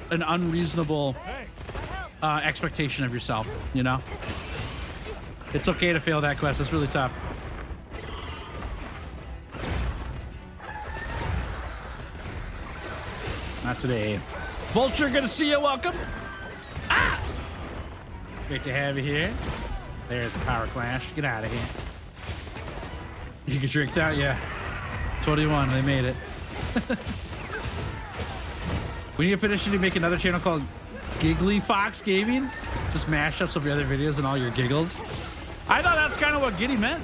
an unreasonable expectation of yourself, you know? It's okay to fail that quest. It's really tough. Not today. Vulture, good to see you. Welcome. Ah! Great to have you here. There's Power Clash. Get out of here. You get tricked out? Yeah. 21, they made it. We need a petition to make another channel called Giggly Fox Gaming. Just mashups of your other videos and all your giggles. I thought that's kind of what Giddy meant.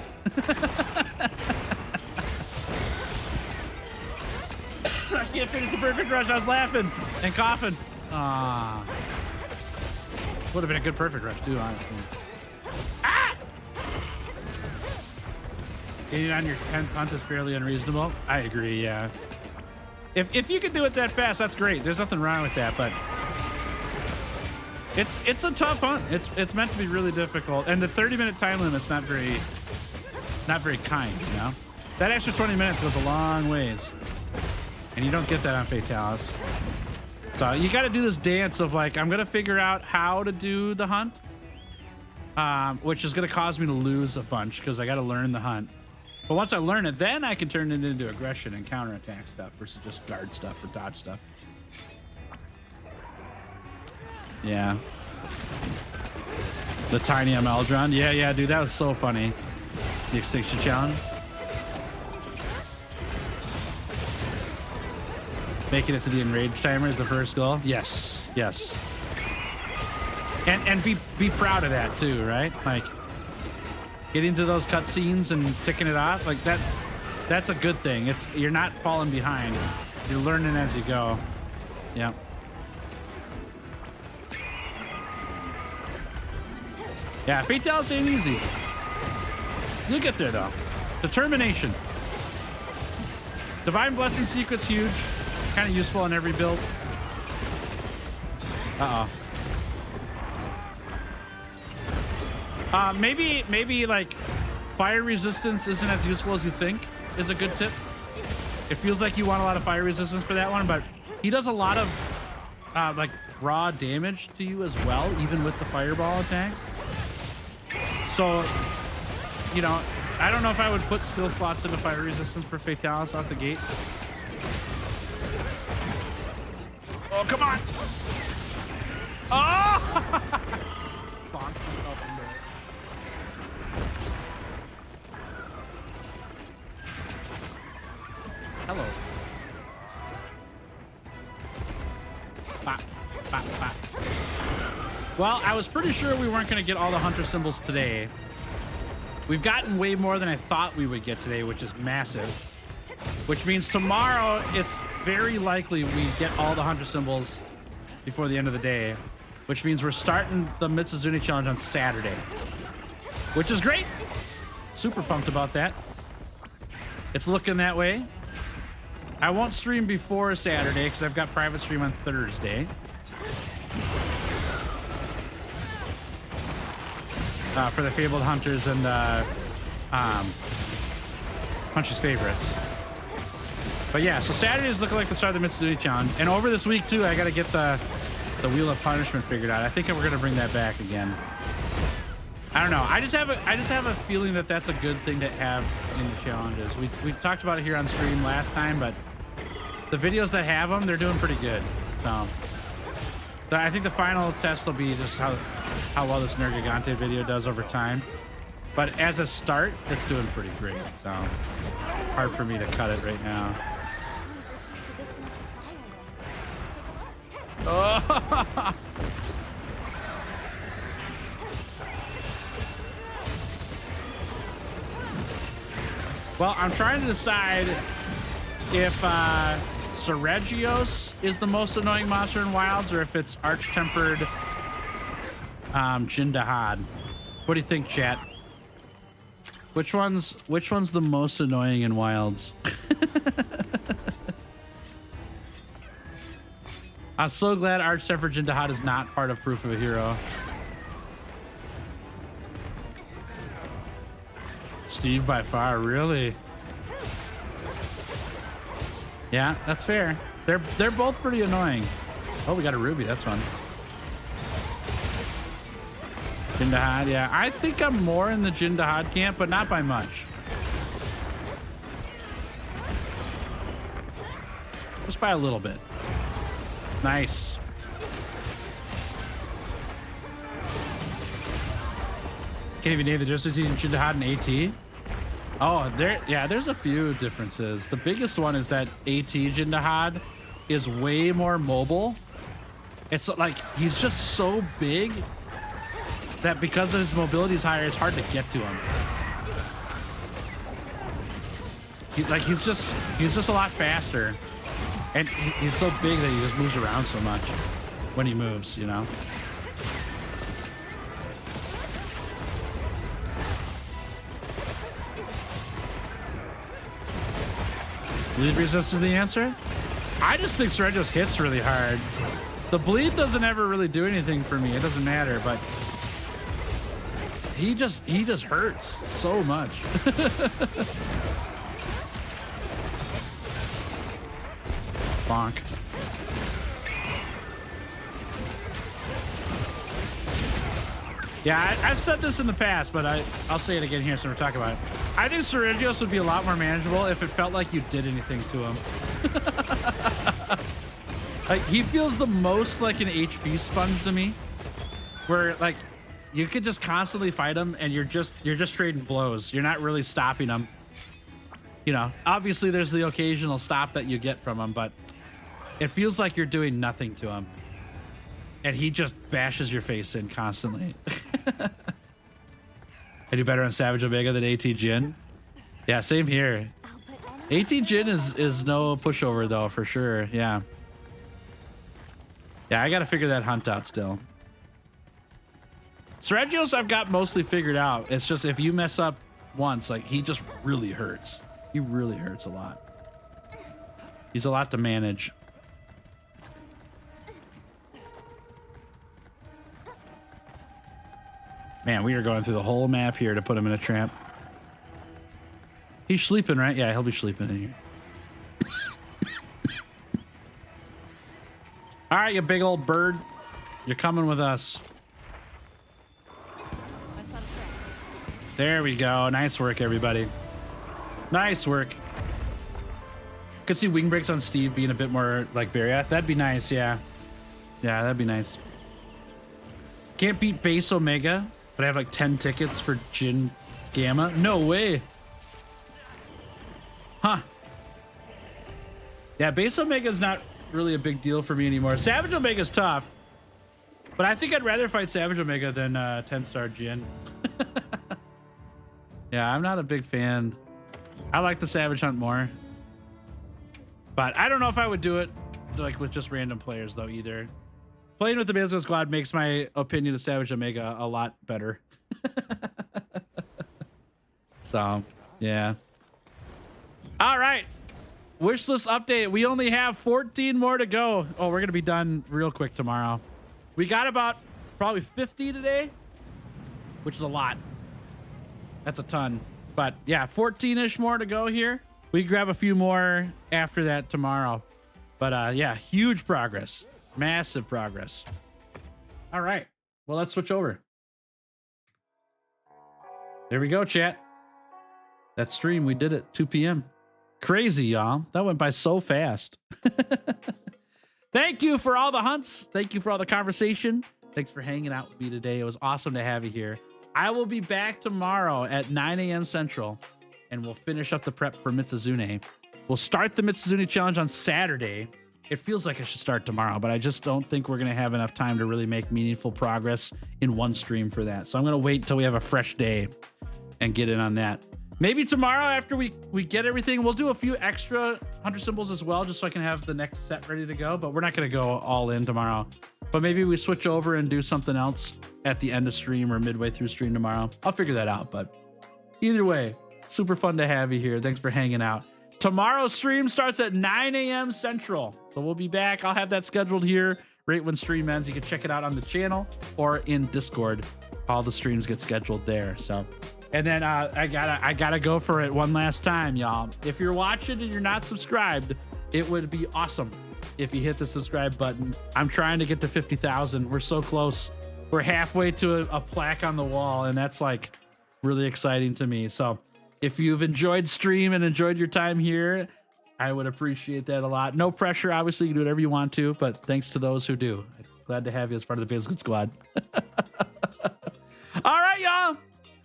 can't finish the perfect rush. I was laughing and coughing. Ah. Would have been a good perfect rush too, honestly. Ah! Getting on your 10th hunt is fairly unreasonable. I agree, yeah. If you can do it that fast, that's great. There's nothing wrong with that, but it's a tough hunt. It's meant to be really difficult, and the 30-minute time limit's not very kind, you know. That extra 20 minutes goes a long ways, and you don't get that on Fatalis. So you got to do this dance of like, I'm gonna figure out how to do the hunt, which is gonna cause me to lose a bunch because I got to learn the hunt. But once I learn it, then I can turn it into aggression and counterattack stuff versus just guard stuff or dodge stuff. Yeah. The tiny ML drone. Yeah, dude, that was so funny. The extinction challenge. Making it to the enraged timer is the first goal. Yes. And be proud of that too, right? Like getting to those cutscenes and ticking it off, like that's a good thing. You're not falling behind. You're learning as you go. Yeah. Yeah, Fatalis ain't easy. You'll get there though. Determination. Divine Blessing Secret's huge. Kind of useful in every build. Maybe like fire resistance isn't as useful as you think is a good tip. It feels like you want a lot of fire resistance for that one, but he does a lot of like raw damage to you as well, even with the fireball attacks. So, you know, I don't know if I would put skill slots into fire resistance for Fatalis out the gate. Oh, come on! Oh! Bonk myself into it. Hello. Bop, bop, bop. Well, I was pretty sure we weren't going to get all the hunter symbols today. We've gotten way more than I thought we would get today, which is massive. Which means tomorrow, it's very likely we get all the hunter symbols before the end of the day. Which means we're starting the Mizutsune challenge on Saturday. Which is great. Super pumped about that. It's looking that way. I won't stream before Saturday because I've got private stream on Thursday. For the Fabled Hunters and Punchy's favorites. But yeah, so Saturday is looking like the start of the Mizutsune challenge. And over this week too, I gotta get the Wheel of Punishment figured out. I think we're gonna bring that back again. I don't know. I just have a feeling that that's a good thing to have in the challenges. We talked about it here on stream last time, but the videos that have them, they're doing pretty good. So I think the final test will be just how well this Nergigante video does over time. But as a start, it's doing pretty great. So hard for me to cut it right now. Oh. Well, I'm trying to decide if Seregios is the most annoying monster in Wilds or if it's Arch-Tempered Jindahad. What do you think, chat? Which one's the most annoying in Wilds? I'm so glad Arch-Tempered Jindahad is not part of Proof of a Hero. Steve by far, really? Yeah, that's fair. They're both pretty annoying. Oh, we got a ruby. That's fun. Jindahad, yeah. I think I'm more in the Jindahad camp, but not by much. Just by a little bit. Nice. Can't even name the difference between Jindahad and AT. Oh, there's a few differences. The biggest one is that AT Jindahad is way more mobile. It's like he's just so big that because his mobility is higher, it's hard to get to him. He's just a lot faster. And he's so big that he just moves around so much when he moves, you know? Bleed resist is the answer? I just think Sergio's hits really hard. The bleed doesn't ever really do anything for me. It doesn't matter, but he just hurts so much. Bonk. Yeah, I've said this in the past, but I'll say it again here so we're talking about it. I think Sergios would be a lot more manageable if it felt like you did anything to him. Like, he feels the most like an HP sponge to me, where like you could just constantly fight him and you're just trading blows. You're not really stopping him. You know, obviously there's the occasional stop that you get from him, but it feels like you're doing nothing to him. And he just bashes your face in constantly. I do better on Savage Omega than AT Jin. Yeah, same here. AT Jin is no pushover though, for sure. Yeah. Yeah, I gotta figure that hunt out still. Sergios I've got mostly figured out. It's just if you mess up once, like he just really hurts. He really hurts a lot. He's a lot to manage. Man, we are going through the whole map here to put him in a trap. He's sleeping, right? Yeah, he'll be sleeping in here. All right, you big old bird. You're coming with us. There we go. Nice work, everybody. Nice work. Could see wing breaks on Steve being a bit more like Barrier. That'd be nice, yeah. Yeah, that'd be nice. Can't beat base Omega, but I have like 10 tickets for Jin Gamma. No way. Huh. Yeah, base Omega's not really a big deal for me anymore. Savage Omega's tough, but I think I'd rather fight Savage Omega than 10-star Jin. Yeah, I'm not a big fan. I like the Savage Hunt more, but I don't know if I would do it like with just random players though either. Playing with the Mizutsune squad makes my opinion of Savage Omega a lot better. So, yeah. All right. Wishlist update. We only have 14 more to go. Oh, we're going to be done real quick tomorrow. We got about probably 50 today, which is a lot. That's a ton. But yeah, 14-ish more to go here. We can grab a few more after that tomorrow. But yeah, huge progress. Massive progress. All right. Well, let's switch over. There we go, chat. That stream, we did it. 2 p.m. Crazy, y'all. That went by so fast. Thank you for all the hunts. Thank you for all the conversation. Thanks for hanging out with me today. It was awesome to have you here. I will be back tomorrow at 9 a.m. Central, and we'll finish up the prep for Mizutsune. We'll start the Mizutsune challenge on Saturday. It feels like I should start tomorrow, but I just don't think we're going to have enough time to really make meaningful progress in one stream for that. So I'm going to wait until we have a fresh day and get in on that. Maybe tomorrow after we get everything, we'll do a few extra 100 symbols as well, just so I can have the next set ready to go. But we're not going to go all in tomorrow. But maybe we switch over and do something else at the end of stream or midway through stream tomorrow. I'll figure that out. But either way, super fun to have you here. Thanks for hanging out. Tomorrow's stream starts at 9 a.m. Central. So we'll be back. I'll have that scheduled here right when stream ends. You can check it out on the channel or in Discord. All the streams get scheduled there. So, and then I gotta go for it one last time, y'all. If you're watching and you're not subscribed, it would be awesome if you hit the subscribe button. I'm trying to get to 50,000. We're so close. We're halfway to a plaque on the wall, and that's like really exciting to me. So if you've enjoyed stream and enjoyed your time here, I would appreciate that a lot. No pressure. Obviously, you can do whatever you want to, but thanks to those who do. Glad to have you as part of the Mizutsune squad. All right, y'all.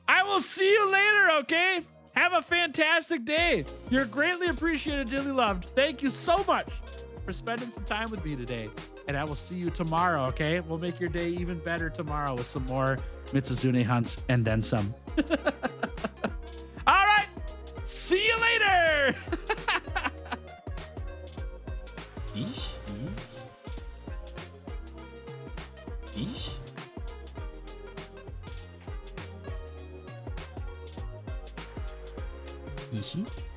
I will see you later, okay? Have a fantastic day. You're greatly appreciated, dearly loved. Thank you so much for spending some time with me today. And I will see you tomorrow, okay? We'll make your day even better tomorrow with some more Mizutsune hunts and then some. All right. See you later. Yeesh. Yeesh. Yeesh.